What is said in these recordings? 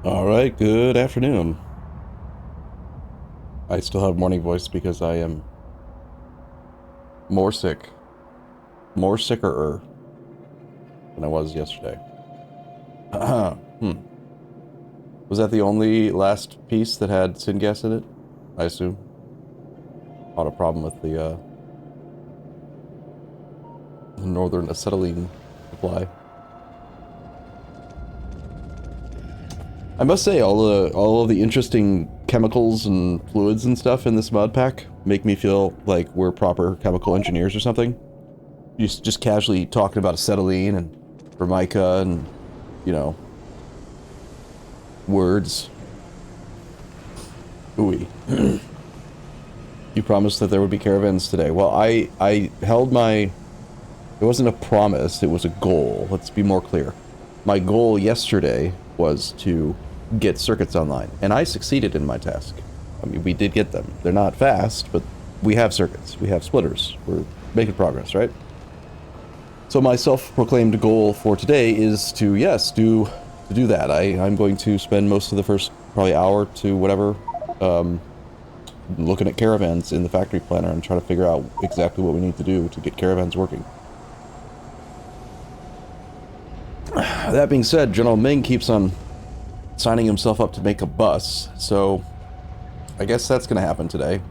Alright, good afternoon. I still have morning voice because I am more sick. More sicker than I was yesterday. Was that the only last piece that had syngas in it? I assume. Not a problem with the northern acetylene supply. I must say, all of the interesting chemicals and fluids and stuff in this mod pack make me feel like we're proper chemical engineers or something. Just casually talking about acetylene and formica and, you know, words. Ooey. You promised that there would be caravans today. Well, I held my... It wasn't a promise, it was a goal. Let's be more clear. My goal yesterday was to get circuits online, and I succeeded in my task. I mean, we did get them. They're not fast, but we have circuits. We have splitters. We're making progress, right? So my self-proclaimed goal for today is to, yes, do that. I'm going to spend most of the first probably hour to whatever looking at caravans in the factory planner and trying to figure out exactly what we need to do to get caravans working. That being said, General Ming keeps on signing himself up to make a bus, so I guess that's going to happen today,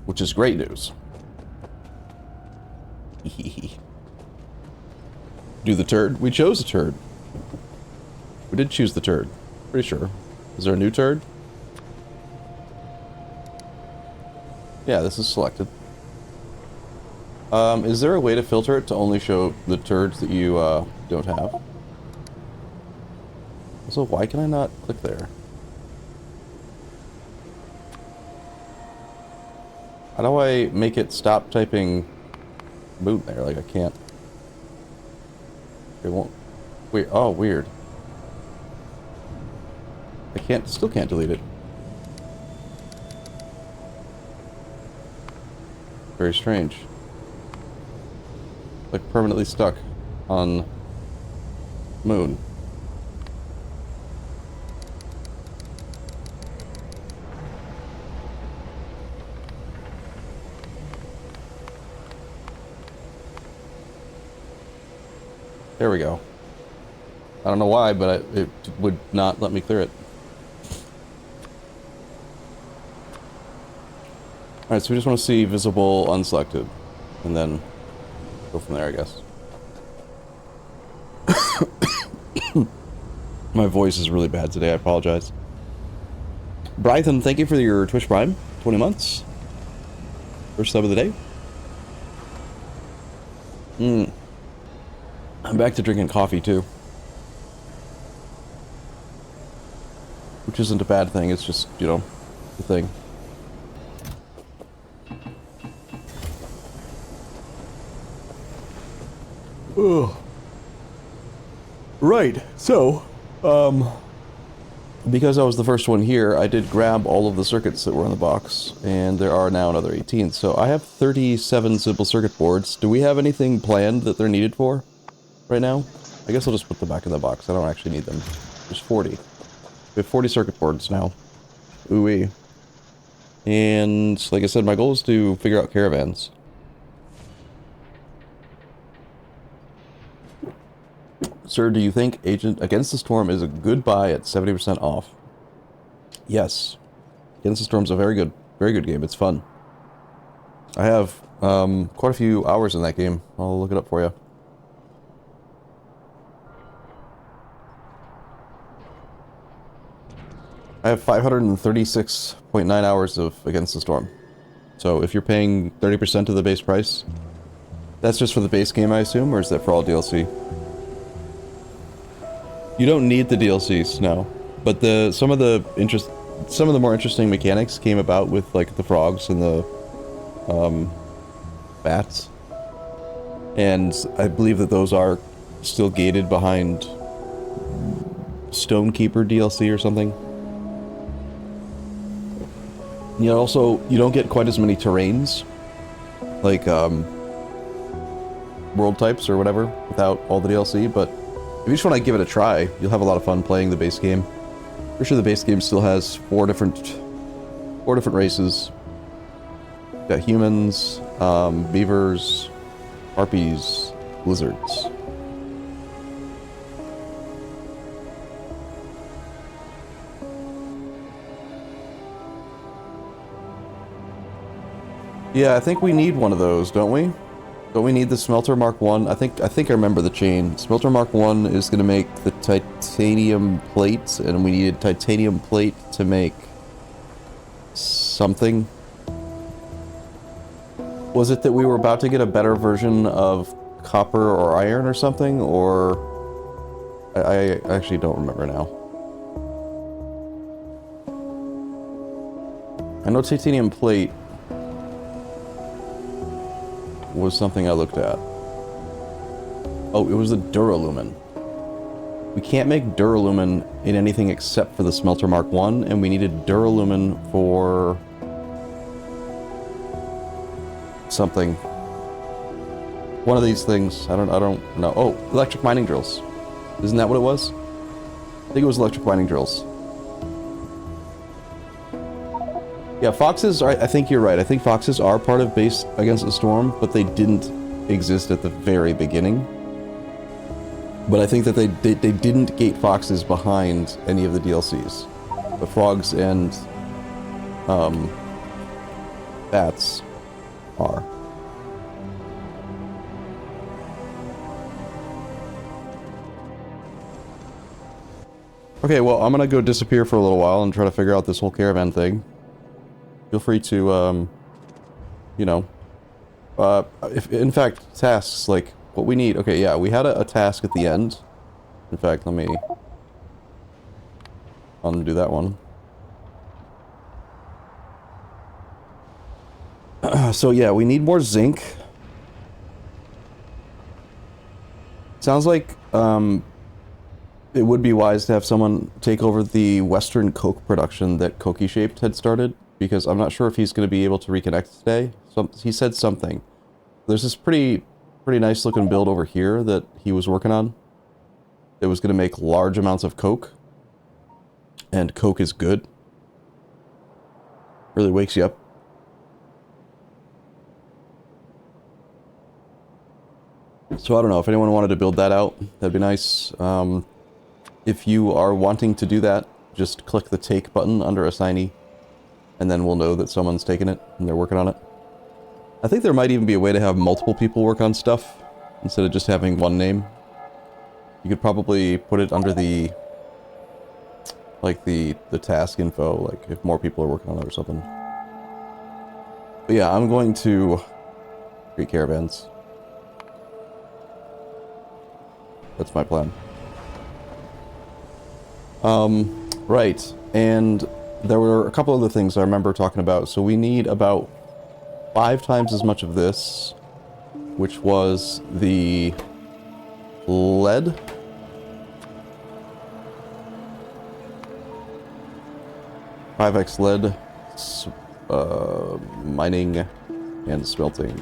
which is great news. Do the turd? We chose a turd. We did choose the turd. Pretty sure. Is there a new turd? Yeah, this is selected. Is there a way to filter it to only show the turds that you, don't have? Also, why can I not click there? How do I make it stop typing moon there? Like, I can't... It won't... Wait, oh, weird. I can't... Still can't delete it. Very strange. Like, permanently stuck on moon. There we go. I don't know why, but it would not let me clear it. Alright, so we just want to see visible unselected. And then go from there, I guess. My voice is really bad today, I apologize. Brython, thank you for your Twitch Prime. 20 months. First sub of the day. I'm back to drinking coffee, too. Which isn't a bad thing, it's just, you know, the thing. Ugh. Right, so, because I was the first one here, I did grab all of the circuits that were in the box, and there are now another 18. So I have 37 simple circuit boards. Do we have anything planned that they're needed for right now? I guess I'll just put them back in the box. I don't actually need them. There's 40. We have 40 circuit boards now. Ooh-wee. And, like I said, my goal is to figure out caravans. Sir, do you think Agent Against the Storm is a good buy at 70% off? Yes. Against the Storm's a very good game. It's fun. I have quite a few hours in that game. I'll look it up for you. I have 536.9 hours of Against the Storm. So if you're paying 30% of the base price, that's just for the base game, I assume, or is that for all DLC? You don't need the DLCs, no. But some of the more interesting mechanics came about with like the frogs and the bats. And I believe that those are still gated behind Stonekeeper DLC or something. You know, also, you don't get quite as many terrains, like world types or whatever, without all the DLC, but If you just want to give it a try, you'll have a lot of fun playing the base game. Pretty sure the base game still has four different races. Got humans, beavers, harpies, lizards. Yeah, I think we need one of those, don't we? Don't we need the Smelter Mark 1? I think I remember the chain. Smelter Mark 1 is going to make the titanium plate, and we need a titanium plate to make something. Was it that we were about to get a better version of copper or iron or something? Or... I actually don't remember now. I know titanium plate was something I looked at. Oh, it was the Duralumin. We can't make Duralumin in anything except for the Smelter Mark 1, and we needed Duralumin for... something. One of these things. I don't know. Oh, electric mining drills. Isn't that what it was? I think it was electric mining drills. Yeah, foxes are, I think you're right. I think foxes are part of Base Against the Storm, but they didn't exist at the very beginning. But I think that they didn't gate foxes behind any of the DLCs. The frogs and bats are. Okay, well, I'm gonna go disappear for a little while and try to figure out this whole caravan thing. Feel free to, you know, if, in fact, tasks, like, what we need. Okay, yeah, we had a task at the end. In fact, let me undo that one. So, yeah, we need more zinc. Sounds like, it would be wise to have someone take over the Western Coke production that Koki Shaped had started. Because I'm not sure if he's going to be able to reconnect today. So he said something. There's this pretty nice looking build over here that he was working on. It was going to make large amounts of coke. And coke is good. Really wakes you up. So I don't know, if anyone wanted to build that out, that'd be nice. If you are wanting to do that, just click the take button under assignee. And then we'll know that someone's taken it and they're working on it. I think there might even be a way to have multiple people work on stuff instead of just having one name. You could probably put it under the, like, the task info, like if more people are working on it or something. But yeah, I'm going to create caravans. That's my plan. Right, and there were a couple other things I remember talking about. So we need about 5 times as much of this, which was the lead. $5x lead, mining, and smelting.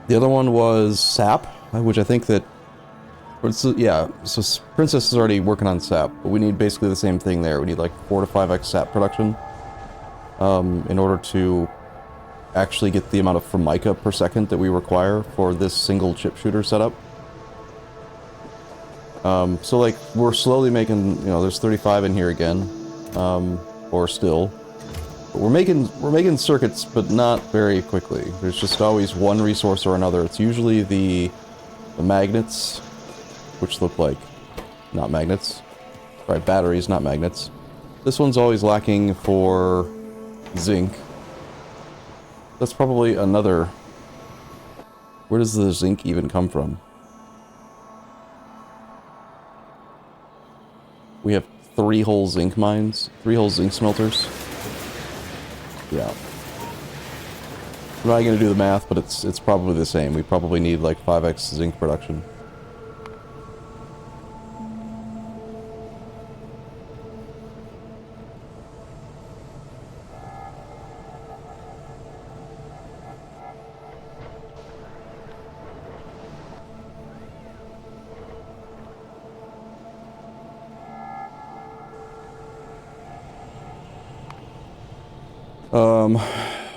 The other one was sap, which I think that, yeah, so Princess is already working on sap, but we need basically the same thing there. We need like 4 to 5x sap production in order to actually get the amount of formica per second that we require for this single chip shooter setup. So like, we're slowly making, you know, there's 35 in here again, or still. But we're making circuits, but not very quickly. There's just always one resource or another. It's usually the magnets, which look like not magnets. Right, batteries, not magnets. This one's always lacking for zinc. That's probably another... Where does the zinc even come from? We have 3-hole zinc mines, 3-hole zinc smelters. Yeah. I'm not going to do the math, but it's probably the same. We probably need like 5x zinc production.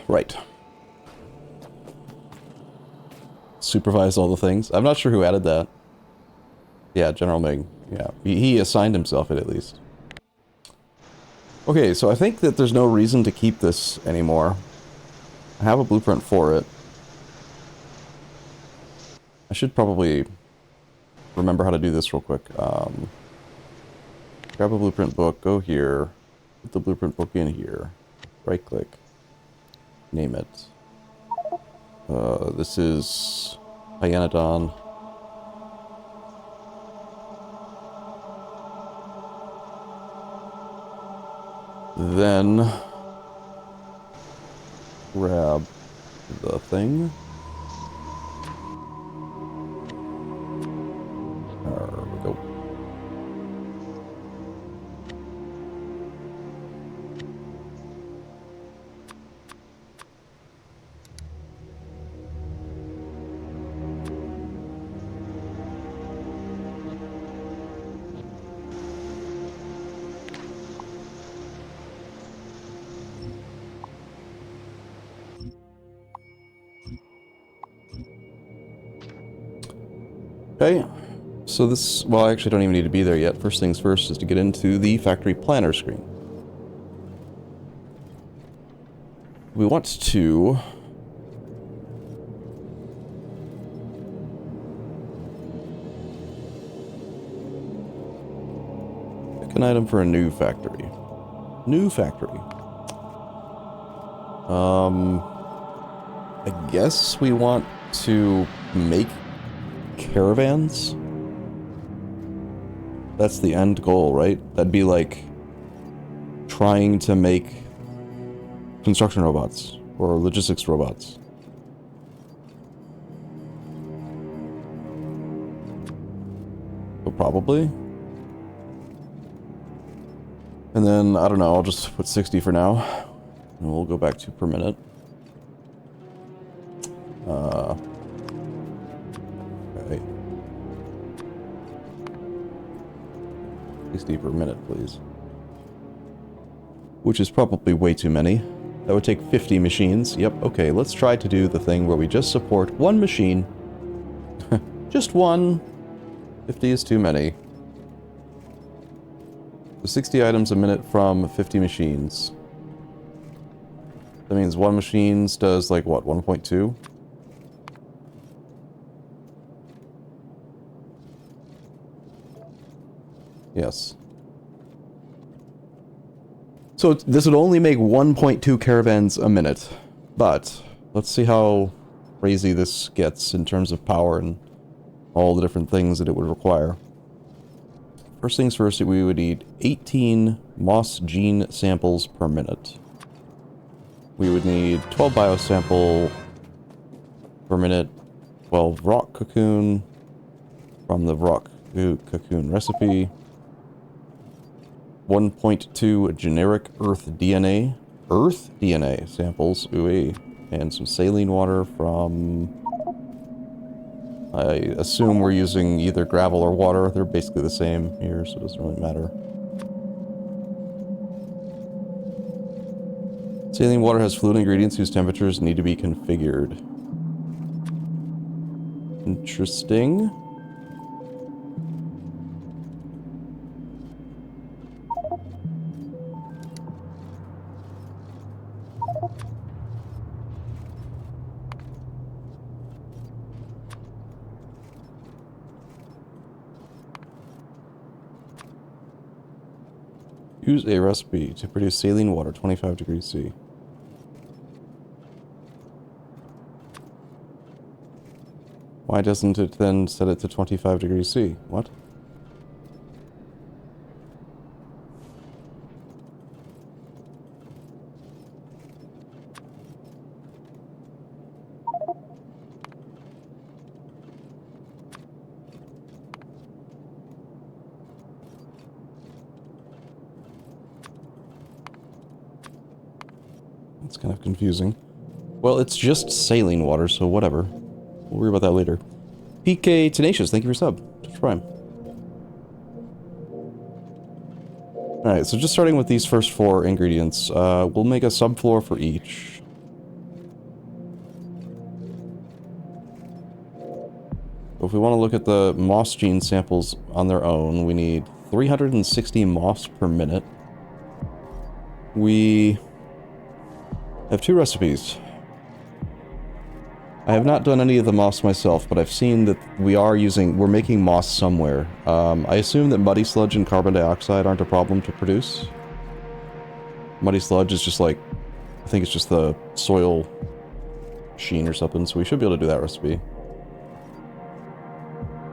Right. Supervise all the things. I'm not sure who added that. Yeah, General Ming. Yeah, he assigned himself it at least. Okay, so I think that there's no reason to keep this anymore. I have a blueprint for it. I should probably remember how to do this real quick. Grab a blueprint book, go here, put the blueprint book in here, right click, name it. This is Pyanodon. Then grab the thing. There we go. Okay, so this, well, I actually don't even need to be there yet. First things first is to get into the factory planner screen. We want to pick an item for a new factory. New factory. I guess we want to make caravans? That's the end goal, right? That'd be like trying to make construction robots or logistics robots. So probably. And then, I don't know, I'll just put 60 for now. And we'll go back to per minute. Okay. 60 per minute, please. Which is probably way too many. That would take 50 machines. Yep, okay, let's try to do the thing where we just support one machine. Just one. 50 is too many. So 60 items a minute from 50 machines. That means one machine does like what, 1.2? Yes. So this would only make 1.2 caravans a minute. But let's see how crazy this gets in terms of power and all the different things that it would require. First things first, we would need 18 moss gene samples per minute. We would need 12 biosample per minute, 12 rock cocoon from the rock cocoon recipe, 1.2 generic earth DNA, samples, ooh, and some saline water from, I assume we're using either gravel or water. They're basically the same here, so it doesn't really matter. Saline water has fluid ingredients whose temperatures need to be configured. Interesting. Use a recipe to produce saline water, 25 degrees C. Why doesn't it then set it to 25 degrees C? What? It's kind of confusing. Well, it's just saline water, so whatever. We'll worry about that later. PK Tenacious, thank you for sub. Just Prime. Alright, so just starting with these first 4 ingredients, we'll make a subfloor for each. If we want to look at the moss gene samples on their own, we need 360 moss per minute. We have 2 recipes. I have not done any of the moss myself, but I've seen that we're making moss somewhere. I assume that muddy sludge and carbon dioxide aren't a problem to produce. Muddy sludge is just like, I think it's just the soil sheen or something, so we should be able to do that recipe.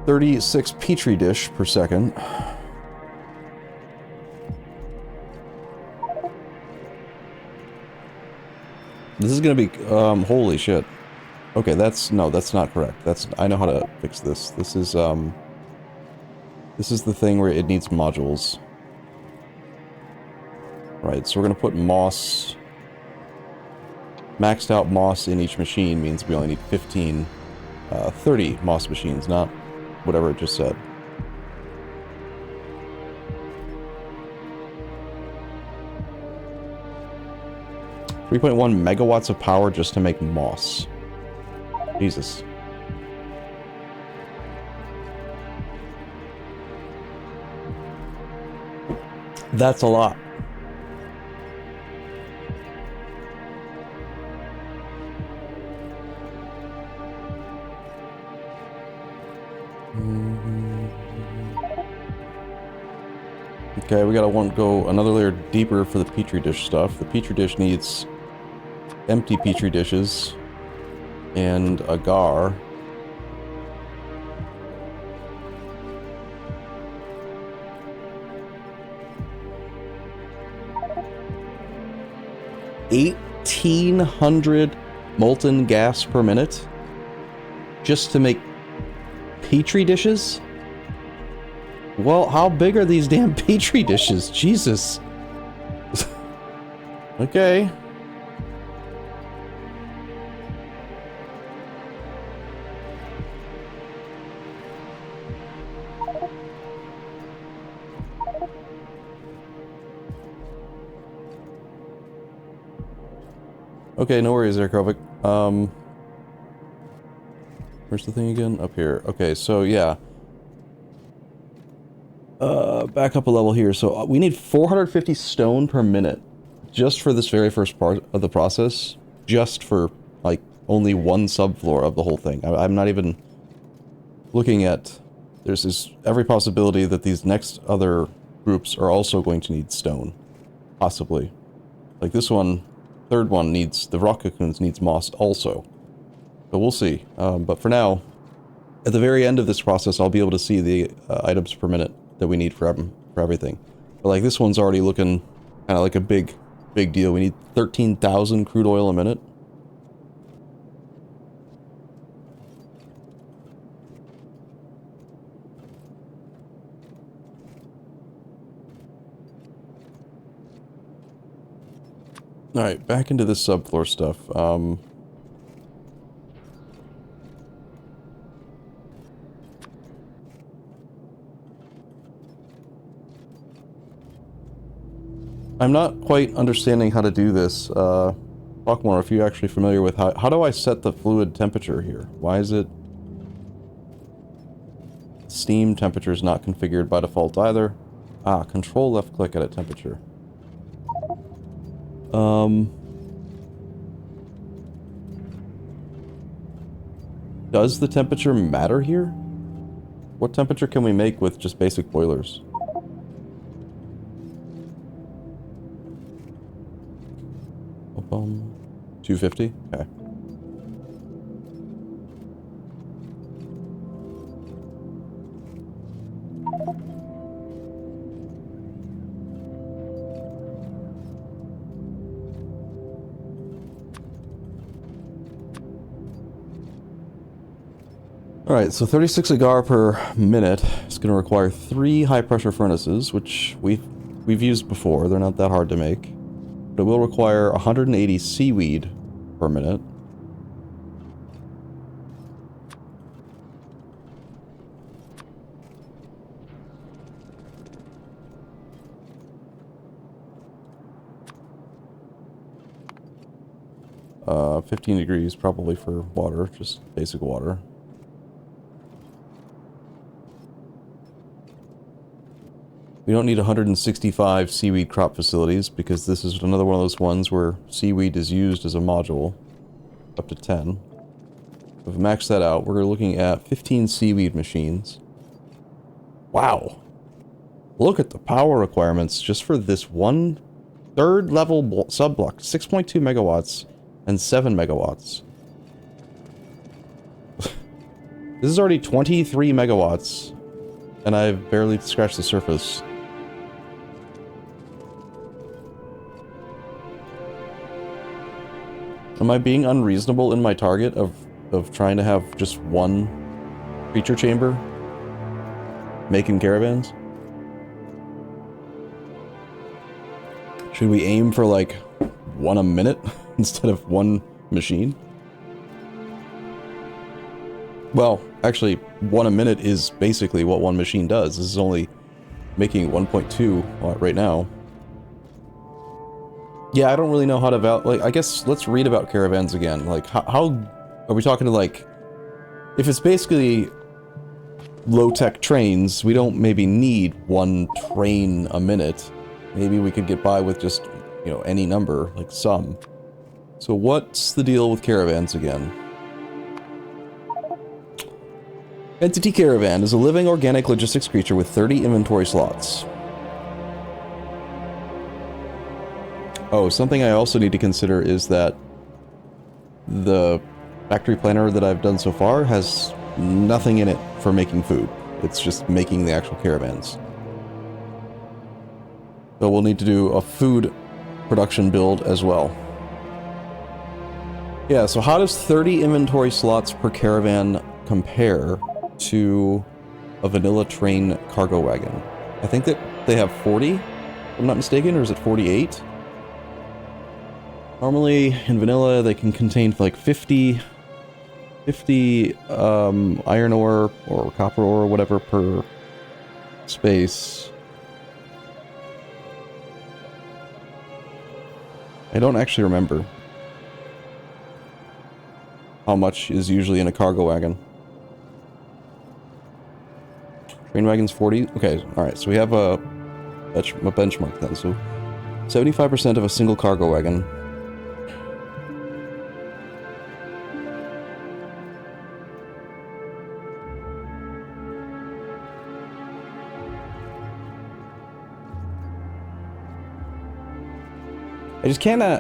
36 petri dish per second. This is gonna be, holy shit. Okay, no, that's not correct. I know how to fix this. This is the thing where it needs modules. Right, so we're gonna put moss. Maxed out moss in each machine means we only need 30 moss machines, not whatever it just said. .1 megawatts of power just to make moss. Jesus. That's a lot. Okay, we gotta go another layer deeper for the petri dish stuff. The petri dish needs empty petri dishes and agar. $1,800 molten gas per minute just to make petri dishes? Well, how big are these damn petri dishes? Jesus. Okay. Okay, no worries there, Krovik. Where's the thing again? Up here. Okay, so yeah. Back up a level here. So we need 450 stone per minute just for this very first part of the process. Just for, like, only one subfloor of the whole thing. I'm not even looking at... There's every possibility that these next other groups are also going to need stone. Possibly. Like this one, third one needs... The rock cocoons needs moss also. So we'll see. But for now, at the very end of this process, I'll be able to see the items per minute that we need for everything. But like this one's already looking kind of like a big deal. We need 13,000 crude oil a minute. Alright, back into this subfloor stuff. I'm not quite understanding how to do this. Talk more if you're actually familiar with how do I set the fluid temperature here? Why is it... Steam temperature is not configured by default either. Ah, control left click at a temperature. Does the temperature matter here? What temperature can we make with just basic boilers? Boom. 250? Okay. Alright, so 36 agar per minute is going to require 3 high pressure furnaces, which we've used before. They're not that hard to make. But it will require 180 seaweed per minute. Uh, 15 degrees probably for water, just basic water. We don't need 165 seaweed crop facilities because this is another one of those ones where seaweed is used as a module. Up to 10. If we max that out, we're looking at 15 seaweed machines. Wow. Look at the power requirements just for this one third level sub-block. 6.2 megawatts and 7 megawatts. This is already 23 megawatts and I've barely scratched the surface. Am I being unreasonable in my target of trying to have just one creature chamber making caravans? Should we aim for like one a minute instead of one machine? Well, actually, one a minute is basically what one machine does. This is only making 1.2 right now. Yeah, I don't really know how to like, I guess let's read about caravans again. Like, how are we talking to, like, if it's basically low-tech trains, we don't maybe need one train a minute. Maybe we could get by with just, you know, any number, like some. So what's the deal with caravans again? Entity Caravan is a living organic logistics creature with 30 inventory slots. Oh, something I also need to consider is that the factory planner that I've done so far has nothing in it for making food. It's just making the actual caravans. So we'll need to do a food production build as well. Yeah, so how does 30 inventory slots per caravan compare to a vanilla train cargo wagon? I think that they have 40, if I'm not mistaken, or is it 48? Normally, in vanilla, they can contain like 50 iron ore or copper ore or whatever per space. I don't actually remember how much is usually in a cargo wagon. Train wagon's 40? Okay, alright, so we have a benchmark then. So 75% of a single cargo wagon.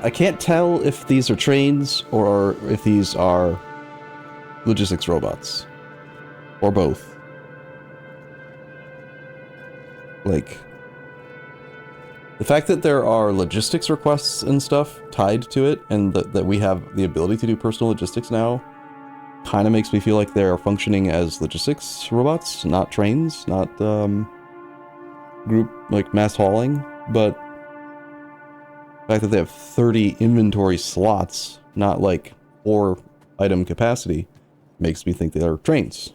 I can't tell if these are trains or if these are logistics robots. Or both. Like, the fact that there are logistics requests and stuff tied to it, and that we have the ability to do personal logistics now, kind of makes me feel like they're functioning as logistics robots, not trains, not group, like, mass hauling, but the fact that they have 30 inventory slots, not like 4 item capacity, makes me think they are trains.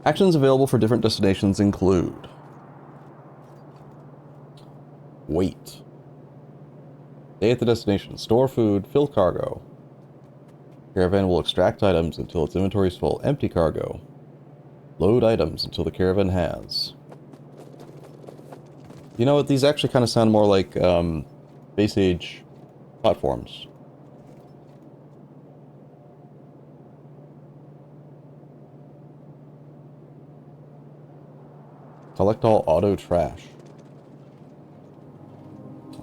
Actions available for different destinations include: wait. Stay at the destination. Store food. Fill cargo. Caravan will extract items until its inventory is full. Empty cargo. Load items until the caravan has. You know what? These actually kind of sound more like base age platforms. Collect all auto trash.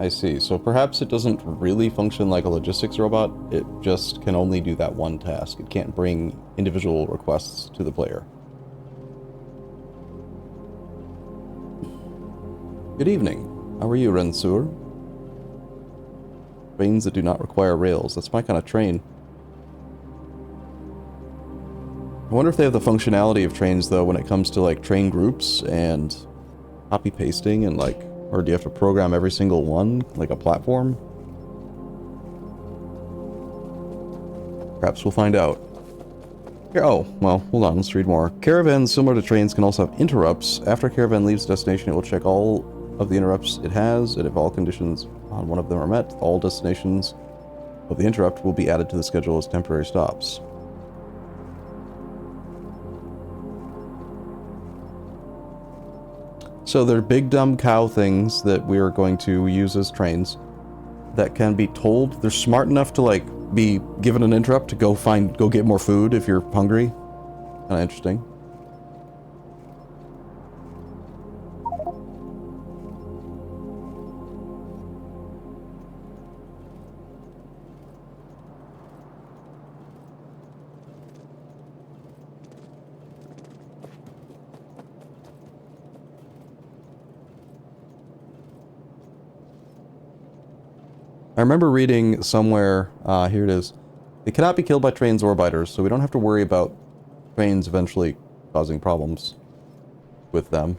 I see. So perhaps it doesn't really function like a logistics robot. It just can only do that one task. It can't bring individual requests to the player. Good evening. How are you, Rensur? Trains that do not require rails. That's my kind of train. I wonder if they have the functionality of trains, though, when it comes to, like, train groups and copy pasting and, like, or do you have to program every single one, like a platform? Perhaps we'll find out. Here, oh, well, hold on, let's read more. Caravans, similar to trains, can also have interrupts. After a caravan leaves the destination, it will check all of the interrupts it has, and if all conditions on one of them are met, all destinations of the interrupt will be added to the schedule as temporary stops. So they're big dumb cow things that we're going to use as trains that can be told. They're smart enough to, like, be given an interrupt to go get more food if you're hungry. Kind of interesting. I remember reading somewhere, here it is. They cannot be killed by trains or biters, so we don't have to worry about trains eventually causing problems with them.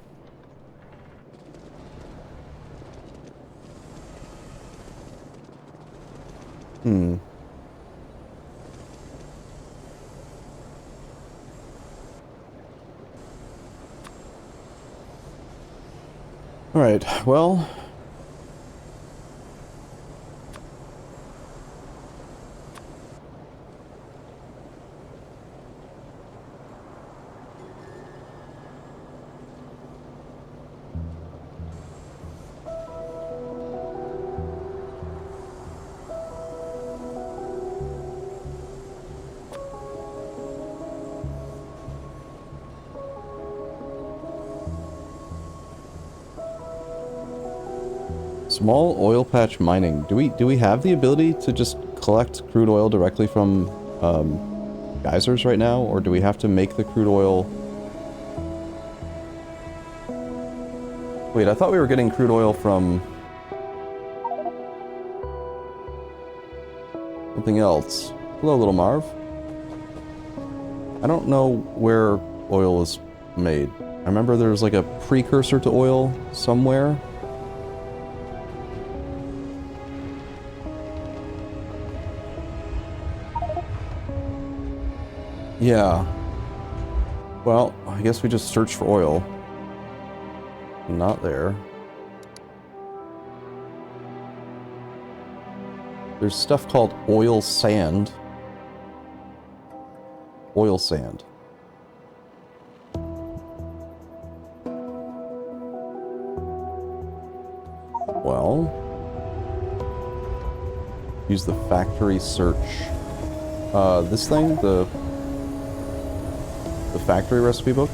Alright, well... Small oil patch mining. Do we have the ability to just collect crude oil directly from geysers right now, or do we have to make the crude oil? Wait, I thought we were getting crude oil from something else. Hello, little Marv. I don't know where oil is made. I remember there was like a precursor to oil somewhere. Yeah. Well, I guess we just search for oil. Not there. There's stuff called oil sand. Oil sand. Well, use the factory search. This thing, the factory recipe book.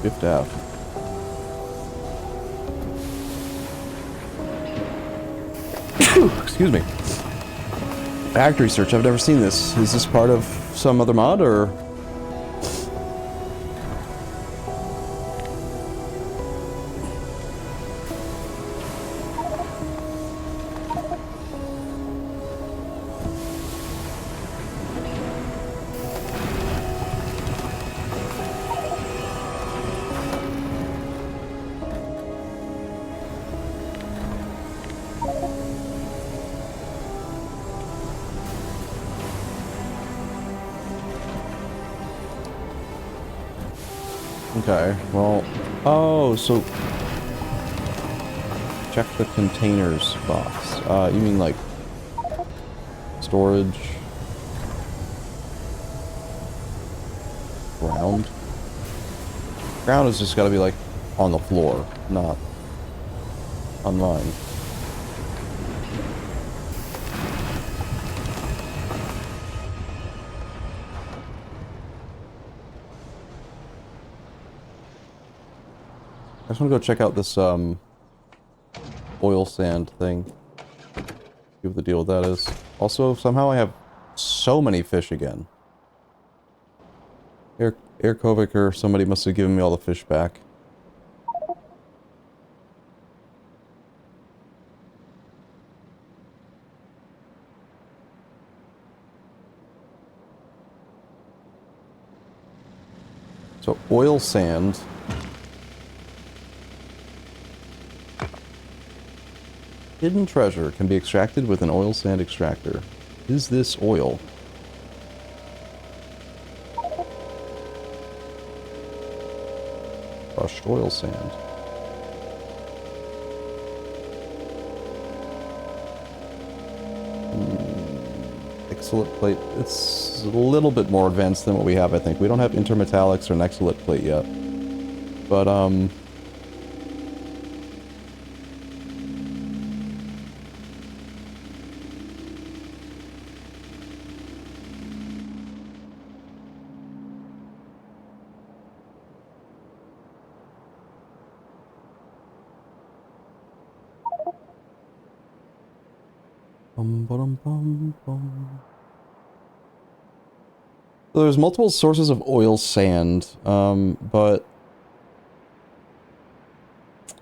Shift F. Excuse me. Factory search. I've never seen this. Is this part of some other mod, or? Okay, well, oh, so check the containers box. You mean like storage, ground? Ground has just got to be like on the floor, not on mine. I just want to go check out this, oil sand thing. See what the deal with that is. Also, somehow I have so many fish again. Air Kovic or somebody must have given me all the fish back. So oil sand. Hidden treasure can be extracted with an oil sand extractor. Is this oil? Crushed oil sand. Xylate plate. It's a little bit more advanced than what we have, I think. We don't have intermetallics or an xylate plate yet. But, so there's multiple sources of oil sand, but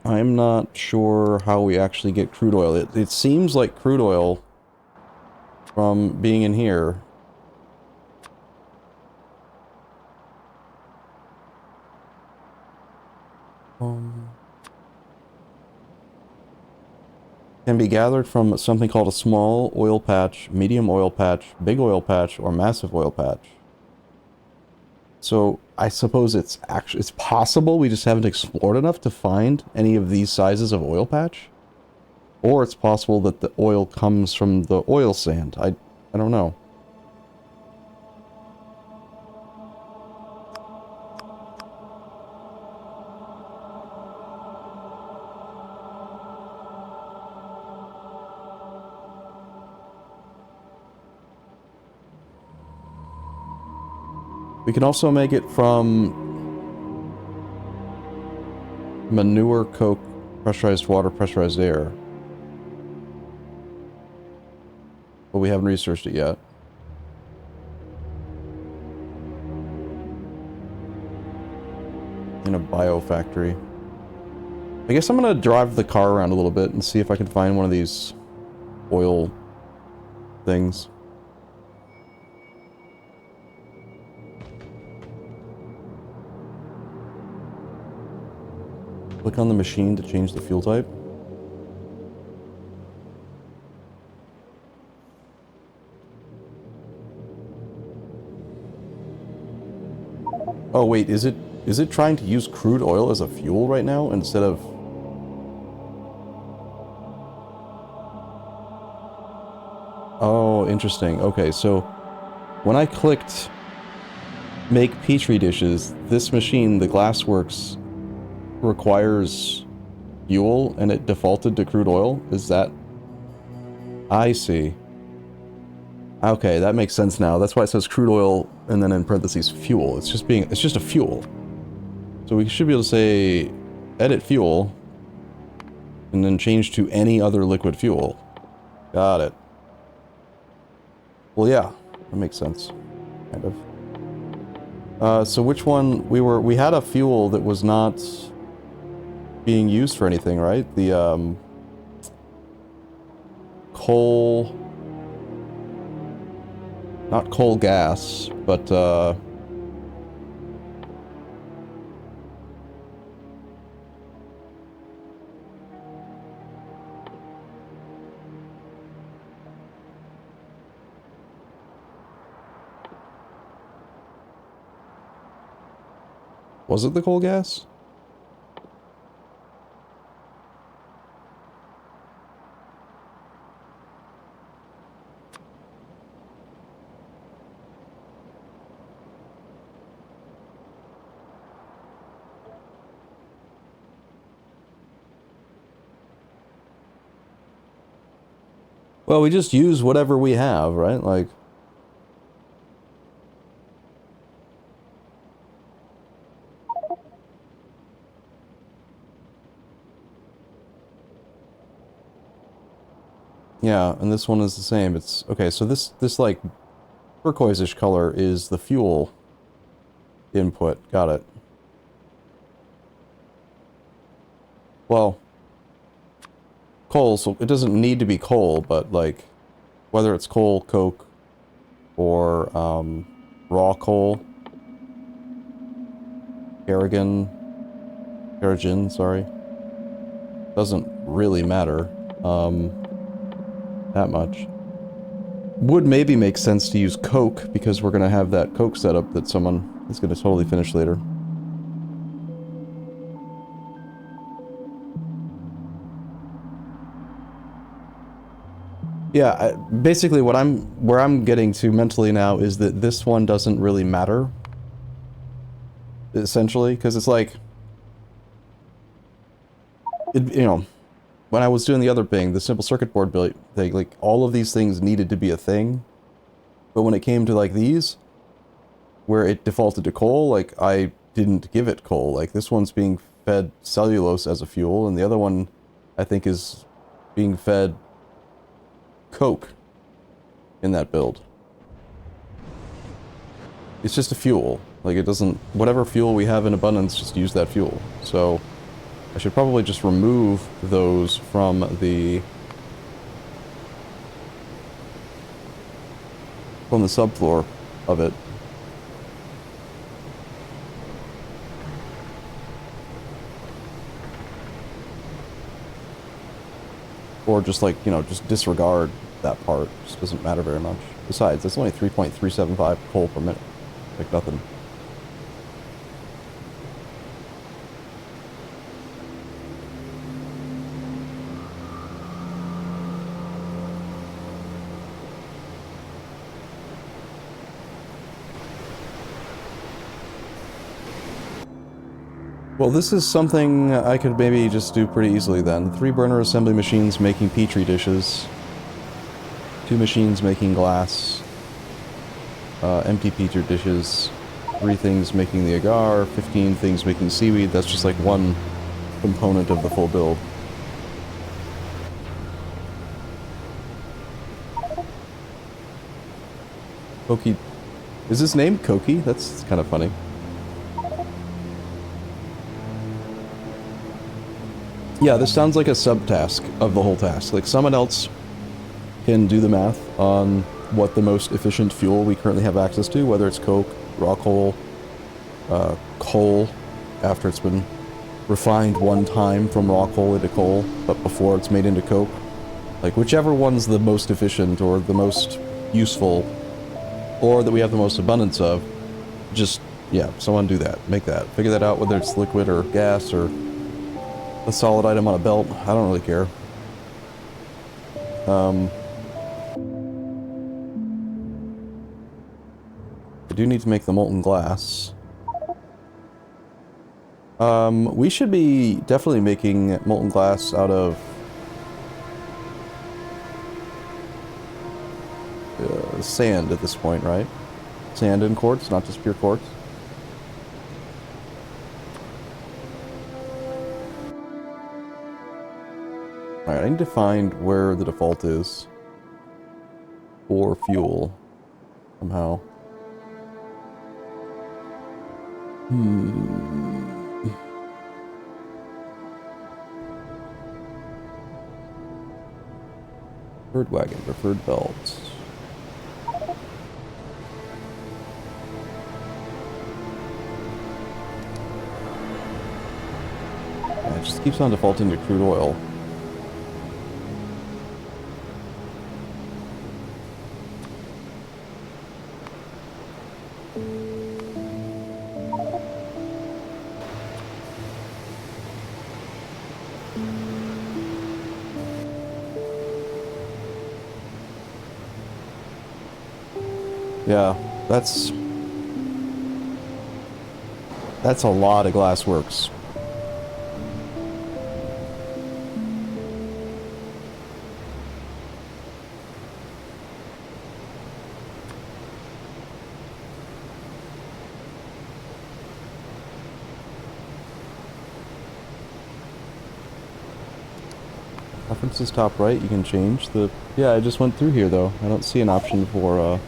I'm not sure how we actually get crude oil. It seems like crude oil from being in here. Can be gathered from something called a small oil patch, medium oil patch, big oil patch, or massive oil patch. So I suppose it's possible we just haven't explored enough to find any of these sizes of oil patch, or it's possible that the oil comes from the oil sand. I don't know. We can also make it from manure, coke, pressurized water, pressurized air. But we haven't researched it yet. In a biofactory. I guess I'm gonna drive the car around a little bit and see if I can find one of these oil things. Click on the machine to change the fuel type. Oh wait, is it trying to use crude oil as a fuel right now instead of... Oh, interesting. Okay, so when I clicked make petri dishes, this machine, the Glassworks, requires fuel and it defaulted to crude oil? Is that... I see. Okay, that makes sense now. That's why it says crude oil and then in parentheses fuel. It's just a fuel. So we should be able to say edit fuel and then change to any other liquid fuel. Got it. Well, yeah, that makes sense. Kind of. So which one we had a fuel that was not being used for anything, right? The coal, not coal gas, but was it the coal gas? Well, we just use whatever we have, right? Like... Yeah, and this one is the same. It's... Okay, so this like, turquoise-ish color is the fuel input. Got it. Well... coal, so it doesn't need to be coal, but like, whether it's coal, coke, or raw coal. Kerrigan, sorry. Doesn't really matter, that much. Would maybe make sense to use coke, because we're gonna have that coke setup that someone is gonna totally finish later. Yeah, basically where I'm getting to mentally now is that this one doesn't really matter. Essentially, because it's like, you know, when I was doing the other thing, the simple circuit board build thing, like, all of these things needed to be a thing. But when it came to, like, these, where it defaulted to coal, like, I didn't give it coal. Like, this one's being fed cellulose as a fuel, and the other one, I think, is being fed coke in that build. It's just a fuel. Like, it doesn't... Whatever fuel we have in abundance, just use that fuel. So, I should probably just remove those from the subfloor of it. Or just, like, you know, just disregard that part. Just doesn't matter very much. Besides, it's only 3.375 coal per minute. Like, nothing. Well, this is something I could maybe just do pretty easily then. 3 burner assembly machines making petri dishes. 2 machines making glass. Empty petri dishes. 3 things making the agar. 15 things making seaweed. That's just like one component of the full build. Koki. Is his name Koki? That's kind of funny. Yeah, this sounds like a subtask of the whole task. Like, someone else can do the math on what the most efficient fuel we currently have access to, whether it's coke, raw coal, coal, after it's been refined one time from raw coal into coal, but before it's made into coke. Like, whichever one's the most efficient or the most useful, or that we have the most abundance of, just, yeah, someone do that. Make that. Figure that out, whether it's liquid or gas or a solid item on a belt. I don't really care. I do need to make the molten glass. We should be definitely making molten glass out of sand at this point, right? Sand and quartz, not just pure quartz. Alright, I need to find where the default is for fuel, somehow. Preferred wagon, preferred belt. Yeah, it just keeps on defaulting to crude oil. Yeah, that's a lot of glass works. Preferences top right, you can change the... Yeah, I just went through here though. I don't see an option for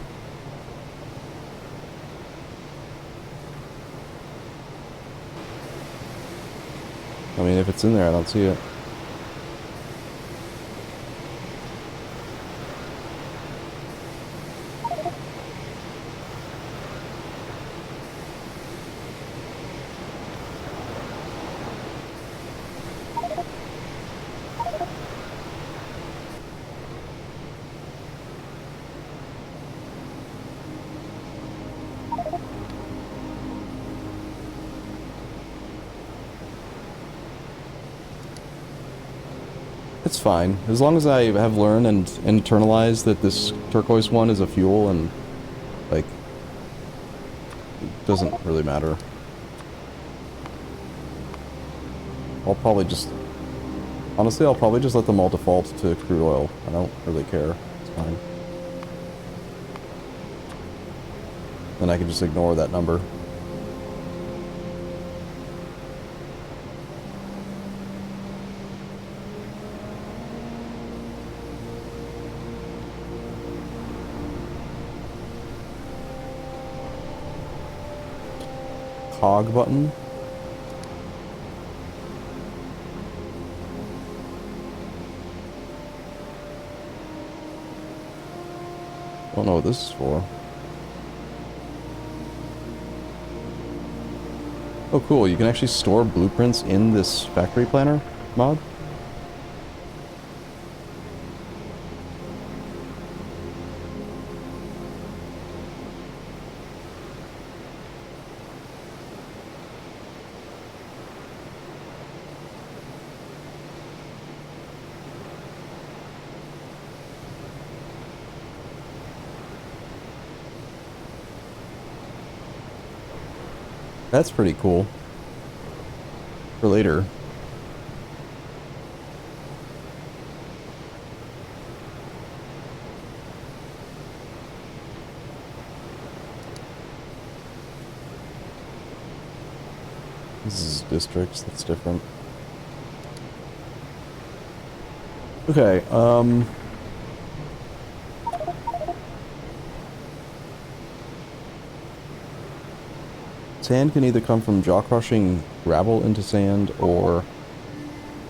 I mean, if it's in there, I don't see it. It's fine. As long as I have learned and internalized that this turquoise one is a fuel and, like, it doesn't really matter. I'll probably just... Honestly, I'll probably just let them all default to crude oil. I don't really care. It's fine. Then I can just ignore that number. Cog button. I don't know what this is for. Oh cool, you can actually store blueprints in this factory planner mod? That's pretty cool. For later. This is districts, that's different. Okay, sand can either come from jaw crushing gravel into sand or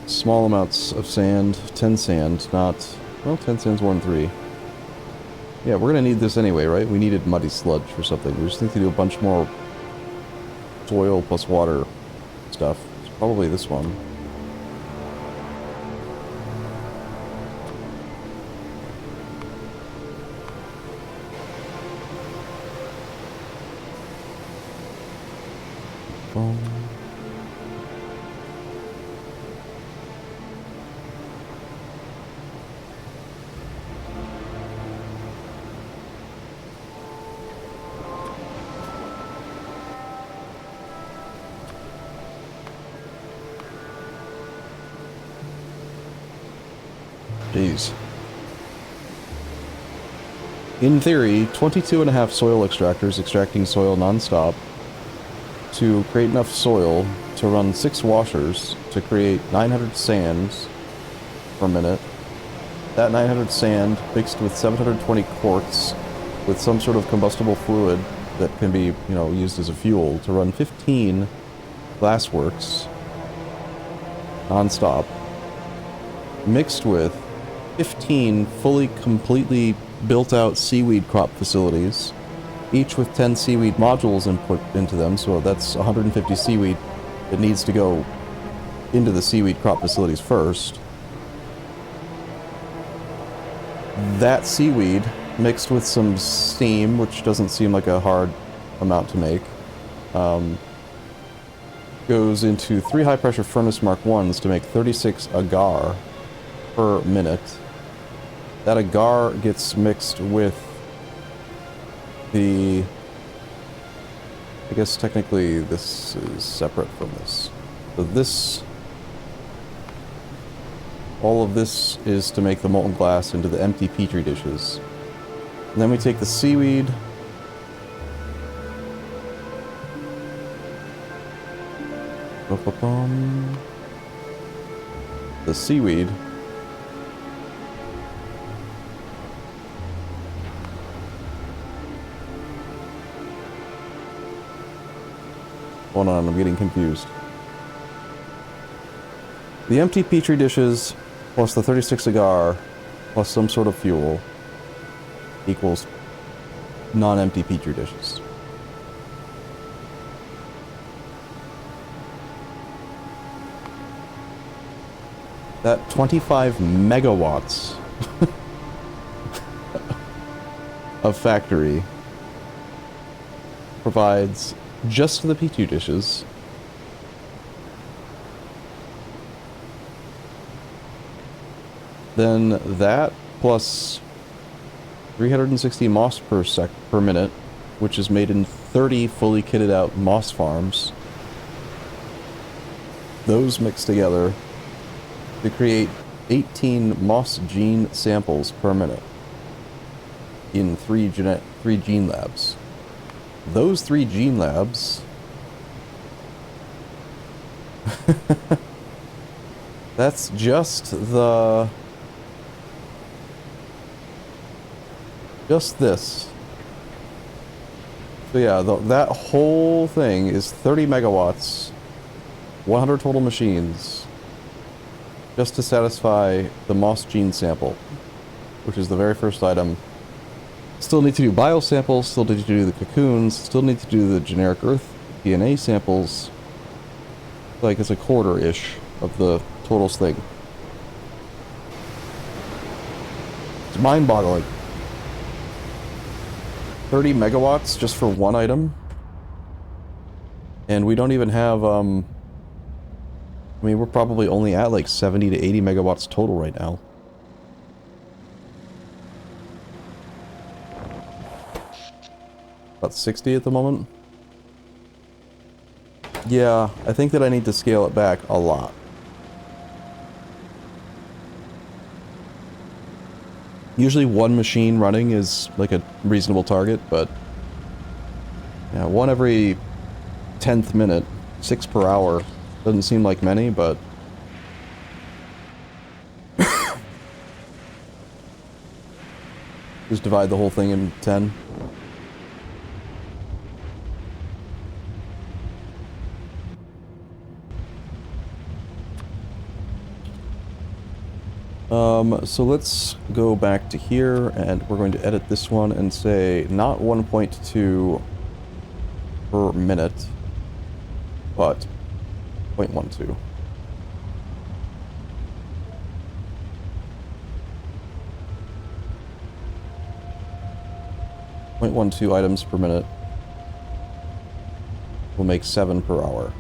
small amounts of sand, 10 sand, not... Well, 10 sand's 1 3. Yeah, we're gonna need this anyway, right? We needed muddy sludge or something. We just need to do a bunch more soil plus water stuff. It's probably this one. Jeez. In theory, 22.5 soil extractors extracting soil non-stop to create enough soil to run 6 washers to create 900 sands per minute. That 900 sand mixed with 720 quartz with some sort of combustible fluid that can be, you know, used as a fuel to run 15 glassworks non-stop, mixed with 15 fully, completely built-out seaweed crop facilities, each with 10 seaweed modules input into them, so that's 150 seaweed that needs to go into the seaweed crop facilities first. That seaweed, mixed with some steam, which doesn't seem like a hard amount to make, goes into 3 high-pressure furnace Mark 1s to make 36 agar per minute. That agar gets mixed with the... I guess technically this is separate from this. So this... all of this is to make the molten glass into the empty petri dishes. And then we take the seaweed... the seaweed... Hold on, I'm getting confused. The empty petri dishes plus the 36 agar plus some sort of fuel equals non-empty petri dishes. That 25 megawatts of factory provides just the petri dishes Then that plus 360 moss per minute, which is made in 30 fully kitted out moss farms. Those mixed together to create 18 moss gene samples per minute in three gene labs. Those 3 gene labs that's just this. So yeah, that whole thing is 30 megawatts, 100 total machines, just to satisfy the moss gene sample, which is the very first item. Still need to do biosamples, still need to do the cocoons, still need to do the generic Earth DNA samples. Like, it's a quarter-ish of the total thing. It's mind-boggling. 30 megawatts just for one item. And we don't even have, I mean, we're probably only at like 70 to 80 megawatts total right now. About 60 at the moment. Yeah, I think that I need to scale it back a lot. Usually one machine running is like a reasonable target, but yeah, one every 10th minute, 6 per hour, doesn't seem like many, but just divide the whole thing in 10. So let's go back to here, and we're going to edit this one and say not 1.2 per minute, but 0.12. .12 items per minute will make 7 per hour.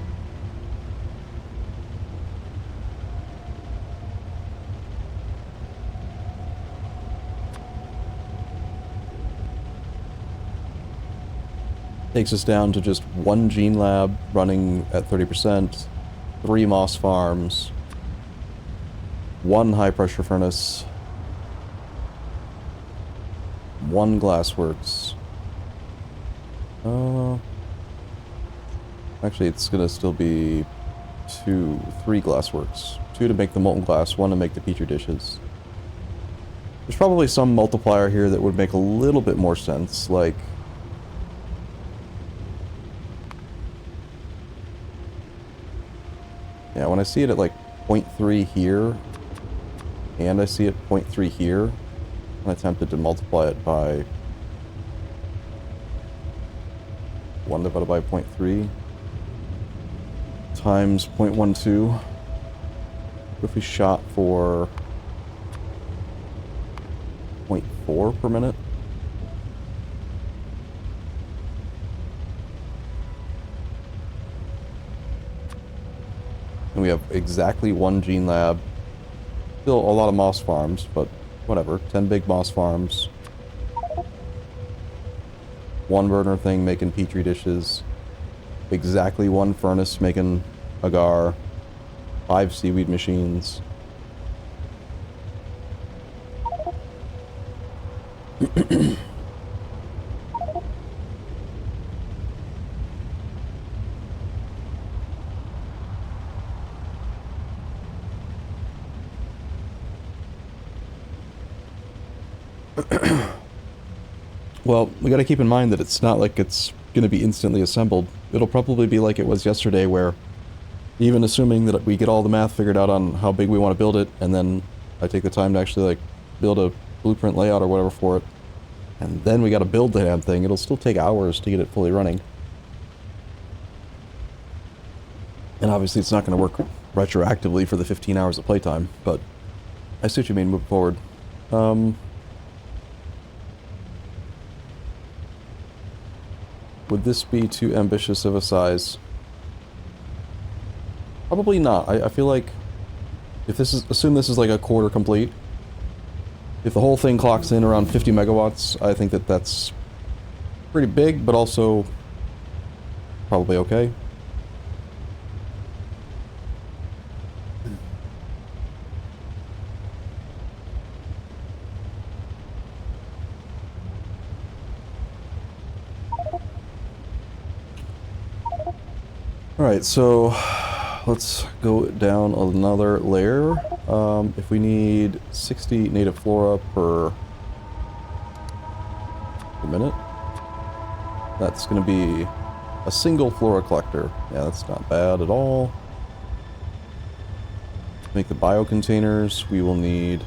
Takes us down to just one gene lab running at 30%, 3 moss farms, 1 high pressure furnace, 1 glassworks. Actually, it's gonna still be 3 glassworks. 2 to make the molten glass, 1 to make the petri dishes. There's probably some multiplier here that would make a little bit more sense, like yeah, when I see it at like 0.3 here, and I see it 0.3 here, I'm tempted to multiply it by 1 divided by 0.3 times 0.12. What if we shot for 0.4 per minute? And we have exactly 1 gene lab. Still a lot of moss farms, but whatever. 10 big moss farms. 1 burner thing making petri dishes. Exactly 1 furnace making agar. 5 seaweed machines. Well, we gotta keep in mind that it's not like it's gonna be instantly assembled. It'll probably be like it was yesterday, where even assuming that we get all the math figured out on how big we want to build it, and then I take the time to actually like build a blueprint layout or whatever for it, and then we gotta build the damn thing, it'll still take hours to get it fully running. And obviously it's not gonna work retroactively for the 15 hours of playtime, but I see what you mean moving forward. Would this be too ambitious of a size? Probably not. I feel like if this is, assume this is like a quarter complete, If the whole thing clocks in around 50 megawatts, I think that that's pretty big, but also probably okay. Alright, so let's go down another layer. If we need 60 native flora per minute, that's going to be a single flora collector. Yeah, that's not bad at all. To make the bio containers, we will need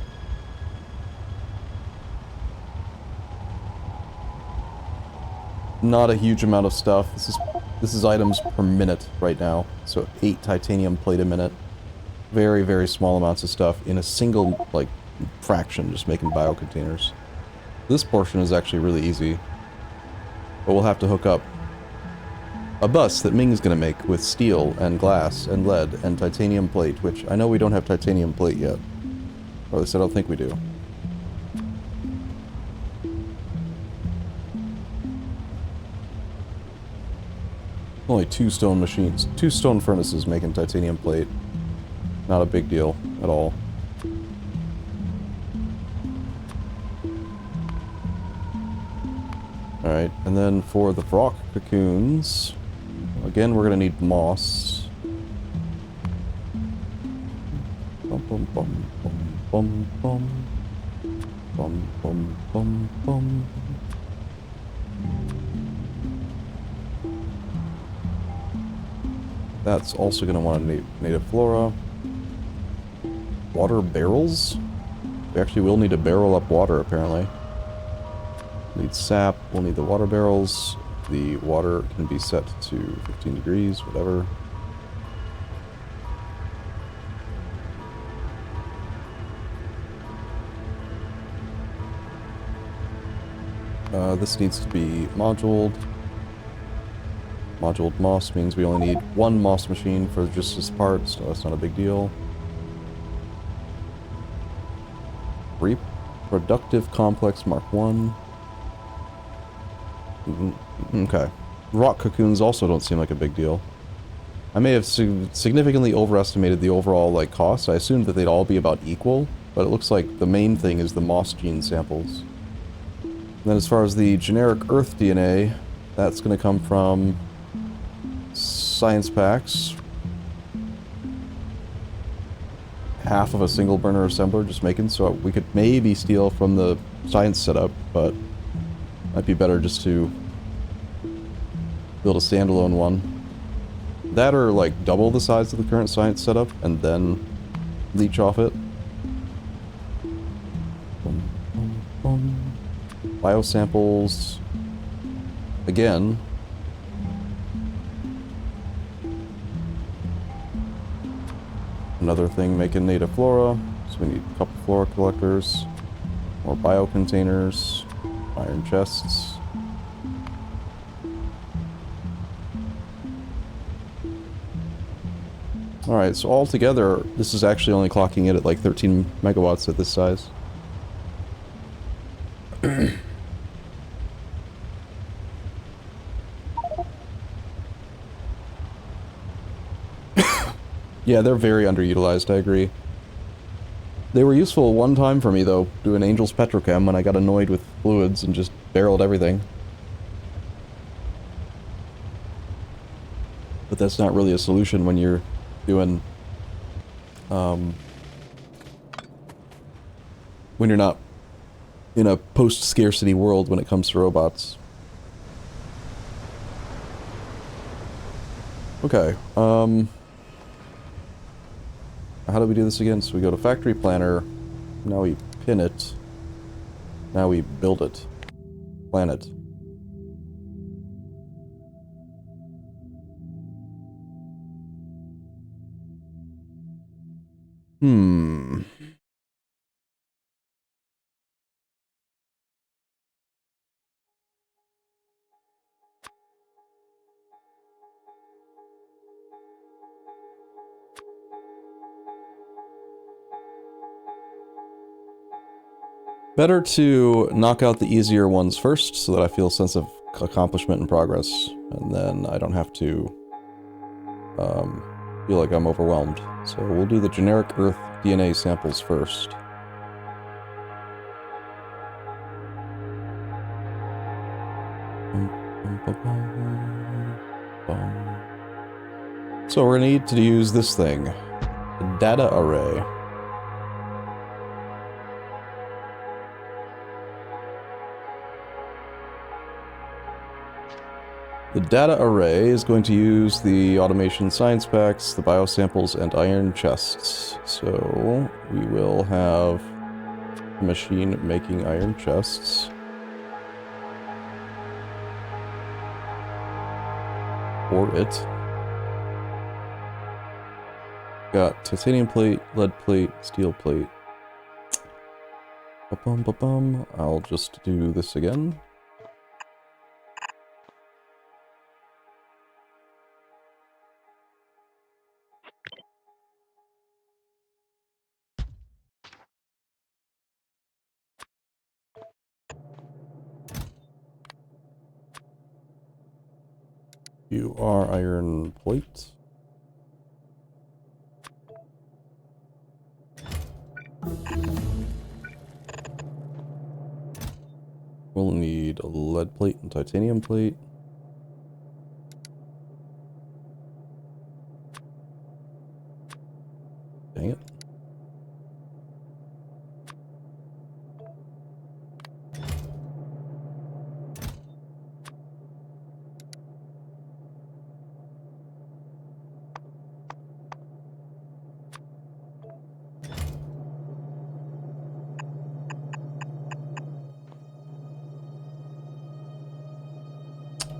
not a huge amount of stuff. This is items per minute right now. So 8 titanium plate a minute. Very, very small amounts of stuff in a single, like, fraction, just making bio containers. This portion is actually really easy. But we'll have to hook up a bus that Ming's gonna make with steel and glass and lead and titanium plate, which I know we don't have titanium plate yet. Or at least I don't think we do. Only 2 stone machines, 2 stone furnaces making titanium plate. Not a big deal at all. Alright, and then for the rock cocoons, again we're gonna need moss. Bum bum bum bum bum bum bum bum bum. That's also going to want a native flora. Water barrels? We actually will need to barrel up water, apparently. Need sap. We'll need the water barrels. The water can be set to 15 degrees, whatever. This needs to be moduled. Moduled moss means we only need 1 moss machine for just this part, so that's not a big deal. Reproductive Complex Mark 1. Okay. Rock cocoons also don't seem like a big deal. I may have significantly overestimated the overall, like, cost. I assumed that they'd all be about equal, but it looks like the main thing is the moss gene samples. And then as far as the generic Earth DNA, that's going to come from science packs. Half of a single burner assembler just making, so we could maybe steal from the science setup, but might be better just to build a standalone one. That or like double the size of the current science setup and then leech off it. Biosamples. Again. Another thing making native flora, so we need a couple flora collectors, more bio containers, iron chests. Alright, so altogether, this is actually only clocking it at like 13 megawatts at this size. Yeah, they're very underutilized, I agree. They were useful one time for me, though, doing Angel's Petrochem when I got annoyed with fluids and just barreled everything. But that's not really a solution when you're doing, when you're not in a post-scarcity world when it comes to robots. Okay, how do we do this again? So we go to Factory Planner, now we pin it, now we build it, plan it. Better to knock out the easier ones first so that I feel a sense of accomplishment and progress, and then I don't have to feel like I'm overwhelmed. So we'll do the generic Earth DNA samples first. So we're gonna need to use this thing, the data array. The data array is going to use the automation science packs, the biosamples, and iron chests. So we will have a machine making iron chests. Or it. Got titanium plate, lead plate, steel plate. Ba-bum, ba-bum. I'll just do this again. You are iron plate. We'll need a lead plate and titanium plate. Dang it.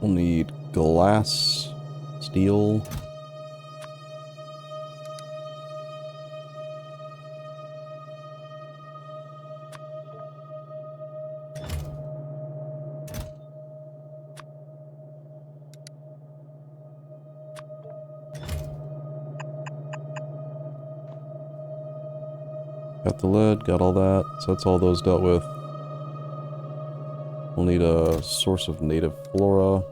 We'll need glass, steel. Got the lead, got all that, so that's all those dealt with. We'll need a source of native flora.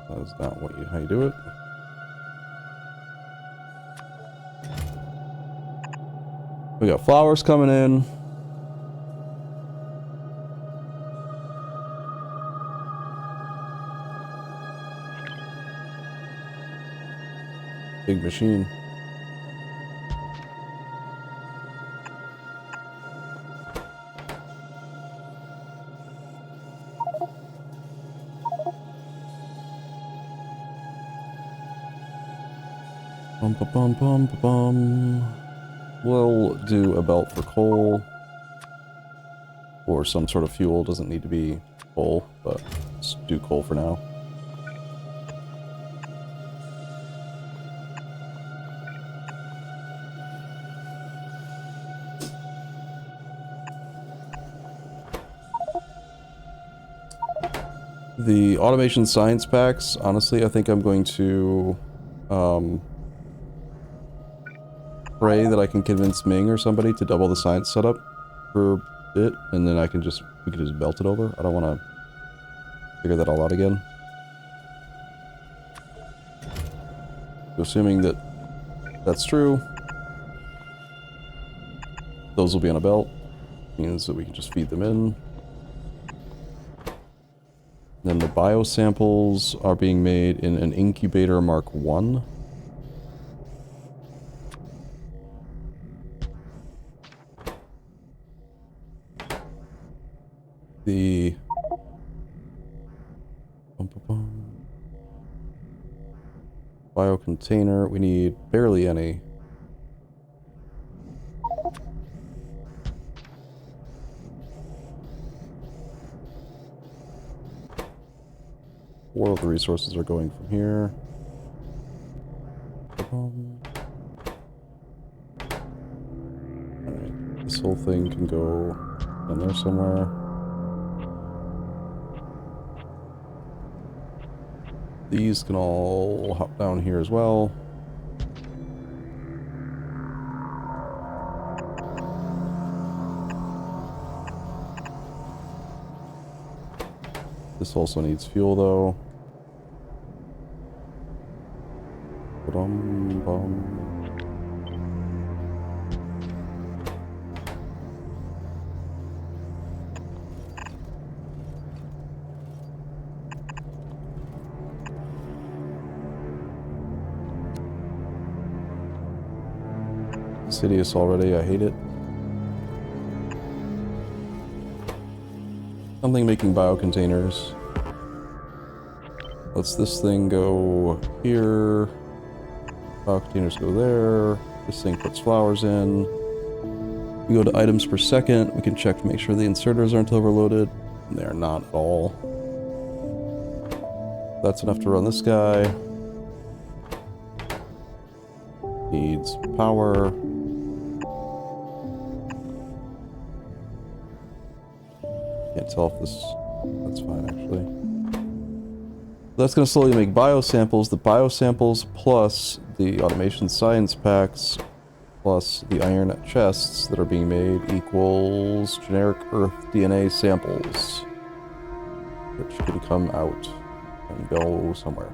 That is not how you do it. We got flowers coming in. Big machine. Bum, ba, bum, bum, ba, bum. We'll do a belt for coal. Or some sort of fuel. Doesn't need to be coal, but let's do coal for now. The automation science packs, honestly, I think I'm going to pray that I can convince Ming or somebody to double the science setup for a bit, and then we can just belt it over. I don't want to figure that all out again. So assuming that that's true, those will be on a belt. Means that we can just feed them in. Then the biosamples are being made in an incubator Mark 1. The bio container, we need barely any. Four of the resources are going from here. Alright, this whole thing can go in there somewhere. These can all hop down here as well. This also needs fuel, though. Ba-dum-bum. Insidious already, I hate it. Something making biocontainers. Let's this thing go here. Biocontainers go there. This thing puts flowers in. We go to items per second. We can check to make sure the inserters aren't overloaded. And they're not at all. That's enough to run this guy. Needs power. Can't tell if this... That's fine, actually. That's going to slowly make biosamples. The biosamples plus the automation science packs plus the iron chests that are being made equals generic Earth DNA samples, which can come out and go somewhere.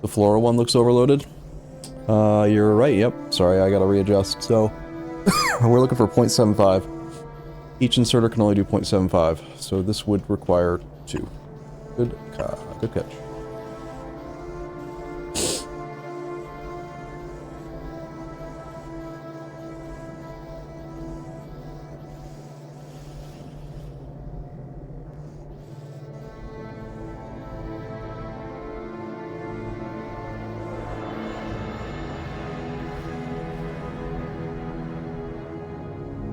The floral one looks overloaded. You're right, yep. Sorry, I gotta readjust. So, we're looking for 0.75. Each inserter can only do 0.75, so this would require 2. Good catch.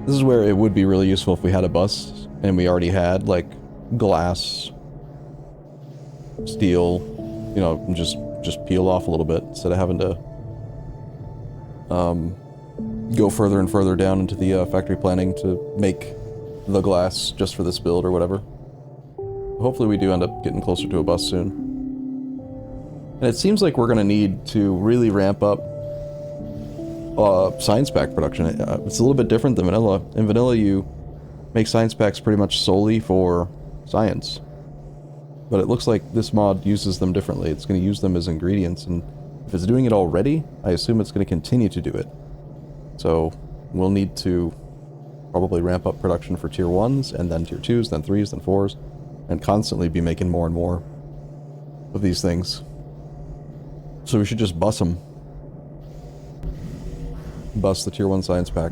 This is where it would be really useful if we had a bus, and we already had, like, glass, steel, you know, just peel off a little bit, instead of having to, go further and further down into the, factory planning to make the glass just for this build or whatever. Hopefully we do end up getting closer to a bus soon. And it seems like we're gonna need to really ramp up science pack production. It's a little bit different than vanilla. In vanilla, you make science packs pretty much solely for science. But it looks like this mod uses them differently. It's going to use them as ingredients, and if it's doing it already, I assume it's going to continue to do it. So we'll need to probably ramp up production for tier 1s, and then tier 2s, then 3s, then 4s, and constantly be making more and more of these things. So we should just bus them. Bus the tier 1 science pack.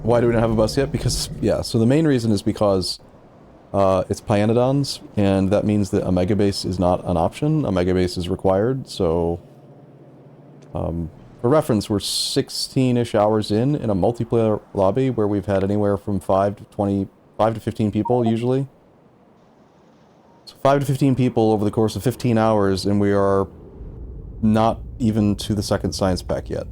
Why do we not have a bus yet? Because, yeah, so the main reason is because it's Pyanodons, and that means that a mega base is not an option. A mega base is required, so... for reference, we're 16-ish hours in a multiplayer lobby where we've had anywhere from 5 to 15 people, usually. So 5 to 15 people over the course of 15 hours, and we are not even to the second science pack yet.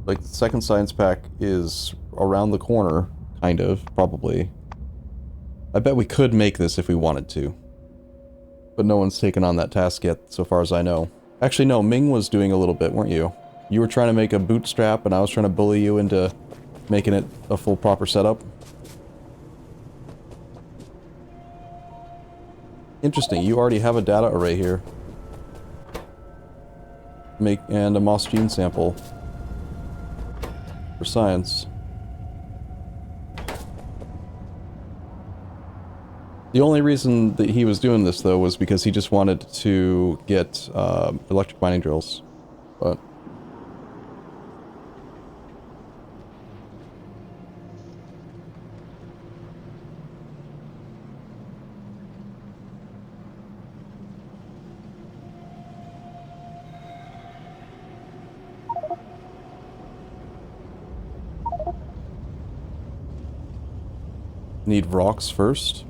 Like, the second science pack is around the corner, kind of, probably. I bet we could make this if we wanted to. But no one's taken on that task yet, so far as I know. Actually, no, Ming was doing a little bit, weren't you? You were trying to make a bootstrap, and I was trying to bully you into making it a full proper setup. Interesting, you already have a data array here. And a moss gene sample. For science. The only reason that he was doing this, though, was because he just wanted to get electric mining drills. But... need rocks first?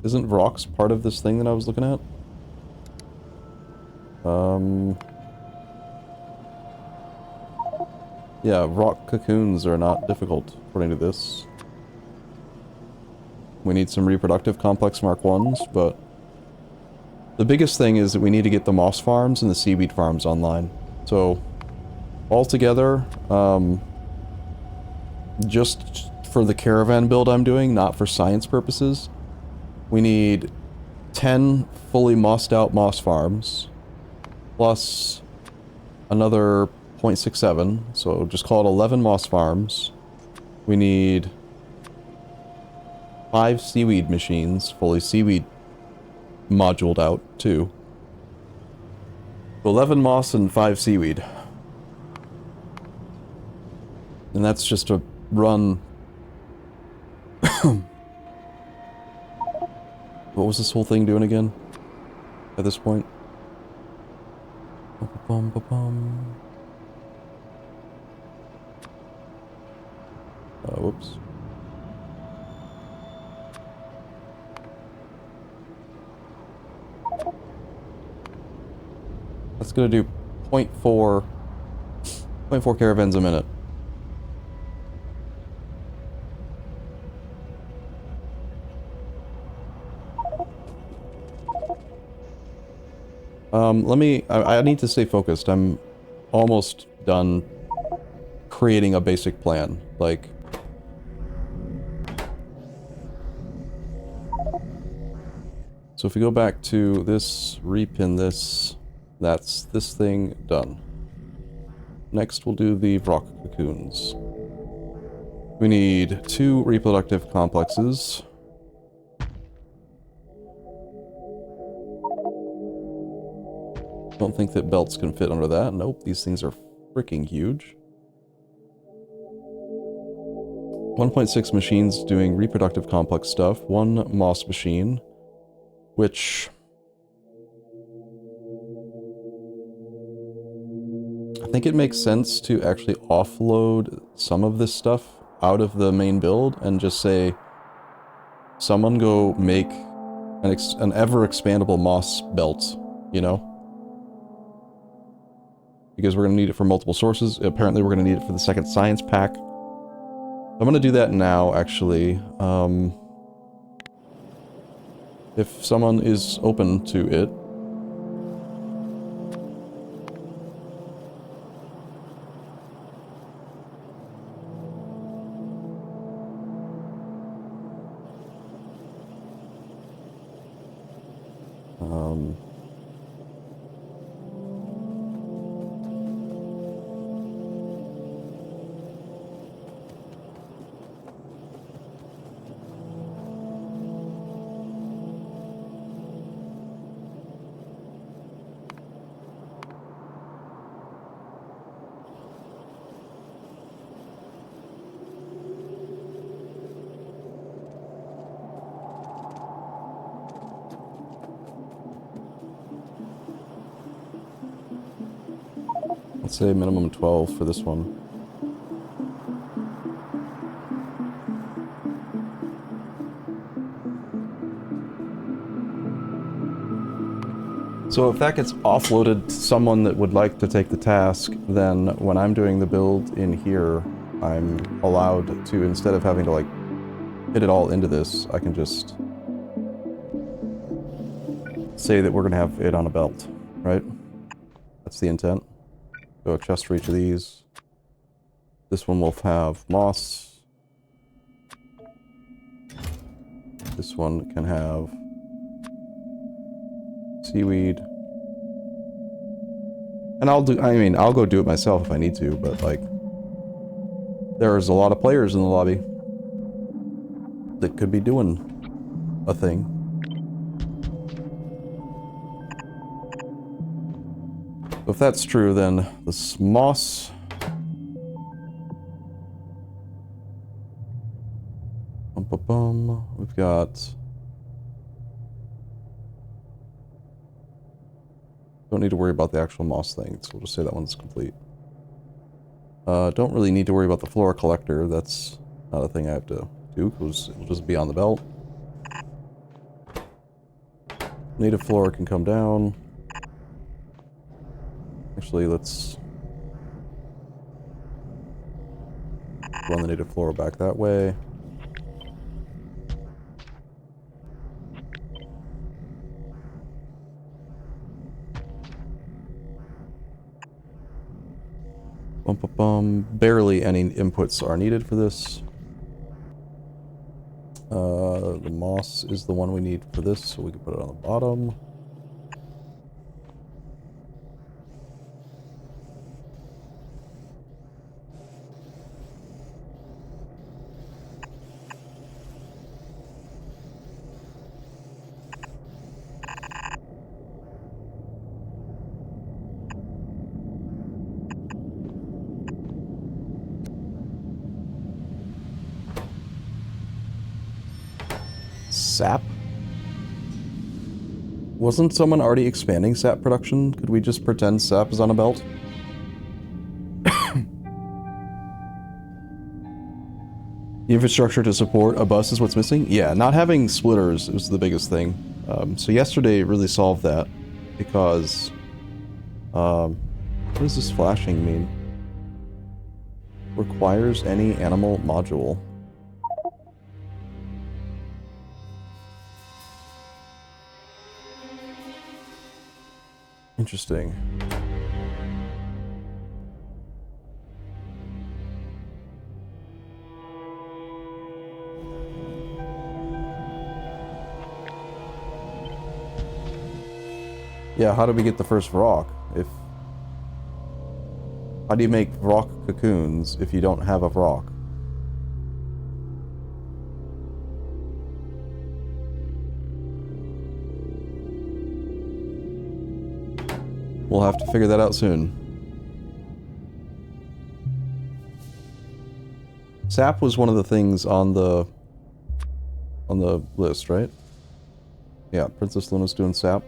Isn't rocks part of this thing that I was looking at? Yeah, rock cocoons are not difficult, according to this. We need some reproductive complex Mark 1s, but... the biggest thing is that we need to get the moss farms and the seaweed farms online. So, altogether, just for the caravan build I'm doing, not for science purposes. We need 10 fully mossed out moss farms, plus another 0.67, so just call it 11 moss farms. We need 5 seaweed machines, fully seaweed moduled out, too. 11 moss and 5 seaweed. And that's just to run... What was this whole thing doing again? At this point? Whoops. That's gonna do 0.4 caravans a minute. I need to stay focused. I'm almost done creating a basic plan. Like, so if we go back to this, repin this, that's this thing done. Next we'll do the rock cocoons. We need 2 reproductive complexes. Don't think that belts can fit under that. Nope, these things are freaking huge. 1.6 machines doing reproductive complex stuff. 1 moss machine, which... I think it makes sense to actually offload some of this stuff out of the main build and just say, someone go make an ever-expandable moss belt, you know? Because we're going to need it for multiple sources. Apparently we're going to need it for the second science pack. I'm going to do that now, actually. If someone is open to it. Let's say minimum 12 for this one. So if that gets offloaded to someone that would like to take the task, then when I'm doing the build in here, I'm allowed to, instead of having to like fit it all into this, I can just say that we're going to have it on a belt, right? That's the intent. So a chest for each of these. This one will have moss. This one can have seaweed. And I'll go do it myself if I need to, but like, there's a lot of players in the lobby that could be doing a thing. So if that's true, then this moss... We've got... Don't need to worry about the actual moss thing, so we'll just say that one's complete. Don't really need to worry about the flora collector. That's not a thing I have to do, because it'll just be on the belt. Native flora can come down. Actually, let's run the native flora back that way. Barely any inputs are needed for this. The moss is the one we need for this, so we can put it on the bottom. Sap? Wasn't someone already expanding sap production? Could we just pretend sap is on a belt? The infrastructure to support a bus is what's missing? Yeah, not having splitters is the biggest thing. So yesterday really solved that, because... what does this flashing mean? Requires any animal module. Interesting. Yeah, how do we get the first rock? How do you make rock cocoons if you don't have a rock? We'll have to figure that out soon. Sap was one of the things on the list, right? Yeah, Princess Luna's doing sap.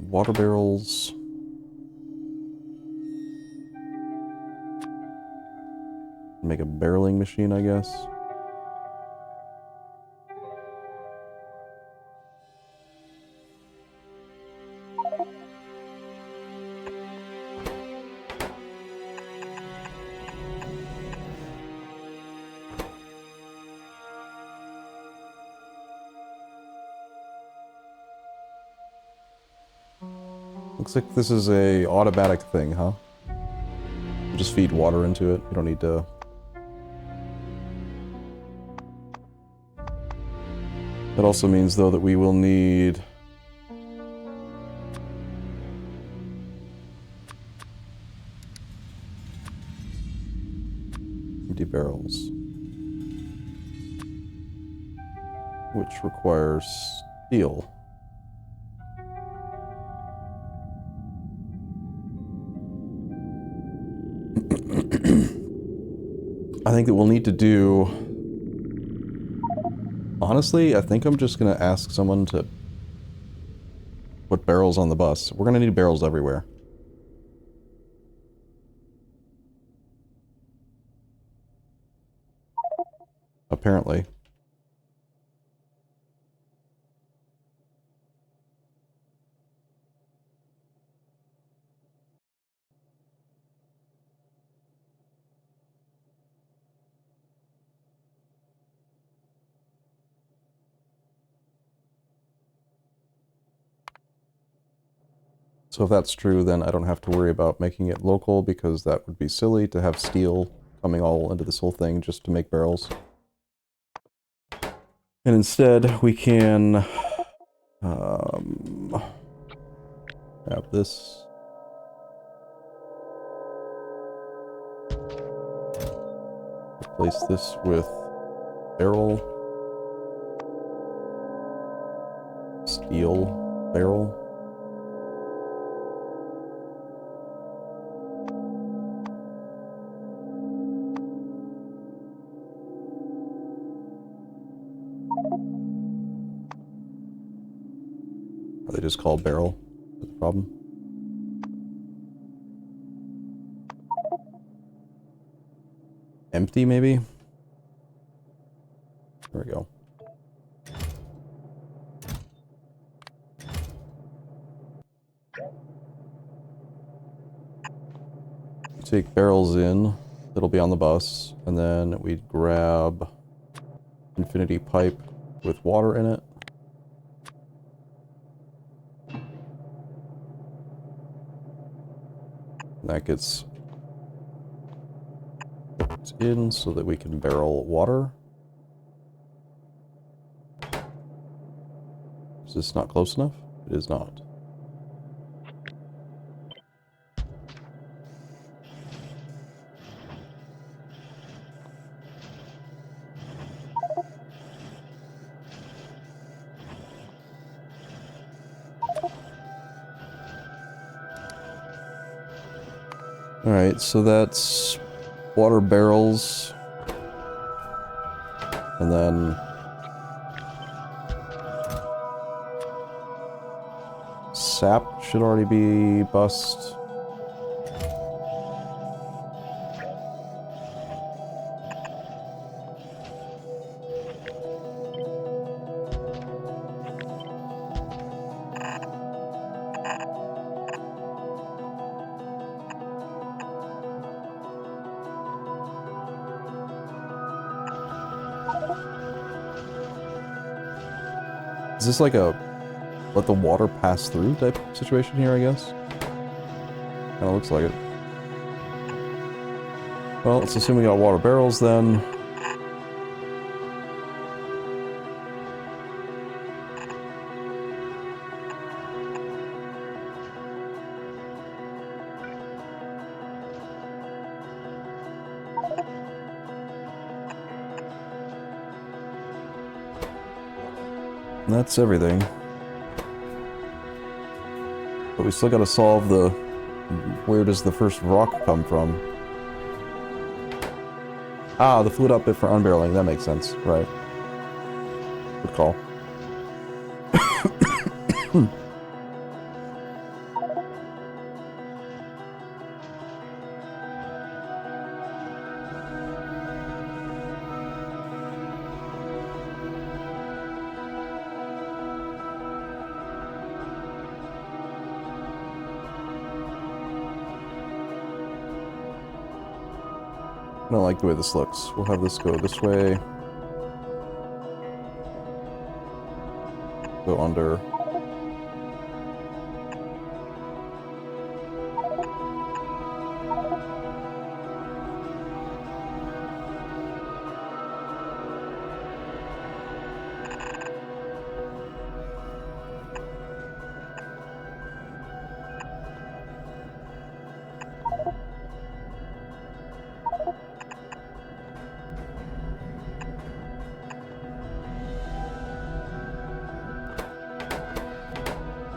Water barrels. Make a barreling machine, I guess. Looks like this is a automatic thing, huh? You just feed water into it. You don't need to... That also means, though, that we will need... empty barrels. Which requires steel. I think that we'll need to do... Honestly, I think I'm just gonna ask someone to put barrels on the bus. We're gonna need barrels everywhere. Apparently. So if that's true, then I don't have to worry about making it local, because that would be silly to have steel coming all into this whole thing just to make barrels. And instead, we can have this. Replace this with barrel. Steel barrel. Are they just called barrel? Is that the problem? Empty, maybe? There we go. Take barrels in, that'll be on the bus, and then we grab infinity pipe with water in it. That gets put in so that we can barrel water. Is this not close enough? It is not. Alright, so that's water barrels. And then sap should already be bust. Is this like a let the water pass through type situation here, I guess? Kinda looks like it. Well, let's assume we got water barrels then. And that's everything. But we still gotta solve the... where does the first rock come from? Ah, the fluid output for unbarreling. That makes sense. Right. Good call. I don't like the way this looks. We'll have this go this way. Go under.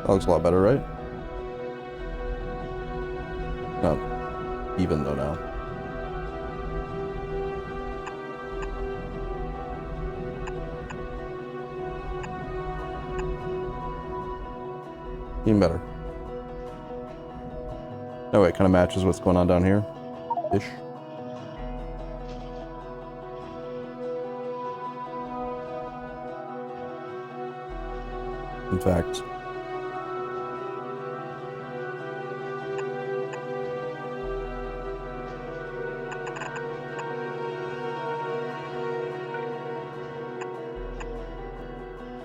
That looks a lot better, right? Not even though now. Even better. No, it kind of matches what's going on down here. Ish. In fact,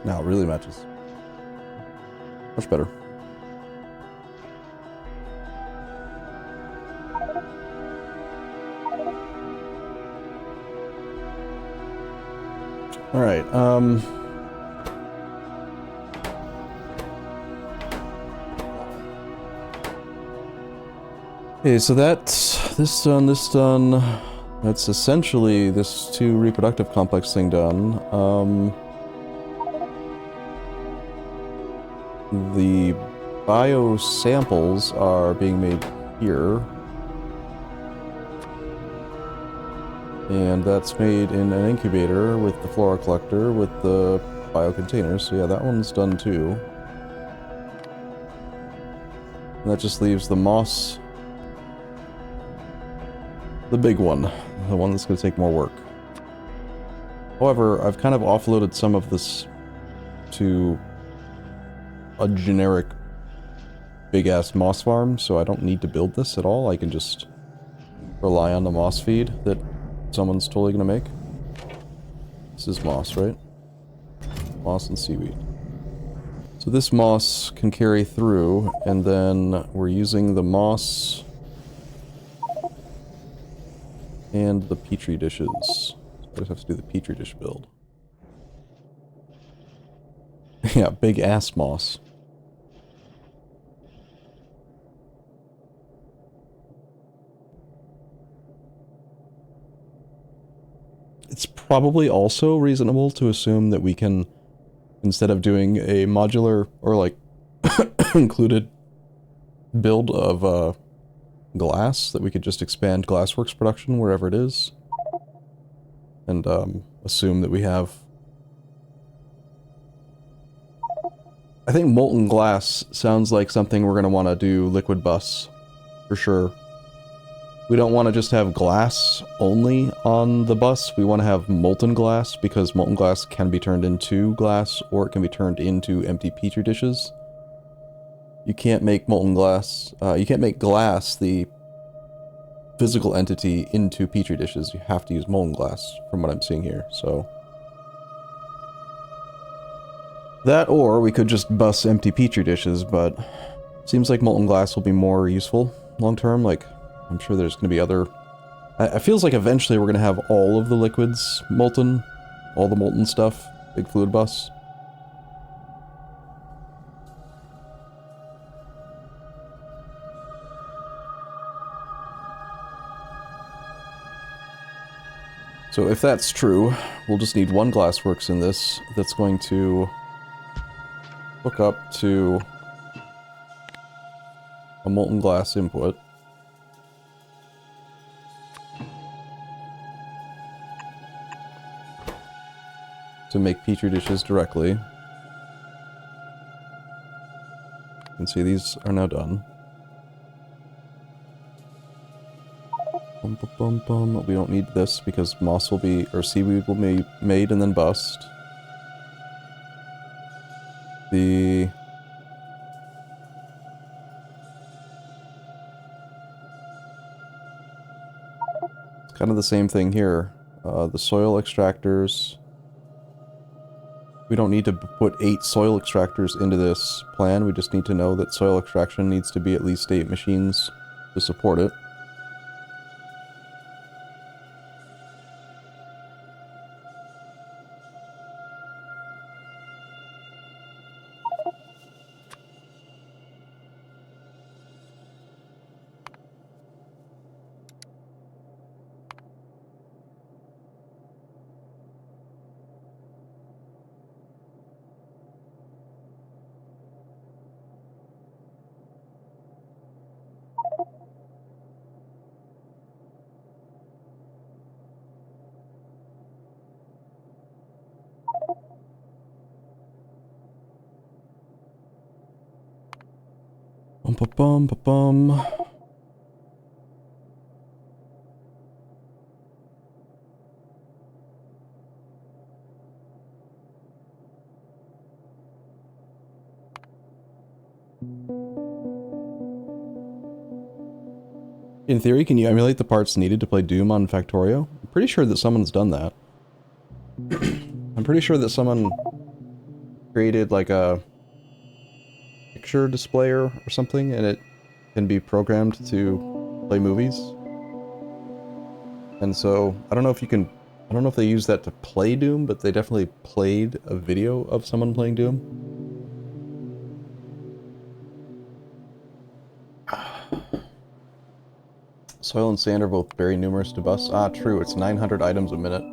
now it really matches. Much better. All right. Okay, so that's this done, this done. That's essentially this 2 reproductive complex thing done. The bio samples are being made here. And that's made in an incubator with the flora collector with the bio containers. So yeah, that one's done too. And that just leaves the moss, the big one, the one that's going to take more work. However, I've kind of offloaded some of this to a generic big-ass moss farm, so I don't need to build this at all. I can just rely on the moss feed that someone's totally going to make. This is moss, right? Moss and seaweed. So this moss can carry through, and then we're using the moss And the petri dishes. So I just have to do the petri dish build. Yeah, big ass moss. It's probably also reasonable to assume that we can, instead of doing a modular or like included build of glass, that we could just expand Glassworks production wherever it is. And assume that we have... I think molten glass sounds like something we're going to want to do liquid bus, for sure. We don't want to just have glass only on the bus, we want to have molten glass, because molten glass can be turned into glass, or it can be turned into empty petri dishes. You can't make molten glass, you can't make glass, the physical entity, into petri dishes. You have to use molten glass, from what I'm seeing here, so... That, or we could just bus empty petri dishes, but... Seems like molten glass will be more useful long term, like... I'm sure there's gonna be other... It feels like eventually we're gonna have all of the liquids molten. All the molten stuff. Big fluid bus. So if that's true, we'll just need one Glassworks in this that's going to hook up to a molten glass input. To make petri dishes directly. You can see these are now done. Bum, bum, bum, bum. We don't need this because moss will be, or seaweed will be made and then bust. It's kind of the same thing here. The soil extractors. We don't need to put 8 soil extractors into this plan, we just need to know that soil extraction needs to be at least 8 machines to support it. Bum, bum, bum, bum, bum. In theory, can you emulate the parts needed to play Doom on Factorio? I'm pretty sure that someone's done that. I'm pretty sure that someone created like a picture displayer or something, and it can be programmed to play movies. And so, I don't know if you can... I don't know if they use that to play Doom, but they definitely played a video of someone playing Doom. Soil and sand are both very numerous to bust. Ah, true, it's 900 items a minute.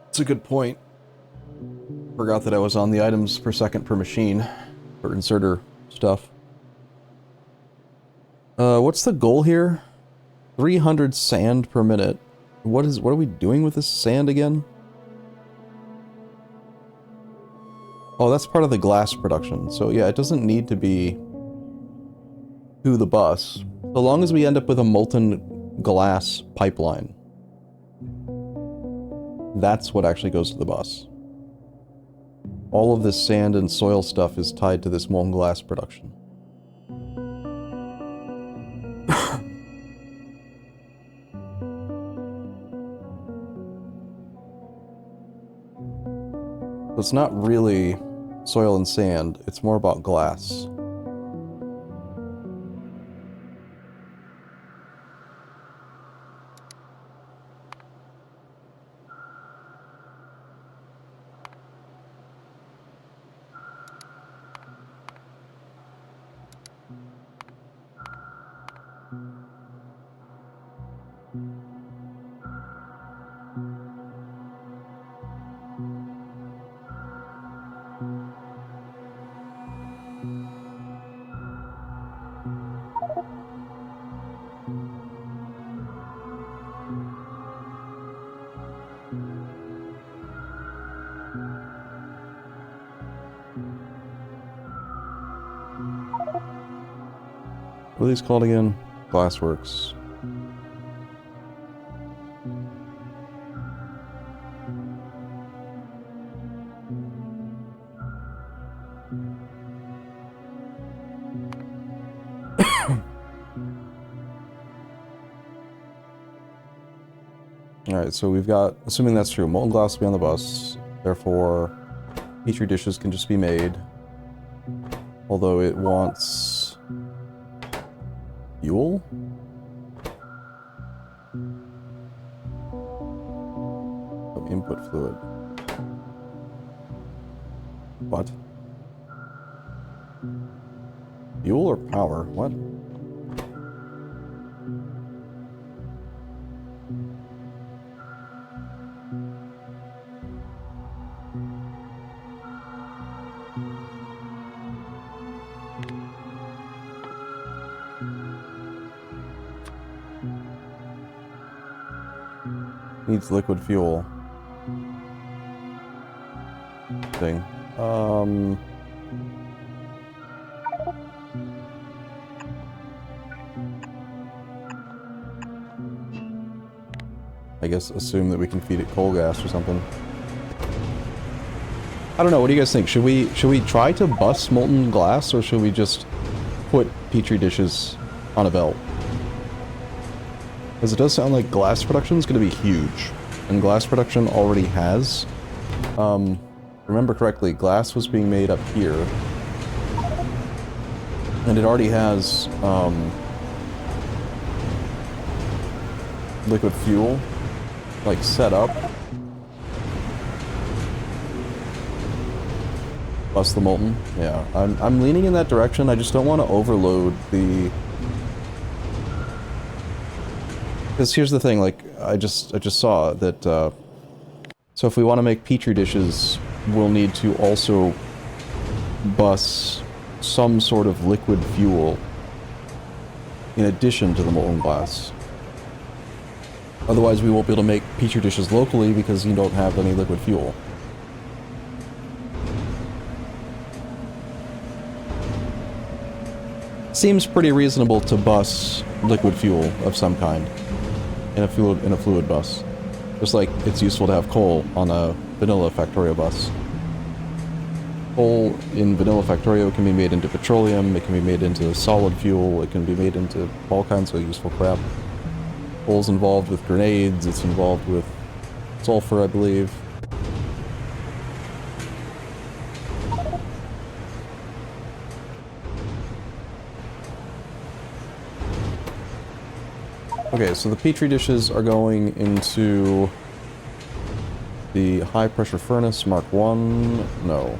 That's a good point. Forgot that I was on the items per second per machine for inserter stuff. What's the goal here? 300 sand per minute. What are we doing with this sand again? Oh, that's part of the glass production. So yeah, it doesn't need to be to the bus. So long as we end up with a molten glass pipeline. That's what actually goes to the bus. All of this sand and soil stuff is tied to this molten glass production. So it's not really soil and sand, it's more about glass. What are these called again? Glassworks. Alright, so we've got, assuming that's true, molten glass will be on the bus, therefore petri dishes can just be made. Although it wants fuel? Oh, input fluid. What? Fuel or power? What? Needs liquid fuel. Thing. I guess assume that we can feed it coal gas or something. I don't know, what do you guys think? Should we try to bus molten glass, or should we just put petri dishes on a belt? Because it does sound like glass production is going to be huge. And glass production already has. Remember correctly, glass was being made up here. And it already has, liquid fuel, like, set up. Plus the molten. Yeah, I'm leaning in that direction. I just don't want to overload the... Because here's the thing, like, I just saw that, so if we want to make petri dishes, we'll need to also bus some sort of liquid fuel in addition to the molten glass. Otherwise we won't be able to make petri dishes locally because you don't have any liquid fuel. Seems pretty reasonable to bus liquid fuel of some kind. In a fluid bus. Just like it's useful to have coal on a vanilla Factorio bus. Coal in vanilla Factorio can be made into petroleum, it can be made into solid fuel, it can be made into all kinds of useful crap. Coal's involved with grenades, it's involved with sulfur, I believe. Okay, so the petri dishes are going into the high pressure furnace Mark 1. No.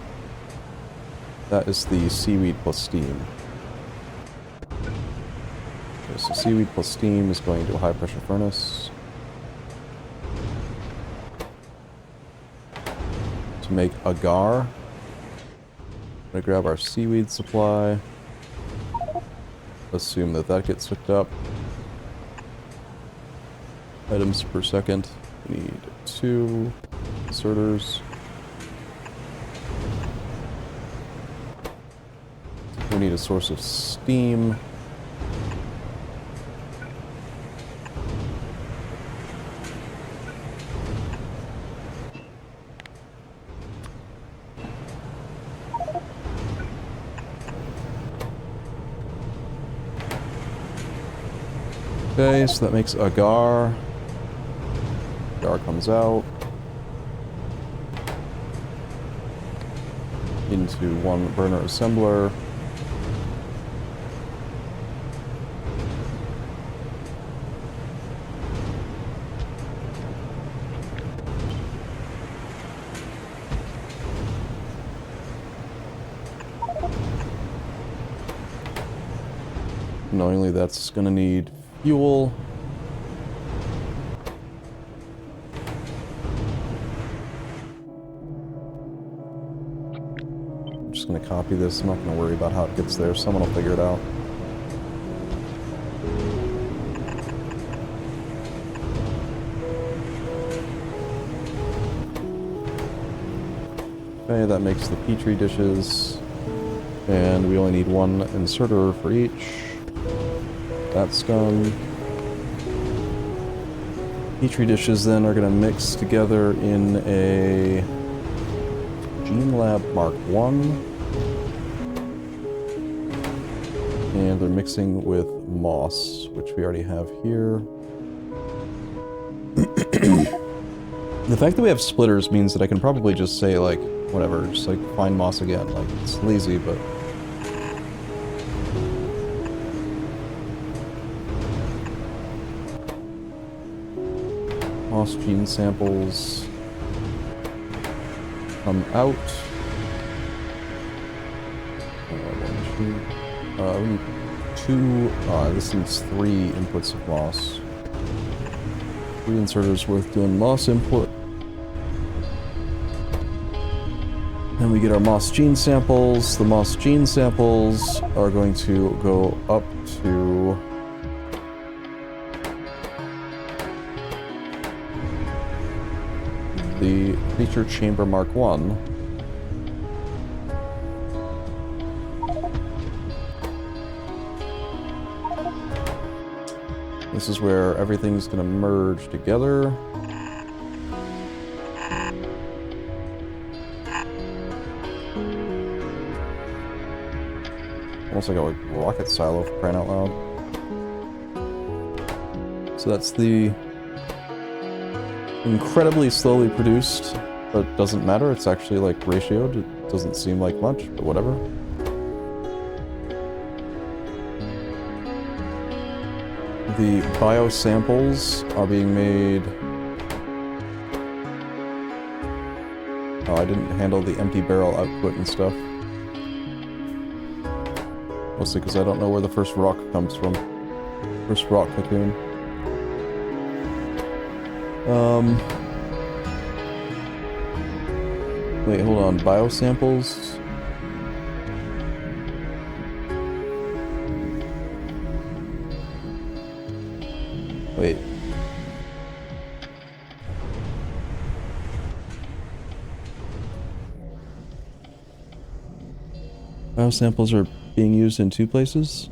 That is the seaweed plus steam. Okay, so seaweed plus steam is going to a high pressure furnace. To make agar. I'm gonna grab our seaweed supply. Assume that that gets hooked up. Items per second. We need 2 inserters. We need a source of steam. Okay, so that makes agar. Agar comes out into one burner assembler. Knowingly, that's gonna need fuel. I'm just gonna copy this. I'm not gonna worry about how it gets there. Someone will figure it out. Okay, that makes the petri dishes. And we only need 1 inserter for each. That's done. Petri dishes then are going to mix together in a Gene Lab Mark 1. And they're mixing with moss, which we already have here. The fact that we have splitters means that I can probably just say, like, whatever, just, like, find moss again. Like, it's lazy, but... moss gene samples come out. We need 2, this needs 3 inputs of moss. 3 inserters worth doing moss input. Then we get our moss gene samples. The moss gene samples are going to go up to the Creature Chamber Mark 1. This is where everything's going to merge together. Almost like a rocket silo, for crying out loud. So that's the incredibly slowly produced, but doesn't matter. It's actually like ratioed. It doesn't seem like much, but whatever. The biosamples are being made... oh, I didn't handle the empty barrel output and stuff. Mostly because I don't know where the first rock comes from. First rock cocoon. Wait, hold on. Biosamples? Wait. Biosamples are being used in 2 places?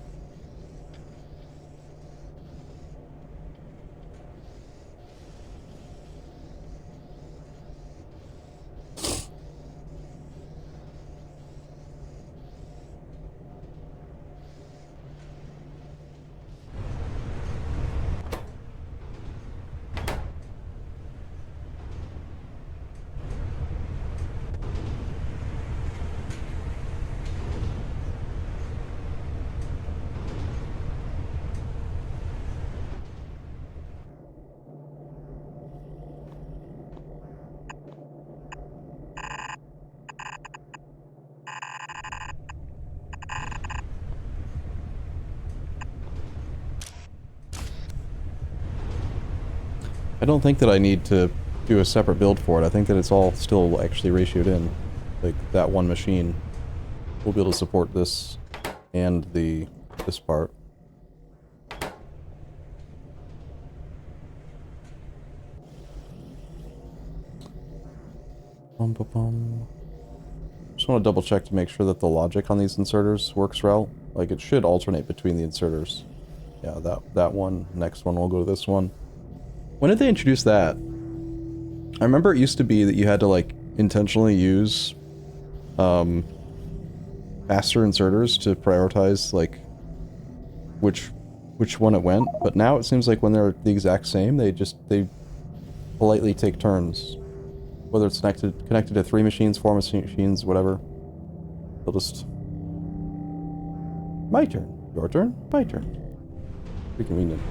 I don't think that I need to do a separate build for it. I think that it's all still actually ratioed in. Like, that one machine will be able to support this and this part. Just want to double check to make sure that the logic on these inserters works well. Like, it should alternate between the inserters. Yeah, that one. Next one will go to this one. When did they introduce that? I remember it used to be that you had to, like, intentionally use faster inserters to prioritize, like, which one it went, but now it seems like when they're the exact same, they politely take turns. Whether it's connected to 3 machines, 4 machines, whatever. They'll just... my turn. Your turn. My turn. Pretty convenient.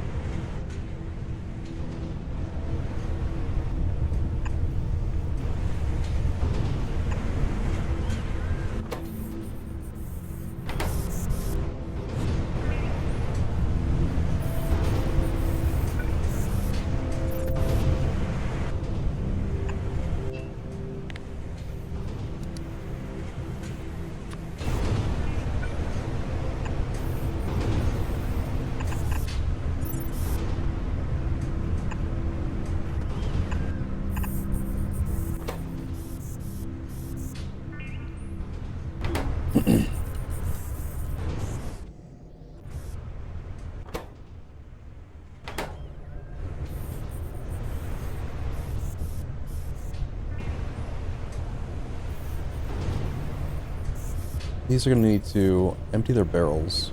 These are going to need to empty their barrels.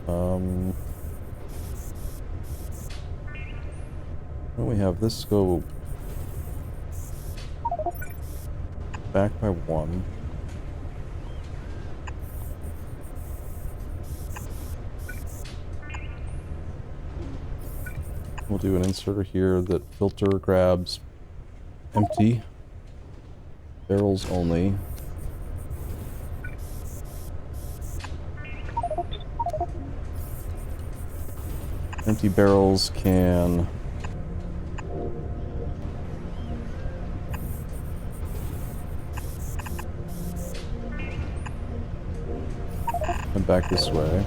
Why don't we have this go back by one? We'll do an inserter here that filter grabs empty barrels only. Empty barrels can come back this way.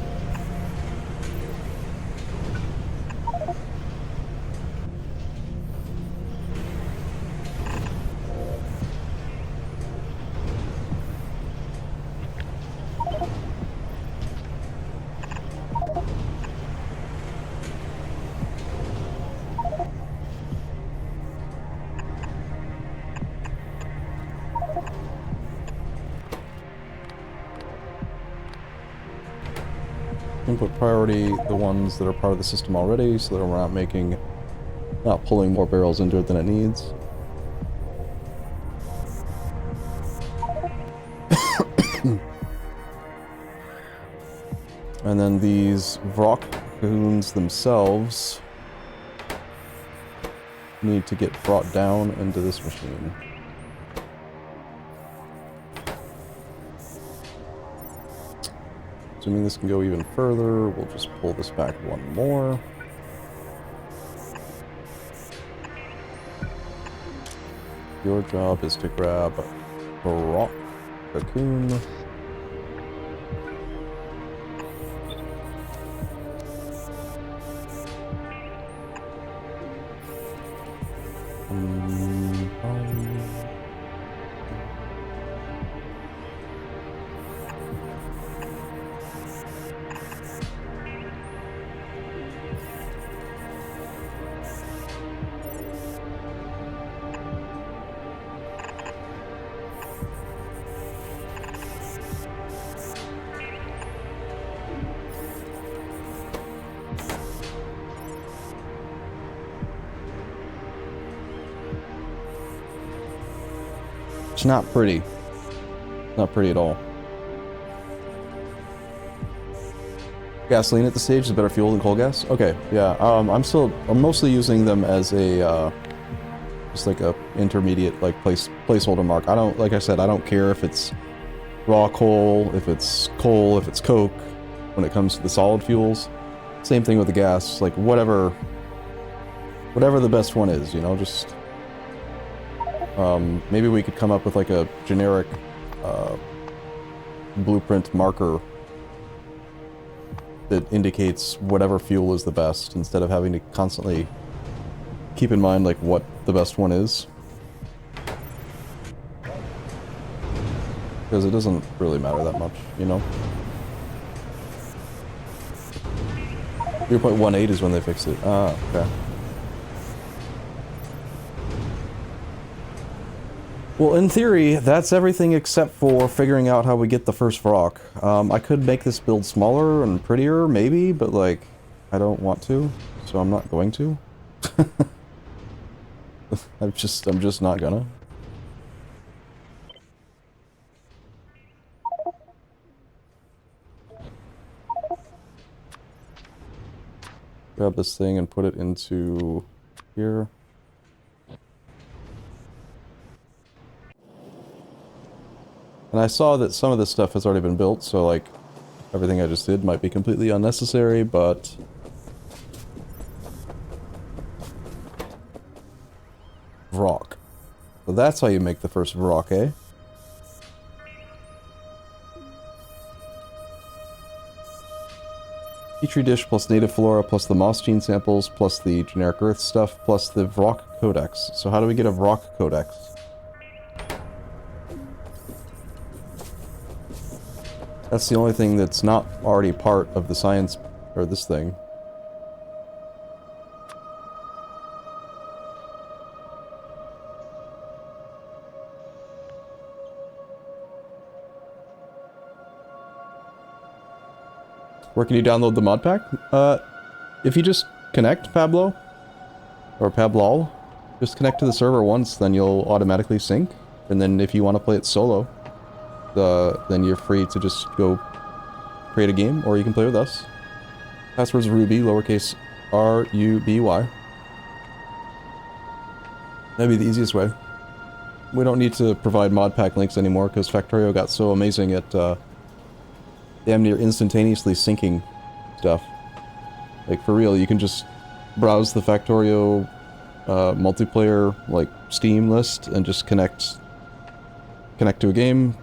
Input priority the ones that are part of the system already, so that we're not pulling more barrels into it than it needs. And then these Vrock cocoons themselves need to get brought down into this machine. Assuming this can go even further, we'll just pull this back one more. Your job is to grab a rock cocoon. It's not pretty. Not pretty at all. Gasoline at this stage is better fuel than coal gas? Okay, yeah. I'm mostly using them as a, just like a intermediate, like, placeholder mark. Like I said, I don't care if it's raw coal, if it's coke, when it comes to the solid fuels. Same thing with the gas, like, whatever the best one is, you know, just... maybe we could come up with like a generic blueprint marker that indicates whatever fuel is the best, instead of having to constantly keep in mind like what the best one is. Because it doesn't really matter that much, you know? 0.18 is when they fixed it. Ah, okay. Well, in theory, that's everything except for figuring out how we get the first Vrock. I could make this build smaller and prettier, maybe, but, like, I don't want to, so I'm not going to. I'm just not gonna. Grab this thing and put it into here. And I saw that some of this stuff has already been built, so, like, everything I just did might be completely unnecessary, but... Vrock. So that's how you make the first Vrock, eh? Petri dish plus native flora plus the moss gene samples plus the generic earth stuff plus the Vrock codex. So how do we get a Vrock codex? That's the only thing that's not already part of the science, or this thing. Where can you download the mod pack? If you just connect, Pablo, or Pablol, just connect to the server once, then you'll automatically sync. And then if you want to play it solo, then you're free to just go create a game, or you can play with us. Password's Ruby, lowercase R-U-B-Y. That'd be the easiest way. We don't need to provide mod pack links anymore, because Factorio got so amazing at, damn near instantaneously syncing stuff. Like, for real, you can just browse the Factorio, multiplayer, like, Steam list, and just connect to a game,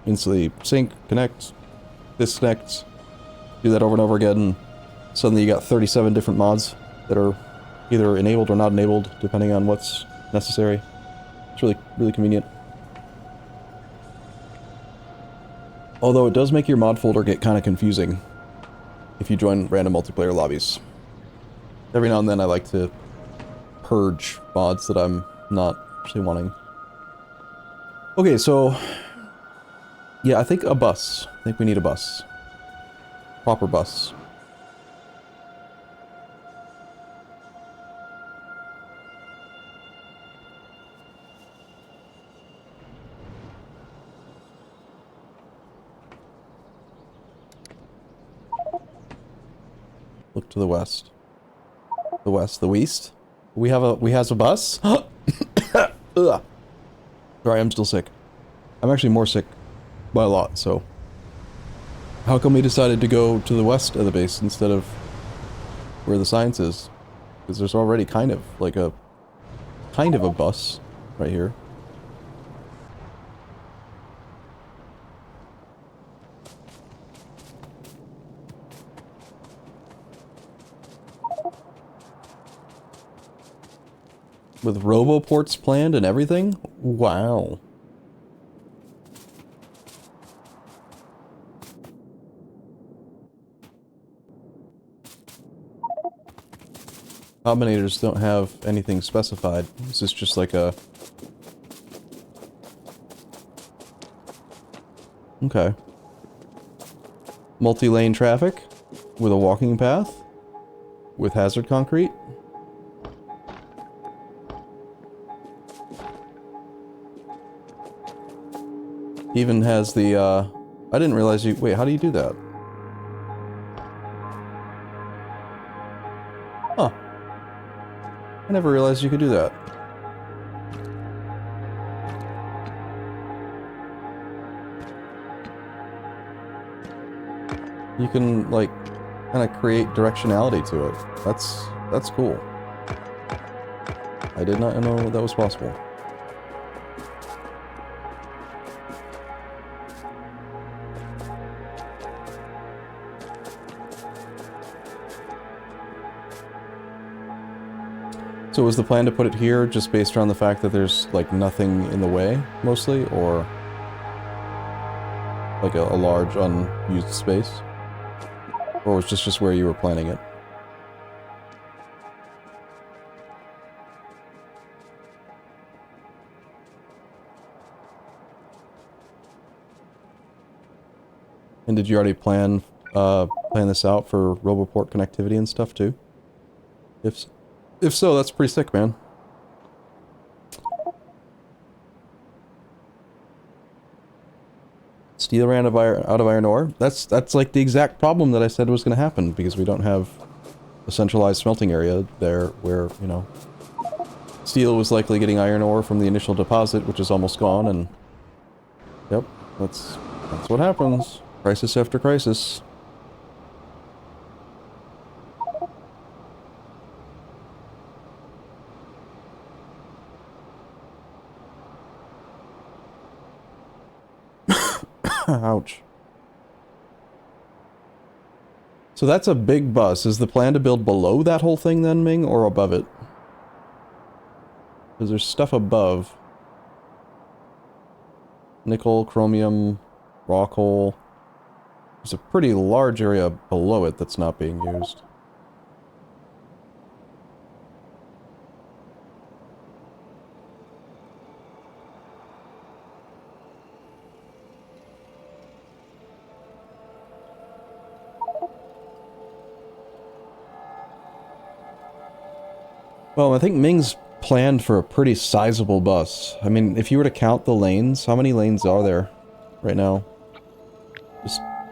instantly sync, connect, disconnect, do that over and over again, and suddenly you got 37 different mods that are either enabled or not enabled, depending on what's necessary. It's really, really convenient. Although it does make your mod folder get kind of confusing if you join random multiplayer lobbies. Every now and then I like to purge mods that I'm not actually wanting. Okay, so yeah, I think a bus. I think we need a bus. Proper bus. Look to the west. The west, the west. We has a bus? Ugh. Sorry, I'm still sick. I'm actually more sick by a lot, so. How come we decided to go to the west of the base instead of where the science is? Because there's already kind of a bus right here. With roboports planned and everything? Wow. Combinators don't have anything specified. This is just like a... Okay. Multi-lane traffic with a walking path with hazard concrete. Even has the, I didn't realize you... Wait, how do you do that? Huh. I never realized you could do that. You can, like, kind of create directionality to it. That's cool. I did not know that was possible. So was the plan to put it here just based around the fact that there's, like, nothing in the way, mostly, or like a large unused space? Or was this just where you were planning it? And did you already plan this out for Roboport connectivity and stuff too? If so, that's pretty sick, man. Steel ran out of iron ore? That's like the exact problem that I said was going to happen, because we don't have a centralized smelting area there where, you know, steel was likely getting iron ore from the initial deposit, which is almost gone, and yep, that's what happens. Crisis after crisis. Ouch. So that's a big bus. Is the plan to build below that whole thing then, Ming, or above it? Because there's stuff above. Nickel, chromium, raw coal. There's a pretty large area below it that's not being used. Well, I think Ming's planned for a pretty sizable bus. I mean, if you were to count the lanes, how many lanes are there right now?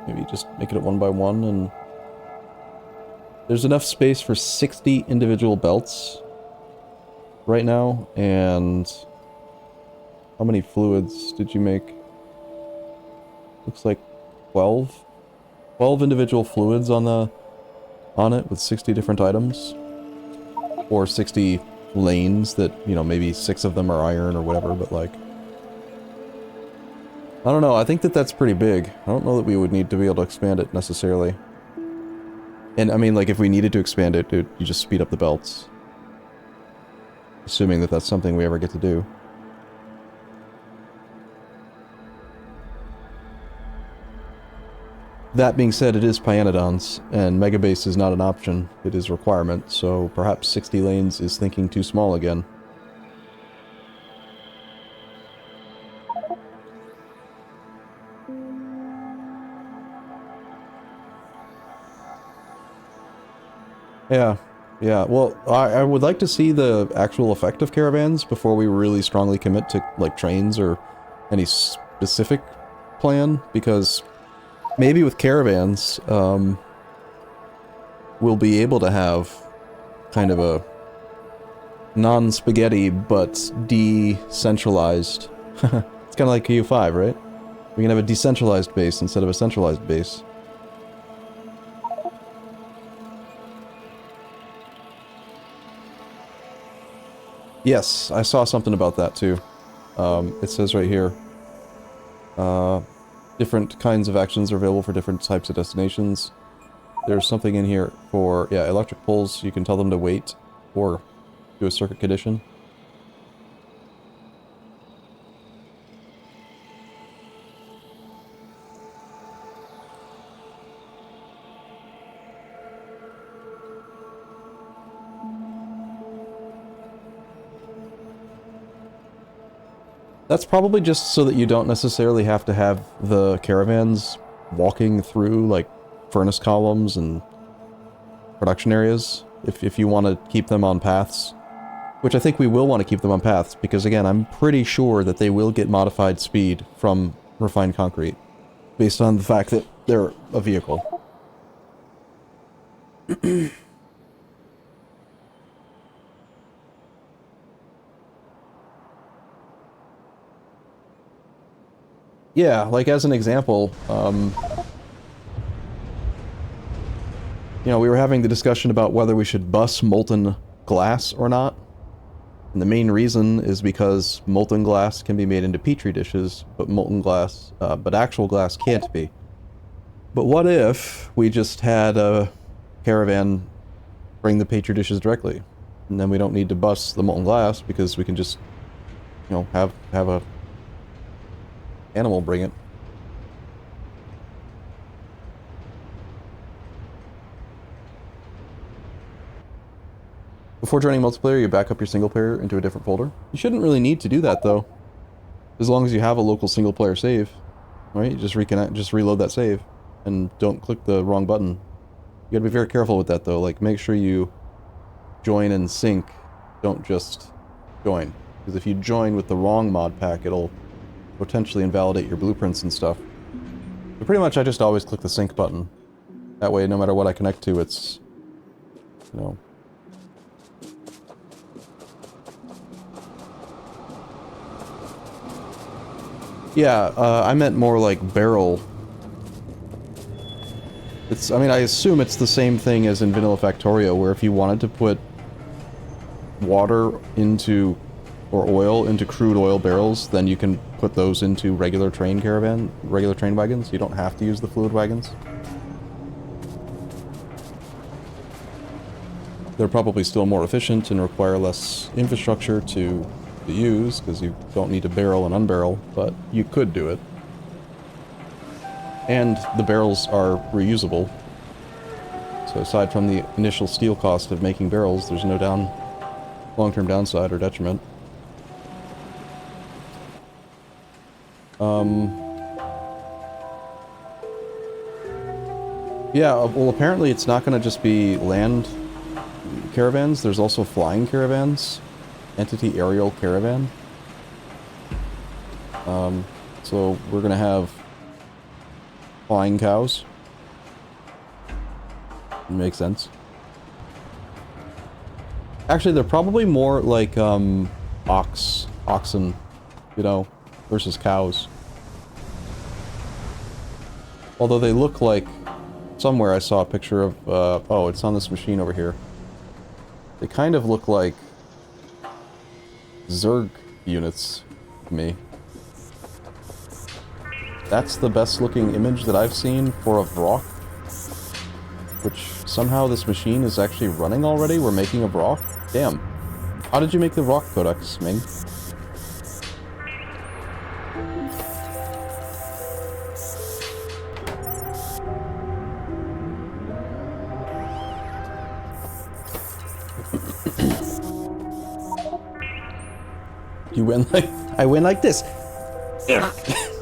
Maybe just make it one by one, and there's enough space for 60 individual belts right now, and how many fluids did you make? Looks like 12. 12 individual fluids on it with 60 different items. Or 60 lanes that, you know, maybe 6 of them are iron or whatever, but like... I don't know, I think that that's pretty big. I don't know that we would need to be able to expand it necessarily. And I mean, like, if we needed to expand it, you just speed up the belts. Assuming that that's something we ever get to do. That being said, it is Pyanodons, and Megabase is not an option, it is a requirement, so perhaps 60 lanes is thinking too small again. Yeah, well, I would like to see the actual effect of caravans before we really strongly commit to, like, trains or any specific plan, because maybe with caravans, we'll be able to have kind of a non-spaghetti but decentralized... It's kind of like EU5, right? We can have a decentralized base instead of a centralized base. Yes, I saw something about that too. It says right here, different kinds of actions are available for different types of destinations. There's something in here for, yeah, electric poles. You can tell them to wait or do a circuit condition. That's probably just so that you don't necessarily have to have the caravans walking through, like, furnace columns and production areas, if you want to keep them on paths. Which I think we will want to keep them on paths, because again, I'm pretty sure that they will get modified speed from refined concrete, based on the fact that they're a vehicle. Yeah, like as an example, you know, we were having the discussion about whether we should bus molten glass or not. And the main reason is because molten glass can be made into petri dishes, but but actual glass can't be. But what if we just had a caravan bring the petri dishes directly? And then we don't need to bus the molten glass because we can just, you know, have a animal bring it. Before joining multiplayer, you back up your single player into a different folder. You shouldn't really need to do that though, as long as you have a local single player save, right? You just reconnect, just reload that save, and don't click the wrong button. You gotta be very careful with that though. Like, make sure you join and sync. Don't just join, because if you join with the wrong mod pack, it'll potentially invalidate your blueprints and stuff. But pretty much I just always click the sync button. That way, no matter what I connect to, it's, you know... Yeah, I meant more like barrel. It's, I mean, I assume it's the same thing as in Vanilla Factorio, where if you wanted to put water into, or oil into crude oil barrels, then you can put those into regular train wagons. You don't have to use the fluid wagons. They're probably still more efficient and require less infrastructure to use, because you don't need to barrel and unbarrel, but you could do it. And the barrels are reusable. So aside from the initial steel cost of making barrels, there's no long-term downside or detriment. Yeah, well, apparently it's not going to just be land caravans, there's also flying caravans. Entity aerial caravan. So we're gonna have flying cows. Makes sense. Actually, they're probably more like oxen, you know, versus cows. Although they look like, somewhere I saw a picture of, oh, it's on this machine over here. They kind of look like Zerg units to me. That's the best looking image that I've seen for a Vrock. Which, somehow this machine is actually running already? We're making a Vrock? Damn. How did you make the Vrock codex, Ming? You went like... I went like this.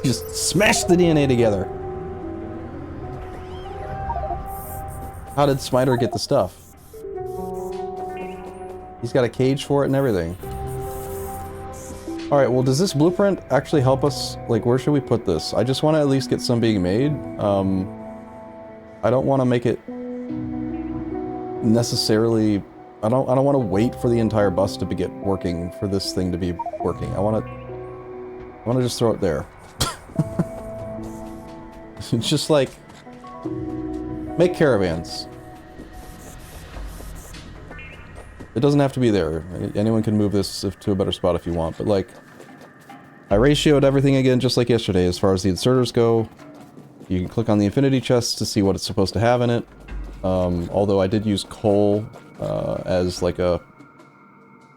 Just smash the DNA together. How did Smiter get the stuff? He's got a cage for it and everything. Alright, well, does this blueprint actually help us? Like, where should we put this? I just want to at least get some being made. I don't want to make it necessarily... I don't want to wait for the entire bus to get working for this thing to be working. I want to just throw it there. It's just like... Make caravans. It doesn't have to be there. Anyone can move this to a better spot if you want, but like... I ratioed everything again just like yesterday as far as the inserters go. You can click on the infinity chest to see what it's supposed to have in it. Although I did use coal as like a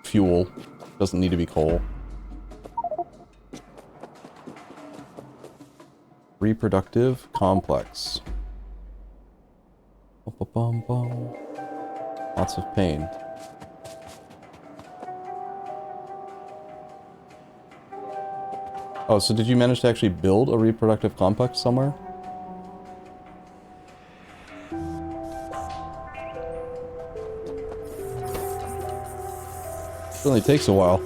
fuel. Doesn't need to be coal. Reproductive complex. Lots of pain. Oh, so did you manage to actually build a reproductive complex somewhere? It only takes a while.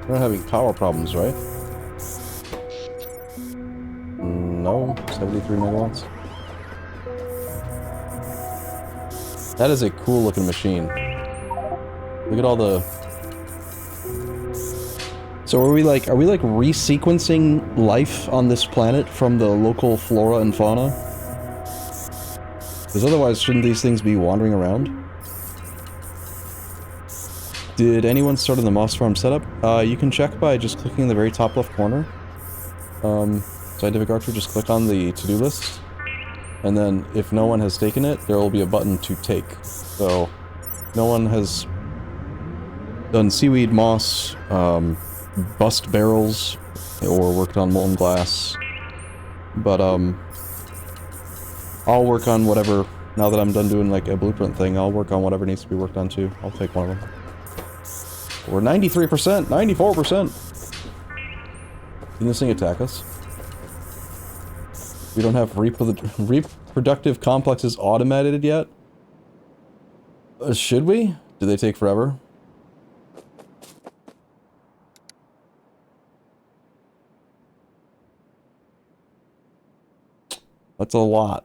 We're not having power problems, right? No, 73 megawatts. That is a cool looking machine. Look at all the... So are we like resequencing life on this planet from the local flora and fauna? Because otherwise, shouldn't these things be wandering around? Did anyone start on the Moss Farm setup? You can check by just clicking in the very top left corner. Scientific Archer, just click on the to-do list. And then, if no one has taken it, there will be a button to take. So, no one has done seaweed, moss, bust barrels, or worked on molten glass. But, I'll work on whatever, now that I'm done doing like a blueprint thing, I'll work on whatever needs to be worked on too. I'll take one of them. We're 93%, 94%! Can this thing attack us? We don't have reproductive complexes automated yet? Should we? Do they take forever? That's a lot.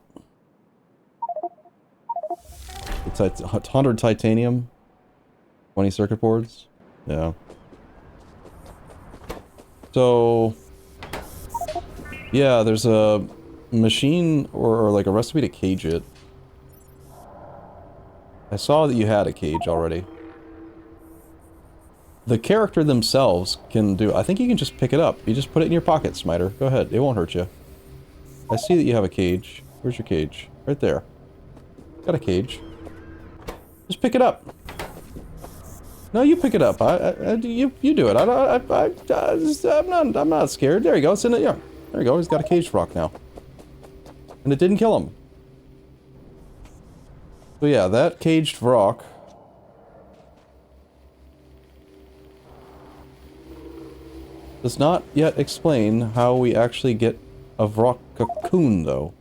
It's 100 titanium, 20 circuit boards. Yeah. So... yeah, there's a machine or like a recipe to cage it. I saw that you had a cage already. The character themselves can do... I think you can just pick it up. You just put it in your pocket, Smiter. Go ahead. It won't hurt you. I see that you have a cage. Where's your cage? Right there. Got a cage. Just pick it up. No, you pick it up. You do it. I'm not scared. There you go. It's in it. Yeah. There you go. He's got a caged rock now. And it didn't kill him. So yeah, that caged rock. Does not yet explain how we actually get a Vrock cocoon, though.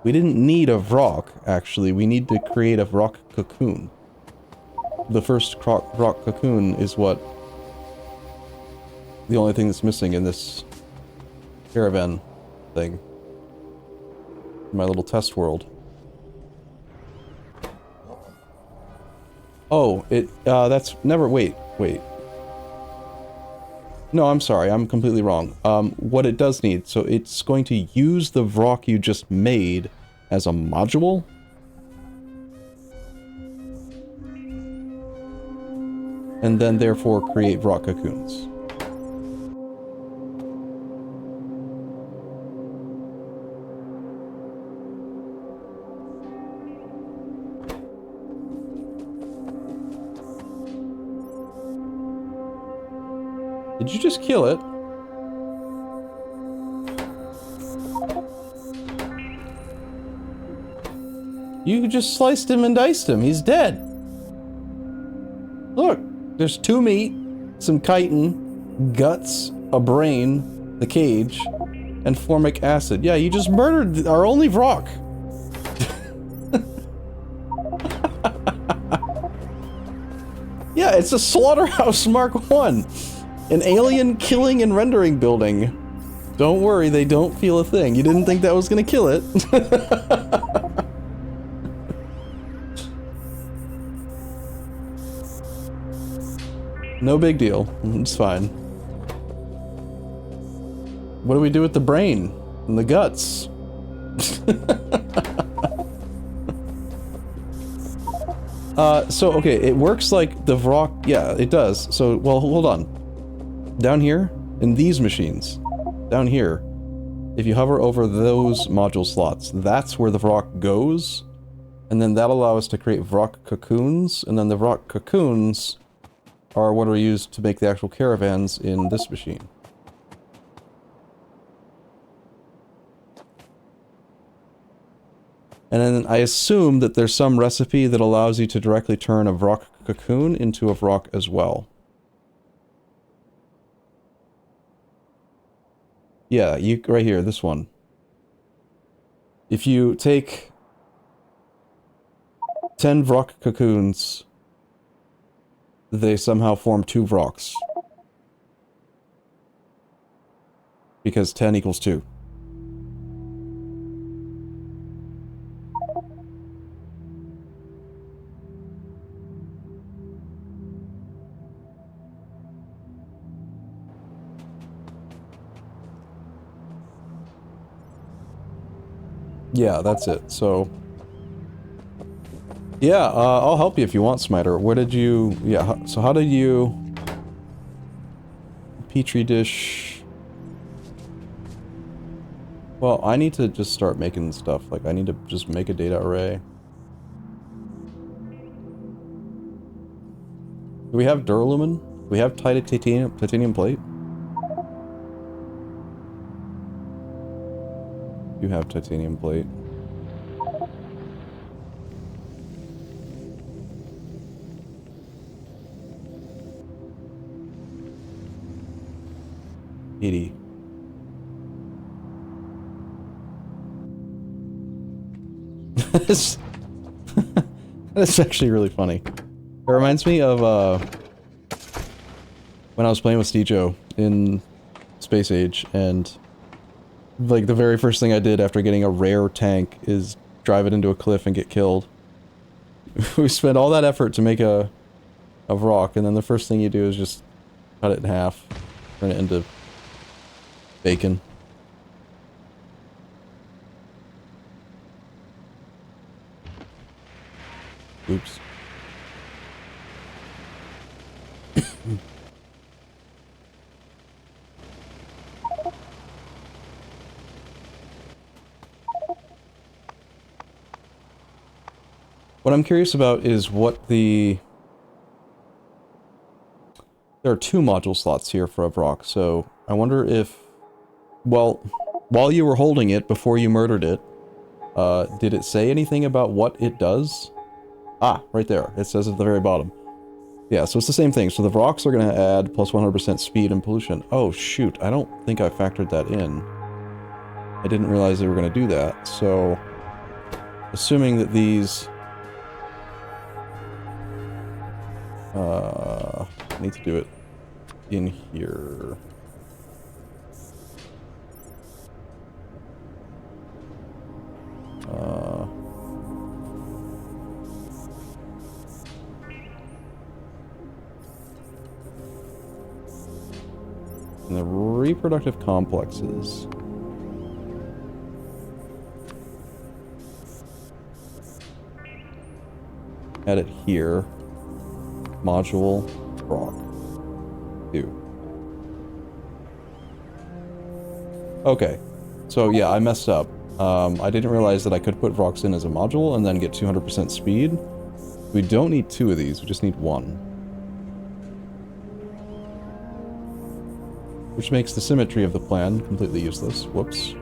We didn't need a Vrock, actually. We need to create a Vrock cocoon. The first Vrock cocoon is what... the only thing that's missing in this caravan thing. My little test world. Oh, that's never... wait. No, I'm sorry, I'm completely wrong. What it does need, so it's going to use the Vrock you just made as a module? And then therefore create Vrock cocoons. Did you just kill it? You just sliced him and diced him. He's dead. Look, there's 2 meat, some chitin, guts, a brain, the cage, and formic acid. Yeah, you just murdered our only Vrock. Yeah, it's a slaughterhouse Mark 1. An alien killing and rendering building. Don't worry, they don't feel a thing. You didn't think that was gonna kill it. No big deal. It's fine. What do we do with the brain and the guts? So, okay, it works like the Vrock... yeah, it does. So, well, hold on. Down here, in these machines, down here, if you hover over those module slots, that's where the Vrock goes, and then that allows us to create Vrock cocoons, and then the Vrock cocoons are what are used to make the actual caravans in this machine. And then I assume that there's some recipe that allows you to directly turn a Vrock cocoon into a Vrock as well. Yeah, you right here, this one. If you take 10 Vrock cocoons, they somehow form 2 Vrocks. Because 10 equals 2. Yeah, that's it. So, yeah, I'll help you if you want, Smiter. Where did you... yeah, so how did you... Petri dish... Well, I need to just start making stuff. Like, I need to just make a data array. Do we have duralumin? Do we have titanium plate? You have titanium plate. $80. That's actually really funny. It reminds me of when I was playing with Stejo in Space Age, and like the very first thing I did after getting a rare tank is drive it into a cliff and get killed. We spent all that effort to make a Vrock, and then the first thing you do is just cut it in half, turn it into bacon. Oops. What I'm curious about is what the... There are 2 module slots here for a Vrock, so I wonder if... well, while you were holding it before you murdered it, did it say anything about what it does? Ah, right there. It says at the very bottom. Yeah, so it's the same thing. So the rocks are going to add plus 100% speed and pollution. Oh, shoot. I don't think I factored that in. I didn't realize they were going to do that. So, assuming that these... I need to do it in here. And the reproductive complexes. Add it here. Module, rock. 2. Okay. So yeah, I messed up. I didn't realize that I could put rocks in as a module and then get 200% speed. We don't need 2 of these, we just need 1. Which makes the symmetry of the plan completely useless. Whoops.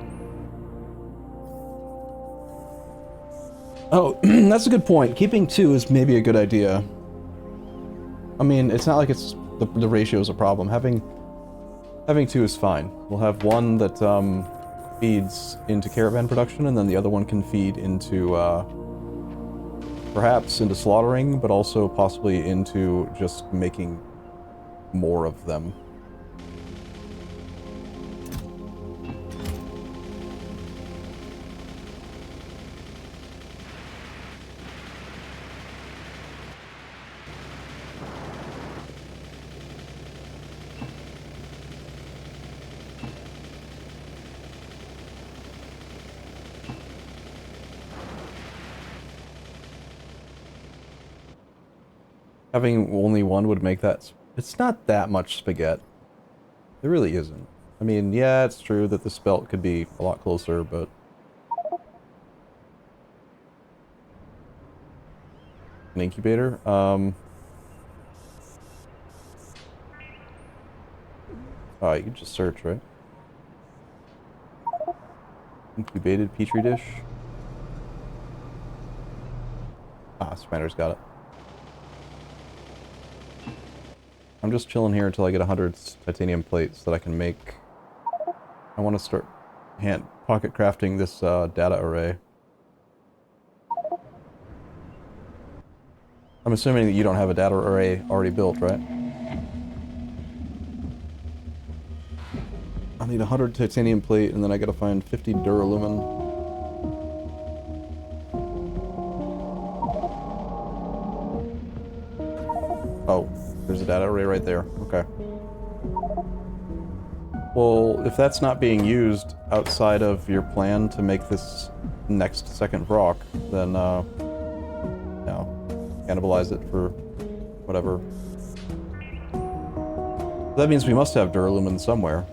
Oh, that's a good point. Keeping 2 is maybe a good idea. I mean, it's not like it's the ratio is a problem. Having 2 is fine. We'll have one that feeds into caravan production, and then the other one can feed into perhaps into slaughtering, but also possibly into just making more of them. Having only one would make that... It's not that much spaghetti. It really isn't. I mean, yeah, it's true that the spelt could be a lot closer, but... An incubator? Oh, you can just search, right? Incubated petri dish? Ah, Spider's got it. I'm just chilling here until I get 100 titanium plates that I can make. I want to start pocket crafting this data array. I'm assuming that you don't have a data array already built, right? I need 100 titanium plate, and then I gotta find 50 duralumin. Oh, there's a data array right there. Okay. Well, if that's not being used outside of your plan to make this next second rock, then, no. Cannibalize it for whatever. That means we must have duralumin somewhere.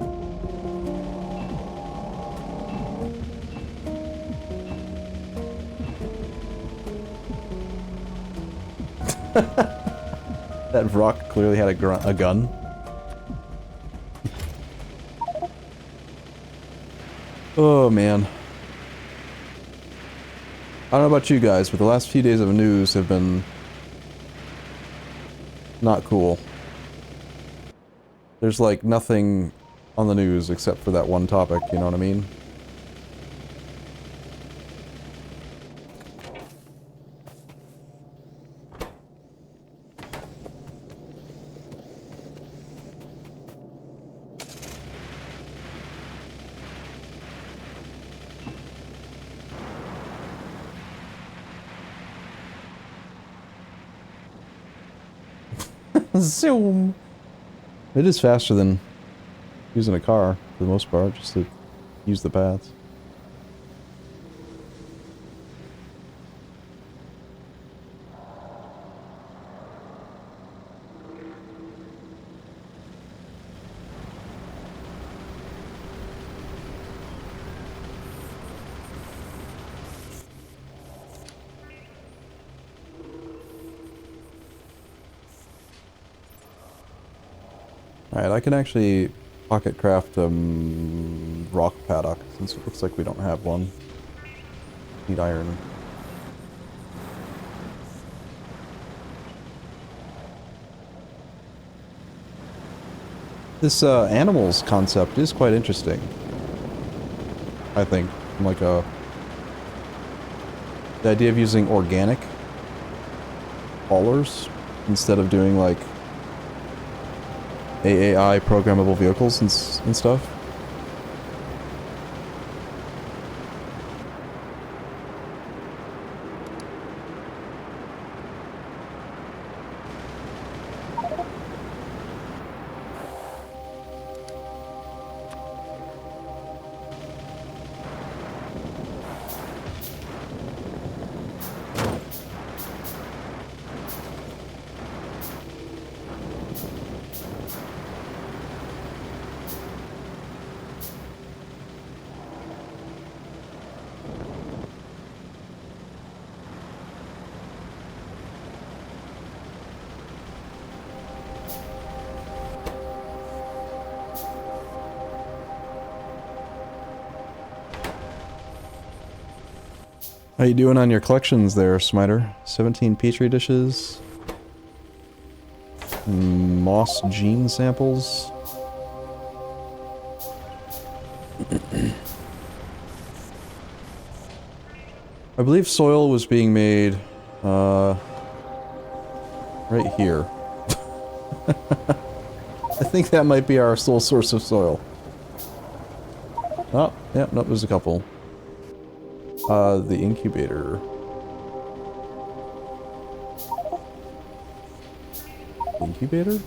That rock clearly had a gun. Oh, man. I don't know about you guys, but the last few days of news have been not cool. There's like nothing on the news except for that one topic, you know what I mean? Zoom. It is faster than using a car, for the most part, just to use the paths. Alright, I can actually pocket craft rock paddock, since it looks like we don't have one. Need iron. This animals concept is quite interesting. I think, from like the idea of using organic haulers instead of doing like AAI programmable vehicles and stuff. How you doing on your collections there, Smiter? 17 petri dishes. Moss gene samples. I believe soil was being made, right here. I think that might be our sole source of soil. Oh, yeah, nope, there's a couple. The incubator. Incubator?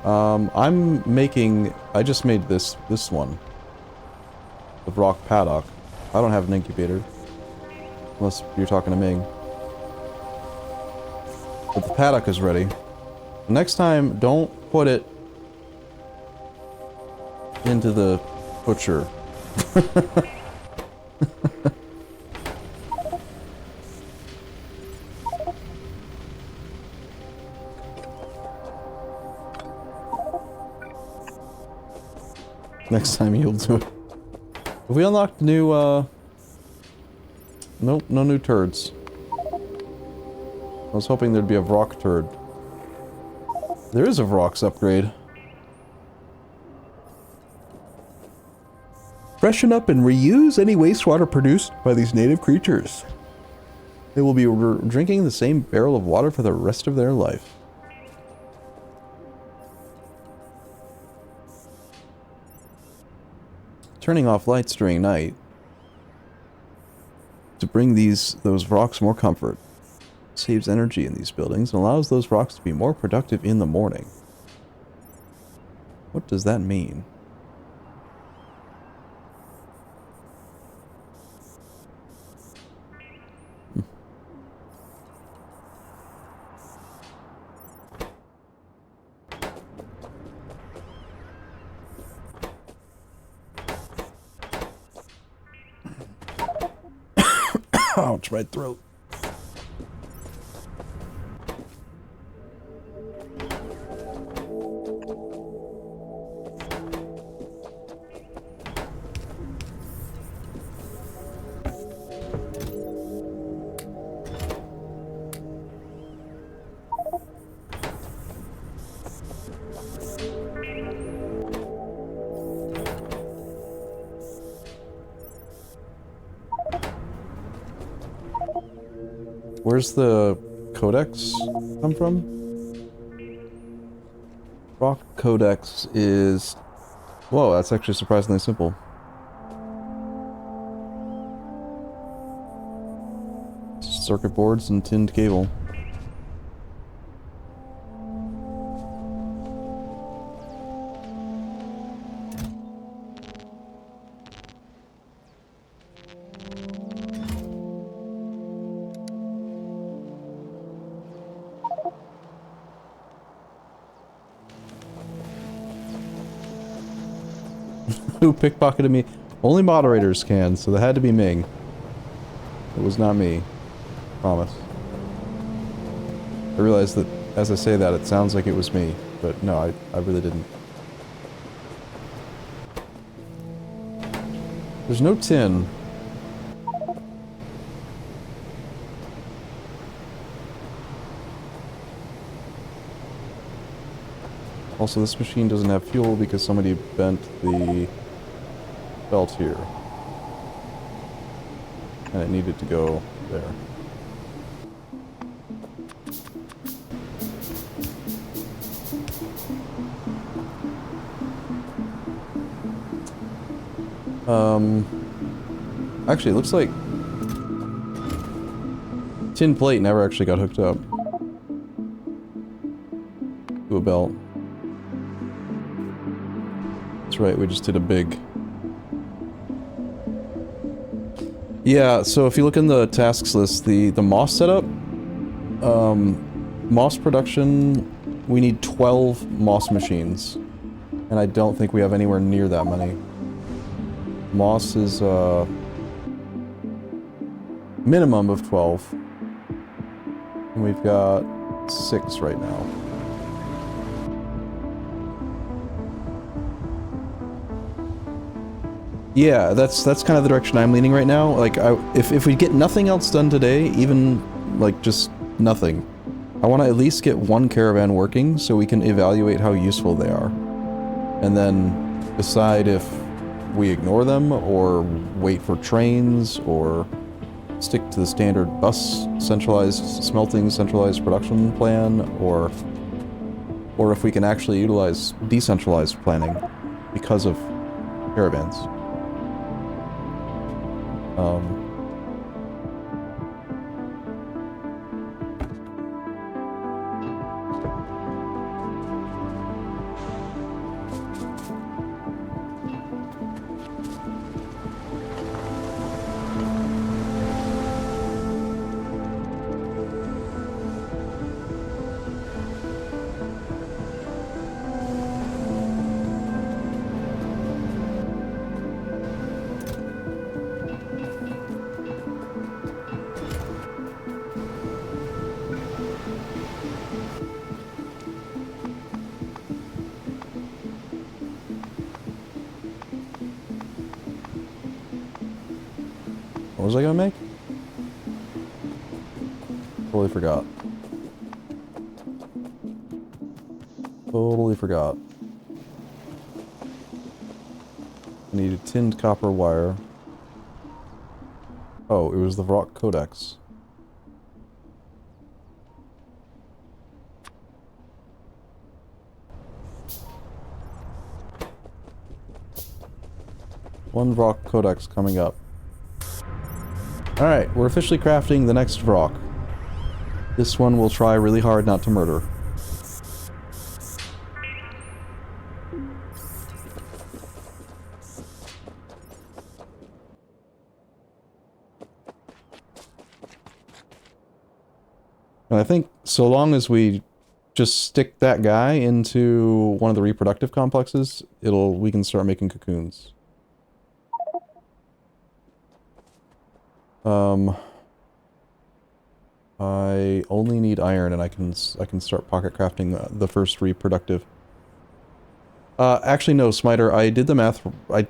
I just made this one. The rock paddock. I don't have an incubator. Unless you're talking to Ming. But the paddock is ready. Next time, don't put it into the butcher. Next time you'll do it. Have we unlocked new, nope, no new turds. I was hoping there'd be a Vrock turd. There is a Vrock's upgrade. Freshen up and reuse any wastewater produced by these native creatures. They will be drinking the same barrel of water for the rest of their life. Turning off lights during night to bring those rocks more comfort. Saves energy in these buildings and allows those rocks to be more productive in the morning. What does that mean? Ouch, my throat. Where's the codex come from? Rock codex is... Whoa, that's actually surprisingly simple. Circuit boards and tinned cable. Who pickpocketed me? Only moderators can, so that had to be Ming. It was not me. Promise. I realize that as I say that, it sounds like it was me, but no, I really didn't. There's no tin. Also, this machine doesn't have fuel because somebody bent the belt here. And it needed to go there. Actually, it looks like tin plate never actually got hooked up to a belt. That's right, we just did a big... Yeah, so if you look in the tasks list, the moss setup, moss production, we need 12 moss machines. And I don't think we have anywhere near that many. Moss is a minimum of 12. And we've got 6 right now. Yeah, that's kind of the direction I'm leaning right now. Like, if we get nothing else done today, even, like, just nothing, I want to at least get one caravan working so we can evaluate how useful they are. And then decide if we ignore them, or wait for trains, or stick to the standard bus centralized smelting, centralized production plan, or if we can actually utilize decentralized planning because of caravans. What was I gonna make? Totally forgot. Totally forgot. I needed tinned copper wire. Oh, it was the rock codex. One rock codex coming up. Alright, we're officially crafting the next rock. This one will try really hard not to murder. And I think so long as we just stick that guy into one of the reproductive complexes, we can start making cocoons. I only need iron, and I can start pocket crafting the first reproductive. Actually, no, Smiter. I did the math. I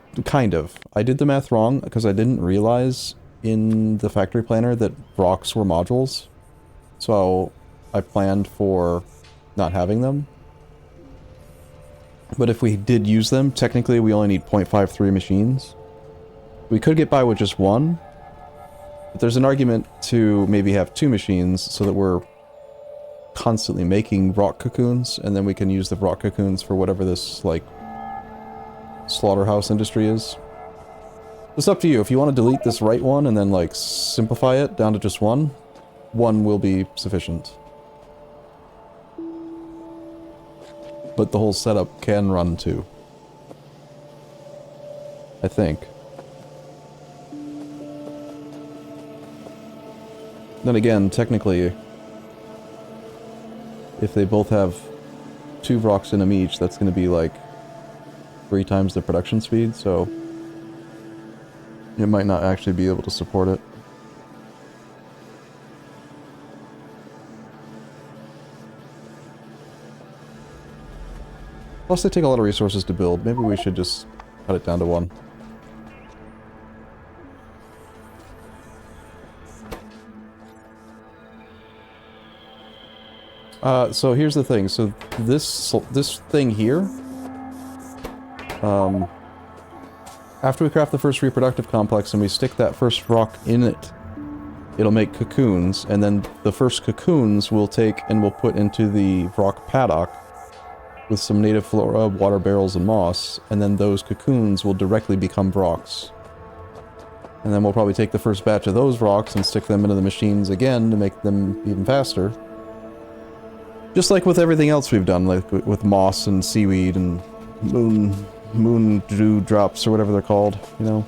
did the math wrong because I didn't realize in the factory planner that rocks were modules. So I planned for not having them. But if we did use them, technically we only need 0.53 machines. We could get by with just one. But there's an argument to maybe have 2 machines so that we're constantly making rock cocoons, and then we can use the rock cocoons for whatever this, like, slaughterhouse industry is. It's up to you. If you want to delete this right one and then, like, simplify it down to just one will be sufficient. But the whole setup can run 2. I think. Then again, technically, if they both have 2 rocks in them each, that's going to be like 3 times the production speed, so it might not actually be able to support it. Plus they take a lot of resources to build. Maybe we should just cut it down to 1. So here's the thing. So this thing here, after we craft the first reproductive complex and we stick that first rock in it, it'll make cocoons, and then the first cocoons we'll take and we'll put into the rock paddock with some native flora, water barrels, and moss, and then those cocoons will directly become rocks. And then we'll probably take the first batch of those rocks and stick them into the machines again to make them even faster. Just like with everything else we've done, like with moss and seaweed and moon dew drops or whatever they're called, you know?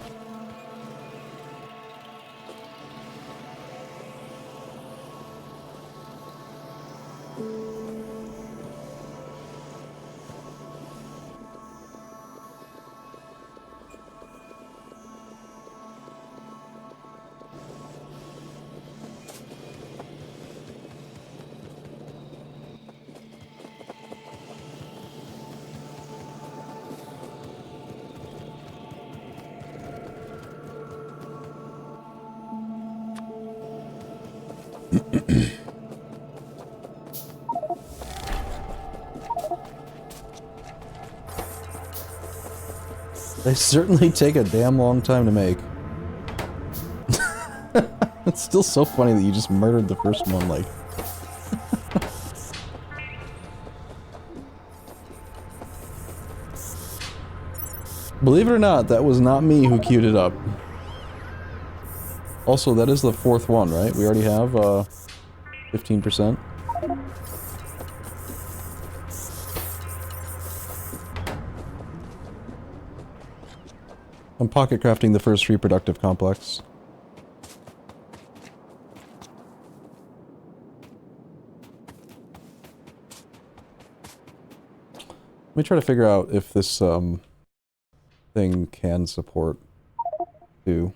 They certainly take a damn long time to make. It's still so funny that you just murdered the first one, like... Believe it or not, that was not me who queued it up. Also, that is the fourth one, right? We already have, 15%. I'm pocket crafting the first reproductive complex. Let me try to figure out if this, thing can support two.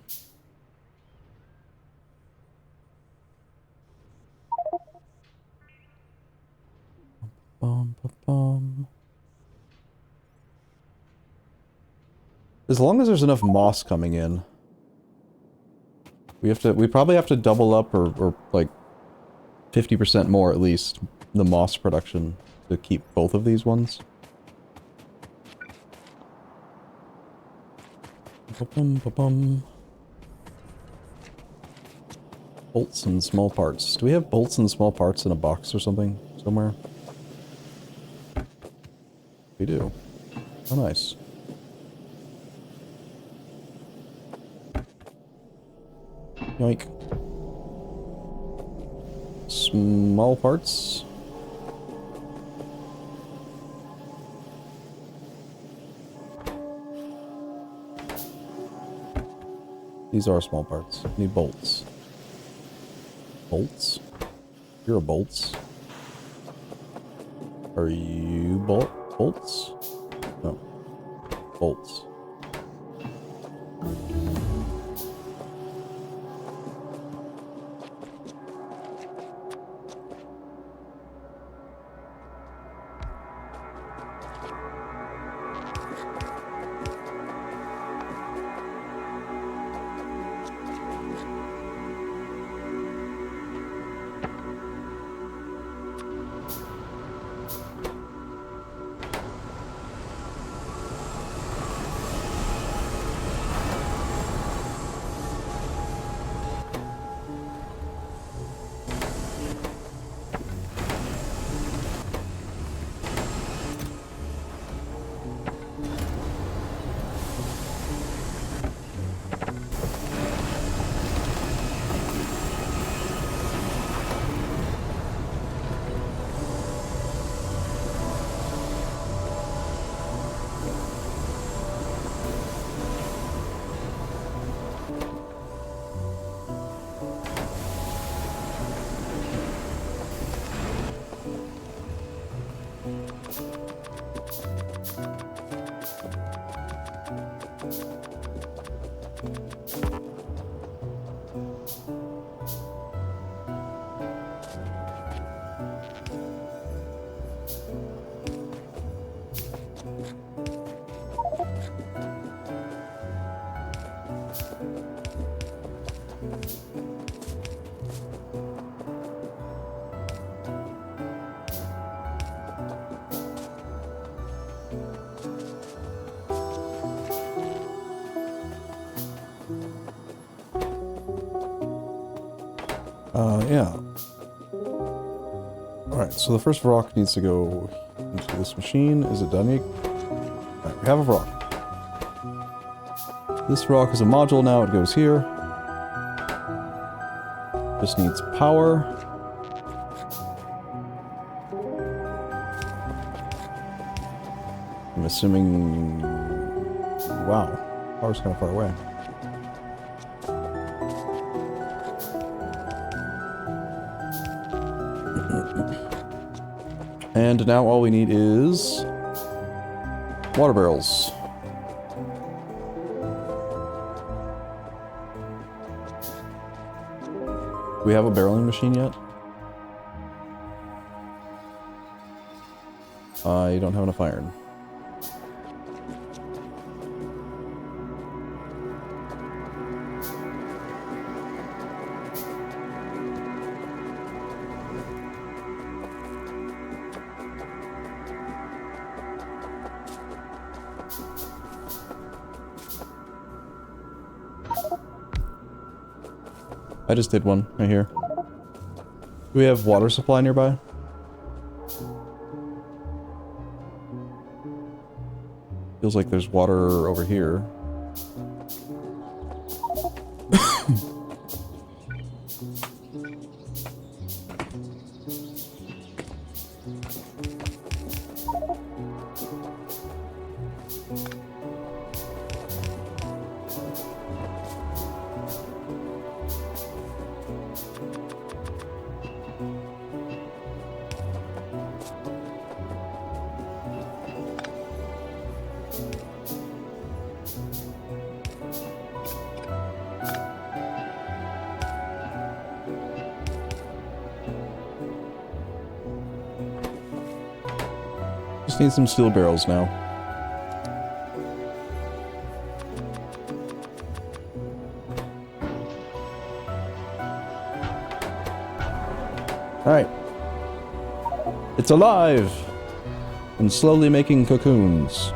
As long as there's enough moss coming in. We probably have to double up or like 50% more at least the moss production to keep both of these ones. Bolts and small parts. Do we have bolts and small parts in a box or something somewhere? We do. Oh, nice. Yoink. Small parts. These are small parts. Need bolts. Bolts? You're a bolts. Are you bolts? No. Bolts. Yeah. Alright, so the first rock needs to go into this machine. Is it done yet? Alright, we have a rock. This rock is a module now, it goes here. Just needs power. I'm assuming... Wow, power's kind of far away. And now all we need is... water barrels. Do we have a barreling machine yet? I don't have enough iron. I just did one right here. Do we have water supply nearby? Feels like there's water over here. Just need some steel barrels now. Alright. It's alive! And slowly making cocoons.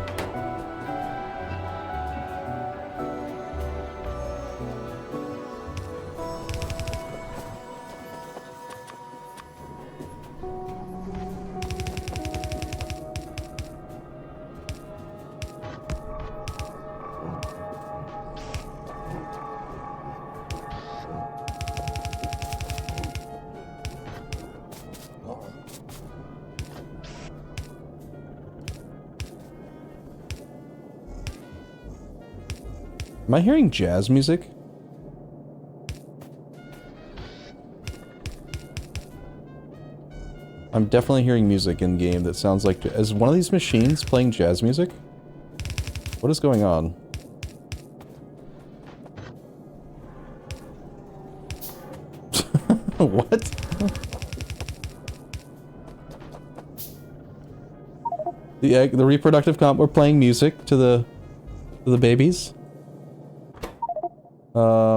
Am I hearing jazz music? I'm definitely hearing music in game that sounds like... Is one of these machines playing jazz music? What is going on? What? The egg, the reproductive comp were playing music to the babies?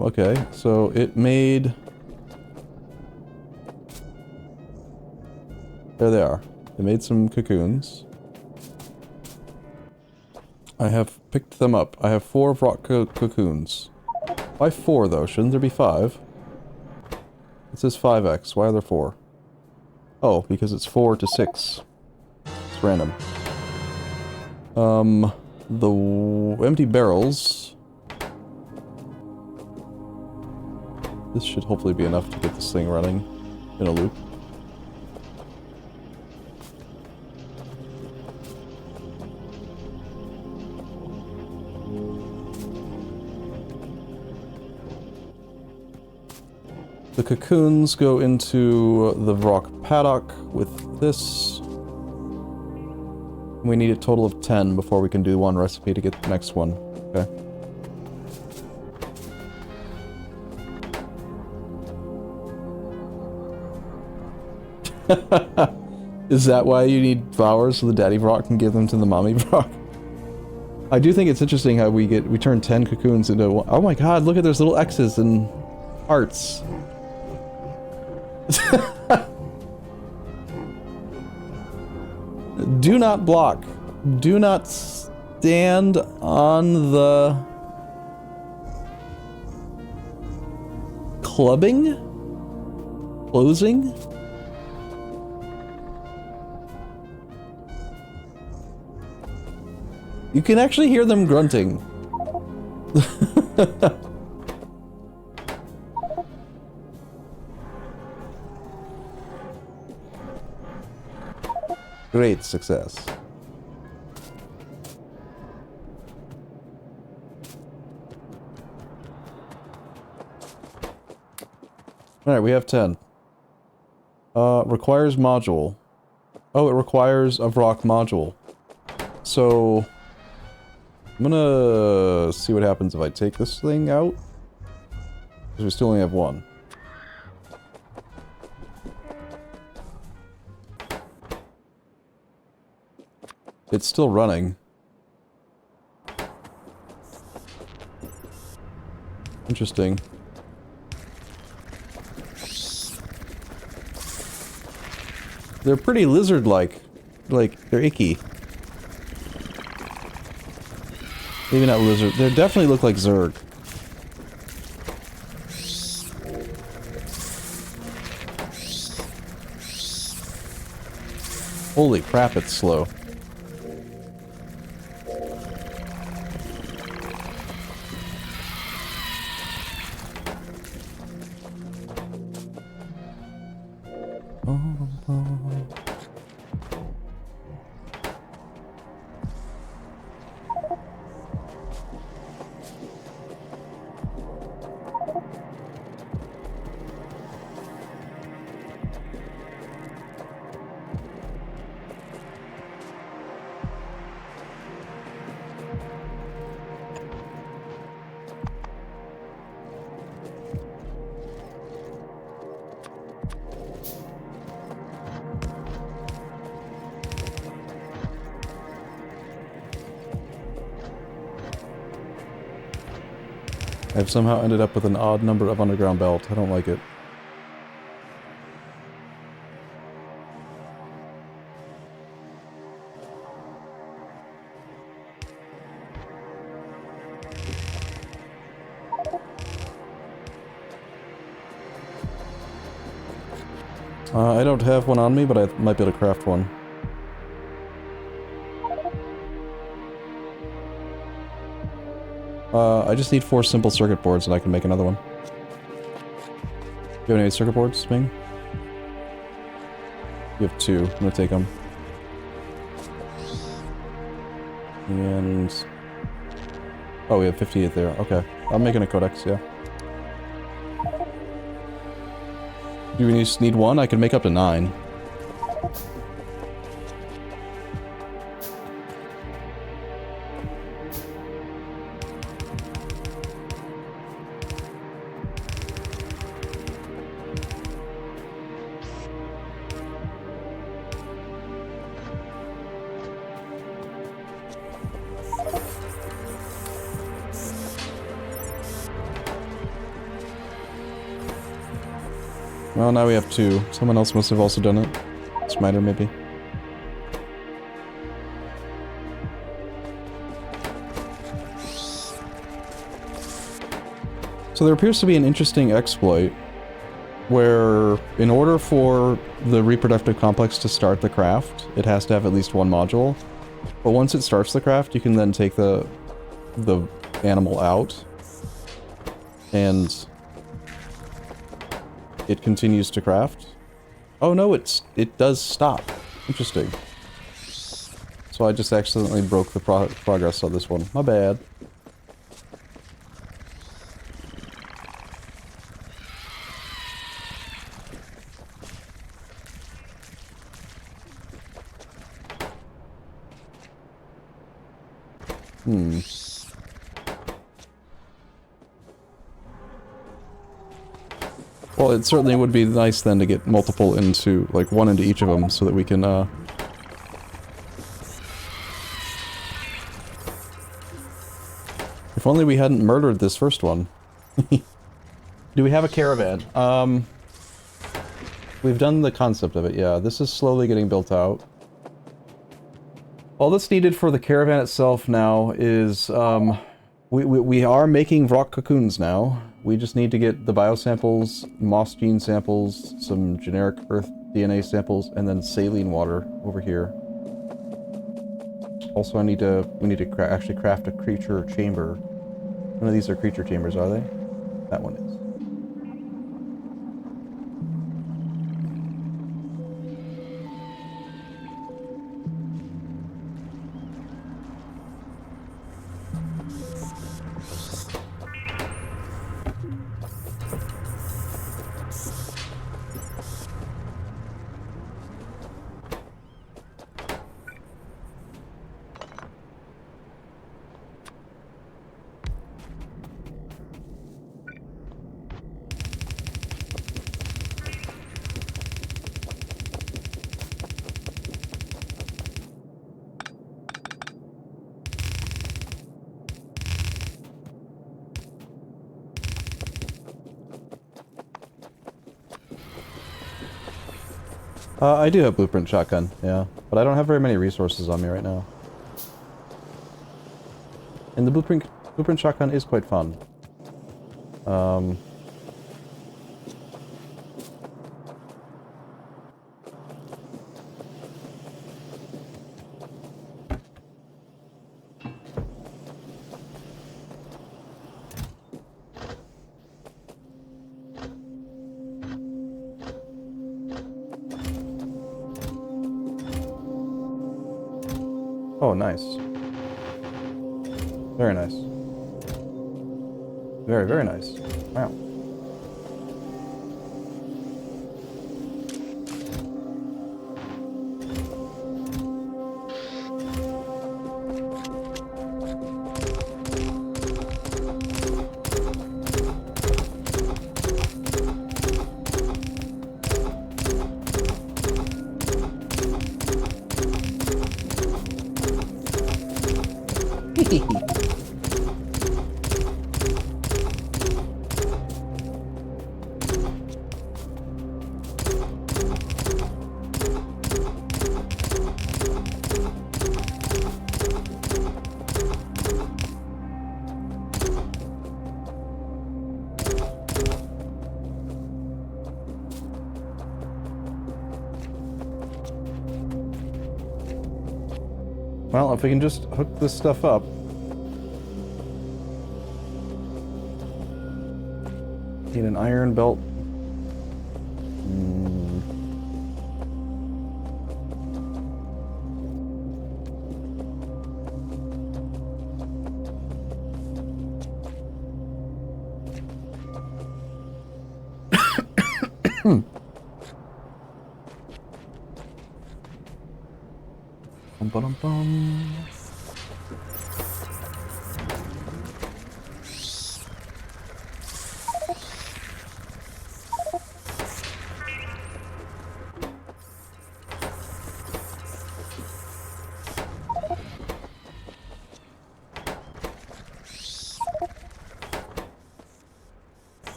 Okay, so it made... There they are. They made some cocoons. I have picked them up. I have 4 rock cocoons. Why 4 though? Shouldn't there be 5? It says 5x. Why are there 4? Oh, because it's 4 to 6. It's random. The empty barrels... This should hopefully be enough to get this thing running in a loop. The cocoons go into the rock paddock with this. We need a total of 10 before we can do one recipe to get the next one. Okay. Is that why you need flowers so the daddy rock can give them to the mommy rock? I do think it's interesting how we turn 10 cocoons into one. Oh my god, look at those little X's and hearts. Do not block. Do not stand on the clubbing? Closing? You can actually hear them grunting. Great success. Alright, we have 10. Requires module. Oh, it requires a rock module. So... I'm gonna see what happens if I take this thing out. Because we still only have one. It's still running. Interesting. They're pretty lizard-like. Like, they're icky. Maybe not lizard. They definitely look like Zerg. Holy crap, it's slow. I've somehow ended up with an odd number of underground belt. I don't like it. I don't have one on me, but I might be able to craft one. I just need 4 simple circuit boards and I can make another one. Do you have any circuit boards, Ming? You have 2. I'm gonna take them. And... oh, we have 58 there. Okay. I'm making a codex, yeah. Do we just need 1? I can make up to 9. Well, now we have 2. Someone else must have also done it. Smiter, maybe. So there appears to be an interesting exploit where, in order for the reproductive complex to start the craft, it has to have at least 1 module. But once it starts the craft, you can then take the animal out, and it continues to craft. Oh no, it does stop. Interesting. So I just accidentally broke the progress on this one. My bad. Well, it certainly would be nice then to get multiple into, like, 1 into each of them so that we can, if only we hadn't murdered this first one. Do we have a caravan? We've done the concept of it, yeah. This is slowly getting built out. All that's needed for the caravan itself now is, we are making rock cocoons now. We just need to get the biosamples, moss gene samples, some generic Earth DNA samples, and then saline water over here. Also, we need to actually craft a creature chamber. None of these are creature chambers, are they? That one is. I do have blueprint shotgun, yeah, but I don't have very many resources on me right now. And the blueprint shotgun is quite fun. Oh, nice. Very nice. Very, very nice. Wow. Well, if we can just hook this stuff up. Need an iron belt. Bum.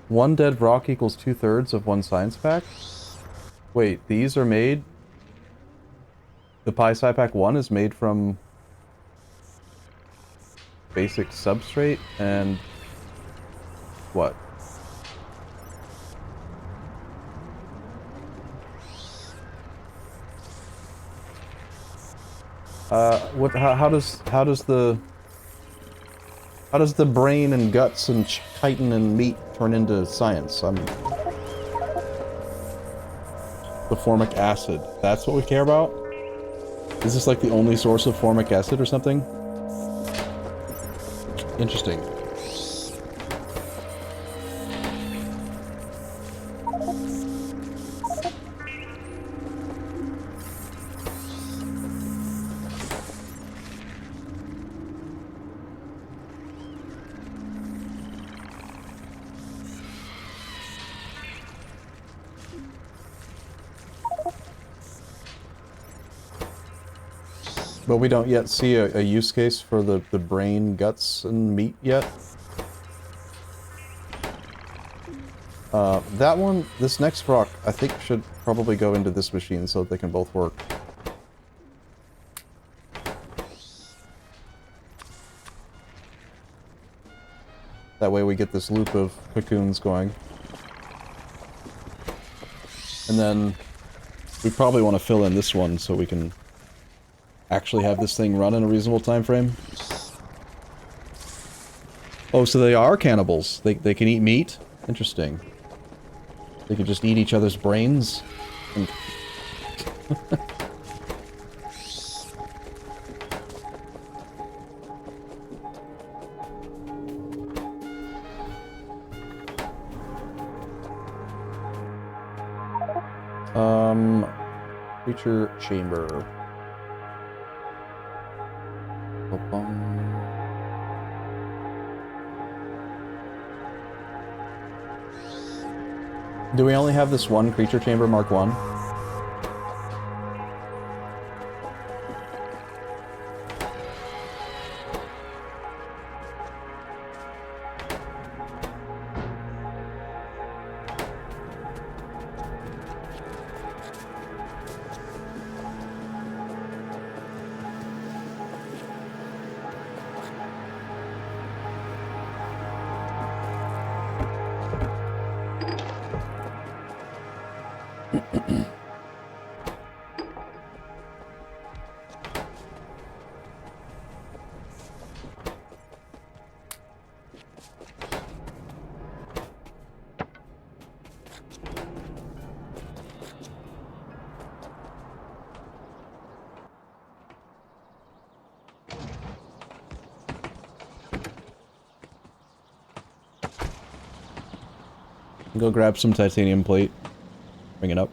One dead rock equals 2/3 of one science pack? Wait, these are made... The Pi Sci Pack 1 is made from... basic substrate and... what? How does the brain and guts and chitin and meat turn into science? The formic acid. That's what we care about? Is this like the only source of formic acid or something? Interesting. But we don't yet see a use case for the brain, guts, and meat yet. That one, this next rock, I think should probably go into this machine so that they can both work. That way we get this loop of cocoons going. And then we probably want to fill in this one so we can actually have this thing run in a reasonable time frame. Oh, so they are cannibals. They can eat meat? Interesting. They could just eat each other's brains? And creature chamber. Do we only have this one creature chamber, Mark 1? Go grab some titanium plate. Bring it up.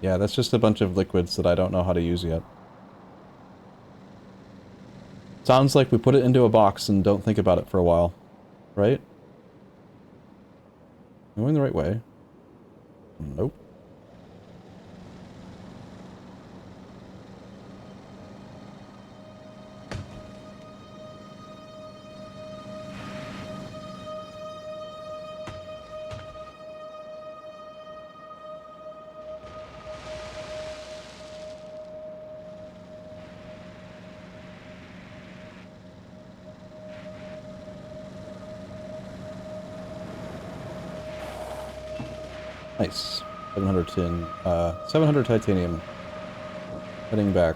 Yeah, that's just a bunch of liquids that I don't know how to use yet. Sounds like we put it into a box and don't think about it for a while. Right? Going the right way? Nope. Nice. 700 tin. 700 titanium. Heading back.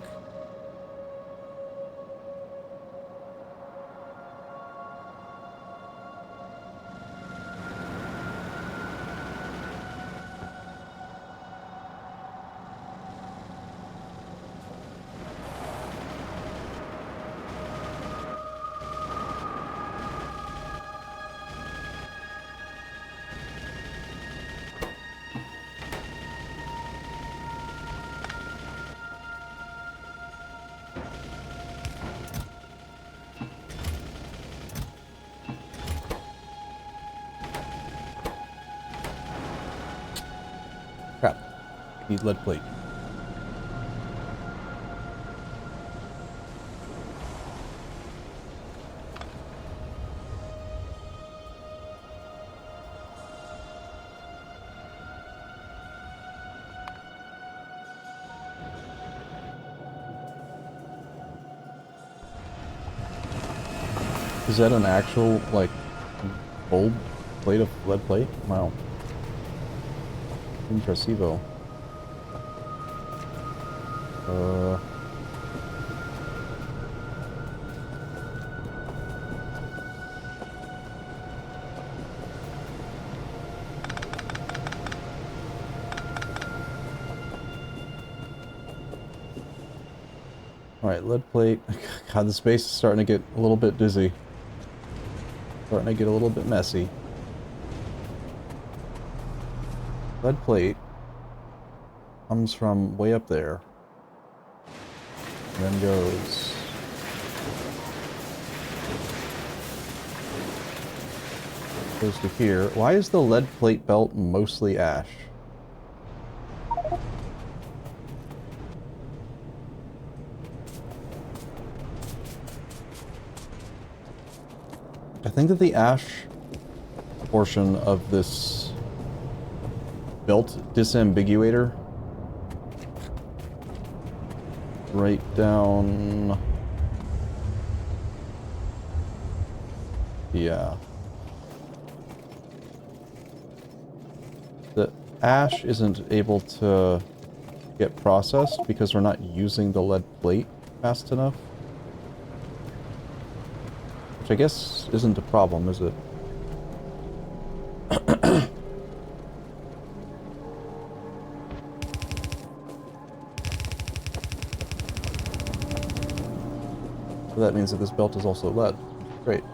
Need lead plate. Is that an actual, like, gold plate of lead plate? Wow. Impressivo. Alright, lead plate. God, the space is starting to get a little bit dizzy. Starting to get a little bit messy. Lead plate comes from way up there. And then goes to here. Why is the lead plate belt mostly ash? think that the ash portion of this belt disambiguator right down... Yeah. The ash isn't able to get processed because we're not using the lead plate fast enough. Which I guess isn't a problem, is it? So that means that this belt is also lead. Great.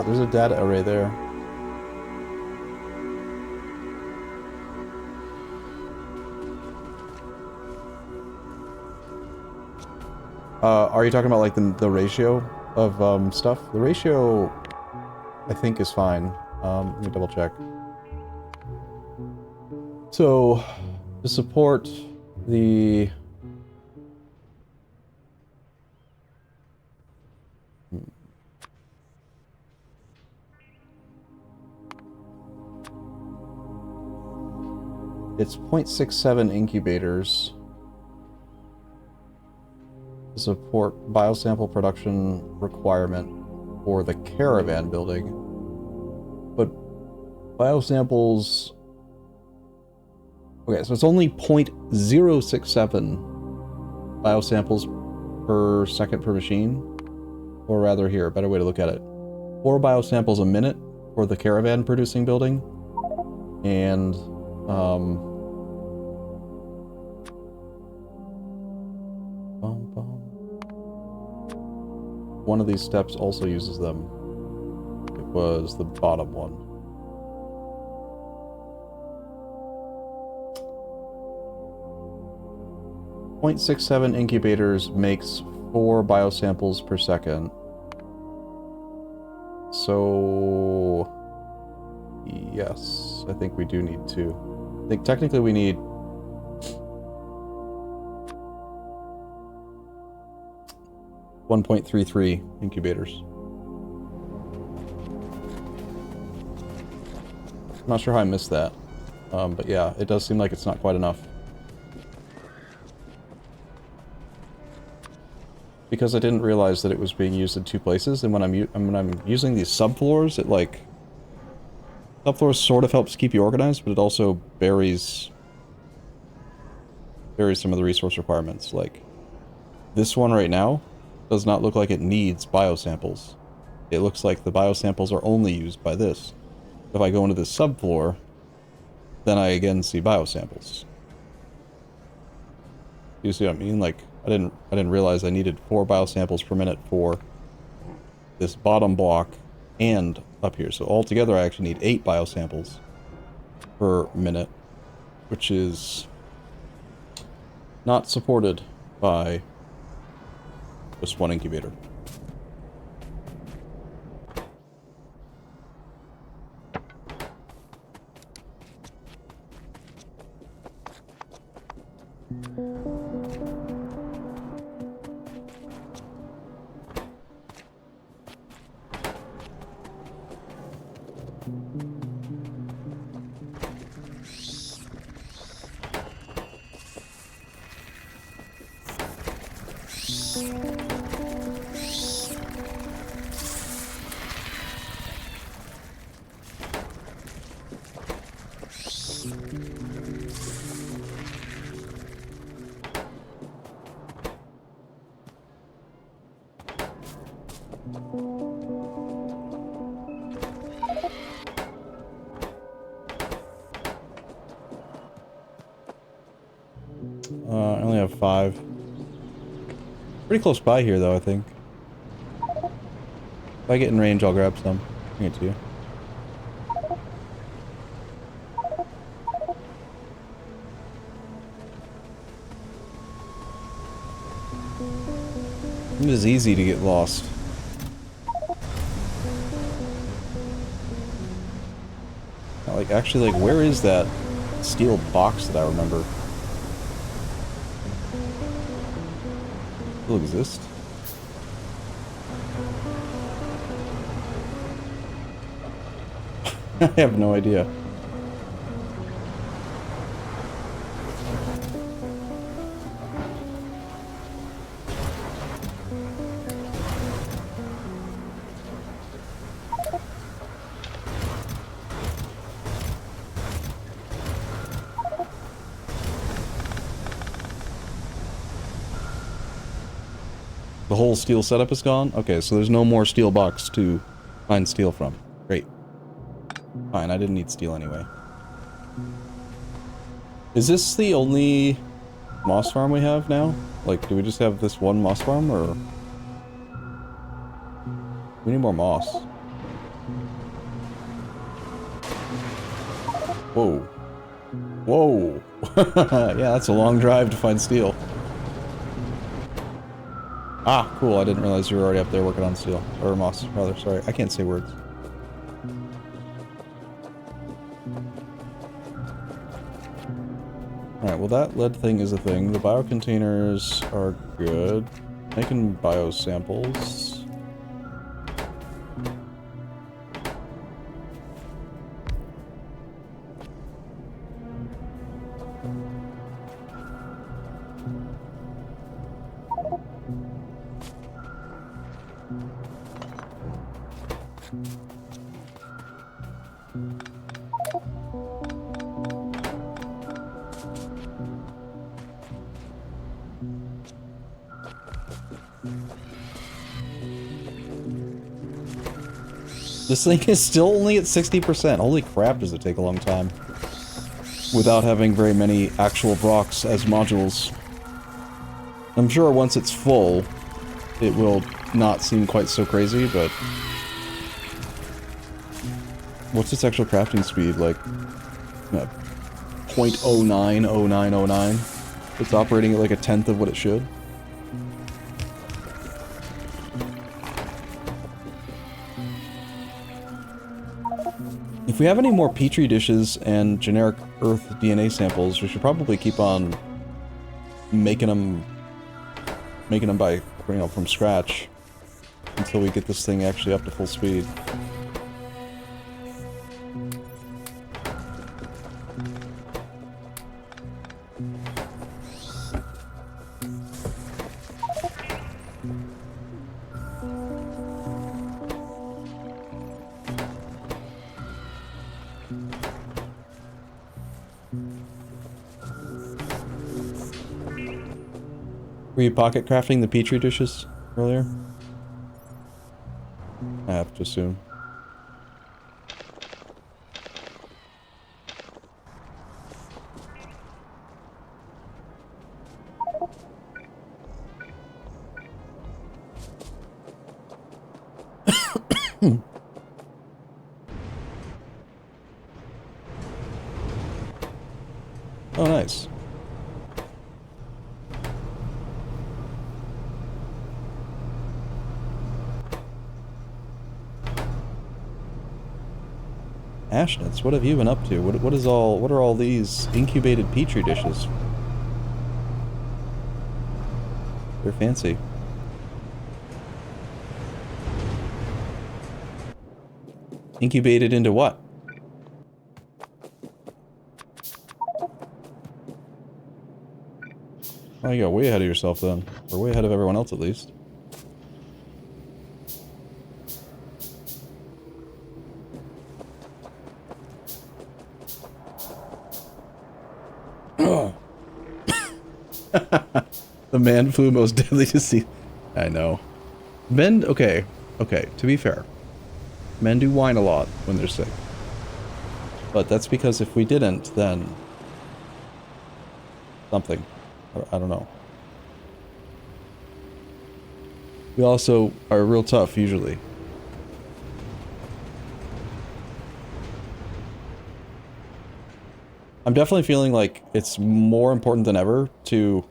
There's a data array there. Are you talking about like the ratio of stuff? The ratio, I think, is fine. Let me double check. So, to support the... It's 0.67 incubators to support biosample production requirement for the caravan building. But biosamples... Okay, so it's only 0.067 biosamples per second per machine. Or rather, here, a better way to look at it. 4 biosamples a minute for the caravan producing building. And... one of these steps also uses them. It was the bottom one. .67 incubators makes 4 biosamples per second. So... yes, I think we do need 2. I think technically we need... 1.33 incubators. I'm not sure how I missed that. But yeah, it does seem like it's not quite enough. Because I didn't realize that it was being used in 2 places, and when I'm using these subfloors, it like... Subfloors sort of helps keep you organized, but it also buries some of the resource requirements. Like, this one right now does not look like it needs biosamples. It looks like the biosamples are only used by this. If I go into this subfloor, then I again see biosamples. You see what I mean? Like, I didn't realize I needed 4 biosamples per minute for this bottom block and up here. So altogether I actually need 8 biosamples per minute, which is not supported by just 1 incubator. I only have 5. Pretty close by here, though, I think. If I get in range, I'll grab some. Bring it to you. It is easy to get lost. Like, actually, like, where is that steel box that I remember? Still exist? I have no idea. The whole steel setup is gone? Okay, so there's no more steel box to find steel from. Great. Fine, I didn't need steel anyway. Is this the only moss farm we have now? Like, do we just have this one moss farm, or... We need more moss. Whoa. Whoa! Yeah, that's a long drive to find steel. Ah, cool, I didn't realize you were already up there working on steel. Or moss, rather, sorry. I can't say words. Alright, well that lead thing is a thing. The biocontainers are good. Making biosamples. This thing is still only at 60%. Holy crap, does it take a long time. Without having very many actual blocks as modules. I'm sure once it's full, it will not seem quite so crazy, but... What's its actual crafting speed? Like... 0.090909? It's operating at like a tenth of what it should. If we have any more petri dishes and generic Earth DNA samples, we should probably keep on making them by, you know, from scratch until we get this thing actually up to full speed. Were you pocket crafting the petri dishes earlier? I have to assume. Oh, nice. Ashnets, what have you been up to? What are all these incubated petri dishes? They're fancy. Incubated into what? Oh, you got way ahead of yourself then. Or way ahead of everyone else at least. The man flu most deadly disease. I know. Men, okay, to be fair. Men do whine a lot when they're sick. But that's because if we didn't, then... something. I don't know. We also are real tough, usually. I'm definitely feeling like it's more important than ever to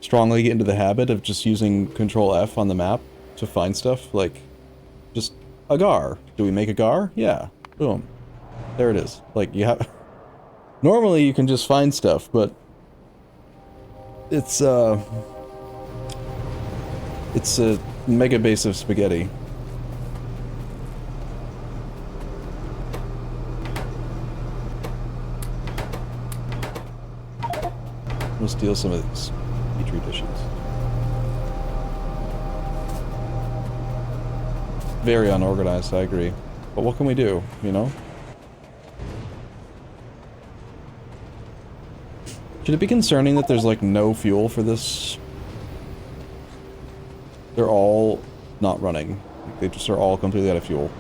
strongly get into the habit of just using Control F on the map to find stuff, like, just a gar. Do we make a gar? Yeah. Boom. There it is. Like, you have... Normally you can just find stuff, but... It's a mega base of spaghetti. We'll steal some of these petri dishes. Very unorganized, I agree. But what can we do, you know? Should it be concerning that there's, like, no fuel for this? They're all not running. They just are all completely out of fuel.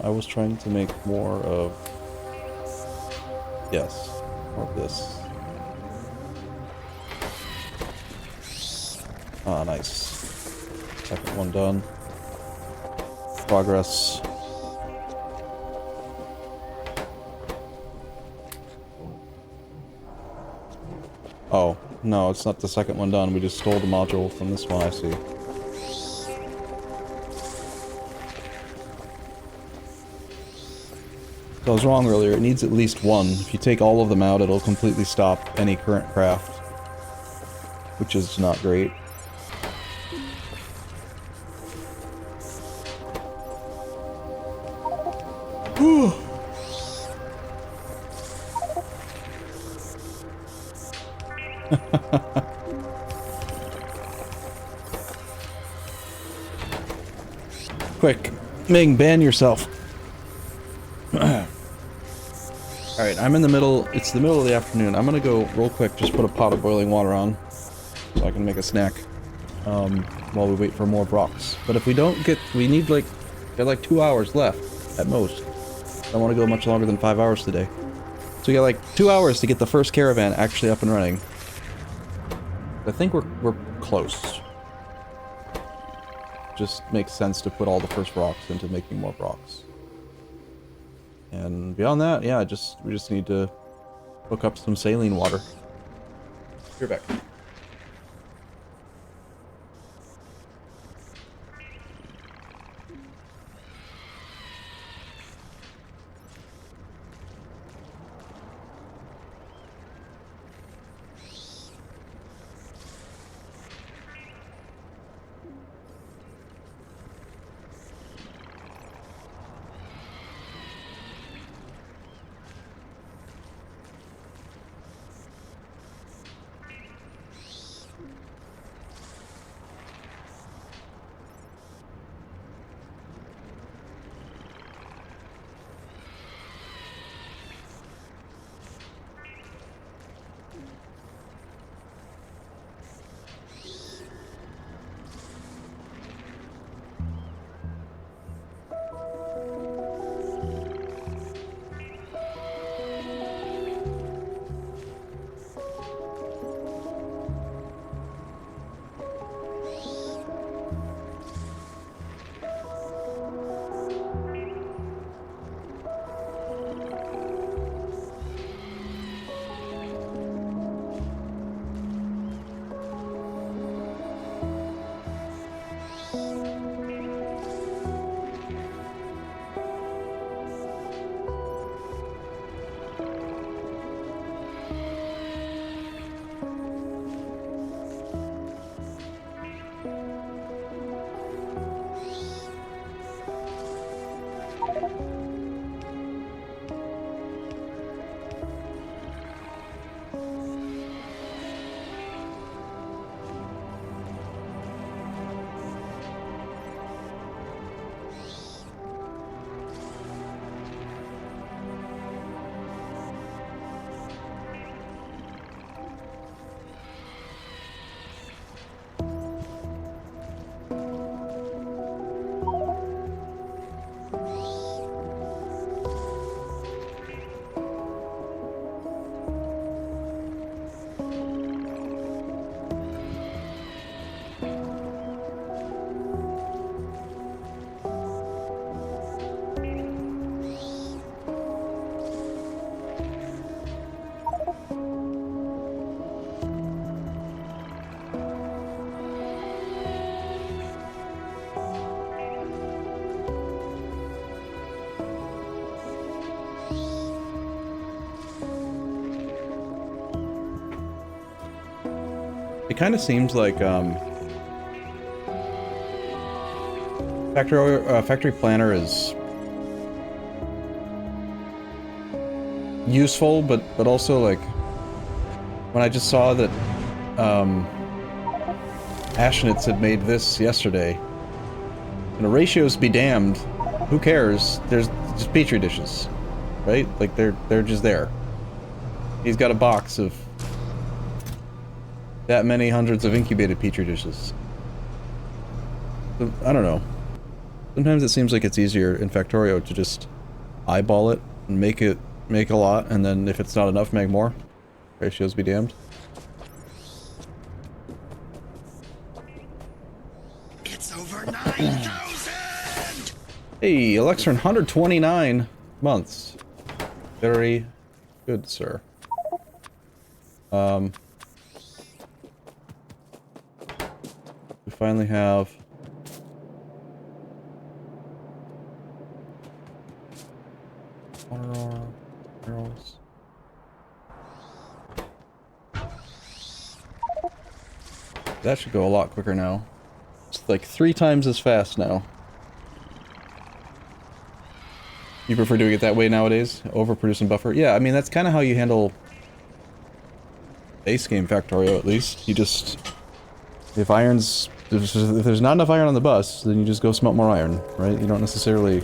I was trying to make more of... Yes, more of this. Ah, nice. Second one done. Progress. Oh, no, it's not the second one done. We just stole the module from this one, I see. So I was wrong earlier, it needs at least one. If you take all of them out, it'll completely stop any current craft. Which is not great. Whew. Quick, Ming, ban yourself. Alright, I'm in the middle, it's the middle of the afternoon. I'm gonna go real quick, just put a pot of boiling water on so I can make a snack while we wait for more brocks. But if we don't get, we need like 2 hours left at most. I don't want to go much longer than 5 hours today. So we got like 2 hours to get the first caravan actually up and running. I think we're close. Just makes sense to put all the first rocks into making more rocks. And beyond that, yeah, we just need to hook up some saline water. You're back. It kind of seems like factory planner is useful, but also like when I just saw that Ashnitz had made this yesterday, and the ratios be damned, who cares? There's just petri dishes, right? Like they're just there. He's got a box of that many hundreds of incubated petri dishes. I don't know. Sometimes it seems like it's easier in Factorio to just eyeball it and make a lot, and then if it's not enough, make more. Ratios be damned. It's over 9,000! Hey, Alexern, 129 months. Very good, sir. We finally have water barrels. That should go a lot quicker now. It's like 3 times as fast now. You prefer doing it that way nowadays? Overproduce and buffer? Yeah, I mean, that's kind of how you handle base game Factorio, at least. You just... If there's not enough iron on the bus, then you just go smelt more iron, right? You don't necessarily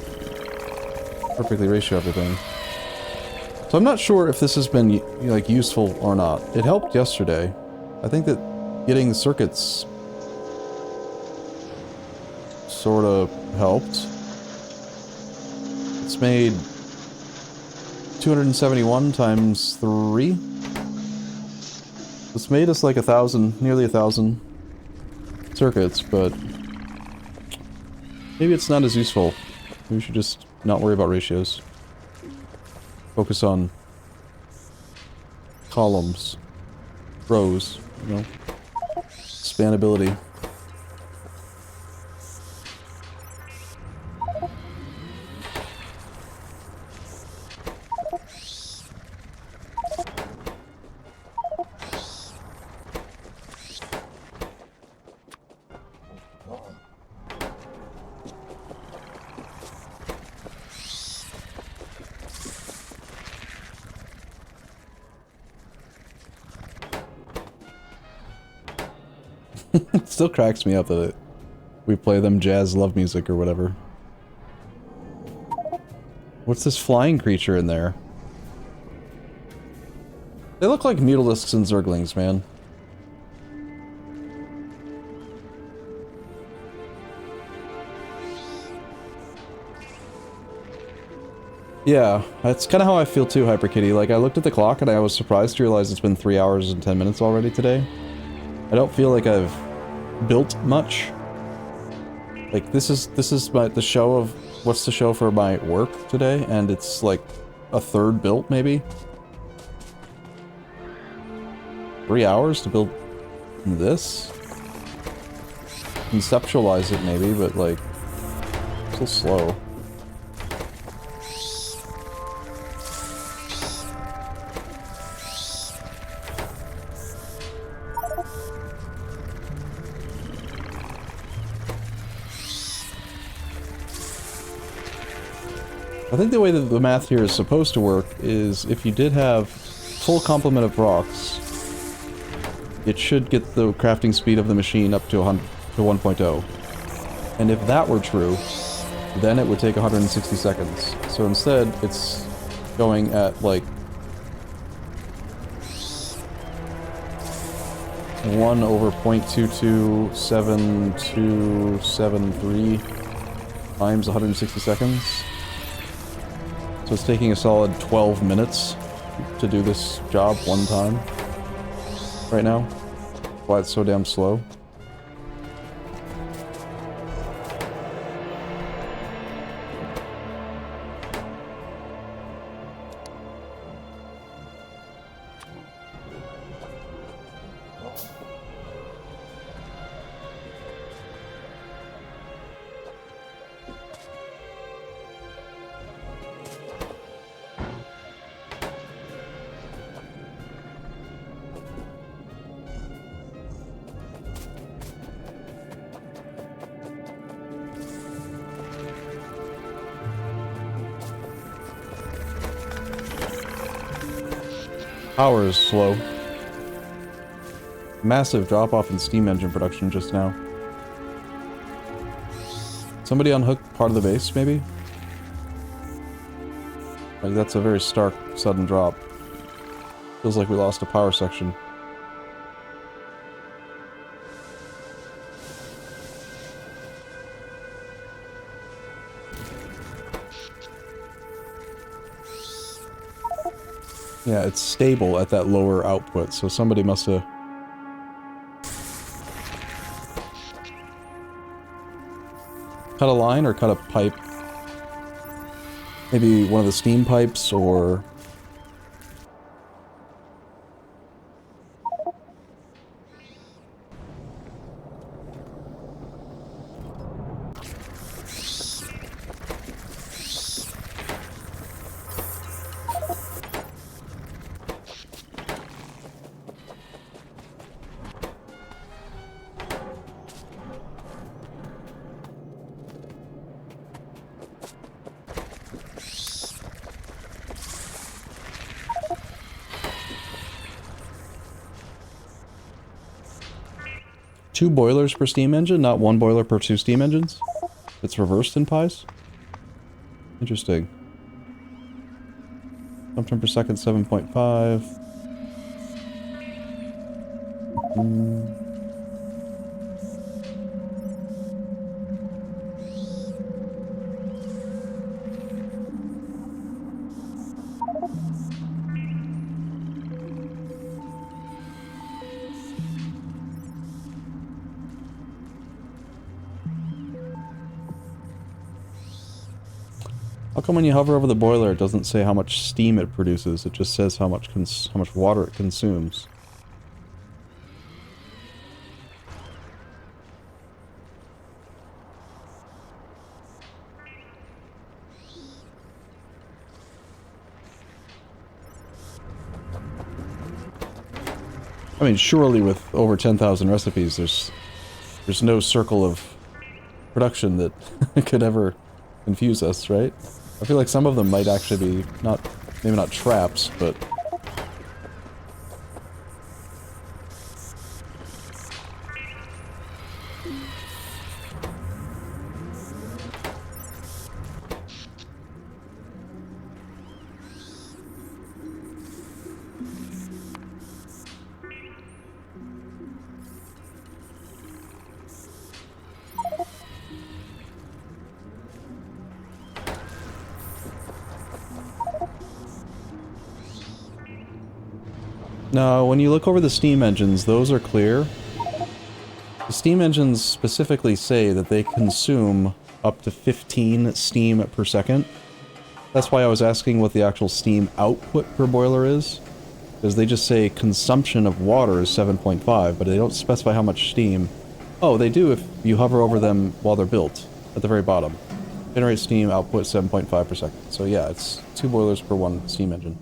perfectly ratio everything. So I'm not sure if this has been, like, useful or not. It helped yesterday. I think that getting the circuits sort of helped. It's made 271 times 3. It's made us like 1,000, nearly 1,000 circuits, but maybe it's not as useful. Maybe we should just not worry about ratios. Focus on columns, rows, you know, spanability. It still cracks me up that we play them jazz love music or whatever. What's this flying creature in there? They look like mutalisks and zerglings, man. Yeah, that's kind of how I feel too, Hyperkitty. Like, I looked at the clock and I was surprised to realize it's been 3 hours and 10 minutes already today. I don't feel like I've built much. Like, this is the show of what's the show for my work today, and it's like a third built, maybe. 3 hours to build this? Conceptualize it maybe, but like, still slow. I think the way that the math here is supposed to work is if you did have full complement of rocks, it should get the crafting speed of the machine up to 1.0. And if that were true, then it would take 160 seconds. So instead, it's going at like 1 over 0.227273 times 160 seconds. So it's taking a solid 12 minutes to do this job one time right now. Why it's so damn slow. Power is slow. Massive drop-off in steam engine production just now. Somebody unhooked part of the base, maybe? Like, that's a very stark, sudden drop. Feels like we lost a power section. Yeah, it's stable at that lower output, so somebody must have... cut a line or cut a pipe. Maybe one of the steam pipes, or... two boilers per steam engine, not one boiler per two steam engines? It's reversed in pies? Interesting. Consumption per second, 7.5. How come when you hover over the boiler, it doesn't say how much steam it produces? It just says how much water it consumes. I mean, surely with over 10,000 recipes, there's no circle of production that could ever confuse us, right? I feel like some of them might actually be maybe not traps, but... No, when you look over the steam engines, those are clear. The steam engines specifically say that they consume up to 15 steam per second. That's why I was asking what the actual steam output per boiler is. Because they just say consumption of water is 7.5, but they don't specify how much steam. Oh, they do if you hover over them while they're built, at the very bottom. Generate steam output 7.5 per second. So yeah, it's 2 boilers per 1 steam engine.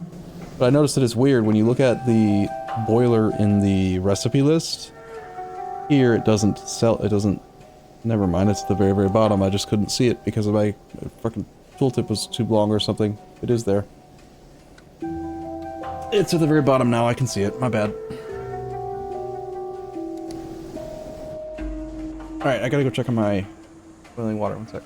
But I noticed that it's weird when you look at the boiler in the recipe list. Here it doesn't never mind, it's at the very, very bottom. I just couldn't see it because of my fucking tooltip was too long or something. It is there. It's at the very bottom now, I can see it. My bad. Alright, I gotta go check on my boiling water, one sec.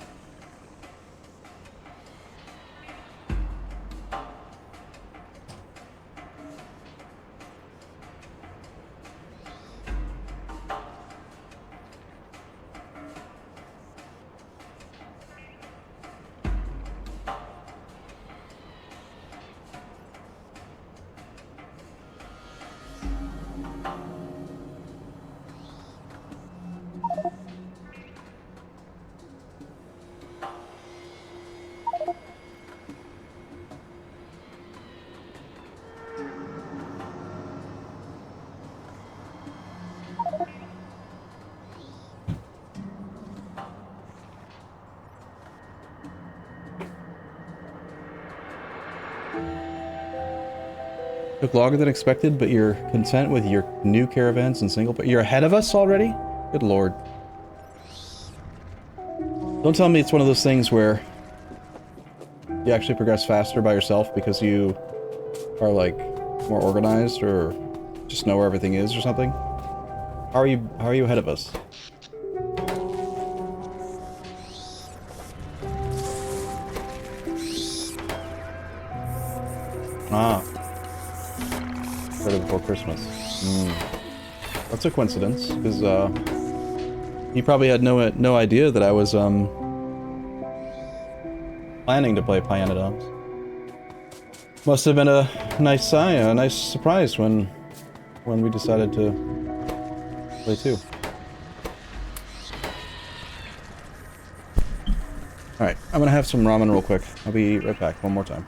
Took longer than expected, but you're content with your new caravans and single... You're ahead of us already? Good lord. Don't tell me it's one of those things where you actually progress faster by yourself because you are, like, more organized or just know where everything is or something? How are you ahead of us? Ah, right before Christmas. That's a coincidence, because he probably had no idea that I was planning to play Pyanodons. Must have been a nice sign, a nice surprise when we decided to play too. Alright, I'm gonna have some ramen real quick. I'll be right back one more time.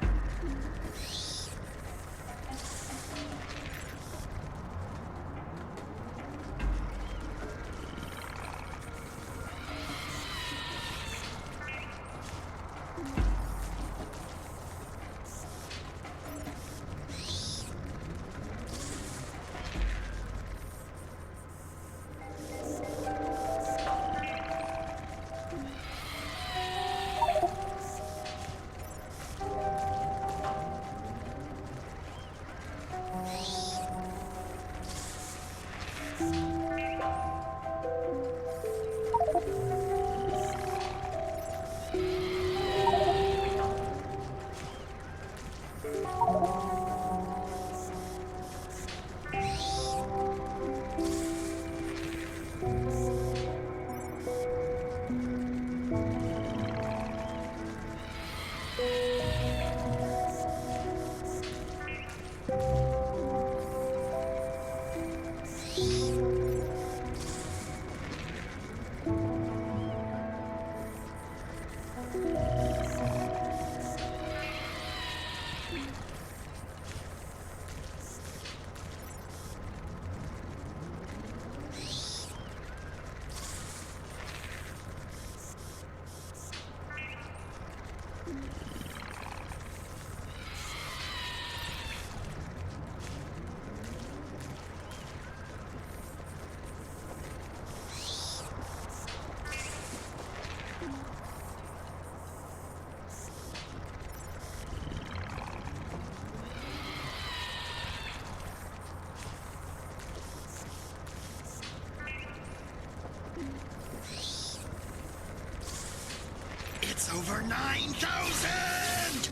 It's over 9,000!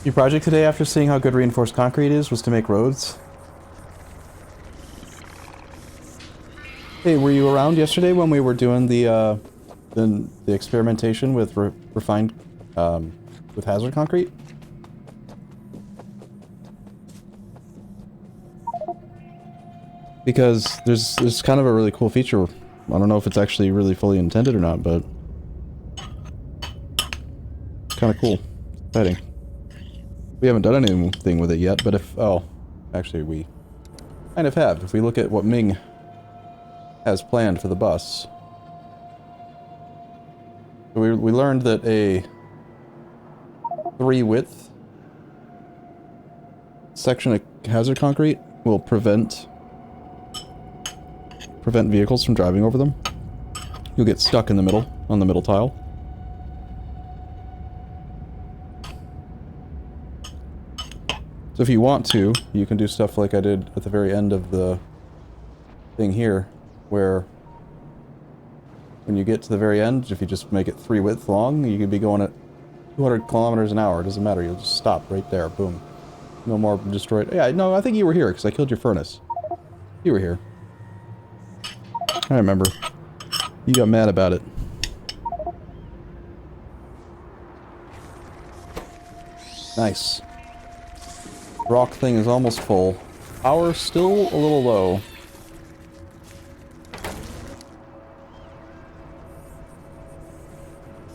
Your project today, after seeing how good reinforced concrete is, was to make roads? Hey, were you around yesterday when we were doing the experimentation with refined with hazard concrete? Because there's kind of a really cool feature. I don't know if it's actually really fully intended or not, but kind of cool. Exciting. We haven't done anything with it yet, but if... Oh, actually we kind of have. If we look at what Ming has planned for the bus. So we learned that a 3-width section of hazard concrete will prevent vehicles from driving over them. You'll get stuck in the middle, on the middle tile. So if you want to, you can do stuff like I did at the very end of the thing here, where when you get to the very end, if you just make it 3-width long, you could be going at 200 kilometers an hour. It doesn't matter, you'll just stop right there, boom. No more destroyed. Yeah, no, I think you were here because I killed your furnace. You were here. I remember. You got mad about it. Nice. Rock thing is almost full. Power still a little low.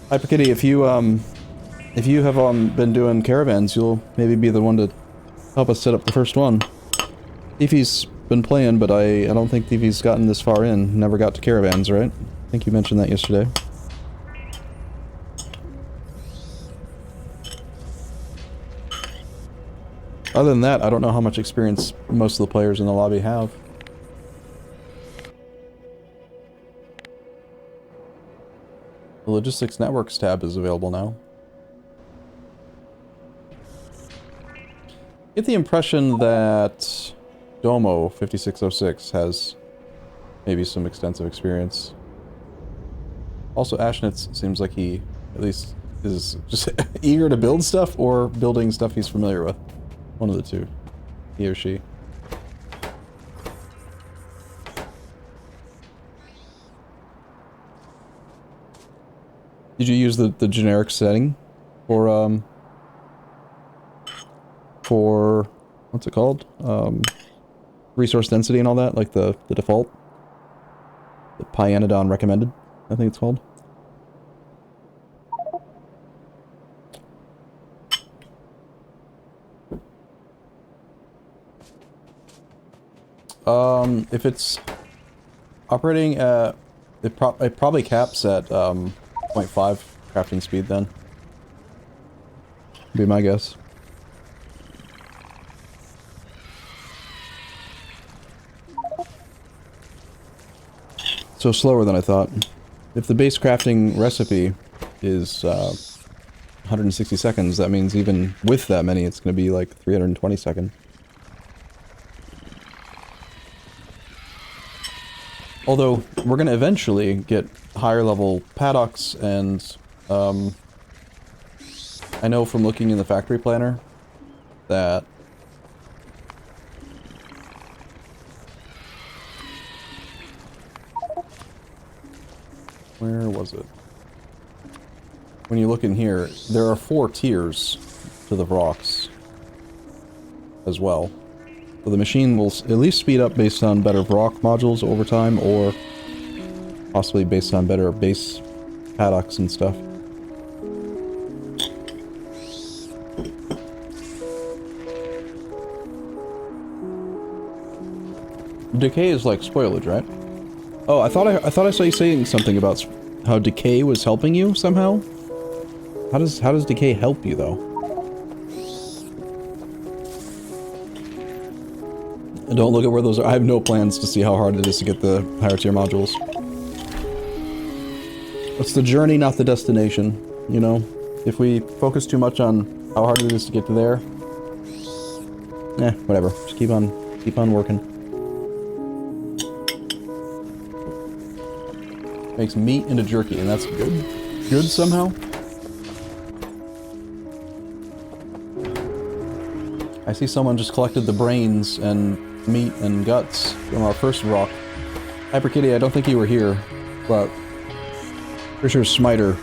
Hyperkitty, if you have been doing caravans, you'll maybe be the one to help us set up the first one. Tiffy's been playing, but I don't think Tiffy's gotten this far in. Never got to caravans, right? I think you mentioned that yesterday. Other than that, I don't know how much experience most of the players in the lobby have. The Logistics Networks tab is available now. Get the impression that Domo 5606 has maybe some extensive experience. Also, Ashnitz seems like he, at least, is just eager to build stuff or building stuff he's familiar with. One of the two. He or she. Did you use the generic setting for what's it called? Resource density and all that, like the default? The Pyanodon recommended, I think it's called. If it's operating at, it probably caps at 0.5 crafting speed then. Be my guess. So slower than I thought. If the base crafting recipe is 160 seconds, that means even with that many, it's going to be like 320 seconds. Although, we're going to eventually get higher level paddocks and, I know from looking in the factory planner that where was it? When you look in here, there are 4 tiers to the rocks as well. So the machine will at least speed up based on better rock modules over time, or possibly based on better base paddocks and stuff. Decay is like spoilage, right? Oh, I thought I saw you saying something about how decay was helping you somehow. How does decay help you though? Don't look at where those are. I have no plans to see how hard it is to get the higher tier modules. It's the journey, not the destination, you know? If we focus too much on how hard it is to get to there, whatever. Just keep on working. Makes meat into jerky, and that's good. Good somehow. I see someone just collected the brains and meat and guts from our first rock. Hyperkitty, I don't think you were here, but pretty sure Smiter.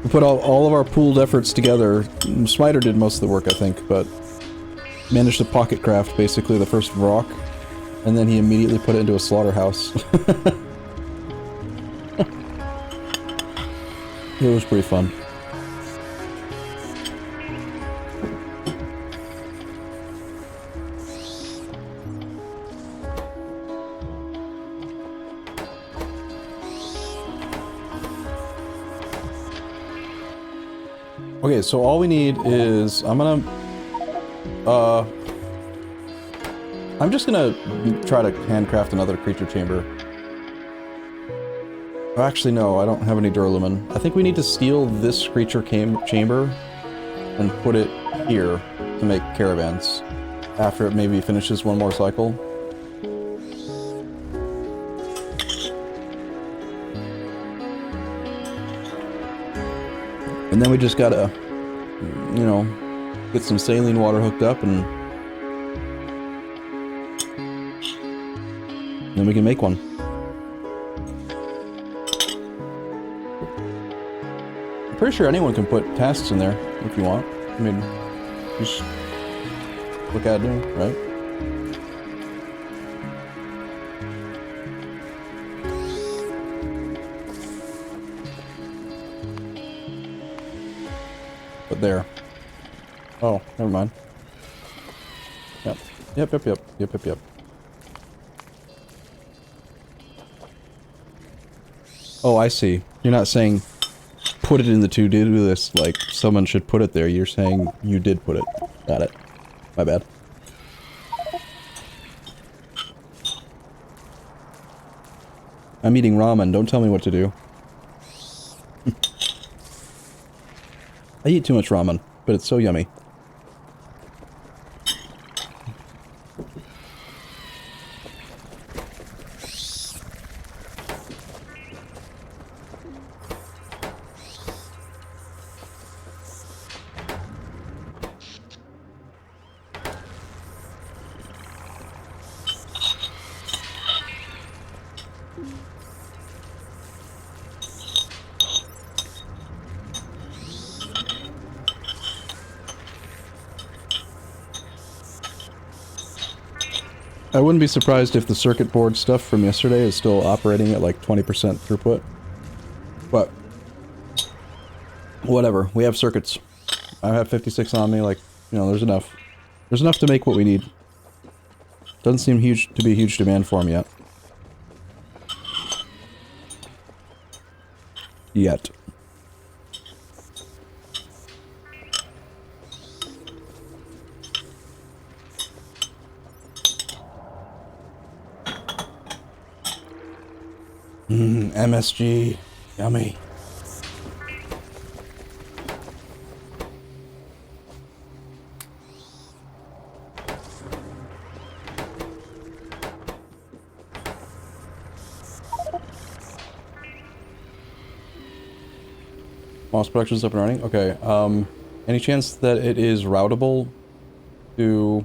We put all of our pooled efforts together. Smiter did most of the work, I think, but managed to pocket craft basically the first rock, and then he immediately put it into a slaughterhouse. It was pretty fun. Okay, so all we need is, I'm just gonna try to handcraft another creature chamber. Oh, actually, no, I don't have any Duralumin. I think we need to steal this creature chamber and put it here to make caravans after it maybe finishes one more cycle. And then we just gotta, you know, Get some saline water hooked up and then we can make one. I'm pretty sure anyone can put tasks in there if you want. I mean, just look at it, right? But there. Oh, never mind. Yep. Yep. Oh, I see. You're not saying put it in the to-do list like someone should put it there. You're saying you did put it. Got it. My bad. I'm eating ramen. Don't tell me what to do. I eat too much ramen, but it's so yummy. I wouldn't be surprised if the circuit board stuff from yesterday is still operating at like 20% throughput. But whatever, we have circuits. I have 56 on me, like, you know, there's enough. There's enough to make what we need. Doesn't seem to be a huge demand for them yet. Yet. MSG. Yummy. Moss production's up and running? Okay, any chance that it is routable to,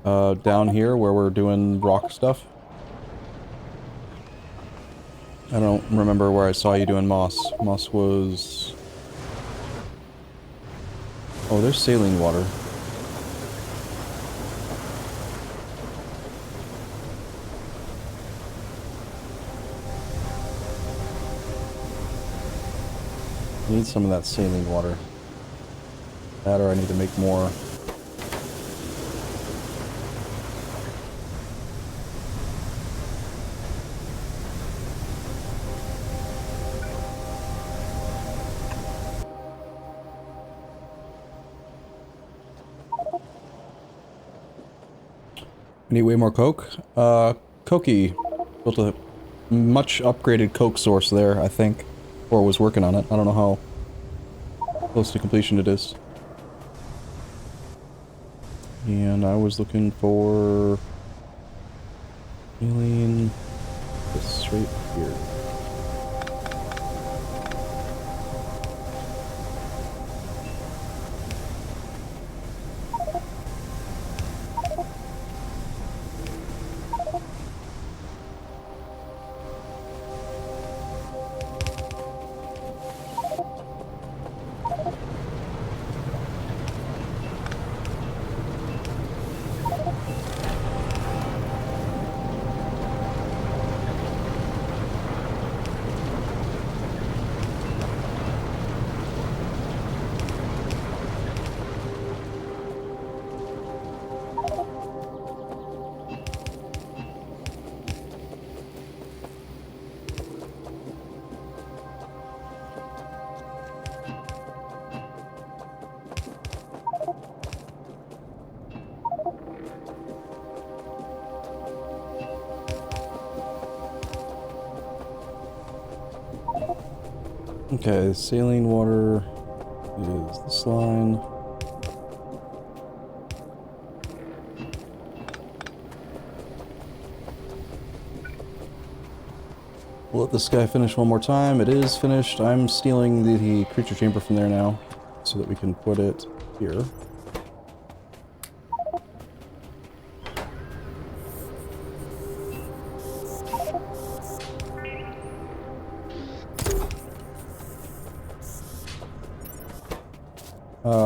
down here where we're doing rock stuff? I don't remember where I saw you doing moss. Moss was... Oh, there's saline water. I need some of that saline water. That or I need to make more. I need way more coke. Koki built a much upgraded coke source there, I think. Or was working on it. I don't know how close to completion it is. And I was looking for alien this straight here. Okay, saline water is this line. We'll let this guy finish one more time. It is finished. I'm stealing the creature chamber from there now so that we can put it here.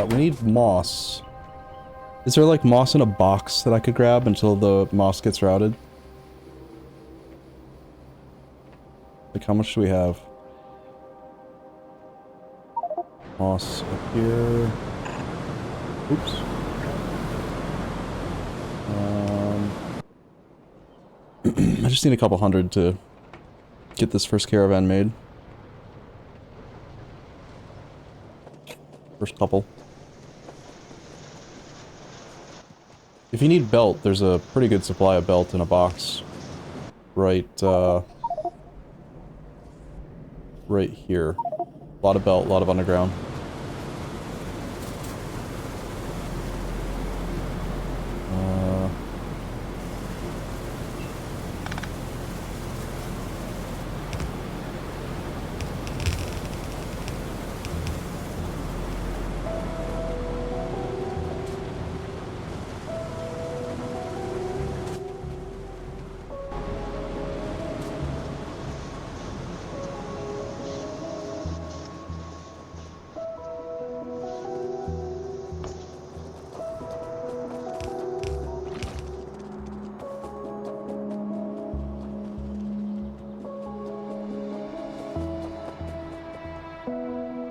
We need moss. Is there like moss in a box that I could grab until the moss gets routed? Like how much do we have? Moss up here. Oops. I just need a couple hundred to get this first caravan made. First couple. If you need belt, there's a pretty good supply of belt in a box. Right, right here. A lot of belt, a lot of underground.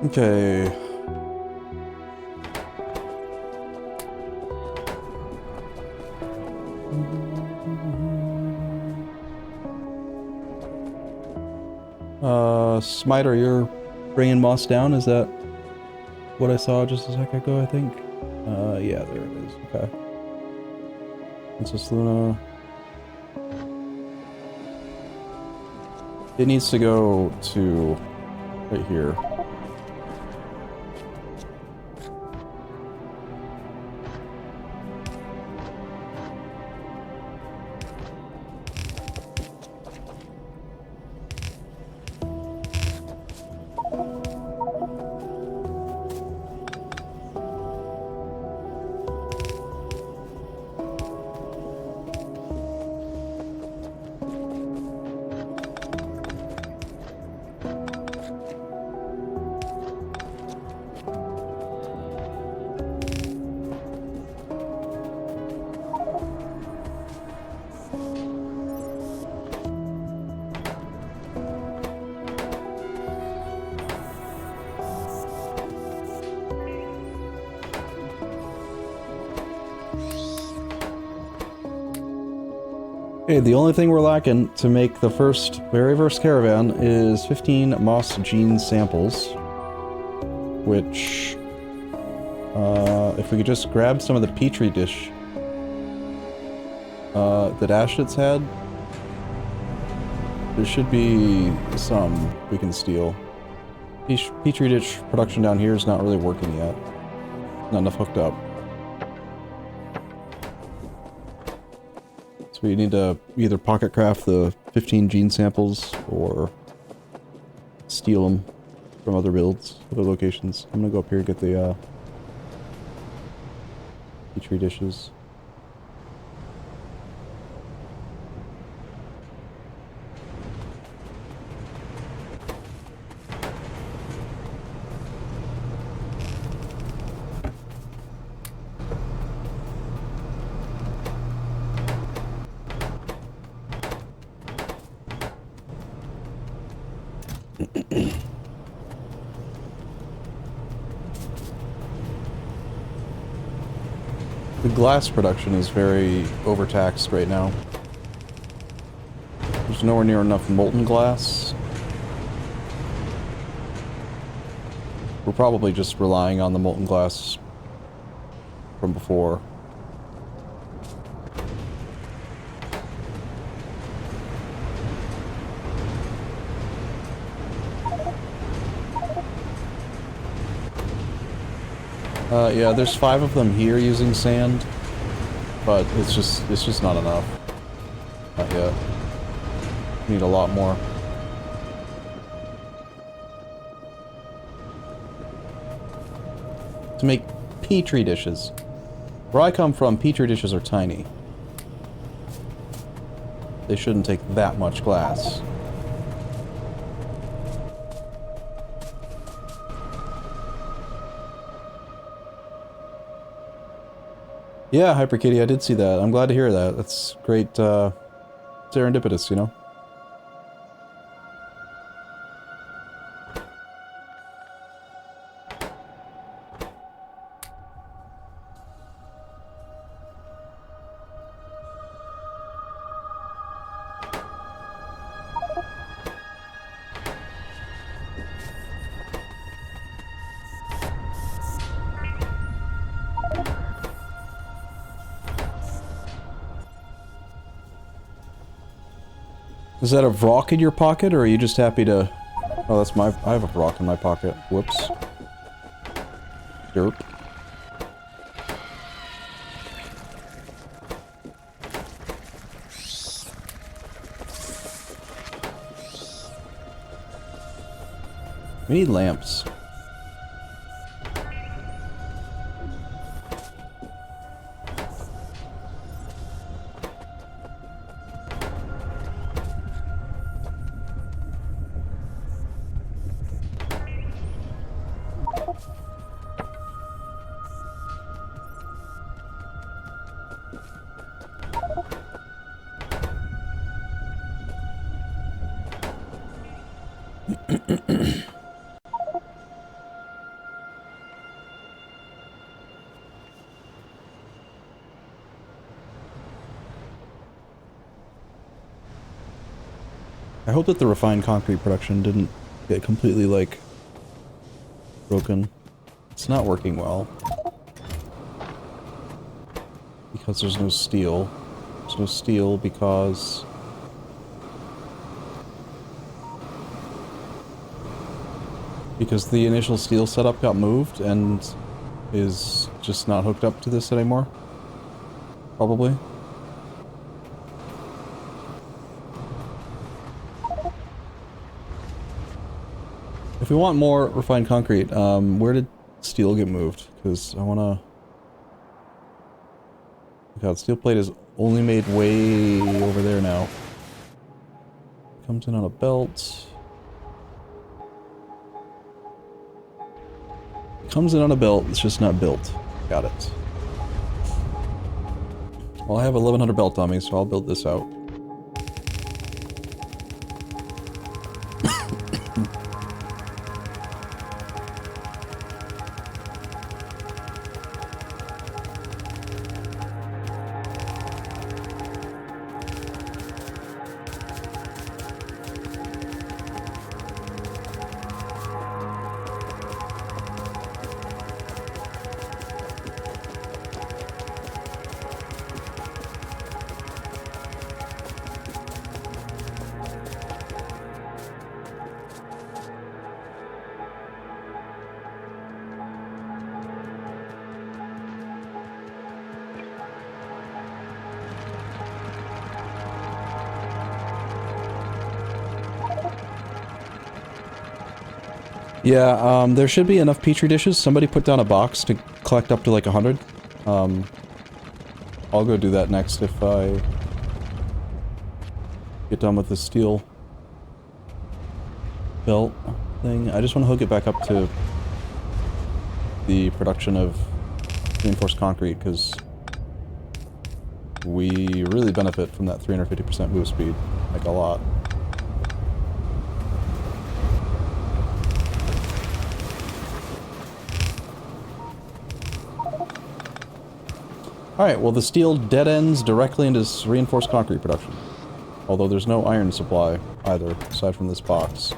Okay. Smiter, you're bringing moss down? Is that what I saw just a second ago, I think? Yeah, there it is. Okay. Princess Luna. It needs to go to right here. Okay, the only thing we're lacking to make the very first caravan is 15 moss gene samples. Which, if we could just grab some of the petri dish that Ashlitz had, there should be some we can steal. Petri dish production down here is not really working yet. Not enough hooked up. We need to either pocket craft the 15 gene samples or steal them from other builds, other locations. I'm gonna go up here and get the petri dishes. The glass production is very overtaxed right now. There's nowhere near enough molten glass. We're probably just relying on the molten glass from before. Yeah, there's 5 of them here using sand, but it's just not enough. Not yet. Need a lot more. To make Petri dishes. Where I come from, Petri dishes are tiny. They shouldn't take that much glass. Yeah, HyperKitty, I did see that. I'm glad to hear that. That's great, serendipitous, you know? Is that a rock in your pocket, or are you just happy to... Oh, that's my... I have a rock in my pocket. Whoops. Derp. We need lamps. I hope that the refined concrete production didn't get completely, like, broken. It's not working well. Because there's no steel. There's no steel because... Because the initial steel setup got moved and is just not hooked up to this anymore. Probably. If we want more refined concrete, where did steel get moved? Because I wanna... God, steel plate is only made way over there now. Comes in on a belt. Comes in on a belt, it's just not built. Got it. Well, I have 1100 belt on me, so I'll build this out. Yeah, there should be enough petri dishes. Somebody put down a box to collect up to like 100. I'll go do that next if I get done with the steel belt thing. I just want to hook it back up to the production of reinforced concrete, because we really benefit from that 350% move speed, like a lot. Alright, well the steel dead ends directly into reinforced concrete production. Although there's no iron supply either, aside from this box.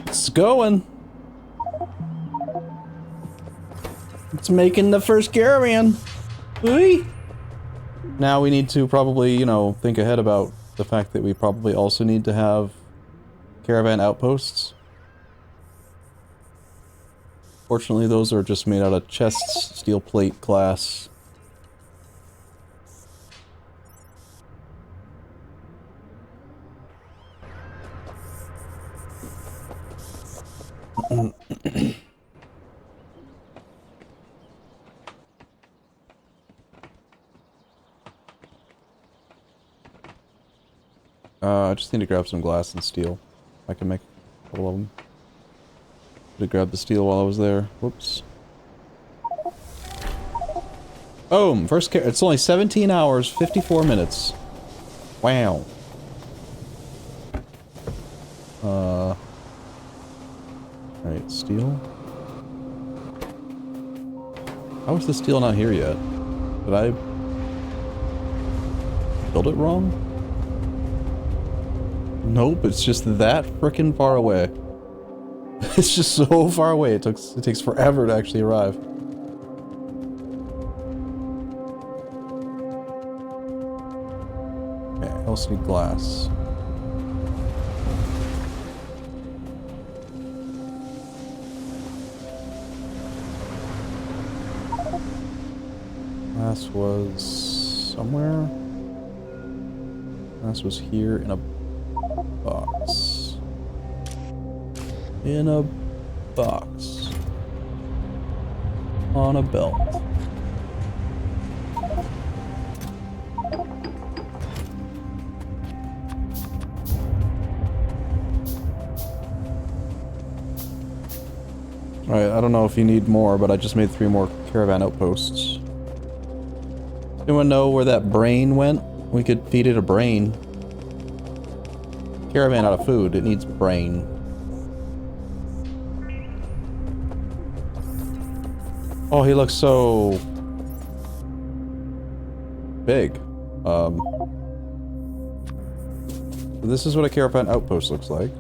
It's going. It's making the first caravan. Whee! Now we need to probably, you know, think ahead about the fact that we probably also need to have caravan outposts. Fortunately, those are just made out of chests, steel plate, glass. I just need to grab some glass and steel. I can make a couple of them. Should have grabbed the steel while I was there. Whoops. Boom! First it's only 17 hours, 54 minutes. Wow. Alright, steel. How is the steel not here yet? Did I build it wrong? Nope, it's just that frickin' far away. It's just so far away, it takes forever to actually arrive. Okay, I also need glass. Glass was somewhere. Glass was here in a box. In a box. On a belt. Alright, I don't know if you need more, but I just made 3 more caravan outposts. Anyone know where that brain went? We could feed it a brain. Caravan out of food, it needs brain. Oh, he looks so big. This is what a caravan outpost looks like.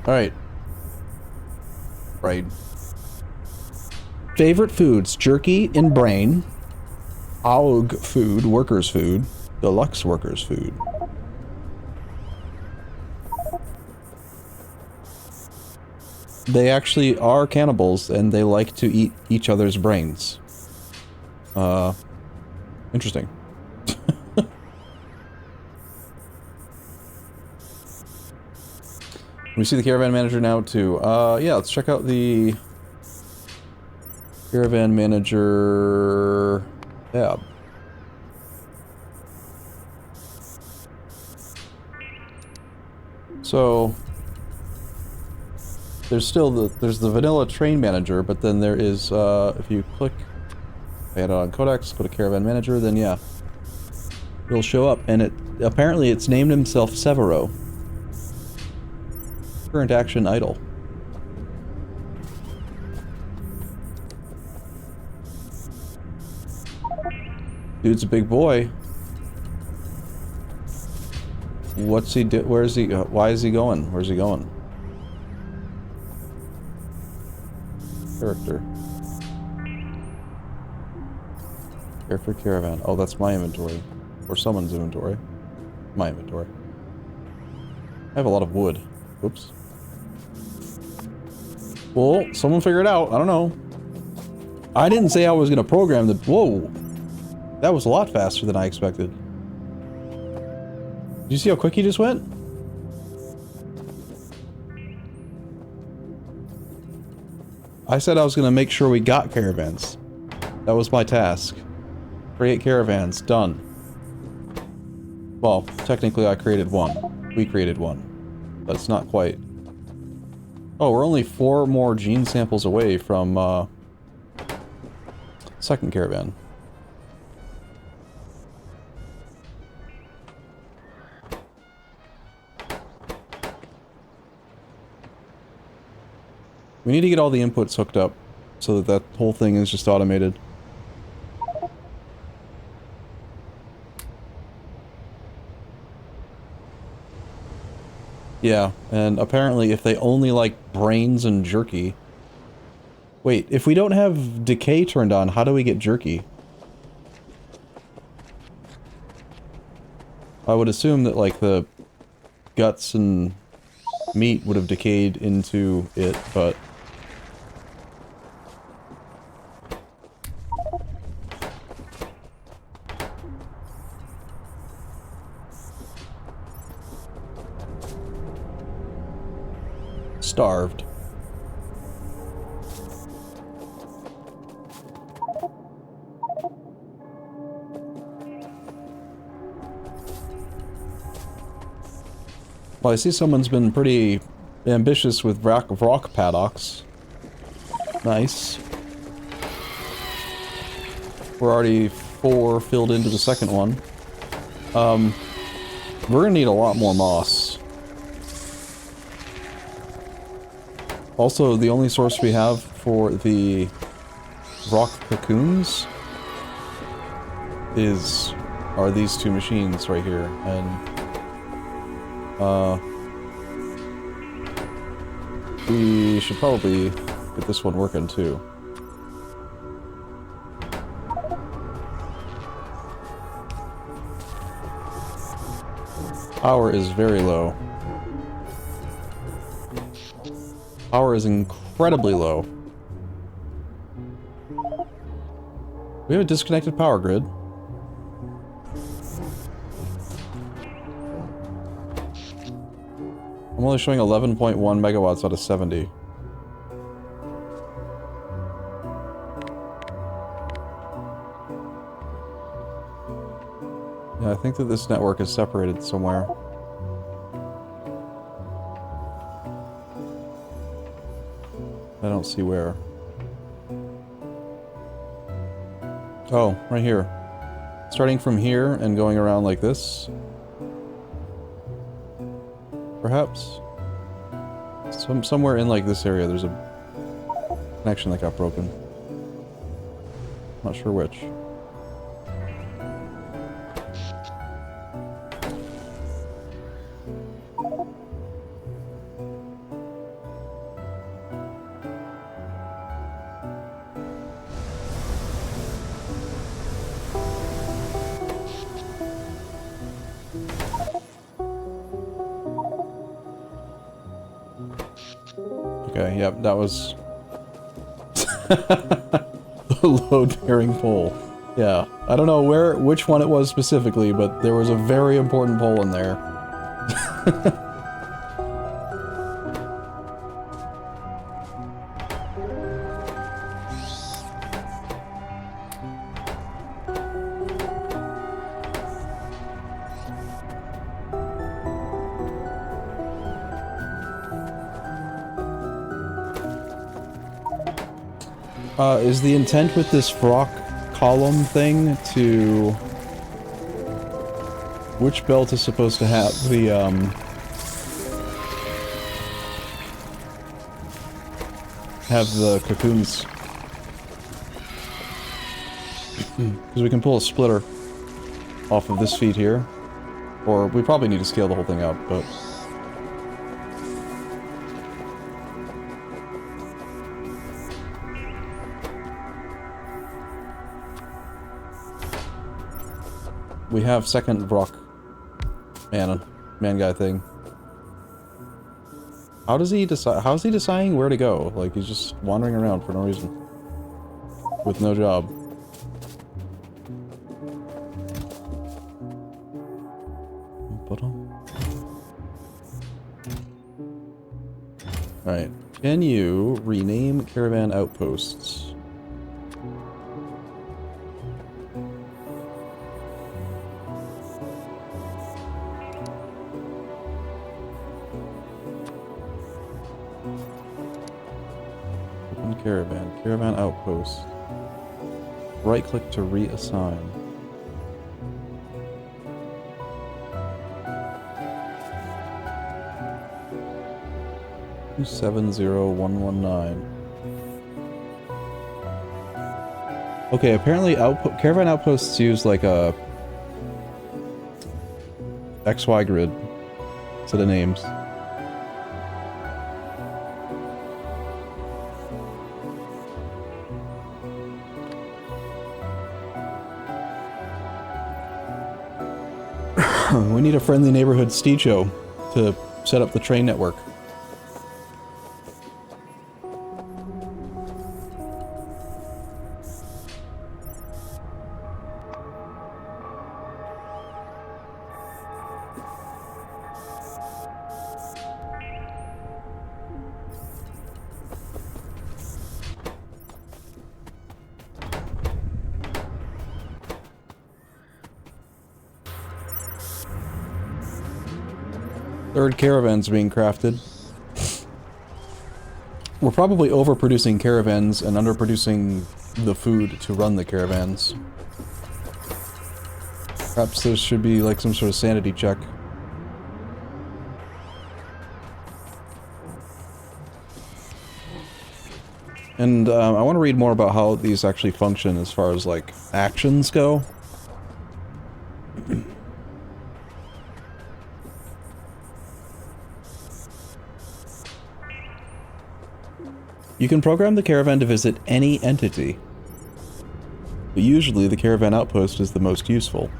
Alright. Right. Favorite foods, jerky and brain. AUG food, workers food. Deluxe workers food. They actually are cannibals and they like to eat each other's brains. Interesting. We see the caravan manager now too. Yeah, let's check out the caravan manager tab. So there's still the vanilla train manager, but then there is if you click add on codex, go to caravan manager, then yeah, it'll show up, and apparently it's named himself Severo. Current action idle. Dude's a big boy. What's he do? Where is he? Why is he going? Where's he going? Character. Care for caravan. Oh, that's my inventory. Or someone's inventory. My inventory. I have a lot of wood. Oops. Well, someone figure it out. I don't know. I didn't say I was going to program the... Whoa. That was a lot faster than I expected. Did you see how quick he just went? I said I was going to make sure we got caravans. That was my task. Create caravans. Done. Well, technically I created one. We created one. But it's not quite. Oh, we're only 4 more gene samples away from, second caravan. We need to get all the inputs hooked up so that that whole thing is just automated. Yeah, and apparently if they only like brains and jerky... Wait, if we don't have decay turned on, how do we get jerky? I would assume that, like, the guts and meat would have decayed into it, but... Starved. Well, I see someone's been pretty ambitious with rock paddocks. Nice. We're already 4 filled into the second one. We're gonna need a lot more moss. Also, the only source we have for the rock cocoons are these 2 machines right here, and we should probably get this one working too. Power is very low. Power is incredibly low. We have a disconnected power grid. I'm only showing 11.1 megawatts out of 70. Yeah, I think that this network is separated somewhere. I don't see where. Oh, right here. Starting from here and going around like this. Perhaps? Somewhere in like this area there's a connection that got broken. Not sure which. Okay, yep, that was the load-bearing pole. Yeah, I don't know which one it was specifically, but there was a very important pole in there. Is the intent with this rock column thing to... Which belt is supposed to have the, have the cocoons? Because we can pull a splitter off of this feed here. Or we probably need to scale the whole thing up, but... We have second rock man guy thing. How does he decide? How is he deciding where to go? Like he's just wandering around for no reason, with no job. All right. Can you rename caravan outposts? Caravan outpost. Right click to reassign. Two 70119. Okay, apparently caravan outposts use like a XY grid set of names. We need a friendly neighborhood Steecho to set up the train network. Third caravan's being crafted. We're probably overproducing caravans and underproducing the food to run the caravans. Perhaps there should be like some sort of sanity check. And I want to read more about how these actually function as far as like actions go. You can program the caravan to visit any entity, but usually the caravan outpost is the most useful.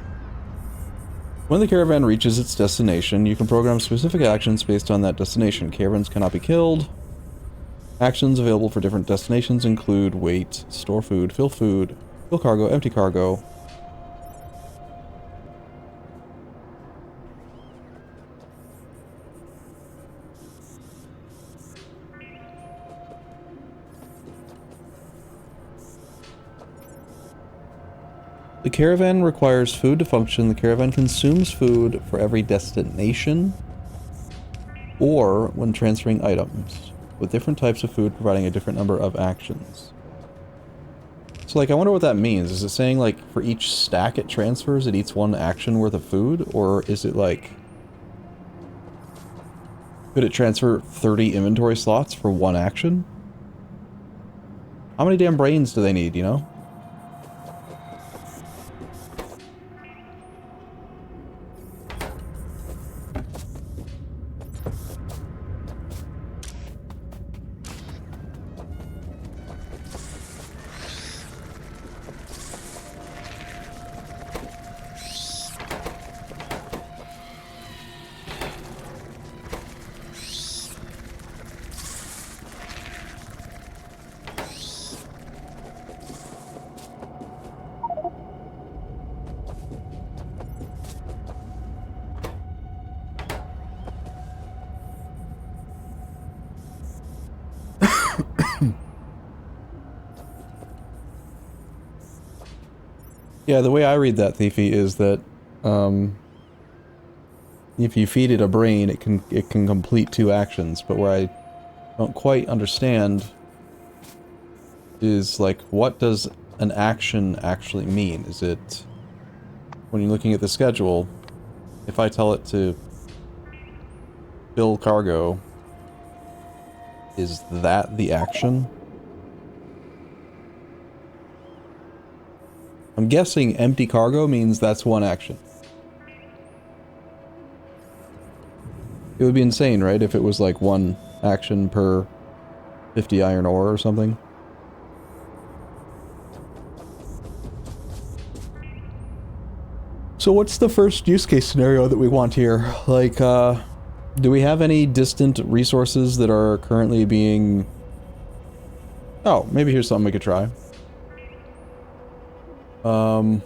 When the caravan reaches its destination, you can program specific actions based on that destination. Caravans cannot be killed. Actions available for different destinations include wait, store food, fill cargo, empty cargo. The caravan requires food to function. The caravan consumes food for every destination or when transferring items, with different types of food providing a different number of actions. So, like, I wonder what that means. Is it saying, like, for each stack it transfers, it eats one action worth of food? Or is it, like... could it transfer 30 inventory slots for one action? How many damn brains do they need, you know? Yeah, the way I read that, Thiefy, is that if you feed it a brain, it can complete 2 actions. But where I don't quite understand is, like, what does an action actually mean? Is it, when you're looking at the schedule, if I tell it to fill cargo, is that the action? I'm guessing empty cargo means that's one action. It would be insane, right? If it was like one action per 50 iron ore or something. So what's the first use case scenario that we want here? Like, do we have any distant resources that are currently being... Oh, maybe here's something we could try. I'll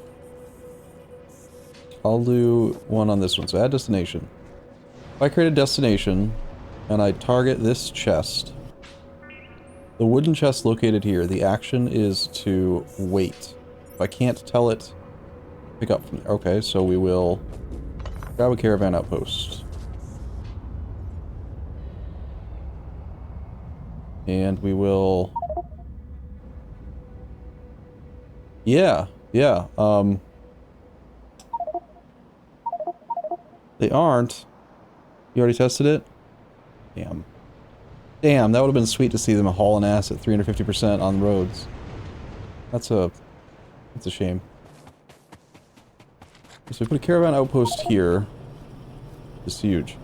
do one on this one. So add destination. If I create a destination and I target this chest, the wooden chest located here, the action is to wait. If I can't tell it, pick up from there. Okay, so we will grab a caravan outpost. And we will... Yeah. They aren't. You already tested it? Damn. Damn, that would have been sweet to see them hauling ass at 350% on the roads. That's a shame. So we put a caravan outpost here. It's huge.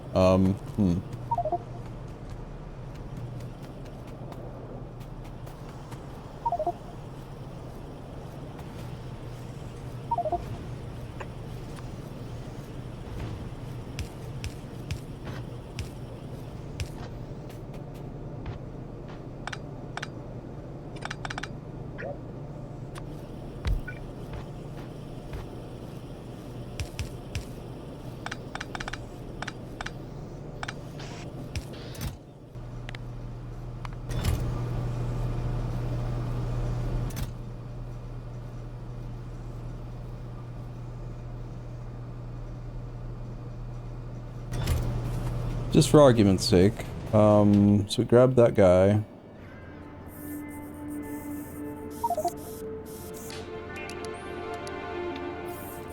Just for argument's sake. So we grabbed that guy.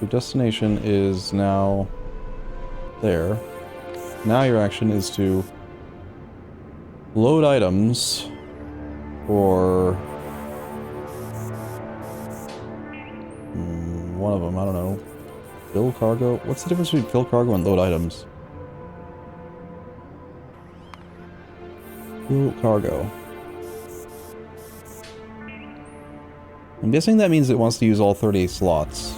Your destination is now there. Now your action is to load items or one of them, I don't know. Fill cargo? What's the difference between fill cargo and load items? Fill cargo. I'm guessing that means it wants to use all 38 slots.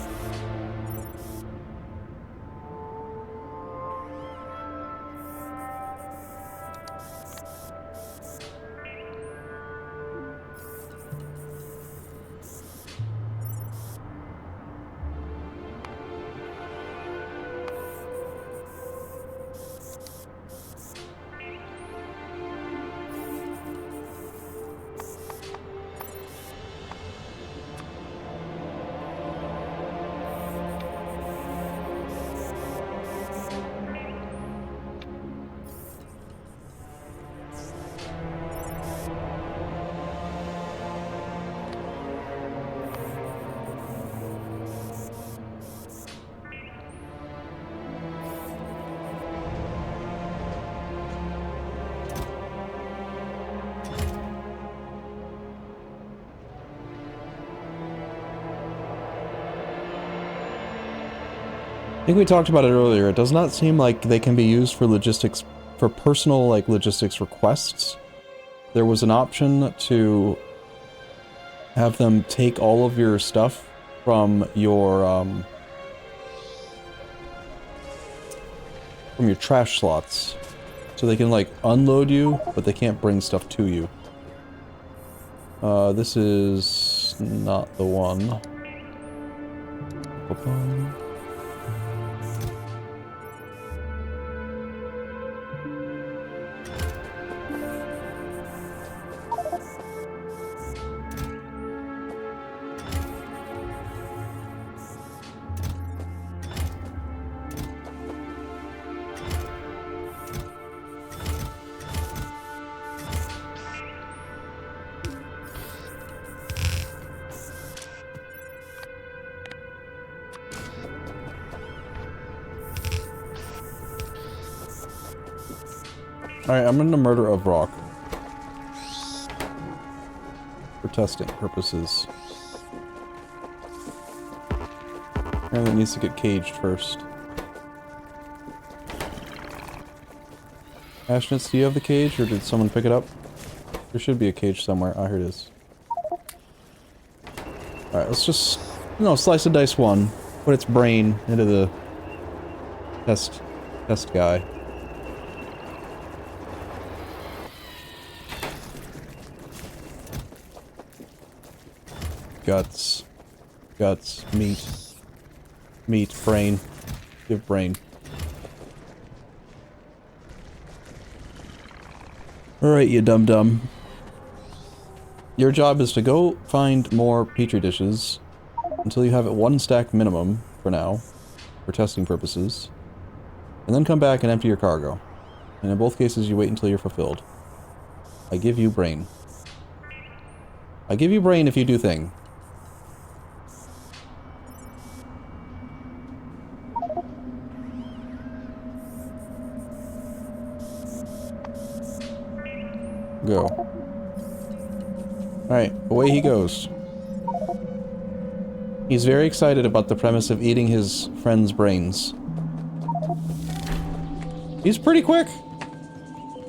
I think we talked about it earlier. It does not seem like they can be used for logistics, for personal, like, logistics requests. There was an option to have them take all of your stuff from your trash slots. So they can, like, unload you, but they can't bring stuff to you. This is not the one. Alright, I'm gonna murder a rock. For testing purposes. Apparently it needs to get caged first. Ashnitz, do you have the cage, or did someone pick it up? There should be a cage somewhere. Ah, here it is. Alright, let's just, slice and dice one. Put its brain into the test guy. Guts. Guts. Meat. Meat. Brain. Give brain. Alright, you dum-dum. Your job is to go find more petri dishes until you have it 1 stack minimum, for now, for testing purposes, and then come back and empty your cargo. And in both cases, you wait until you're fulfilled. I give you brain. I give you brain if you do thing. Go. Alright, away he goes. He's very excited about the premise of eating his friend's brains. He's pretty quick!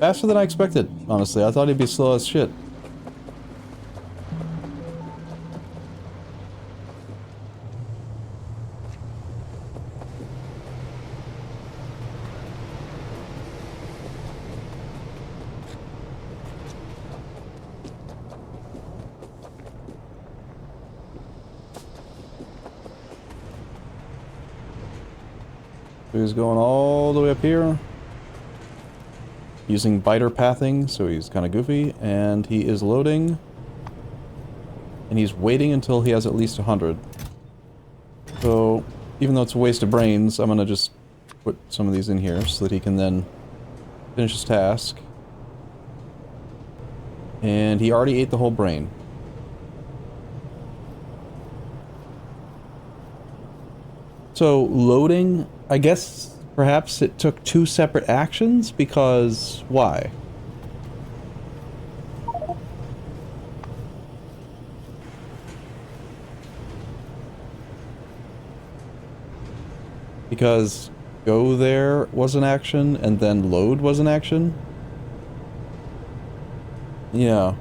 Faster than I expected, honestly. I thought he'd be slow as shit. So he's going all the way up here, using biter pathing, so he's kind of goofy, and he is loading, and he's waiting until he has at least 100. So, even though it's a waste of brains, I'm gonna just put some of these in here so that he can then Finish his task. And he already ate the whole brain. So, loading, I guess perhaps it took 2 separate actions, because why? Because go there was an action, and then load was an action? Yeah.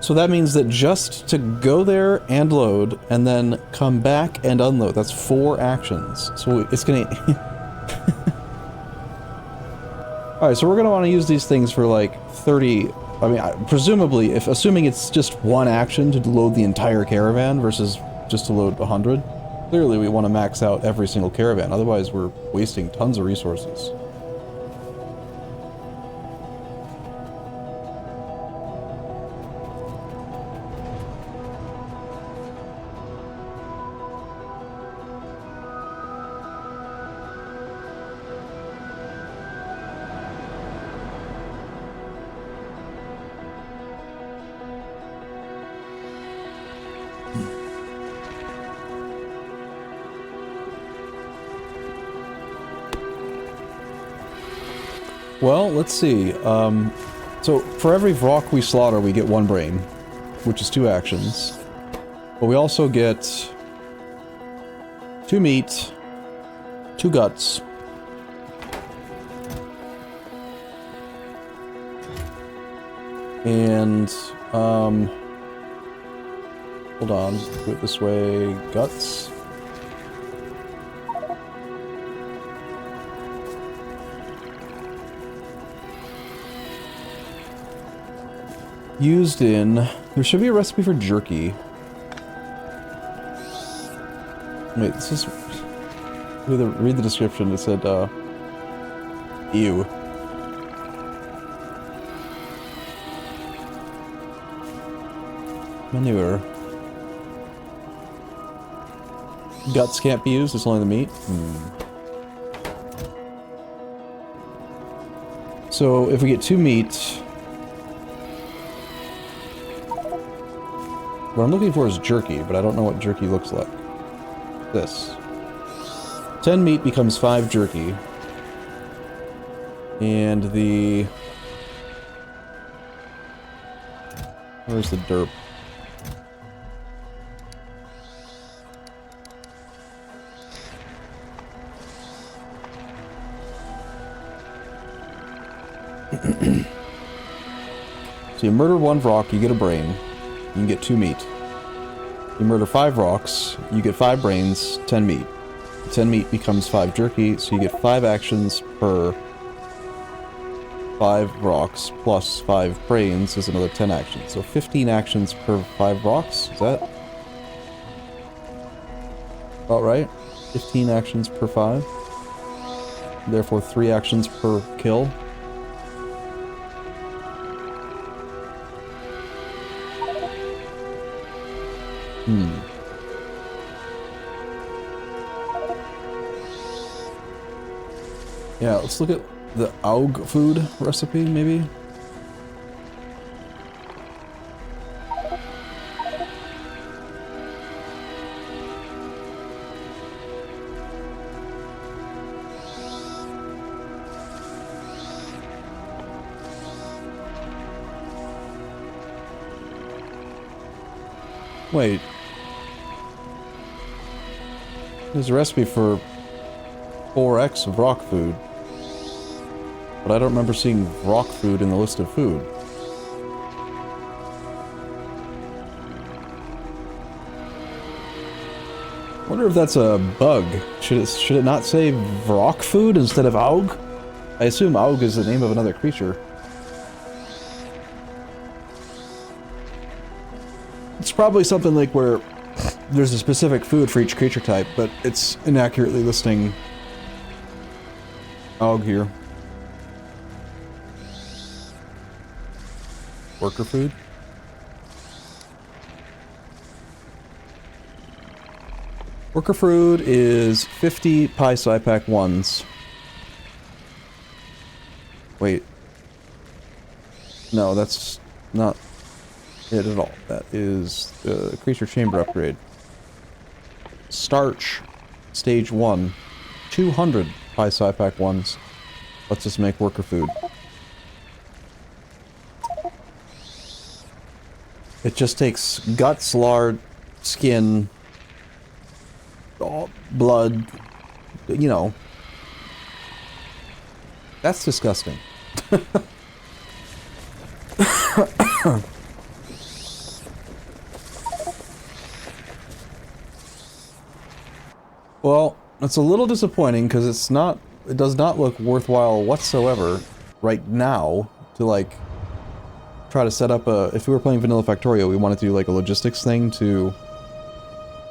So that means that just to go there and load, and then come back and unload, that's 4 actions. So it's gonna... Alright, so we're gonna want to use these things for like 30... I mean, presumably, assuming it's just 1 action to load the entire caravan versus just to load 100, clearly we want to max out every single caravan, otherwise we're wasting tons of resources. Well, let's see. So for every Vrock we slaughter, we get 1 brain, which is 2 actions. But we also get 2 meat, 2 guts, and hold on, do it this way. Guts. Used in... There should be a recipe for jerky. Wait, this is... Read the description. It said, ew. Manure. Guts can't be used, it's only the meat? So, if we get 2 meat... What I'm looking for is jerky, but I don't know what jerky looks like. This. 10 meat becomes 5 jerky. And the... Where's the derp? So you murder 1 Vrock, you get a brain. You can get 2 meat. You murder 5 rocks, you get 5 brains, 10 meat. 10 meat becomes 5 jerky, so you get 5 actions per 5 rocks, plus 5 brains is another 10 actions. So 15 actions per 5 rocks, is that about right? 15 actions per 5. Therefore 3 actions per kill. Yeah, let's look at the AUG food recipe, maybe? Wait. There's a recipe for 4x of rock food. But I don't remember seeing rock food in the list of food. I wonder if that's a bug. Should it not say rock food instead of AUG? I assume AUG is the name of another creature. It's probably something like where there's a specific food for each creature type, but it's inaccurately listing AUG here. Worker food? Worker food is 50 pie sci pack 1s. Wait. No, that's not it at all. That is the creature chamber upgrade. Starch. Stage 1. 200 high sci-pack ones. Let's just make worker food. It just takes guts, lard, skin, blood, you know. That's disgusting. Well, it's a little disappointing because it does not look worthwhile whatsoever right now to like try to set up if we were playing Vanilla Factorio, we wanted to do like a logistics thing to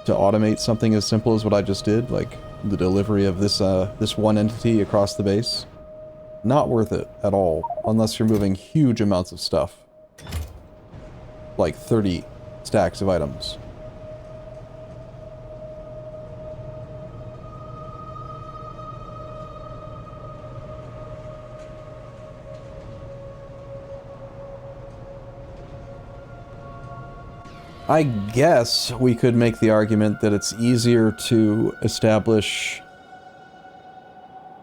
automate something as simple as what I just did, like the delivery of this this one entity across the base. Not worth it at all, unless you're moving huge amounts of stuff. Like 30 stacks of items. I guess we could make the argument that it's easier to establish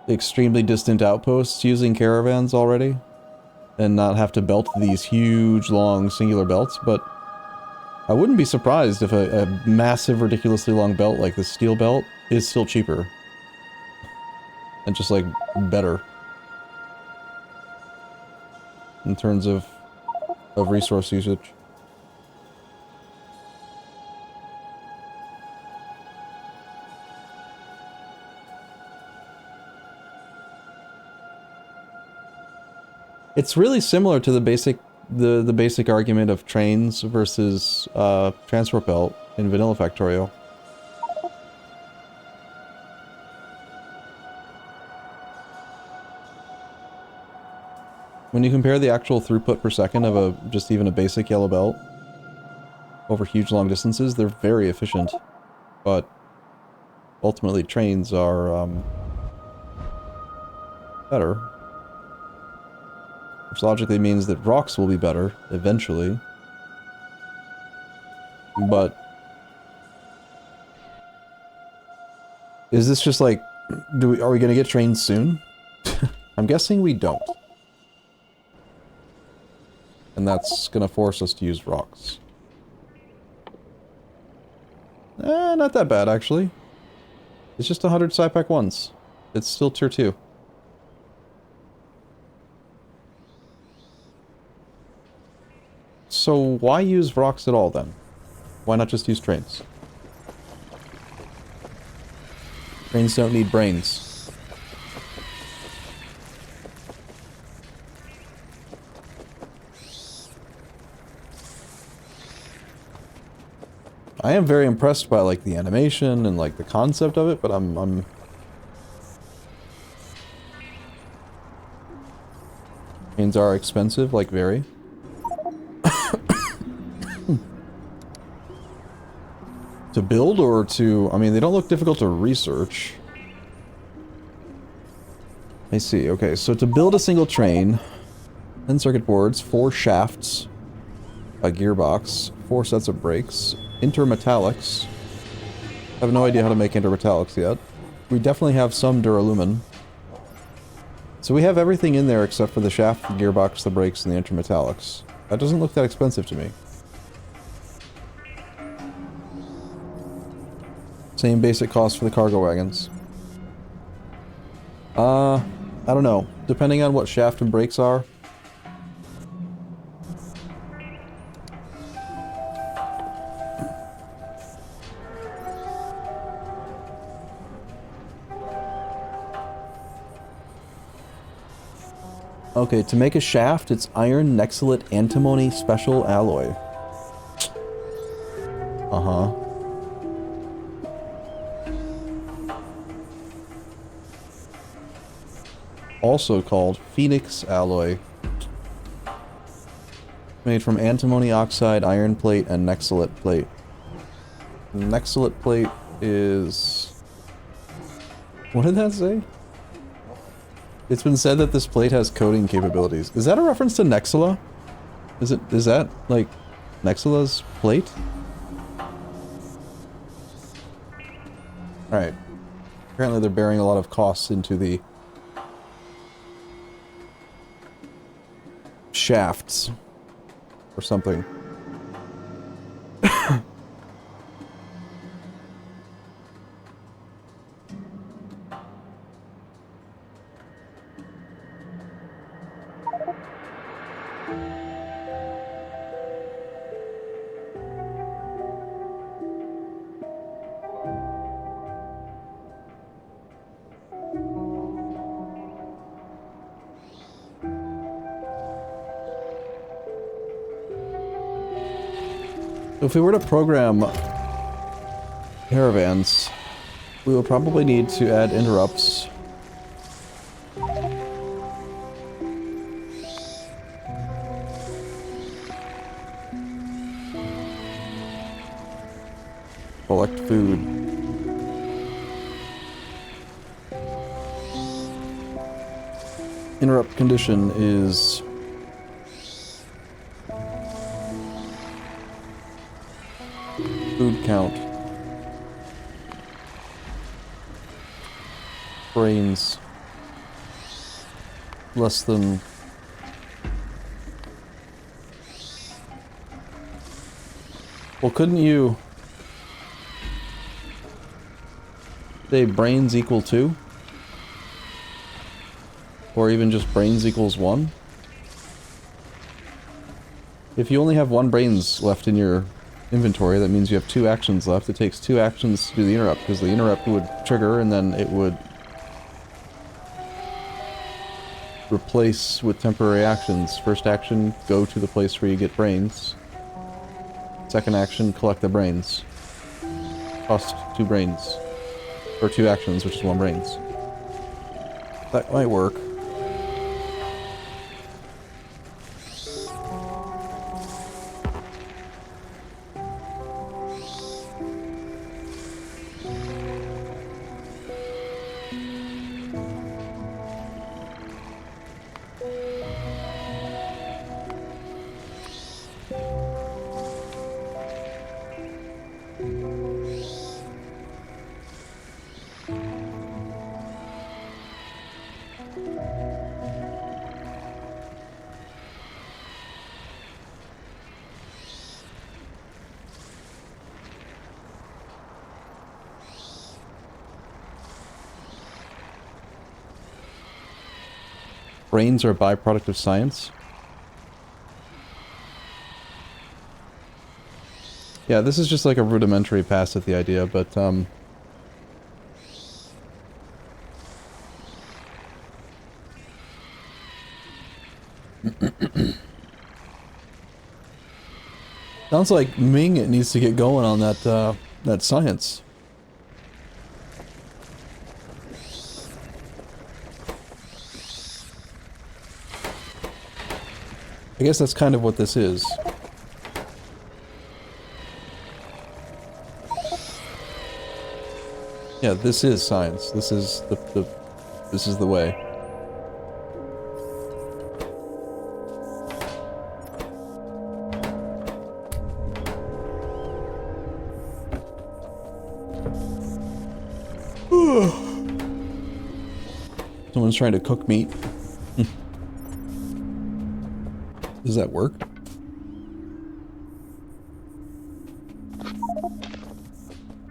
extremely distant outposts using caravans already, and not have to belt these huge, long, singular belts, but I wouldn't be surprised if a massive, ridiculously long belt like the steel belt is still cheaper. And just, like, better. In terms of resource usage. It's really similar to the basic argument of trains versus transport belt in Vanilla Factorio. When you compare the actual throughput per second of just even a basic yellow belt over huge long distances, they're very efficient. But ultimately trains are better. Which logically means that rocks will be better, eventually. But is this just like, are we gonna get trains soon? I'm guessing we don't. And that's gonna force us to use rocks. Not that bad, actually. It's just 100 Sci-Pack 1s. It's still tier 2. So why use rocks at all, then? Why not just use trains? Trains don't need brains. I am very impressed by, like, the animation and, like, the concept of it, but I'm... Trains are expensive, like, very. To build or to... I mean, they don't look difficult to research. I see, okay, so to build a single train, 10 circuit boards, 4 shafts, a gearbox, 4 sets of brakes, intermetallics. I have no idea how to make intermetallics yet. We definitely have some duralumin. So we have everything in there except for the shaft, the gearbox, the brakes, and the intermetallics. That doesn't look that expensive to me. Same basic cost for the cargo wagons. I don't know. Depending on what shaft and brakes are. Okay, to make a shaft, it's iron nexylate antimony special alloy. Uh-huh. Also called Phoenix alloy. Made from antimony oxide, iron plate, and nexylate plate. Nexylate plate is... What did that say? It's been said that this plate has coding capabilities. Is that a reference to Nexula? Is that, like, Nexula's plate? Alright. Apparently they're bearing a lot of costs into the shafts or something. If we were to program caravans, we will probably need to add interrupts. Collect food. Interrupt condition is food count. Brains. Less than... Well, couldn't you say brains equal 2? Or even just brains equals 1? If you only have 1 brains left in your inventory, that means you have 2 actions left. It takes 2 actions to do the interrupt, because the interrupt would trigger and then it would replace with temporary actions. First action, go to the place where you get brains. Second action, collect the brains. Cost 2 brains. Or 2 actions, which is 1 brains. That might work. Brains are a byproduct of science? Yeah, this is just like a rudimentary pass at the idea, but, sounds like Ming needs to get going on that, that science. I guess that's kind of what this is. Yeah, this is science. This is this is the way. Someone's trying to cook meat. Does that work?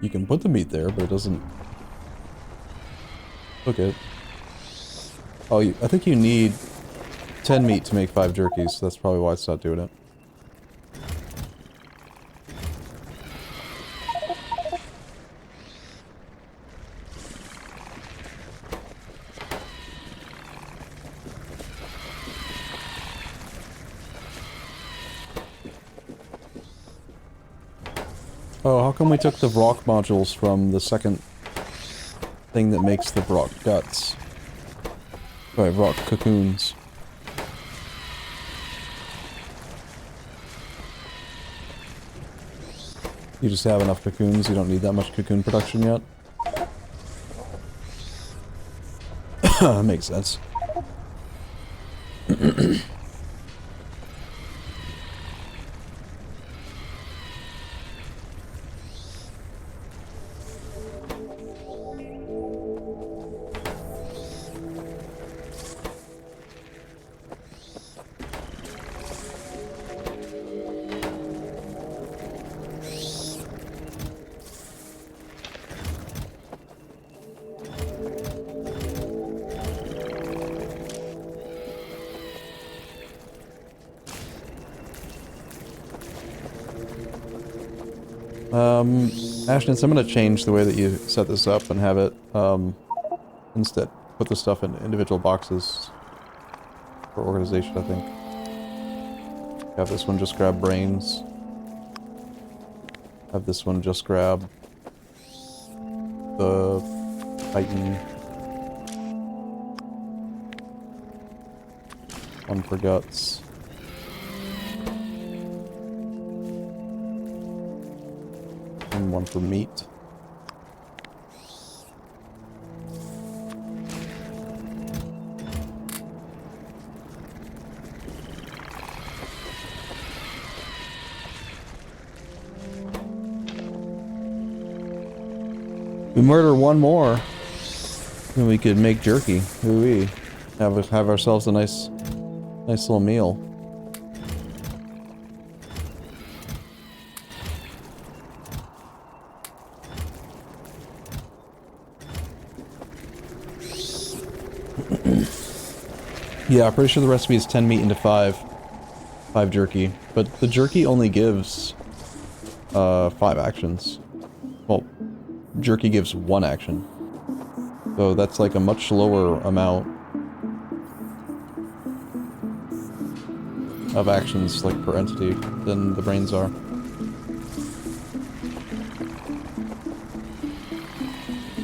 You can put the meat there, but it doesn't cook it. Oh, I think you need 10 meat to make 5 jerkies, so that's probably why it's not doing it. Oh, how come we took the rock modules from the second thing that makes the rock guts? Right, rock cocoons. You just have enough cocoons, you don't need that much cocoon production yet? That makes sense. Ashness, I'm gonna change the way that you set this up and have it, instead put the stuff in individual boxes for organization, I think. Have this one just grab brains. Have this one just grab the Titan. One for guts. And one for meat. We murder one more, then we could make jerky. Ooh-wee. Have ourselves a nice little meal. Yeah, I'm pretty sure the recipe is 10 meat into 5 jerky, but the jerky only gives 5 actions. Well, jerky gives 1 action. So that's like a much lower amount of actions, like, per entity than the brains are.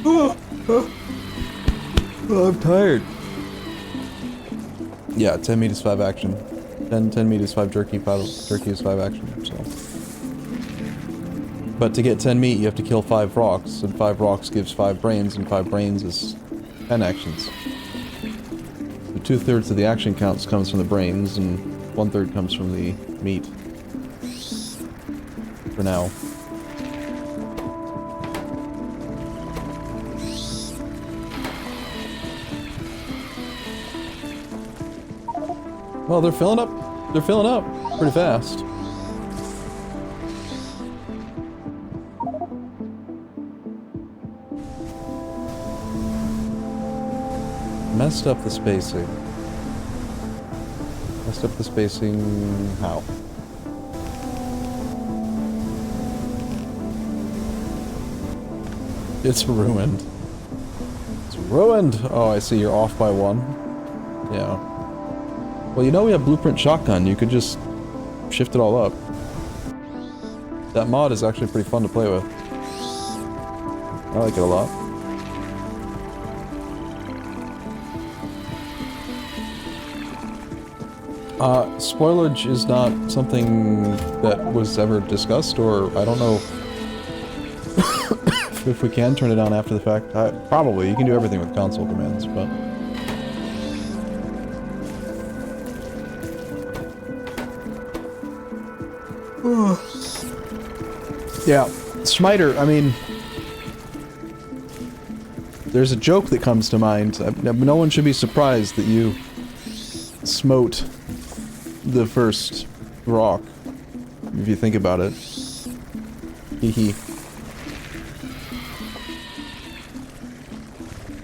Oh, I'm tired. Yeah, 10 meat is 5 action. 10 meat is 5 jerky, 5 jerky is 5 action, so. But to get 10 meat, you have to kill 5 rocks, and 5 rocks gives 5 brains, and 5 brains is 10 actions. So 2/3 of the action counts comes from the brains, and 1/3 comes from the meat. For now. Well, they're filling up. They're filling up pretty fast. Messed up the spacing. Messed up the spacing. How? It's ruined. It's ruined! Oh, I see, you're off by 1. Yeah. Well, you know we have Blueprint Shotgun, you could just shift it all up. That mod is actually pretty fun to play with. I like it a lot. Spoilage is not something that was ever discussed, or I don't know if we can turn it on after the fact. Probably, you can do everything with console commands, but... Yeah, Smiter, I mean... There's a joke that comes to mind. No one should be surprised that you smote the first rock, if you think about it. Hee.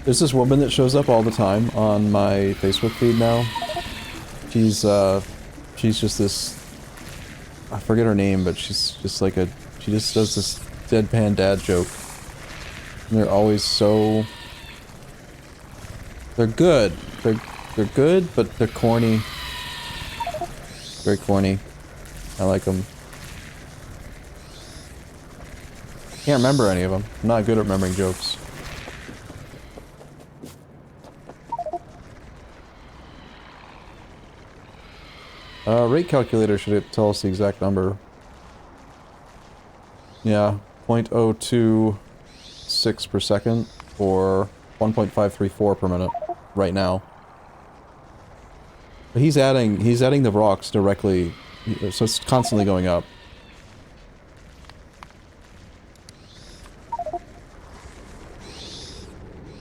There's this woman that shows up all the time on my Facebook feed now. She's just this... I forget her name, but she's just like a... She just does this deadpan dad joke. And they're always so... They're good. They're good, but they're corny. Very corny. I like them. Can't remember any of them. I'm not good at remembering jokes. Rate calculator should tell us the exact number. Yeah, 0.026 per second, or 1.534 per minute, right now. But he's adding the rocks directly, so it's constantly going up.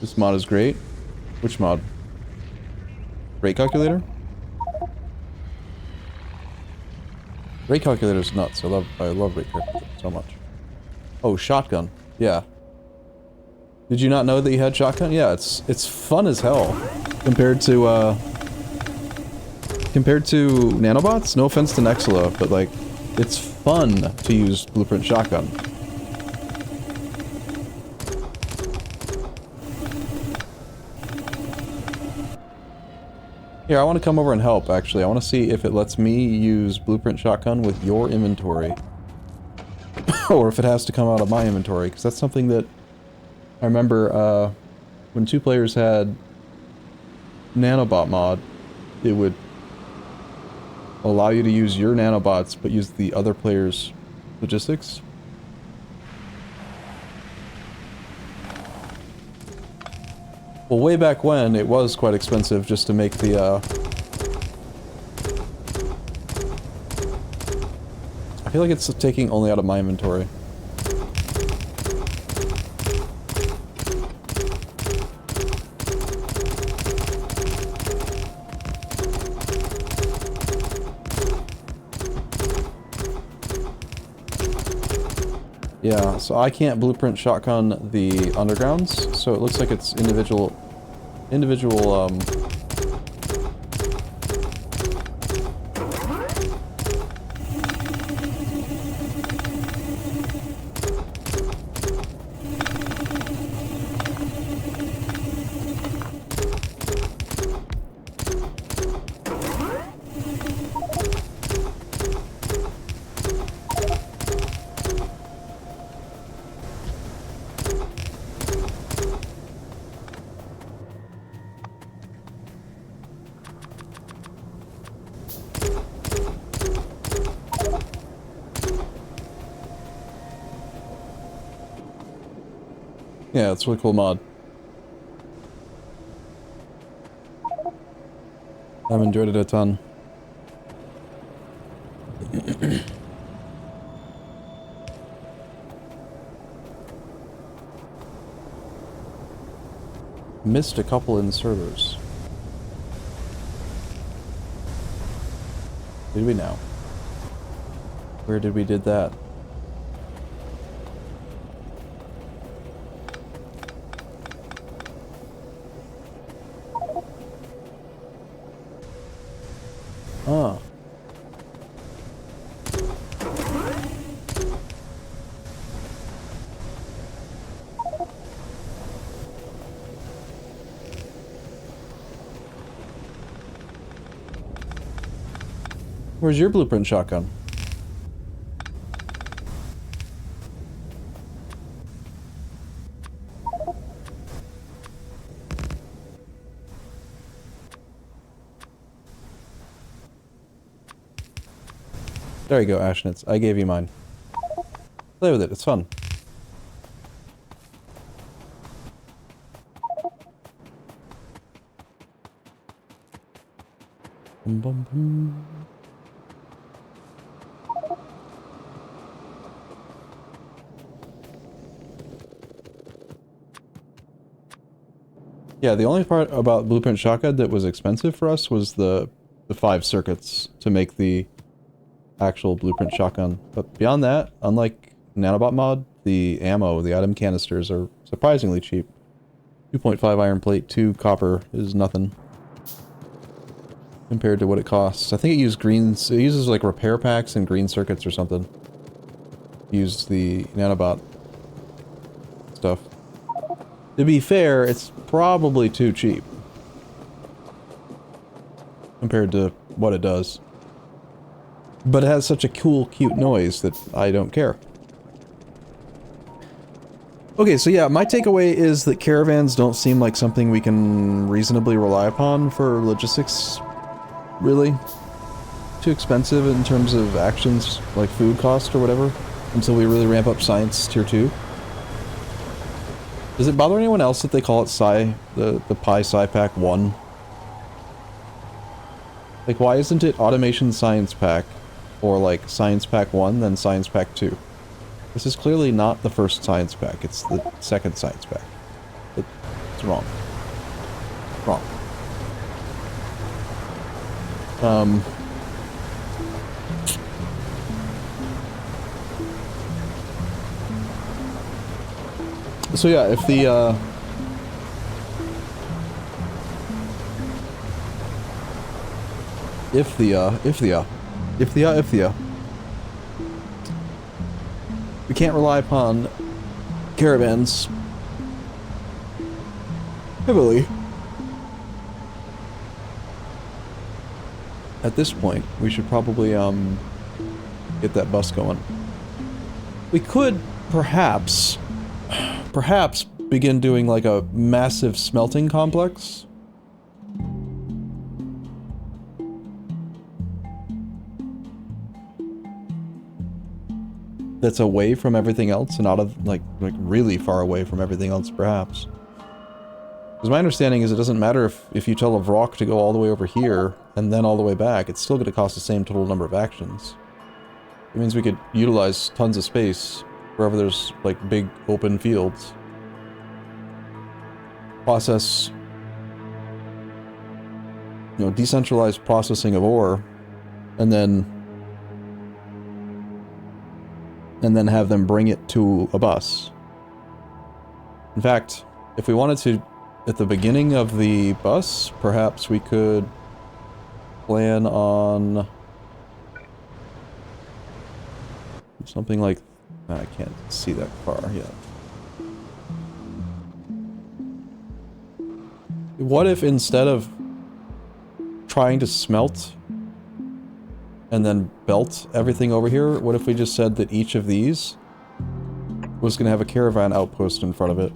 This mod is great. Which mod? Rate calculator? Rate calculator is nuts. I love rate calculator so much. Oh, shotgun. Yeah. Did you not know that you had shotgun? Yeah, it's fun as hell compared to nanobots. No offense to Nexula, but like, it's fun to use blueprint shotgun. Here, I want to come over and help, actually. I want to see if it lets me use blueprint shotgun with your inventory. Or if it has to come out of my inventory, because that's something that I remember, when 2 players had nanobot mod, it would allow you to use your nanobots, but use the other player's logistics. Well, way back when, it was quite expensive just to make the, I feel like it's taking only out of my inventory. Yeah, so I can't blueprint shotgun the undergrounds, so it looks like it's individual, yeah, it's a really cool mod. I've enjoyed it a ton. Missed a couple in servers. Did we now? Where did we did that? Ah. Where's your blueprint shotgun? There you go, Ashnitz. I gave you mine. Play with it, it's fun. Bum, bum, bum. Yeah, the only part about Blueprint Shotgun that was expensive for us was the 5 circuits to make the actual Blueprint Shotgun. But beyond that, unlike Nanobot mod, the ammo, the item canisters are surprisingly cheap. 2.5 iron plate, 2 copper is nothing compared to what it costs. I think it uses like repair packs and green circuits or something. Used the Nanobot stuff. To be fair, it's probably too cheap compared to what it does. But it has such a cool, cute noise that I don't care. Okay, so yeah, my takeaway is that caravans don't seem like something we can reasonably rely upon for logistics, really. Too expensive in terms of actions, like food cost or whatever, until we really ramp up science tier 2. Does it bother anyone else that they call it the Pi Sci Pack 1? Like, why isn't it Automation Science Pack? Or, like, Science Pack 1, then Science Pack 2? This is clearly not the first Science Pack, it's the second Science Pack. It's wrong. Wrong. So yeah, if the, we can't rely upon caravans heavily. At this point, we should probably, get that bus going. We could, perhaps begin doing, like, a massive smelting complex. That's away from everything else and out of, like really far away from everything else, perhaps. Because my understanding is it doesn't matter if you tell a Vrock to go all the way over here and then all the way back, it's still going to cost the same total number of actions. It means we could utilize tons of space wherever there's, like, big open fields. Process, you know, decentralized processing of ore, and then have them bring it to a bus. In fact, if we wanted to, at the beginning of the bus, perhaps we could plan on something like... I can't see that far yet. What if instead of trying to smelt and then belt everything over here, what if we just said that each of these was going to have a caravan outpost in front of it?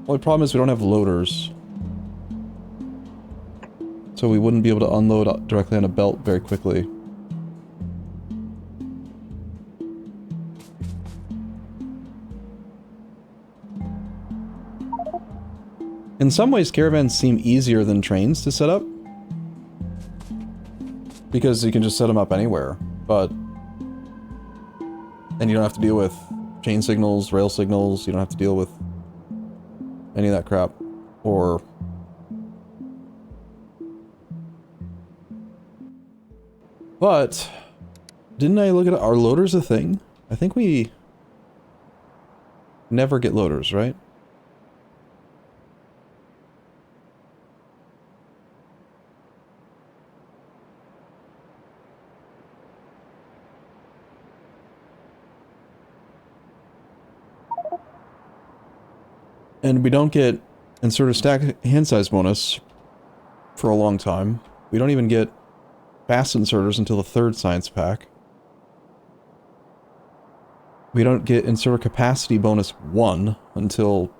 Well, the problem is we don't have loaders. So we wouldn't be able to unload directly on a belt very quickly. In some ways, caravans seem easier than trains to set up. Because you can just set them up anywhere, but... And you don't have to deal with chain signals, rail signals, you don't have to deal with any of that crap. Or... But... Didn't I look at it? Are loaders a thing? I think we... never get loaders, right? And we don't get insert a stack hand size bonus for a long time. We don't even get fast inserters until the third science pack. We don't get inserter capacity bonus 1 until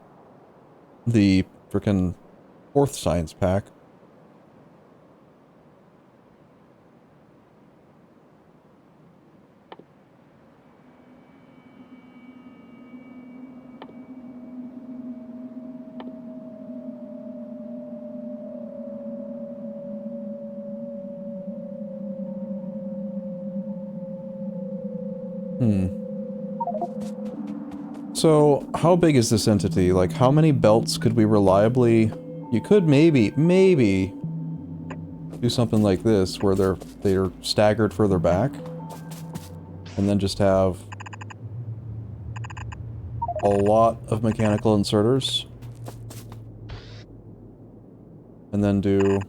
the frickin' fourth science pack. So, how big is this entity? Like, how many belts could we reliably... You could maybe do something like this, where they're staggered further back. And then just have a lot of mechanical inserters. And then do...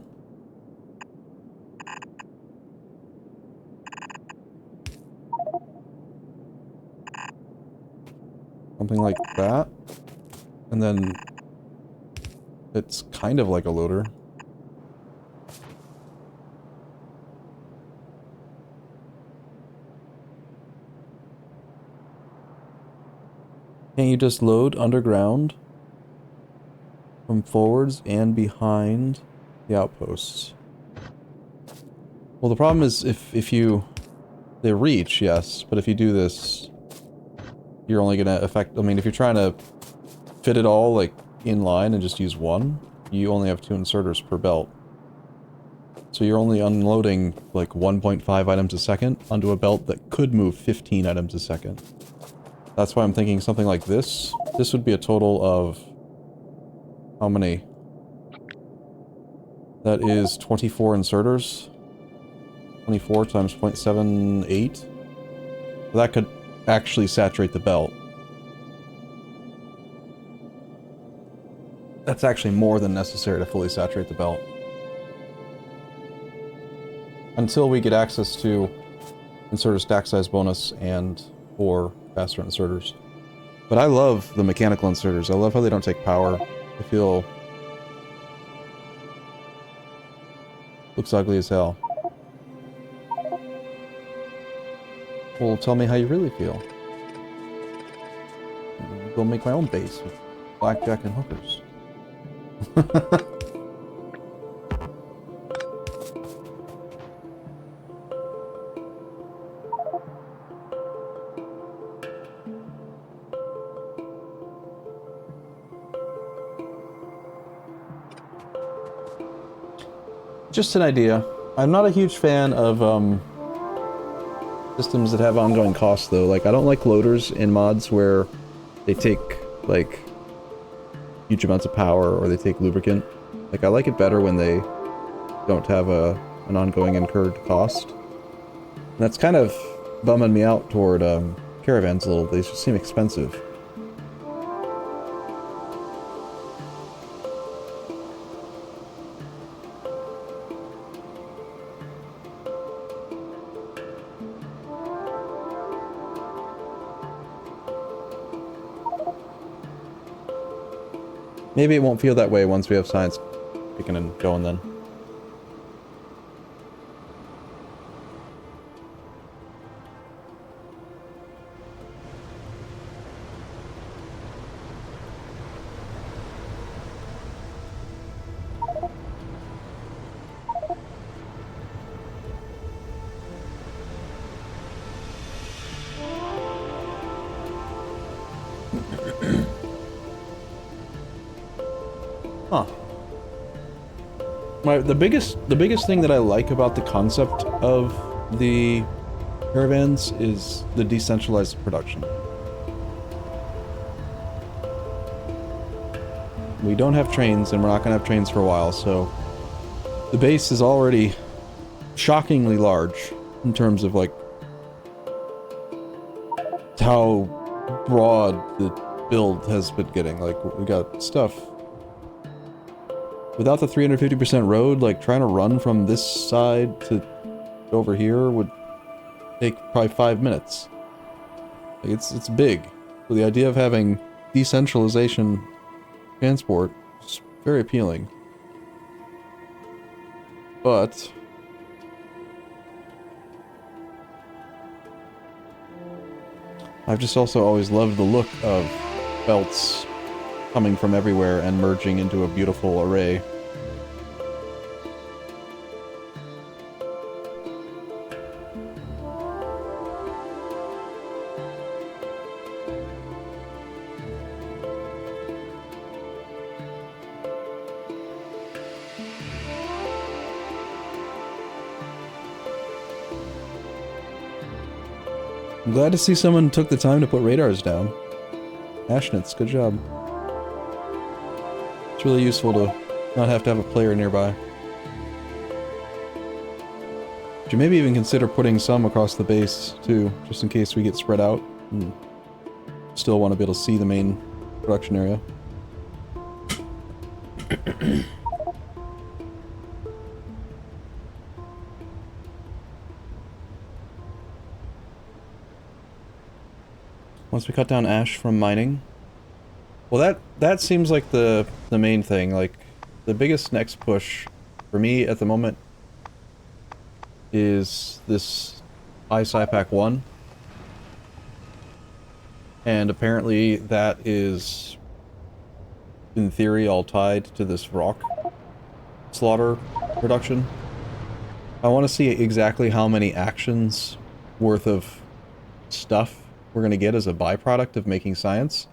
something like that. And then it's kind of like a loader. Can you just load underground from forwards and behind the outposts? Well, the problem is if you... They reach, yes, but if you do this... You're only gonna affect... I mean, if you're trying to fit it all, like, in line and just use one, you only have 2 inserters per belt. So you're only unloading, like, 1.5 items a second onto a belt that could move 15 items a second. That's why I'm thinking something like this. This would be a total of... how many? That is 24 inserters. 24 times 0.78. So that could actually saturate the belt. That's actually more than necessary to fully saturate the belt. Until we get access to inserter stack size bonus and or faster inserters. But I love the mechanical inserters. I love how they don't take power. I feel... looks ugly as hell. Well, tell me how you really feel. Go make my own base with blackjack and hookers. Just an idea. I'm not a huge fan of systems that have ongoing costs, though. Like, I don't like loaders in mods where they take, like, huge amounts of power or they take lubricant. Like, I like it better when they don't have an ongoing incurred cost. And that's kind of bumming me out toward caravans a little. They just seem expensive. Maybe it won't feel that way once we have science kicking and going then. Huh. The biggest thing that I like about the concept of the caravans is the decentralized production. We don't have trains, and we're not going to have trains for a while, so the base is already shockingly large in terms of, like, how broad the build has been getting. Like, we got stuff. Without the 350% road, like, trying to run from this side to over here would take probably 5 minutes. Like, it's big. So the idea of having decentralization transport is very appealing. But I've just also always loved the look of belts coming from everywhere and merging into a beautiful array. I'm glad to see someone took the time to put radars down. Ashnitz, good job. It's really useful to not have to have a player nearby. Should maybe even consider putting some across the base, too, just in case we get spread out and still want to be able to see the main production area. Once we cut down ash from mining. Well, that seems like the main thing. Like, the biggest next push for me at the moment is this iSciPack 1. And apparently that is, in theory, all tied to this rock slaughter production. I want to see exactly how many actions worth of stuff we're going to get as a byproduct of making science.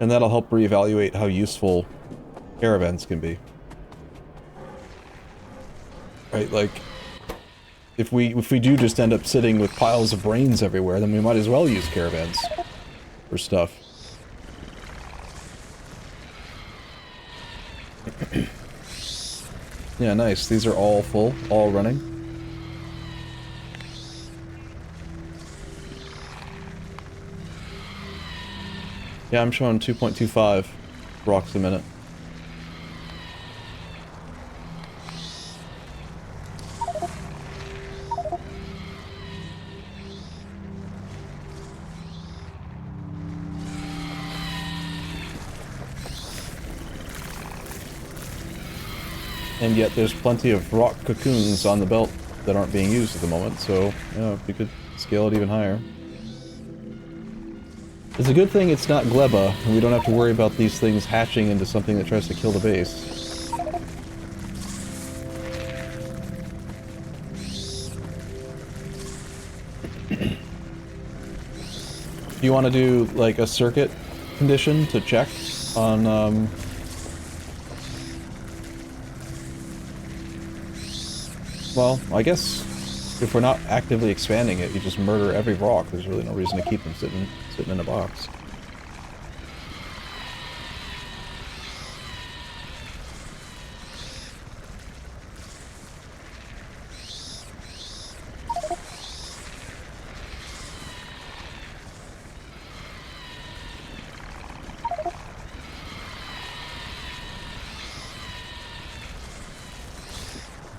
And that'll help reevaluate how useful caravans can be. Right, like, if we do just end up sitting with piles of brains everywhere, then we might as well use caravans for stuff. Yeah, nice. These are all full, all running. Yeah, I'm showing 2.25 rocks a minute. And yet there's plenty of rock cocoons on the belt that aren't being used at the moment, so yeah, we could scale it even higher. It's a good thing it's not gleba, and we don't have to worry about these things hatching into something that tries to kill the base. Do you want to do, like, a circuit condition to check on, well, I guess if we're not actively expanding it, you just murder every rock. There's really no reason to keep them sitting in a box.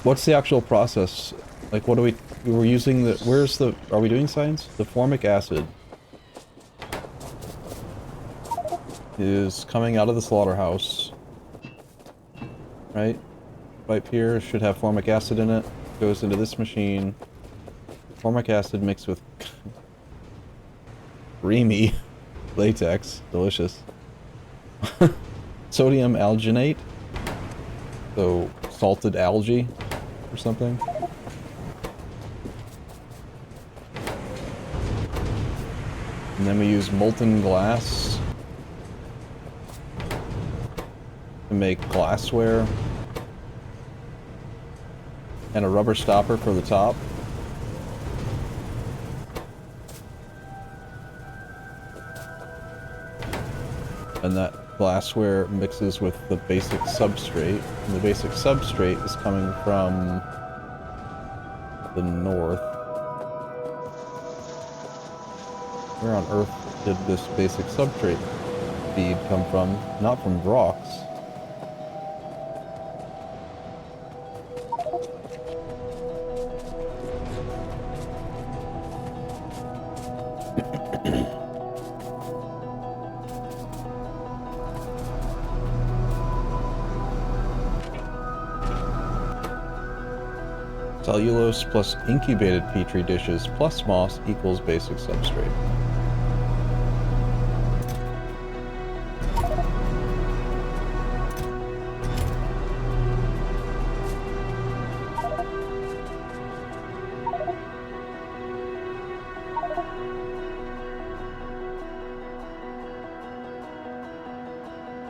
What's the actual process? Like, what do we were using the, where's the, are we doing science? The formic acid is coming out of the slaughterhouse, right? Pipe here should have formic acid in it, goes into this machine. Formic acid mixed with creamy latex, delicious. Sodium alginate, so salted algae or something. And then we use molten glass to make glassware. And a rubber stopper for the top. And that glassware mixes with the basic substrate. And the basic substrate is coming from the north. Where on earth did this basic substrate feed come from? Not from rocks. Cellulose plus incubated petri dishes plus moss equals basic substrate.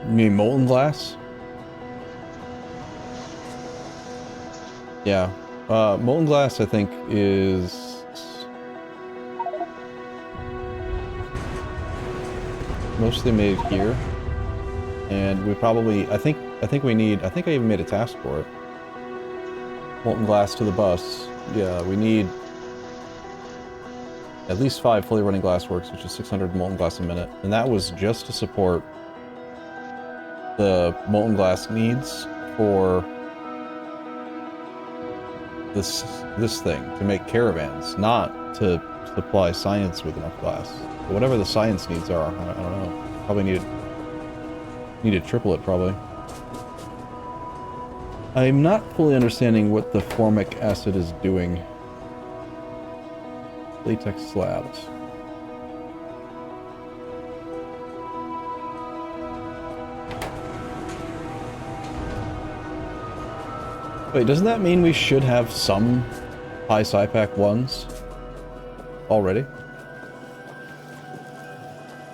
You mean molten glass? Yeah. Molten glass, I think, is mostly made here, and we probably, I think we need, I think I even made a task for it. Molten glass to the bus. Yeah, we need at least 5 fully running glass works, which is 600 molten glass a minute, and that was just to support the molten glass needs for this thing, to make caravans, not to supply science with enough glass. But whatever the science needs are, I don't know. Probably need to triple it, probably. I'm not fully understanding what the formic acid is doing. Latex slabs. Wait, doesn't that mean we should have some high SciPac 1s already?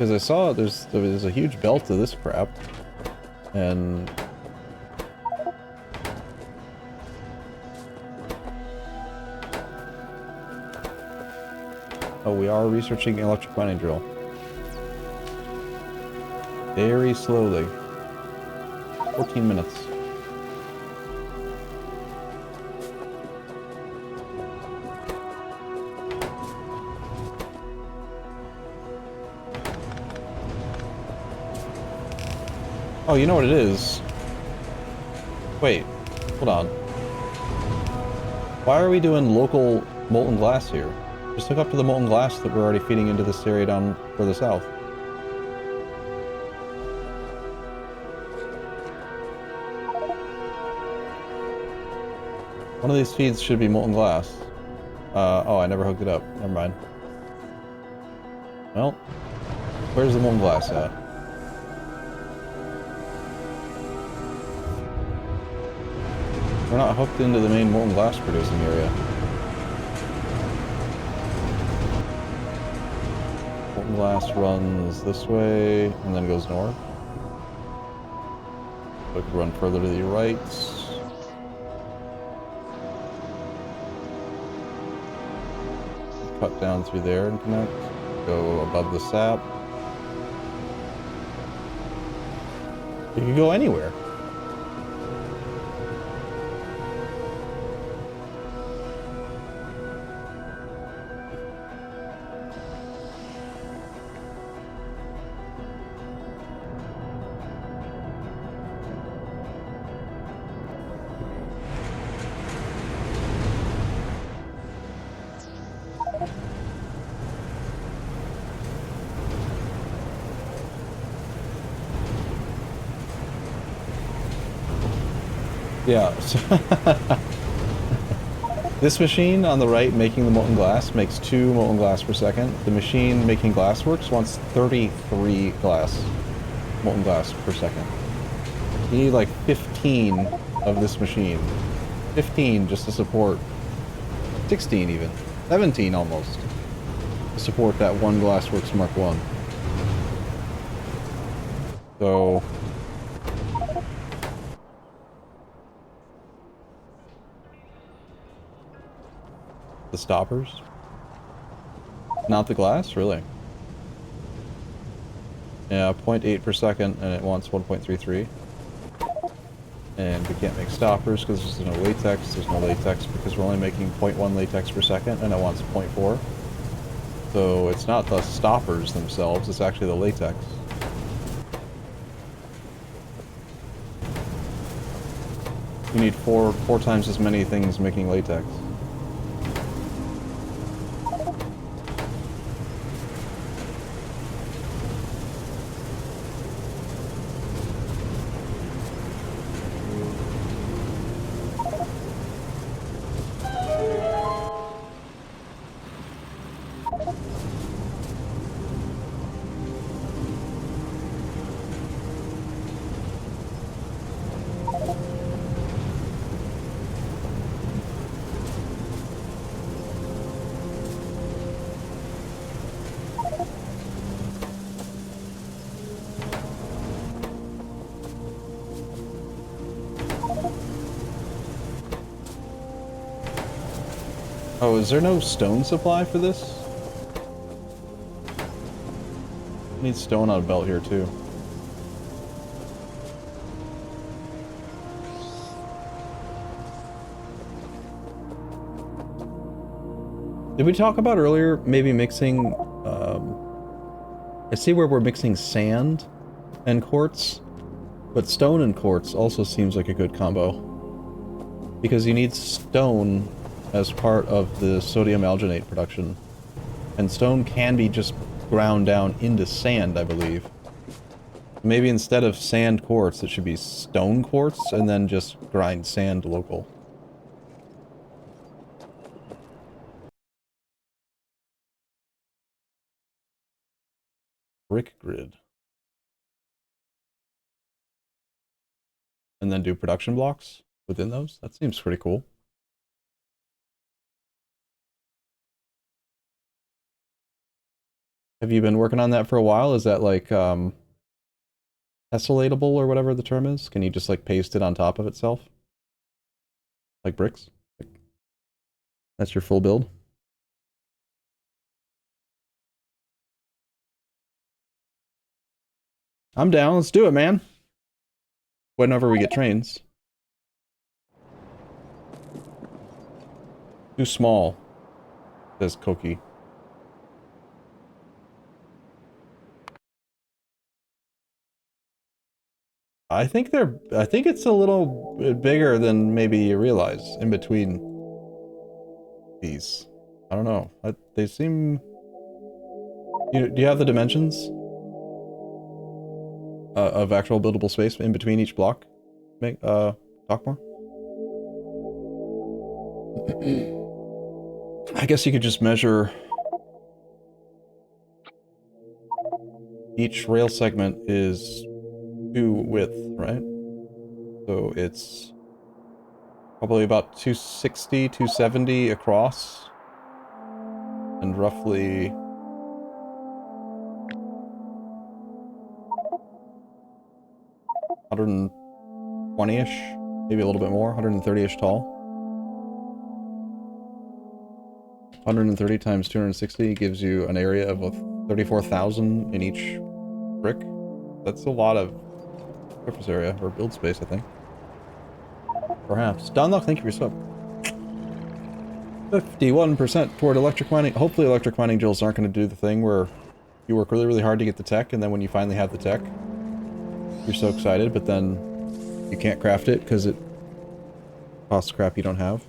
Because I saw there's a huge belt to this crap. And... oh, we are researching electric mining drill. Very slowly. 14 minutes. Oh, you know what it is? Wait, hold on. Why are we doing local molten glass here? Just hook up to the molten glass that we're already feeding into this area down further south. One of these feeds should be molten glass. Oh, I never hooked it up. Never mind. Well, where's the molten glass at? We're not hooked into the main molten glass producing area. Molten glass runs this way and then goes north. So it could run further to the right. Cut down through there and connect. Go above the sap. You can go anywhere. Yeah, so this machine on the right making the molten glass makes 2 molten glass per second. The machine making glassworks wants 33 molten glass per second. You need like 15 of this machine. 15 just to support, 16 even, 17 almost, to support that one glassworks Mark 1. So... the stoppers? Not the glass? Really? Yeah, 0.8 per second, and it wants 1.33. And we can't make stoppers because there's no latex. There's no latex because we're only making 0.1 latex per second, and it wants 0.4. So it's not the stoppers themselves, it's actually the latex. You need four times as many things making latex. Oh, is there no stone supply for this? Need stone on a belt here too. Did we talk about earlier maybe mixing, I see where we're mixing sand and quartz, but stone and quartz also seems like a good combo. Because you need stone as part of the sodium alginate production. And stone can be just ground down into sand, I believe. Maybe instead of sand quartz, it should be stone quartz, and then just grind sand local. Brick grid. And then do production blocks within those? That seems pretty cool. Have you been working on that for a while? Is that like tesselatable or whatever the term is? Can you just like paste it on top of itself? Like bricks? That's your full build? I'm down. Let's do it, man. Whenever we get trains. Too small, says Koki. I think it's a little bit bigger than maybe you realize in between these. I don't know. They seem... Do you have the dimensions? Of actual buildable space in between each block? Talk more? I guess you could just measure... Each rail segment is 2 width, right? So it's probably about 260, 270 across. And roughly... 120-ish, maybe a little bit more, 130-ish tall. 130 times 260 gives you an area of 34,000 in each brick. That's a lot of surface area, or build space, I think. Perhaps. Donlock, thank you for your sub. 51% toward electric mining. Hopefully electric mining drills aren't going to do the thing where you work really, really hard to get the tech, and then when you finally have the tech, you're so excited, but then you can't craft it because it costs crap you don't have.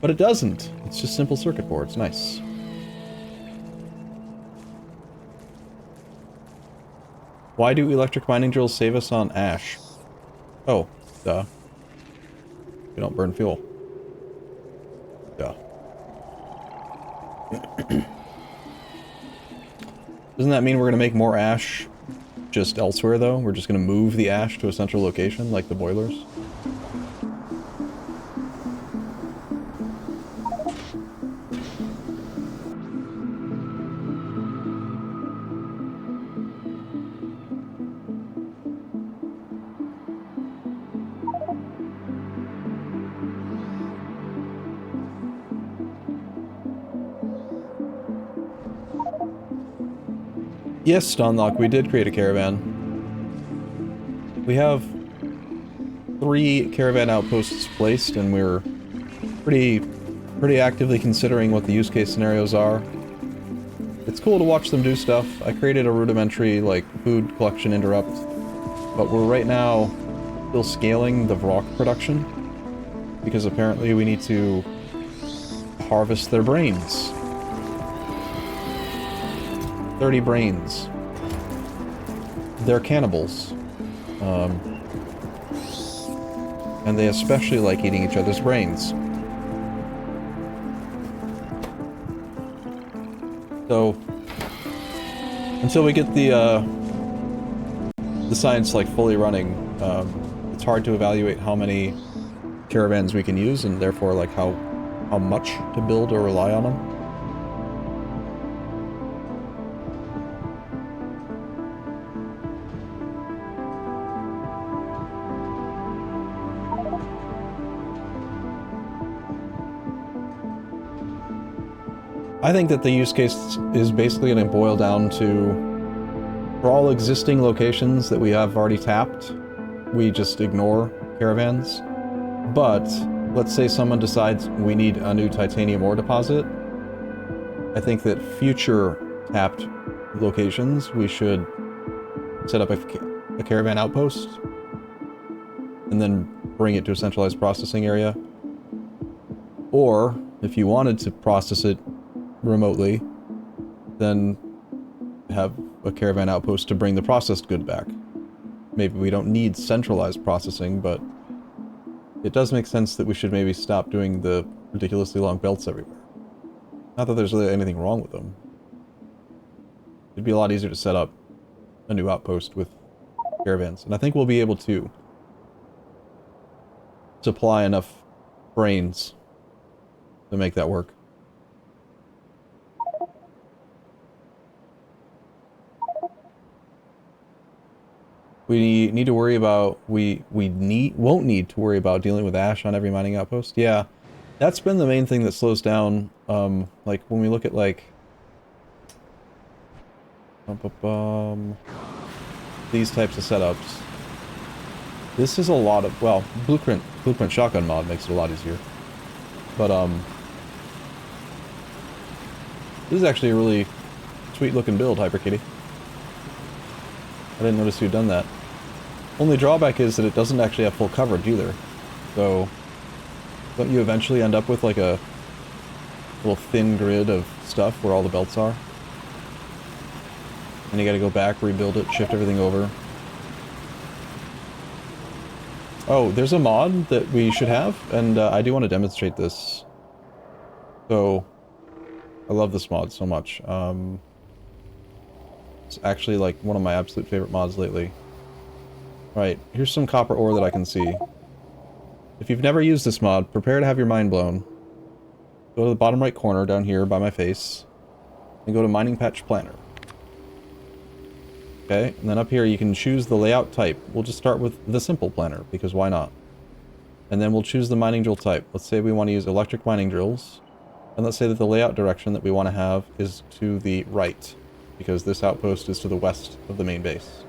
But it doesn't. It's just simple circuit boards. Nice. Why do electric mining drills save us on ash? Oh, duh. We don't burn fuel. Duh. Doesn't that mean we're going to make more ash just elsewhere, though? We're just going to move the ash to a central location, like the boilers? Yes, Stonlock, we did create a caravan. We have 3 caravan outposts placed, and we're pretty actively considering what the use case scenarios are. It's cool to watch them do stuff. I created a rudimentary, like, food collection interrupt, but we're right now still scaling the Vrock production, because apparently we need to harvest their brains. 30 brains. They're cannibals. And they especially like eating each other's brains. So, until we get the science, like, fully running, it's hard to evaluate how many caravans we can use, and therefore, like, how much to build or rely on them. I think that the use case is basically going to boil down to, for all existing locations that we have already tapped, we just ignore caravans. But let's say someone decides we need a new titanium ore deposit. I think that future tapped locations, we should set up a caravan outpost and then bring it to a centralized processing area. Or, if you wanted to process it remotely, then have a caravan outpost to bring the processed good back. Maybe we don't need centralized processing, but it does make sense that we should maybe stop doing the ridiculously long belts everywhere. Not that there's really anything wrong with them. It'd be a lot easier to set up a new outpost with caravans, and I think we'll be able to supply enough brains to make that work. we need to worry about, won't need to worry about dealing with ash on every mining outpost. Yeah, that's been the main thing that slows down, like, when we look at, like, these types of setups. This is a lot of, well, Blueprint Shotgun mod makes it a lot easier. But, this is actually a really sweet looking build, Hyper Kitty. I didn't notice you'd done that. Only drawback is that it doesn't actually have full coverage either. So, don't you eventually end up with like a little thin grid of stuff where all the belts are? And you gotta go back, rebuild it, shift everything over. Oh, there's a mod that we should have, and I do want to demonstrate this. So, I love this mod so much. It's actually like one of my absolute favorite mods lately. Right, here's some copper ore that I can see. If you've never used this mod, prepare to have your mind blown. Go to the bottom right corner down here by my face, and go to Mining Patch Planner. Okay, and then up here you can choose the layout type. We'll just start with the simple planner, because why not? And then we'll choose the mining drill type. Let's say we want to use electric mining drills. And let's say that the layout direction that we want to have is to the right, because this outpost is to the west of the main base.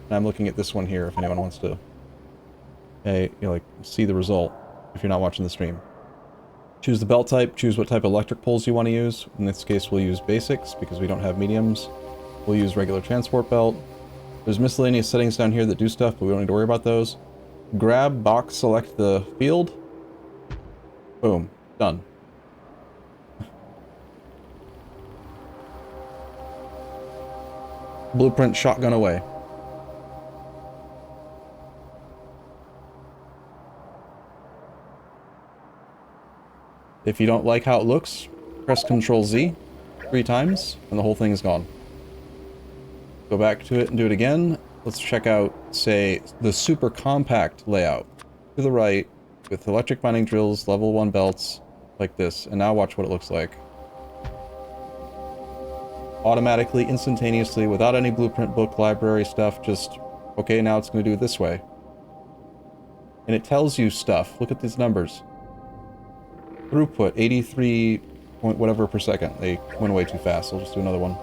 And I'm looking at this one here if anyone wants to, like, see the result if you're not watching the stream. Choose the belt type, choose what type of electric poles you want to use. In this case we'll use basics because we don't have mediums. We'll use regular transport belt. There's miscellaneous settings down here that do stuff, but we don't need to worry about those. Grab, box, select the field. Boom. Done. Blueprint shotgun away. If you don't like how it looks, press Ctrl Z 3 times, and the whole thing is gone. Go back to it and do it again. Let's check out, say, the super compact layout. To the right, with electric mining drills, level 1 belts, like this. And now watch what it looks like. Automatically, instantaneously, without any blueprint book, library stuff, just, okay, now it's going to do it this way. And it tells you stuff. Look at these numbers. Throughput, 83 point whatever per second. They went away too fast, so I'll just do another one.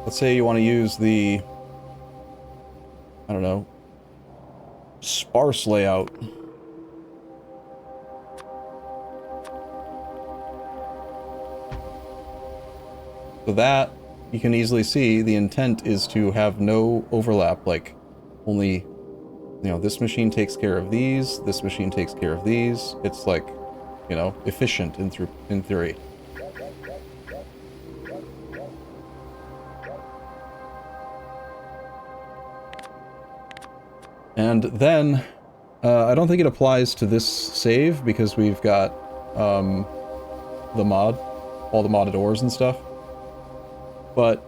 Let's say you want to use the, I don't know, sparse layout. So that, you can easily see, the intent is to have no overlap, like, only, you know, this machine takes care of these, this machine takes care of these. It's like, you know, efficient in theory. And then, I don't think it applies to this save, because we've got, the mod, all the modded ores and stuff. But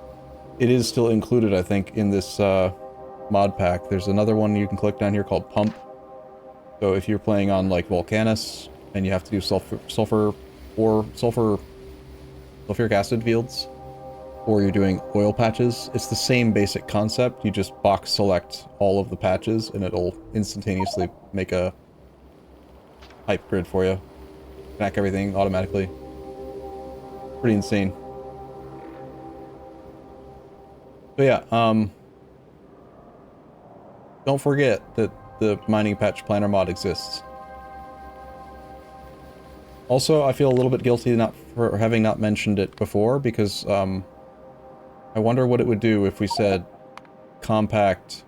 it is still included, I think, in this, mod pack. There's another one you can click down here called Pump. So if you're playing on, like, Volcanus, and you have to do sulfuric acid fields, or you're doing oil patches, it's the same basic concept. You just box select all of the patches and it'll instantaneously make a hype grid for you. Connect everything automatically. Pretty insane. But yeah, don't forget that the Mining Patch Planner mod exists. Also, I feel a little bit guilty for having not mentioned it before, because, I wonder what it would do if we said compact,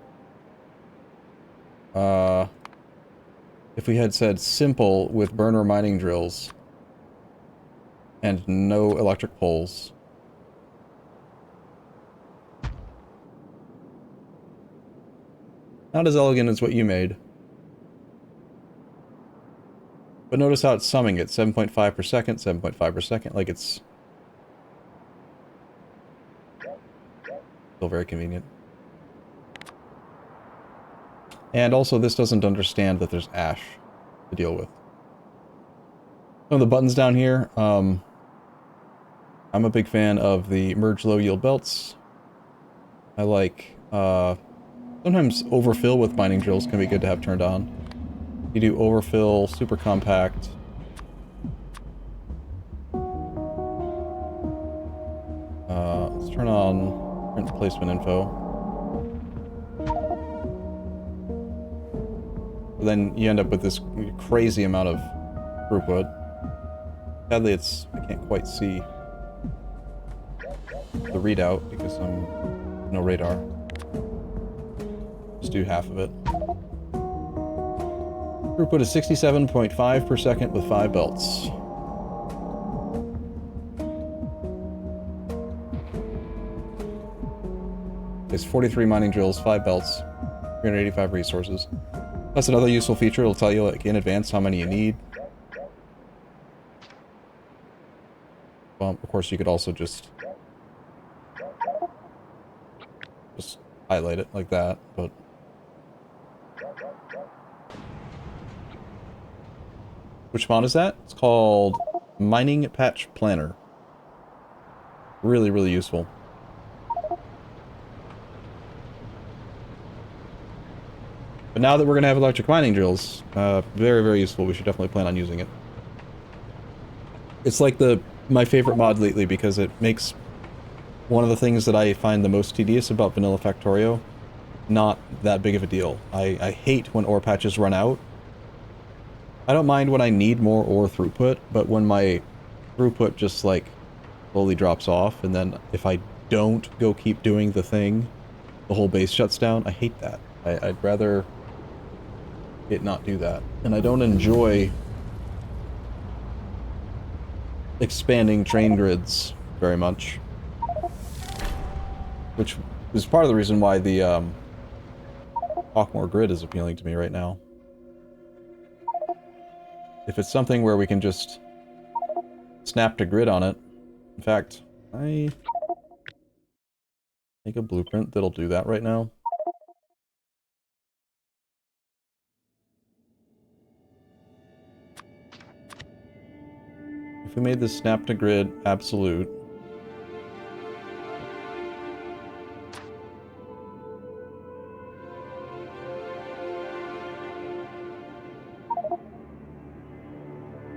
if we had said simple with burner mining drills and no electric poles. Not as elegant as what you made. But notice how it's summing it, 7.5 per second, 7.5 per second, like it's still very convenient. And also this doesn't understand that there's ash to deal with. Some of the buttons down here, I'm a big fan of the merge low yield belts. I like Sometimes overfill with mining drills can be good to have turned on. You do overfill, super compact. Let's turn on print placement info. Then you end up with this crazy amount of throughput. Sadly, I can't quite see the readout because I'm no radar. Just do half of it. Throughput is 67.5 per second with 5 belts. It's 43 mining drills, 5 belts, 385 resources. That's another useful feature. It'll tell you like in advance how many you need. Well, of course, you could also just highlight it like that, but which mod is that? It's called Mining Patch Planner. Really, really useful. But now that we're gonna have electric mining drills, very, very useful. We should definitely plan on using it. It's like my favorite mod lately because it makes one of the things that I find the most tedious about Vanilla Factorio not that big of a deal. I hate when ore patches run out. I don't mind when I need more ore throughput, but when my throughput just like slowly drops off, and then if I don't go keep doing the thing, the whole base shuts down. I hate that. I'd rather it not do that. And I don't enjoy expanding train grids very much. Which is part of the reason why the Hawkmoor grid is appealing to me right now. If it's something where we can just snap to grid on it. In fact, I make a blueprint that'll do that right now. If we made this snap to grid absolute,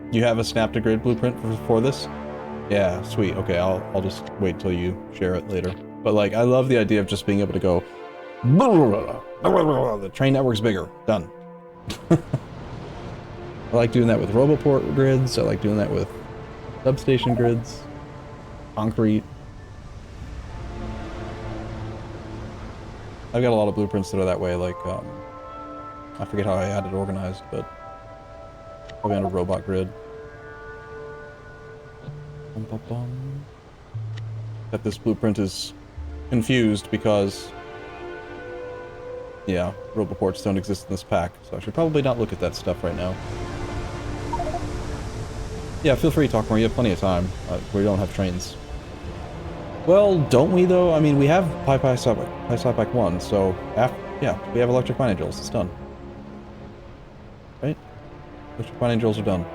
you have a snap to grid blueprint for this? Yeah, sweet. Okay, I'll just wait till you share it later. But like, I love the idea of just being able to go, the train network's bigger. Done. I like doing that with Roboport grids. I like doing that with substation grids, concrete. I've got a lot of blueprints that are that way. Like, I forget how I had it organized, but probably on a robot grid. That this blueprint is confused because, yeah, Roboports don't exist in this pack, so I should probably not look at that stuff right now. Yeah, feel free to talk more. You have plenty of time. We don't have trains. Well, don't we though? I mean, we have PySci-Pack 1, so yeah, we have electric mining drills. It's done. Right? Electric mining drills are done.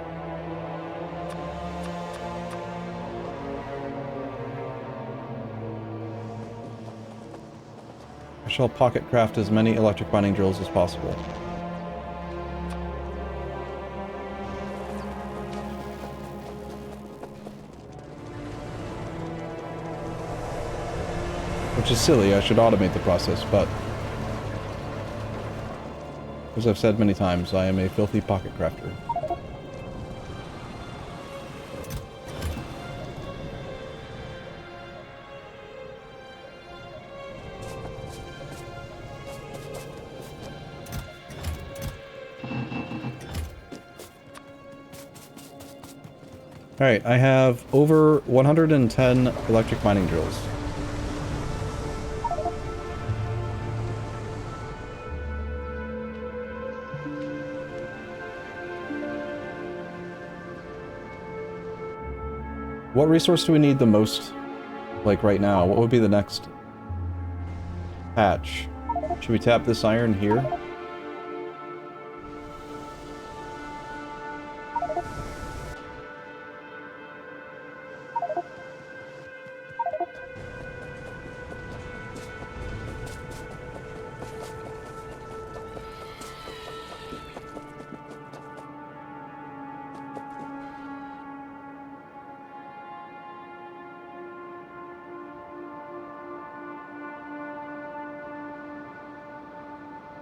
I shall pocket craft as many electric mining drills as possible. Which is silly, I should automate the process, but as I've said many times, I am a filthy pocket crafter. Alright, I have over 110 electric mining drills. What resource do we need the most, like, right now? What would be the next patch? Should we tap this iron here?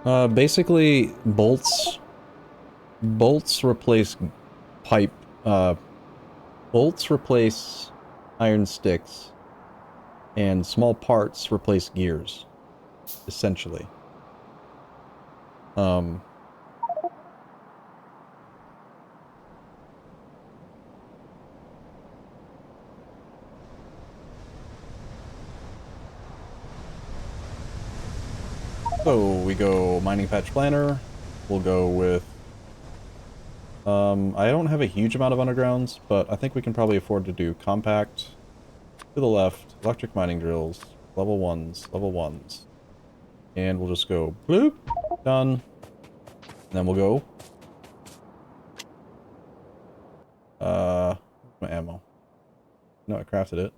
Basically, bolts replace pipe, bolts replace iron sticks, and small parts replace gears, essentially. So we go mining patch planner. We'll go with I don't have a huge amount of undergrounds, but I think we can probably afford to do compact. To the left, electric mining drills, level 1s, level 1s. And we'll just go bloop, done. And then we'll go. My ammo. No, I crafted it.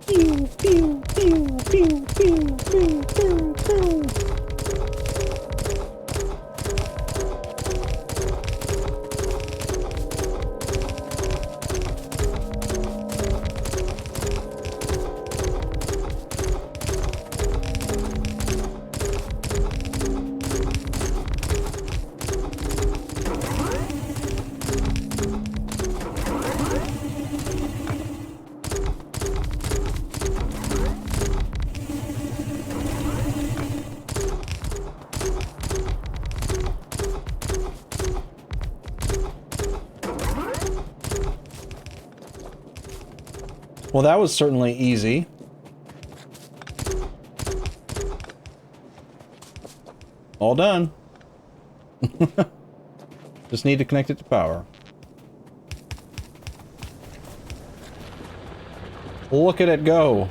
Pew, pew, pew, pew, pew, pew, pew, pew. Well, that was certainly easy. All done. Just need to connect it to power. Look at it go.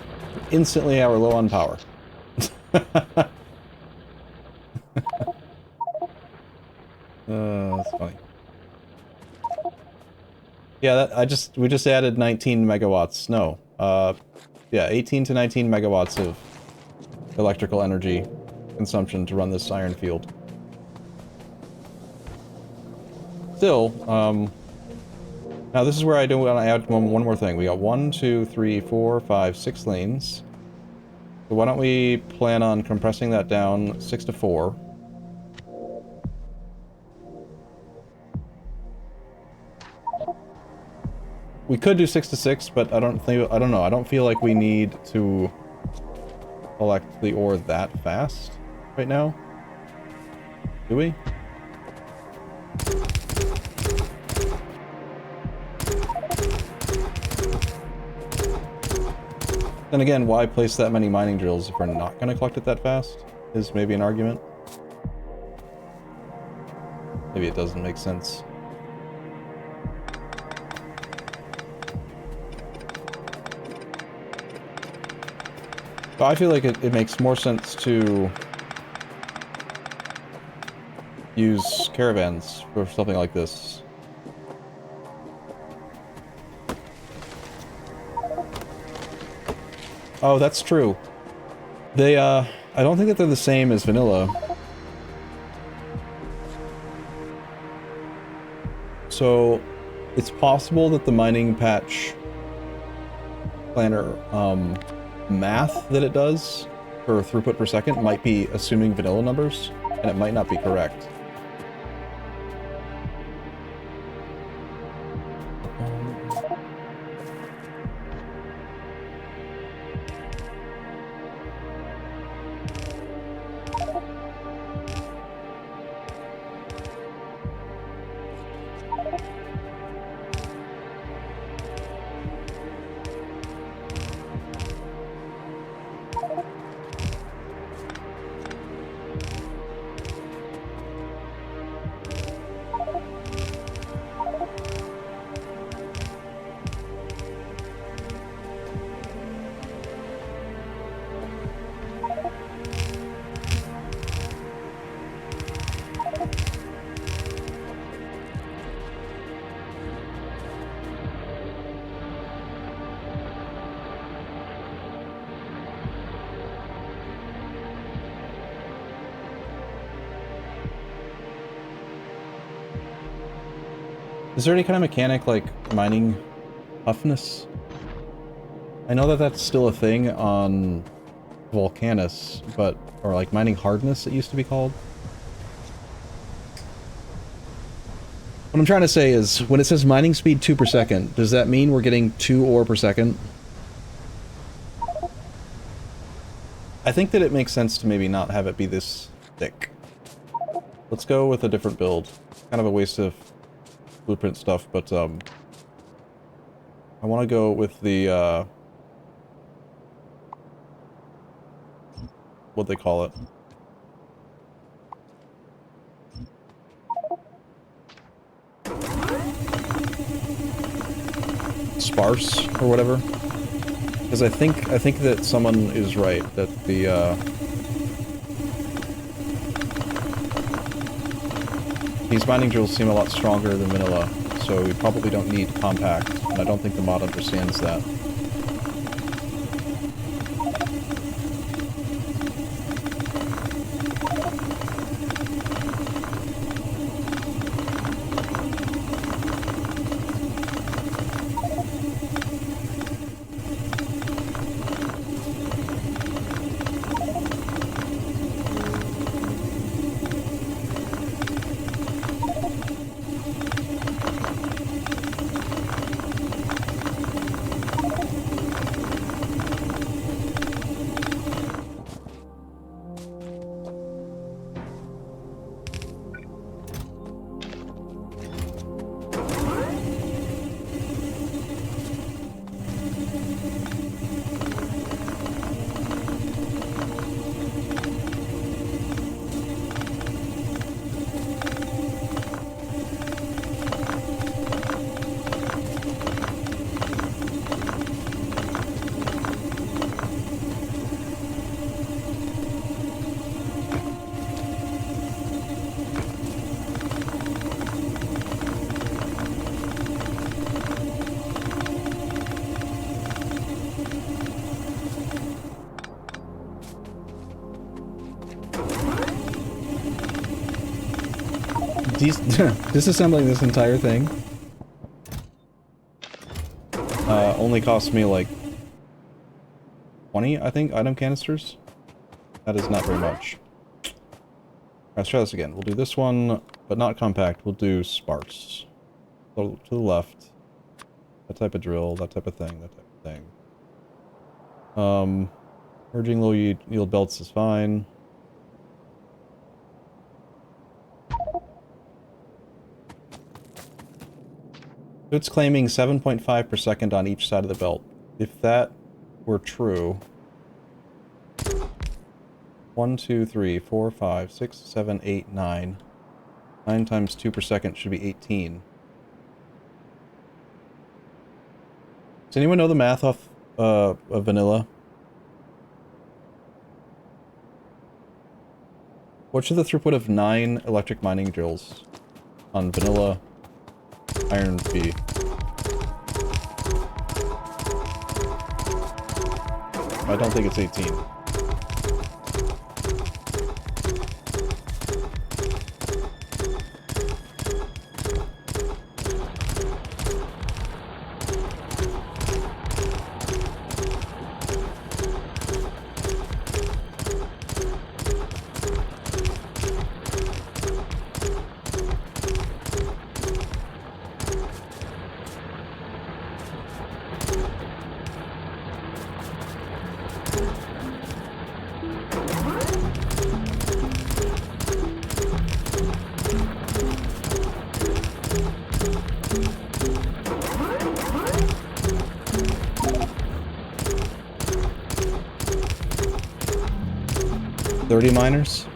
Instantly, we're low on power. That's funny. Yeah, we just added 19 megawatts. No, yeah, 18 to 19 megawatts of electrical energy consumption to run this iron field. Still, now this is where I do want to add one more thing. We got 1, 2, 3, 4, 5, 6 lanes. So why don't we plan on compressing that down 6 to 4? We could do 6 to 6, but I don't know. I don't feel like we need to collect the ore that fast right now. Do we? Then again, why place that many mining drills if we're not going to collect it that fast? Is maybe an argument. Maybe it doesn't make sense. But I feel like it makes more sense to use caravans for something like this. Oh, that's true. They, I don't think that they're the same as vanilla. So, it's possible that the mining patch planner, math that it does for throughput per second might be assuming vanilla numbers, and it might not be correct. Is there any kind of mechanic like mining toughness? I know that that's still a thing on volcanus, but, or like mining hardness it used to be called. What I'm trying to say is, when it says mining speed 2 per second, does that mean we're getting 2 ore per second? I think that it makes sense to maybe not have it be this thick. Let's go with a different build. Kind of a waste of blueprint stuff, but I want to go with the what they call it. Sparse or whatever. Because I think that someone is right that the these mining drills seem a lot stronger than vanilla, so we probably don't need compact, and I don't think the mod understands that. Disassembling this entire thing only cost me like 20, I think, item canisters. That is not very much. Let's try this again. We'll do this one, but not compact. We'll do sparse. So, to the left. That type of drill, that type of thing, that type of thing. Merging low yield belts is fine. It's claiming 7.5 per second on each side of the belt. If that were true... 1, 2, 3, 4, 5, 6, 7, 8, 9. 9 times 2 per second should be 18. Does anyone know the math off of vanilla? What should the throughput of 9 electric mining drills on vanilla iron be? I don't think it's 18. Miners?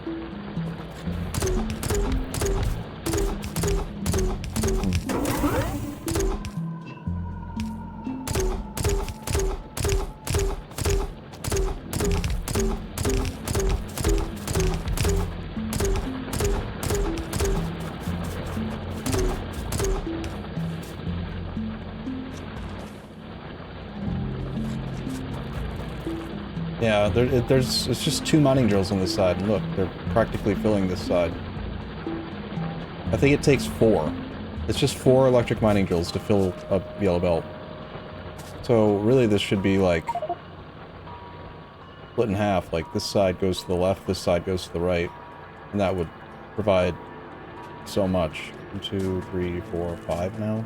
Yeah, it's just 2 mining drills on this side, and look, they're practically filling this side. I think it takes 4. It's just 4 electric mining drills to fill up Yellow Belt. So really this should be like split in half, like this side goes to the left, this side goes to the right, and that would provide so much. 1, 2, 3, 4, 5 now.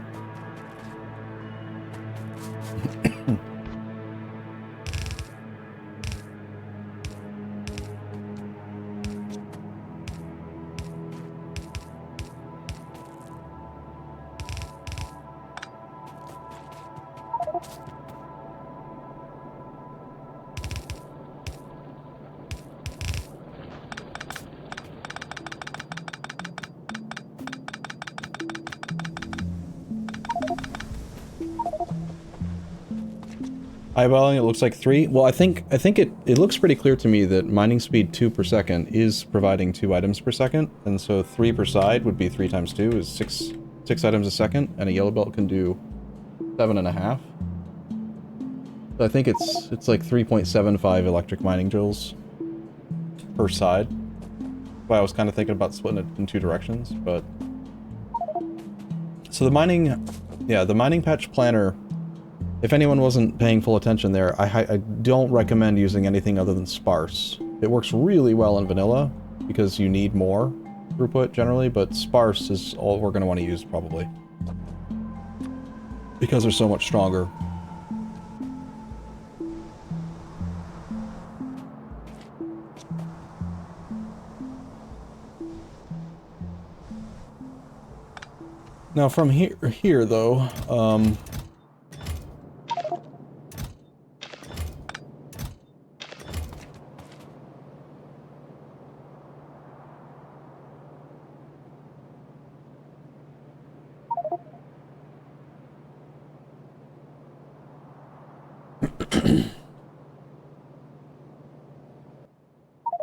Eyeballing, it looks like 3. Well, I think it looks pretty clear to me that mining speed 2 per second is providing 2 items per second, and so 3 per side would be 3 times 2 is 6 items a second, and a yellow belt can do 7.5. So I think it's like 3.75 electric mining joules per side. That's why I was kind of thinking about splitting it in 2 directions, but so the mining patch planner. If anyone wasn't paying full attention there, I don't recommend using anything other than sparse. It works really well in vanilla, because you need more throughput generally, but sparse is all we're going to want to use probably. Because they're so much stronger. Now from here though,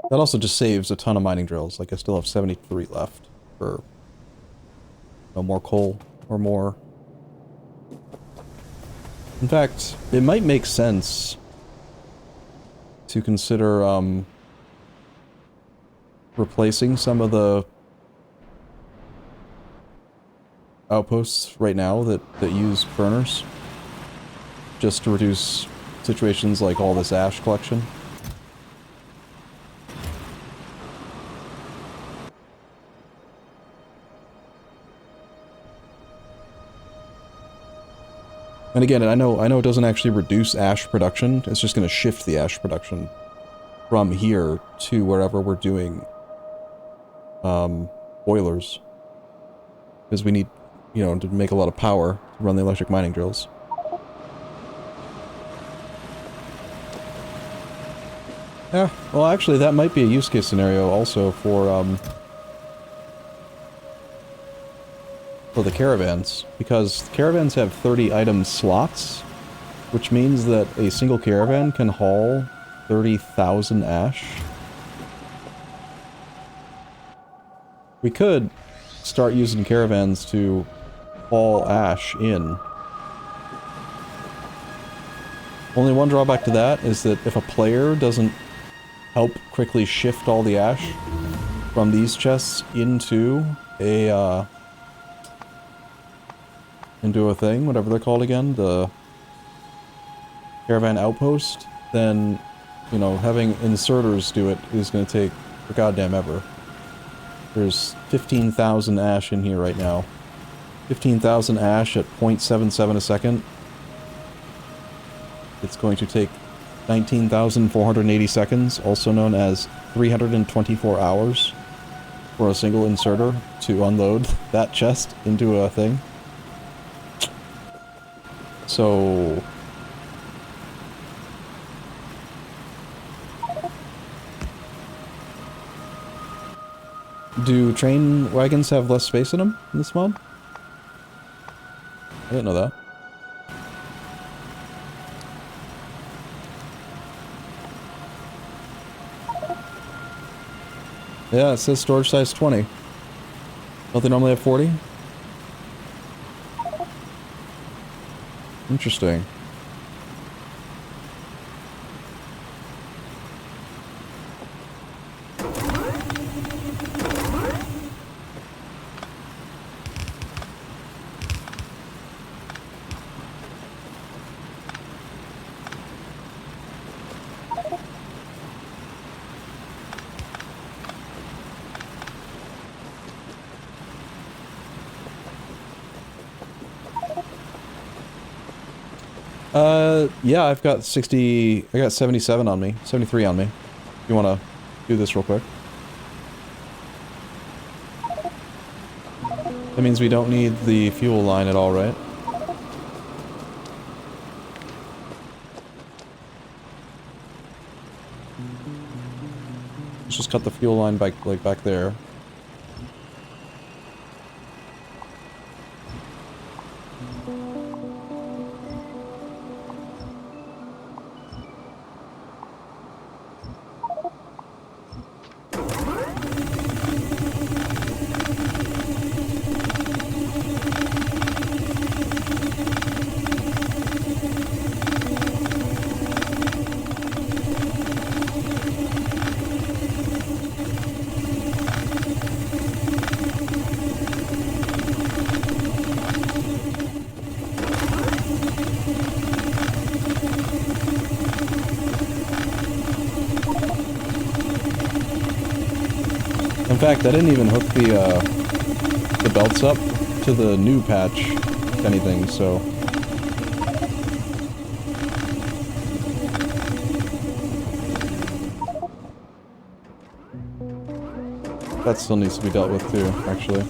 that also just saves a ton of mining drills. Like I still have 73 left for no more coal or more. In fact, it might make sense to consider replacing some of the outposts right now that use burners, just to reduce situations like all this ash collection. And again, I know it doesn't actually reduce ash production, it's just going to shift the ash production from here to wherever we're doing boilers. Because we need, you know, to make a lot of power to run the electric mining drills. Yeah, well actually that might be a use case scenario also for the caravans, because caravans have 30 item slots, which means that a single caravan can haul 30,000 ash. We could start using caravans to haul ash in. Only one drawback to that is that if a player doesn't help quickly shift all the ash from these chests into a thing, whatever they're called again, the caravan outpost, then, you know, having inserters do it is going to take for goddamn ever. There's 15,000 ash in here right now. 15,000 ash at 0.77 a second. It's going to take 19,480 seconds, also known as 324 hours, for a single inserter to unload that chest into a thing. So do train wagons have less space in them in this mod? I didn't know that. Yeah, it says storage size 20. Don't they normally have 40? Interesting. Yeah, I've got 60... I got 77 on me. 73 on me. You wanna do this real quick? That means we don't need the fuel line at all, right? Let's just cut the fuel line back, like, back there. In fact, I didn't even hook the belts up to the new patch, if anything, so... That still needs to be dealt with too, actually.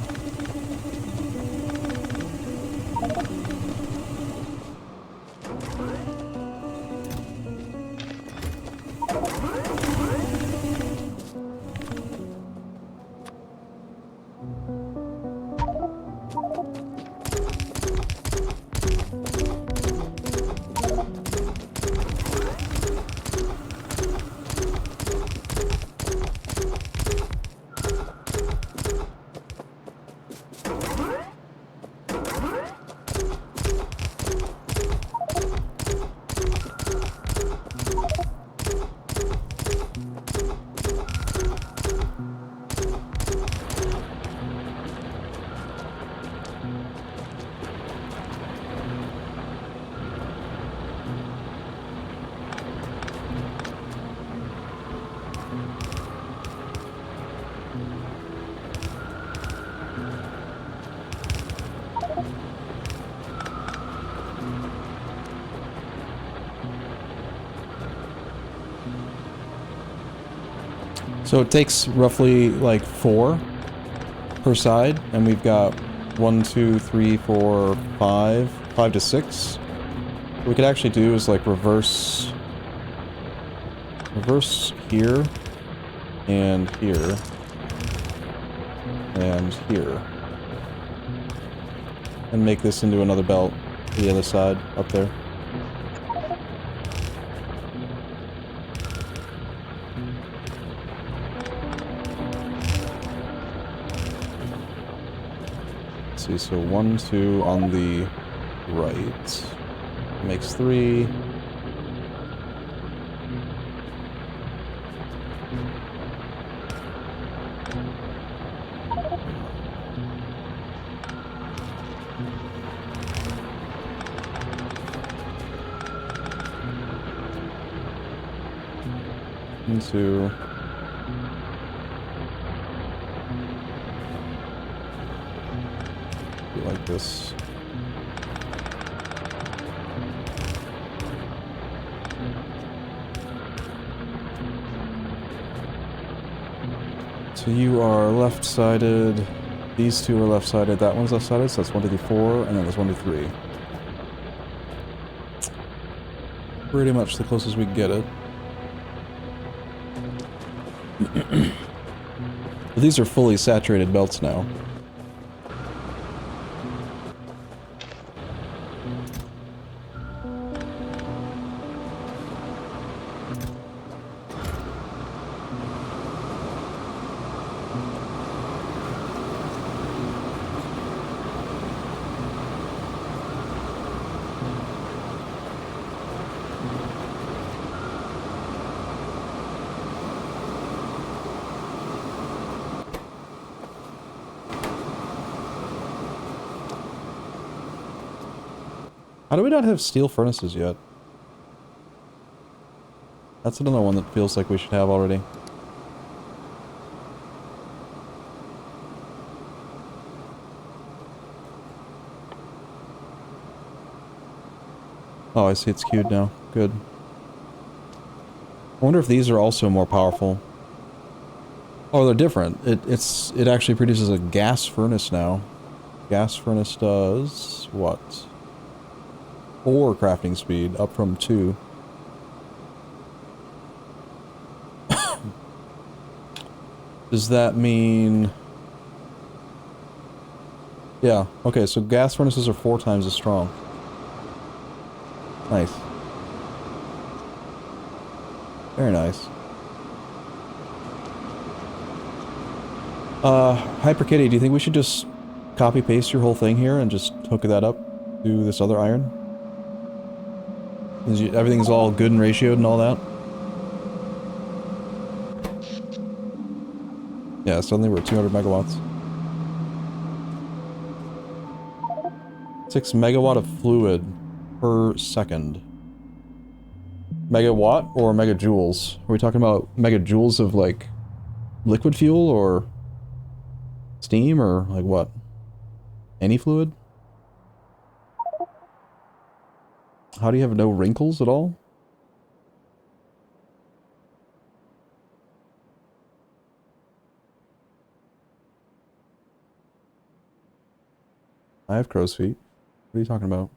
So it takes roughly like 4 per side, and we've got 1, 2, 3, 4, 5, 5 to 6. What we could actually do is like reverse here, and here, and here, and make this into another belt to the other side up there. See, so 1, 2 on the right makes 3. Into like this. So you are left-sided. These two are left-sided. That one's left-sided, so that's 1, 2, 3, 4, and then there's 1, 2, 3. Pretty much the closest we can get it. But these are fully saturated belts now. How do we not have steel furnaces yet? That's another one that feels like we should have already. Oh, I see it's queued now. Good. I wonder if these are also more powerful. Oh, they're different. It actually produces a gas furnace now. Gas furnace does what? 4 crafting speed, up from 2. Does that mean... Yeah, okay, so gas furnaces are 4 times as strong. Nice. Very nice. Hyperkitty, do you think we should just copy-paste your whole thing here and just hook that up to this other iron? Everything's all good and ratioed and all that? Yeah, suddenly we're at 200 megawatts. 6 megawatt of fluid per second. Megawatt or megajoules? Are we talking about megajoules of, like, liquid fuel or steam or, like, what? Any fluid? How do you have no wrinkles at all? I have crow's feet. What are you talking about?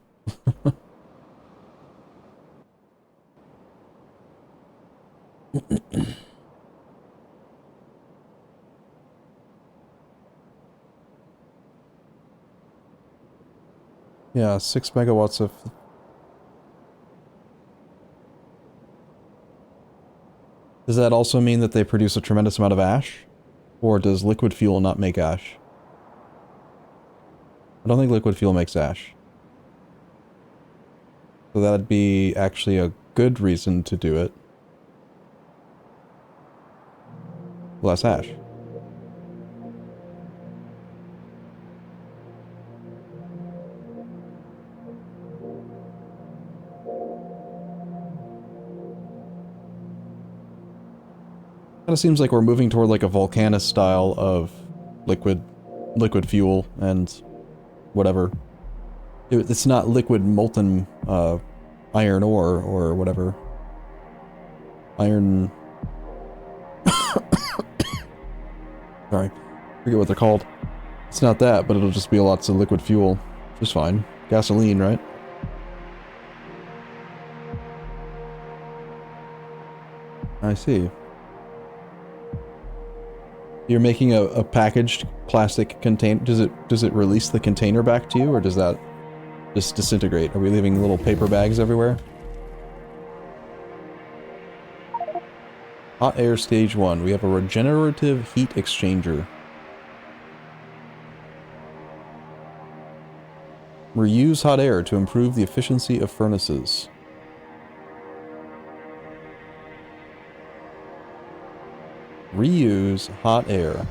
Yeah, 6 megawatts of... Does that also mean that they produce a tremendous amount of ash? Or does liquid fuel not make ash? I don't think liquid fuel makes ash. So that'd be actually a good reason to do it. Less ash. Kinda seems like we're moving toward like a Volcanus style of liquid fuel and whatever. It's not liquid molten iron ore or whatever. Iron... Sorry. Forget what they're called. It's not that, but it'll just be lots of liquid fuel. Just fine. Gasoline, right? I see. You're making a packaged plastic container. Does it release the container back to you, or does that just disintegrate? Are we leaving little paper bags everywhere? Hot air stage 1. We have a regenerative heat exchanger. Reuse hot air to improve the efficiency of furnaces. Reuse hot air.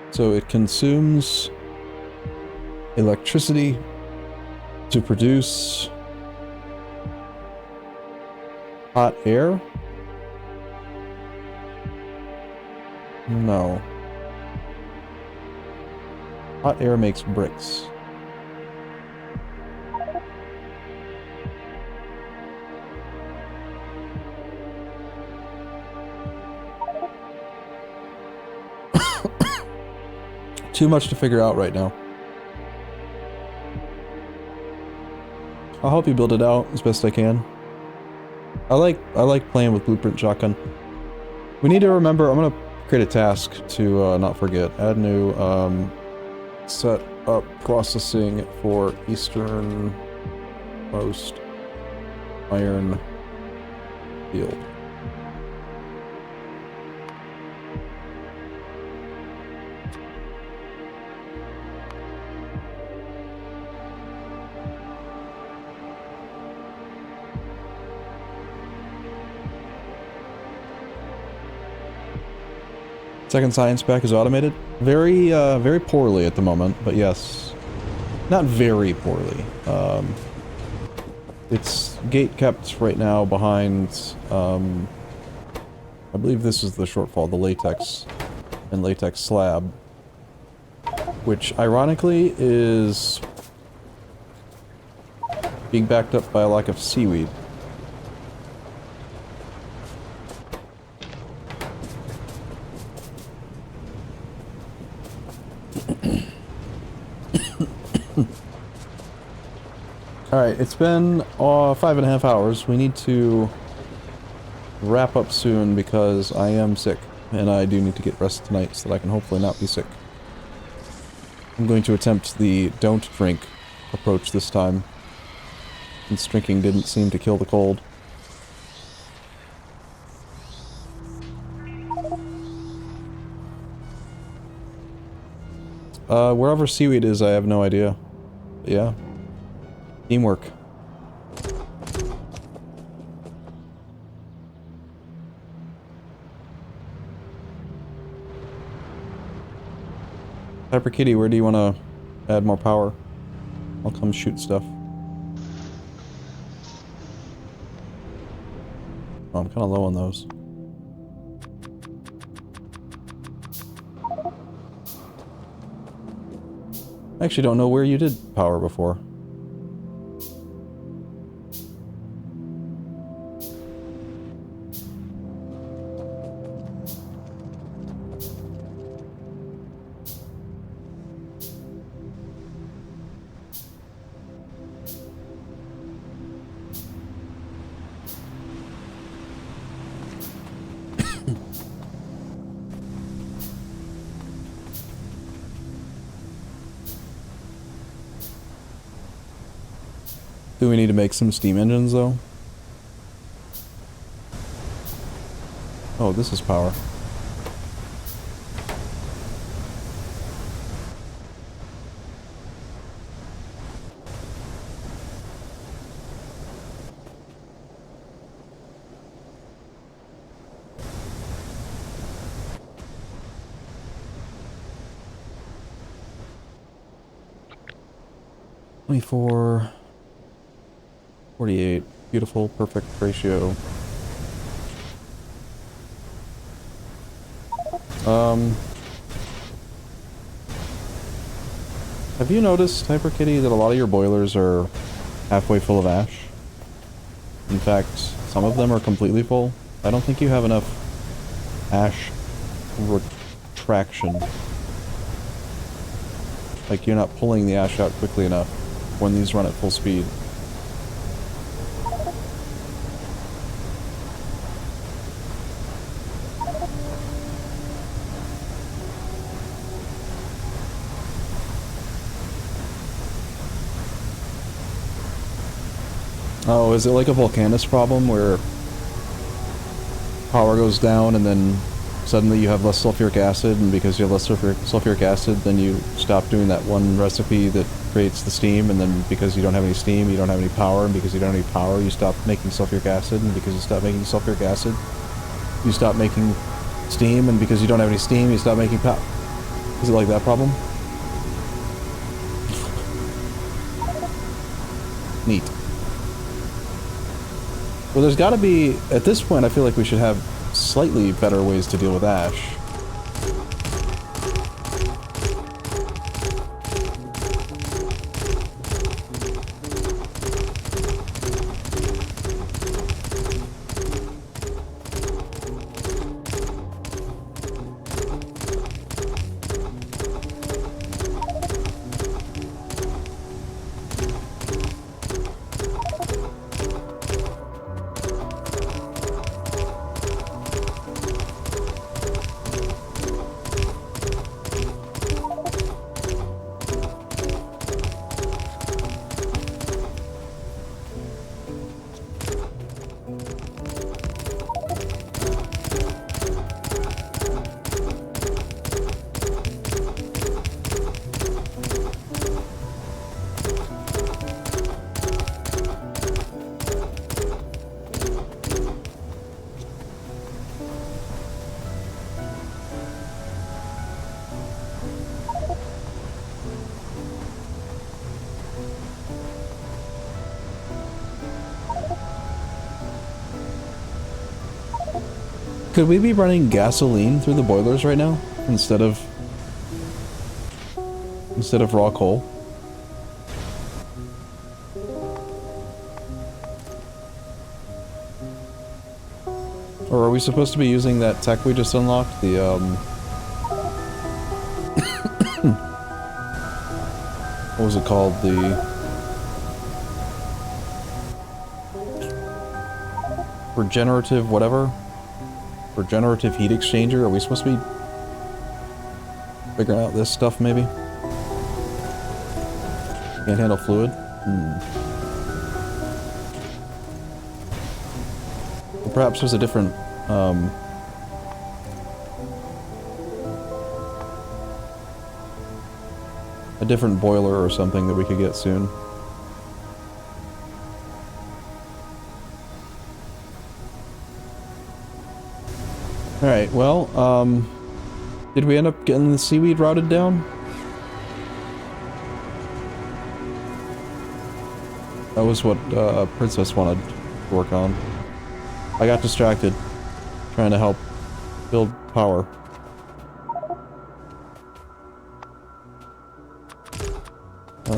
So it consumes electricity to produce hot air? No. Hot air makes bricks. Too much to figure out right now. I'll help you build it out as best I can. I like playing with Blueprint Shotgun. We need to remember, I'm gonna create a task to not forget. Add new set up processing for easternmost iron field. Second science pack is automated. Very, very poorly at the moment, but yes. Not very poorly. It's gate kept right now behind, I believe this is the shortfall, the latex and latex slab. Which, ironically, is being backed up by a lack of seaweed. Alright, it's been 5.5 hours. We need to wrap up soon because I am sick. And I do need to get rest tonight so that I can hopefully not be sick. I'm going to attempt the don't drink approach this time, since drinking didn't seem to kill the cold. Wherever seaweed is, I have no idea. But yeah. Teamwork. Hyper Kitty, where do you want to add more power? I'll come shoot stuff. Oh, I'm kind of low on those. I actually don't know where you did power before. Do we need to make some steam engines, though? Oh, this is power. $24... 48. Beautiful, perfect ratio. Have you noticed, Hyper Kitty, that a lot of your boilers are halfway full of ash? In fact, some of them are completely full. I don't think you have enough ash retraction. Like, you're not pulling the ash out quickly enough when these run at full speed. Oh, is it like a Volcanus problem where power goes down and then suddenly you have less sulfuric acid, and because you have less sulfuric acid, then you stop doing that one recipe that creates the steam, and then because you don't have any steam, you don't have any power, and because you don't have any power, you stop making sulfuric acid, and because you stop making sulfuric acid, you stop making steam, and because you don't have any steam, you stop making power. Is it like that problem? Neat. Well, there's gotta be, at this point, I feel like we should have slightly better ways to deal with ash. Could we be running gasoline through the boilers right now instead of raw coal? Or are we supposed to be using that tech we just unlocked? The, what was it called? The... regenerative whatever? Regenerative heat exchanger? Are we supposed to be figuring out this stuff, maybe? Can't handle fluid? Well, perhaps there's a different, a different boiler or something that we could get soon. Alright, well, did we end up getting the seaweed routed down? That was what, Princess wanted to work on. I got distracted, trying to help build power. I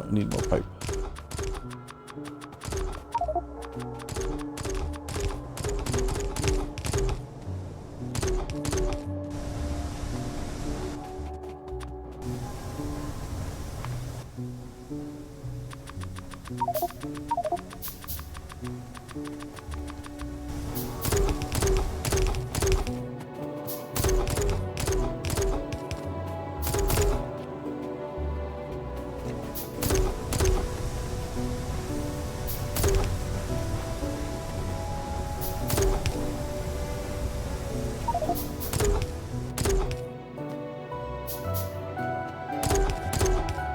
need more pipe.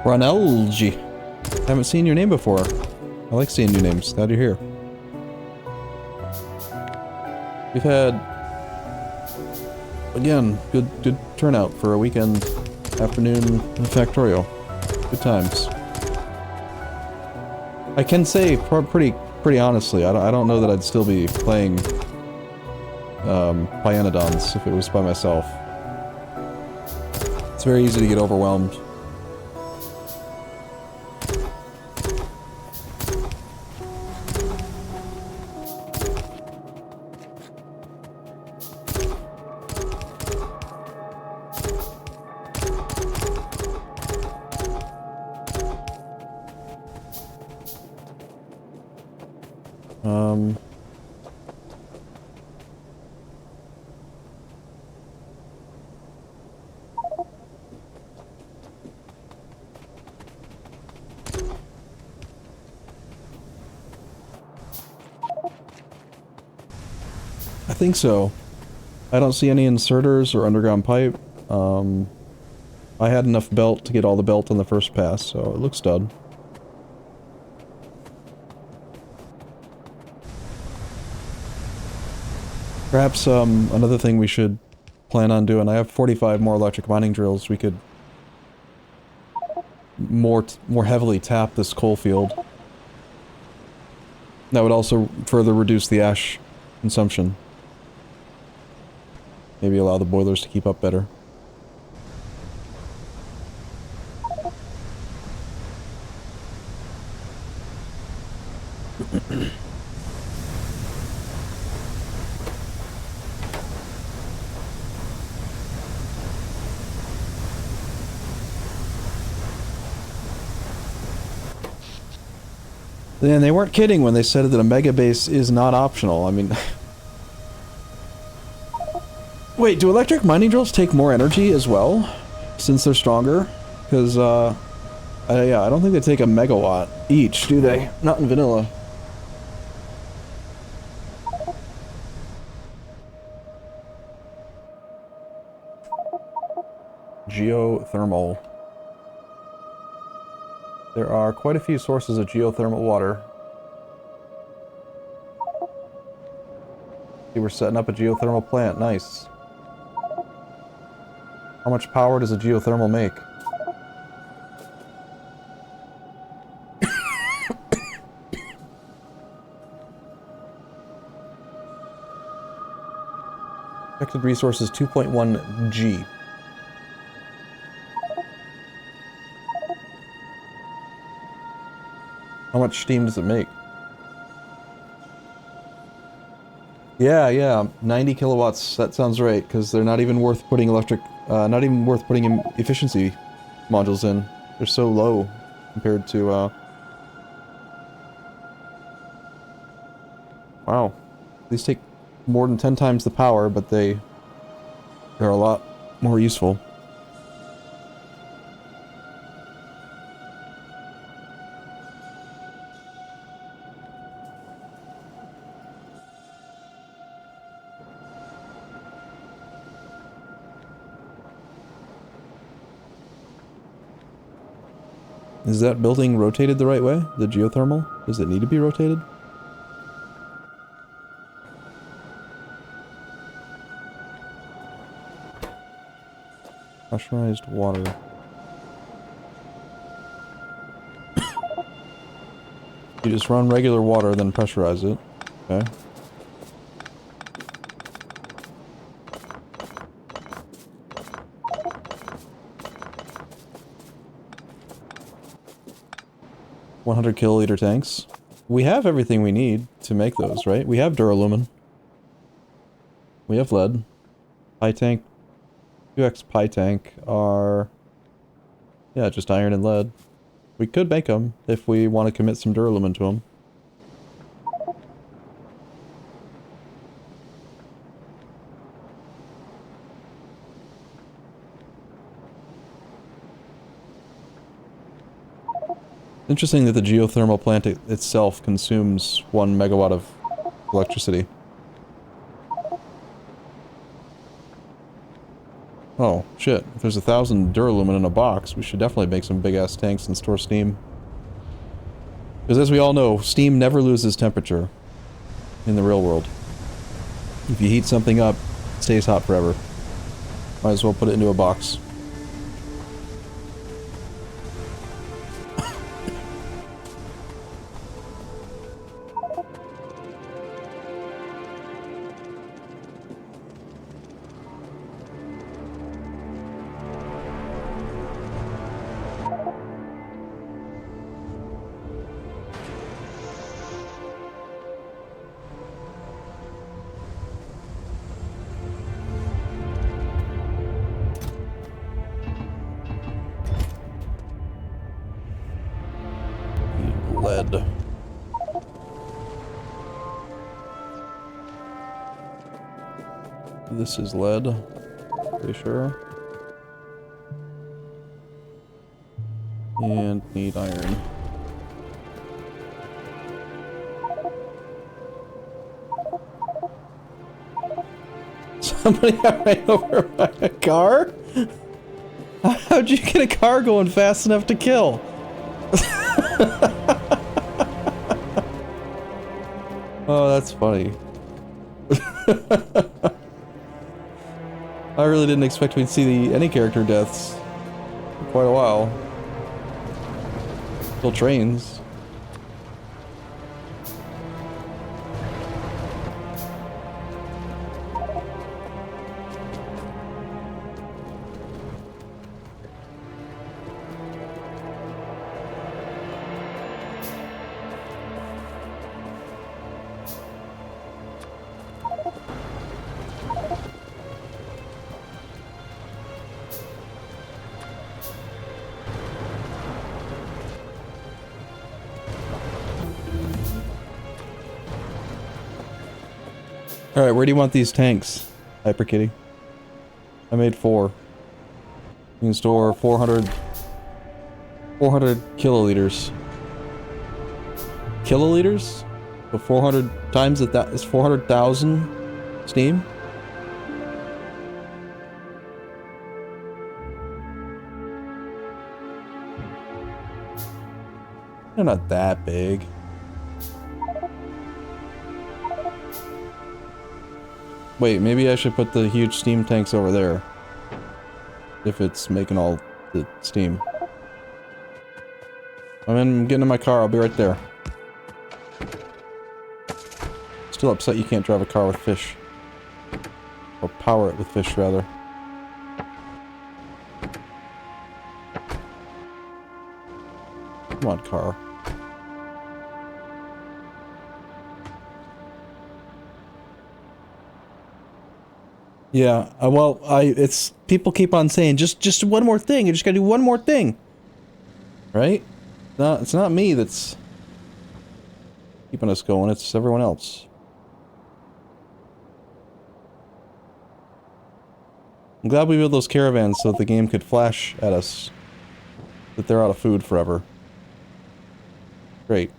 Ronelgi. Haven't seen your name before. I like seeing new names. Glad you're here. We've had, again, good turnout for a weekend afternoon in Factorio. Good times. I can say pretty honestly, I don't know that I'd still be playing Pyanodons if it was by myself. It's very easy to get overwhelmed. I think so. I don't see any inserters or underground pipe. I had enough belt to get all the belt on the first pass, so it looks done. Perhaps another thing we should plan on doing, I have 45 more electric mining drills, we could more heavily tap this coal field. That would also further reduce the ash consumption. Maybe allow the boilers to keep up better. And they weren't kidding when they said that a mega base is not optional. I mean... Wait, do electric mining drills take more energy as well? Since they're stronger? Because, yeah, I don't think they take a megawatt each, do they? Not in vanilla. Geothermal. There are quite a few sources of geothermal water. See, we're setting up a geothermal plant. Nice. How much power does a geothermal make? Expected resources 2.1 G. How much steam does it make? Yeah, yeah, 90 kilowatts. That sounds right, because they're not even worth putting not even worth putting efficiency modules in. They're so low compared to, wow. These take more than 10 times the power, but they're a lot more useful. Is that building rotated the right way? The geothermal? Does it need to be rotated? Pressurized water. You just run regular water, then pressurize it. Okay. $100 kiloliter tanks. We have everything we need to make those, right? We have duralumin. We have lead. Pi tank. 2x pi tank are... yeah, just iron and lead. We could make them if we want to commit some duralumin to them. Interesting that the geothermal plant itself consumes 1 megawatt of electricity. Oh, shit. If there's 1,000 duralumin in a box, we should definitely make some big-ass tanks and store steam. Because as we all know, steam never loses temperature in the real world. If you heat something up, it stays hot forever. Might as well put it into a box. Lead. This is lead. Pretty sure. And need iron. Somebody got ran over by a car? How'd you get a car going fast enough to kill? Oh, that's funny. I really didn't expect we'd see any character deaths for quite a while. Still trains. Alright, where do you want these tanks, Hyper Kitty? I made 4. You can store 400 kiloliters. Kiloliters? So 400 times that is 400,000 steam? They're not that big. Wait, maybe I should put the huge steam tanks over there. If it's making all the steam. I'm getting in my car, I'll be right there. Still upset you can't drive a car with fish. Or power it with fish, rather. Come on, car. Yeah, well, it's people keep on saying just one more thing. You just gotta do one more thing, right? No, it's not me that's keeping us going. It's everyone else. I'm glad we built those caravans so that the game could flash at us that they're out of food forever. Great.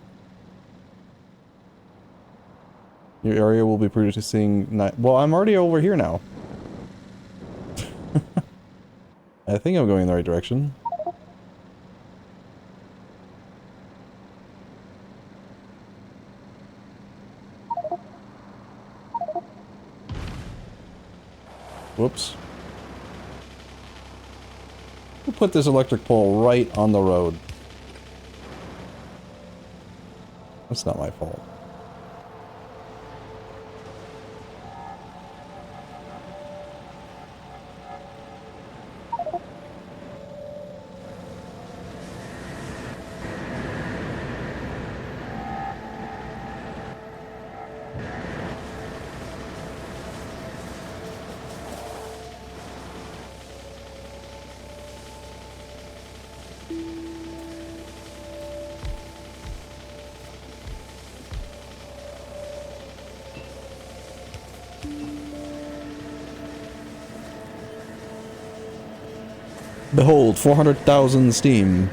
Your area will be producing. Well, I'm already over here now. I think I'm going in the right direction. Whoops. Who put this electric pole right on the road? That's not my fault. Behold, 400,000 steam.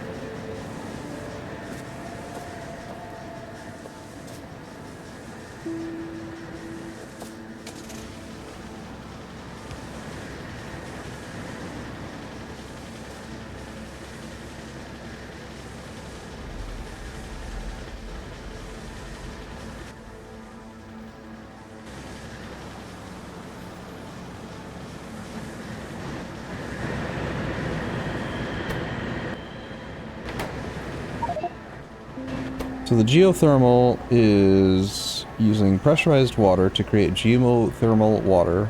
So the geothermal is using pressurized water to create geothermal water.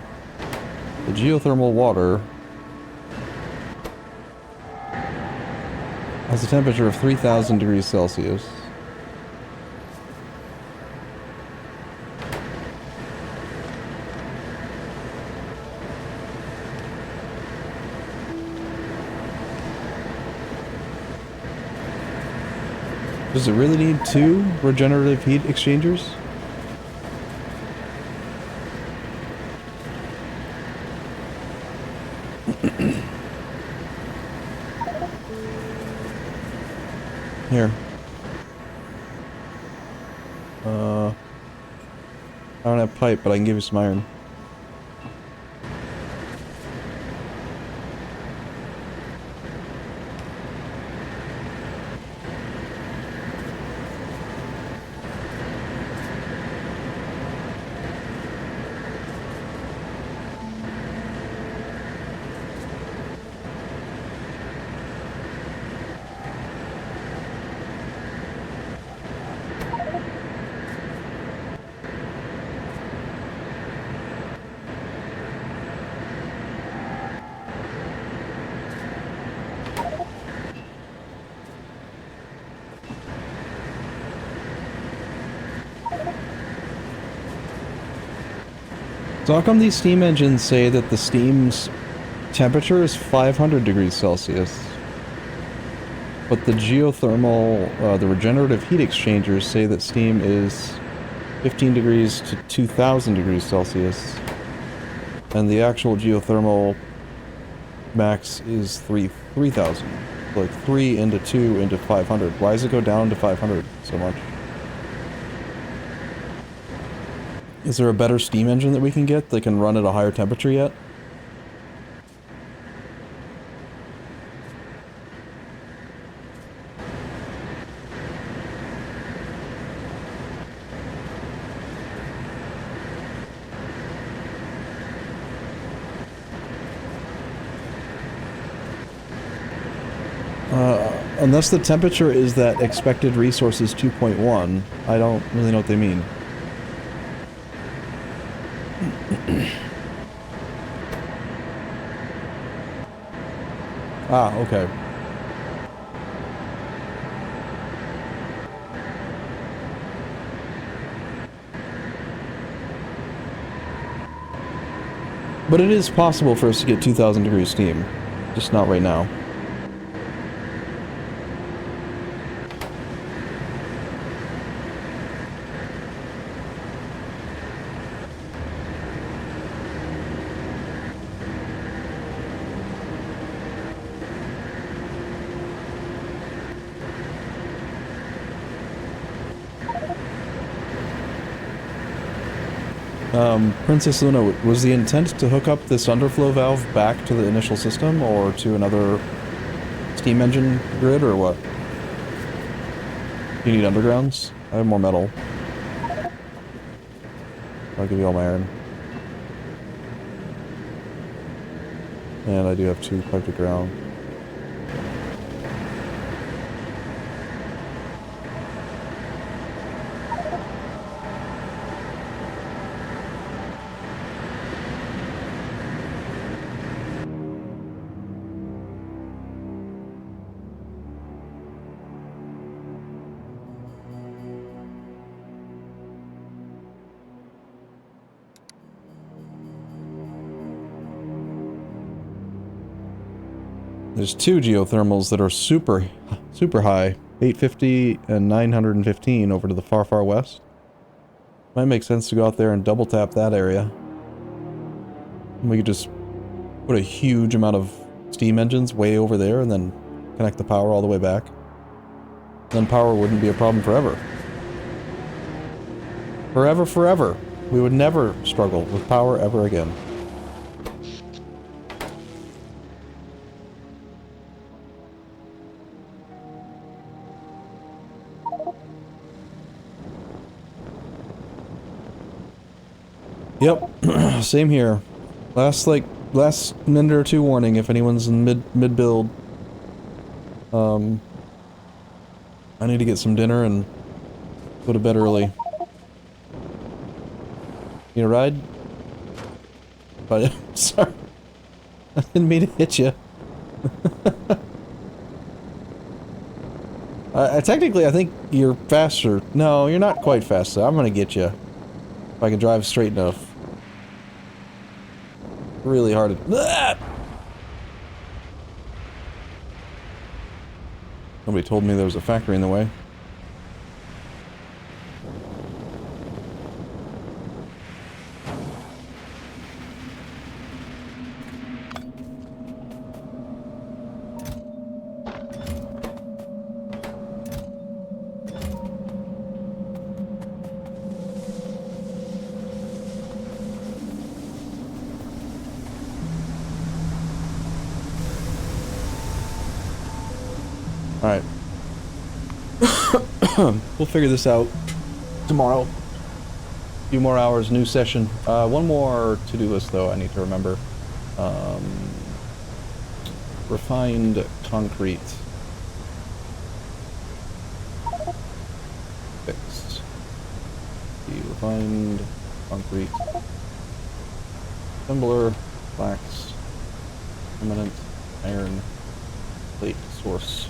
The geothermal water has a temperature of 3,000 degrees Celsius. Does it really need 2 regenerative heat exchangers? Here. I don't have pipe, but I can give you some iron. So how come these steam engines say that the steam's temperature is 500 degrees Celsius? But the geothermal, the regenerative heat exchangers say that steam is 15 degrees to 2,000 degrees Celsius. And the actual geothermal max is 3,000. Like 3 into 2 into 500. Why does it go down to 500 so much? Is there a better steam engine that we can get that can run at a higher temperature yet? Unless the temperature is that expected resources 2.1, I don't really know what they mean. Ah, okay. But it is possible for us to get 2,000 degree steam. Just not right now. Princess Luna, was the intent to hook up this underflow valve back to the initial system, or to another steam engine grid, or what? You need undergrounds? I have more metal. I'll give you all my iron. And I do have 2 pipe to ground. There's 2 geothermals that are super high. 850 and 915 over to the far west. Might make sense to go out there and double tap that area. We could just put a huge amount of steam engines way over there and then connect the power all the way back. Then power wouldn't be a problem forever. Forever. We would never struggle with power ever again. Yep, same here. Last minute or 2 warning if anyone's in mid build. I need to get some dinner and go to bed early. You gonna ride? But sorry, I didn't mean to hit you. Technically, I think you're faster. No, you're not quite faster. I'm gonna get you if I can drive straight enough. Really hard to... Ah! Nobody told me there was a factory in the way. Alright. We'll figure this out tomorrow. A few more hours, new session. One more to-do list though I need to remember. Refined concrete. Fixed. The refined concrete. Assembler, flax, permanent, iron, plate, source.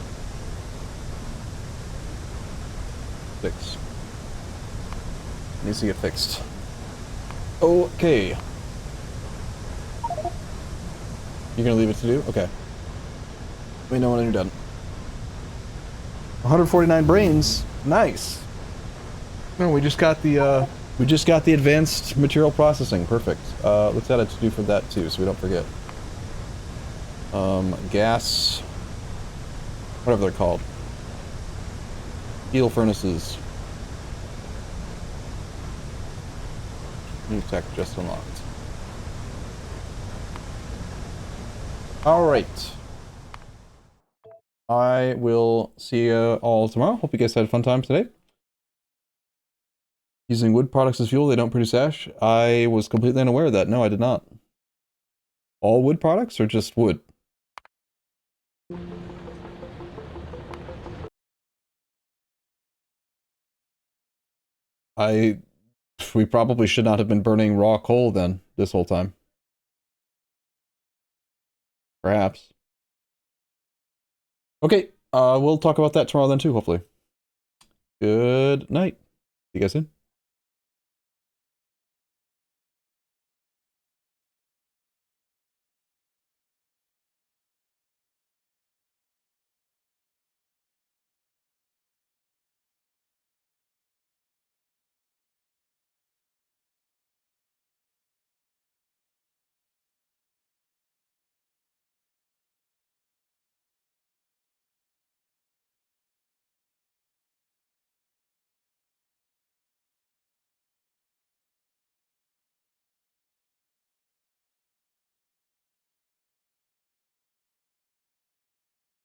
Fix. Needs to get fixed. Okay. You're gonna leave it to do? Okay. Let me know when you're done. 149 brains. Nice. No, we just got the advanced material processing. Perfect. Let's add a to-do for that too, so we don't forget. Gas. Whatever they're called. Steel furnaces. New tech just unlocked. Alright. I will see you all tomorrow. Hope you guys had a fun time today. Using wood products as fuel, they don't produce ash. I was completely unaware of that. No, I did not. All wood products or just wood? We probably should not have been burning raw coal then, this whole time. Perhaps. Okay, we'll talk about that tomorrow then too, hopefully. Good night. See you guys soon.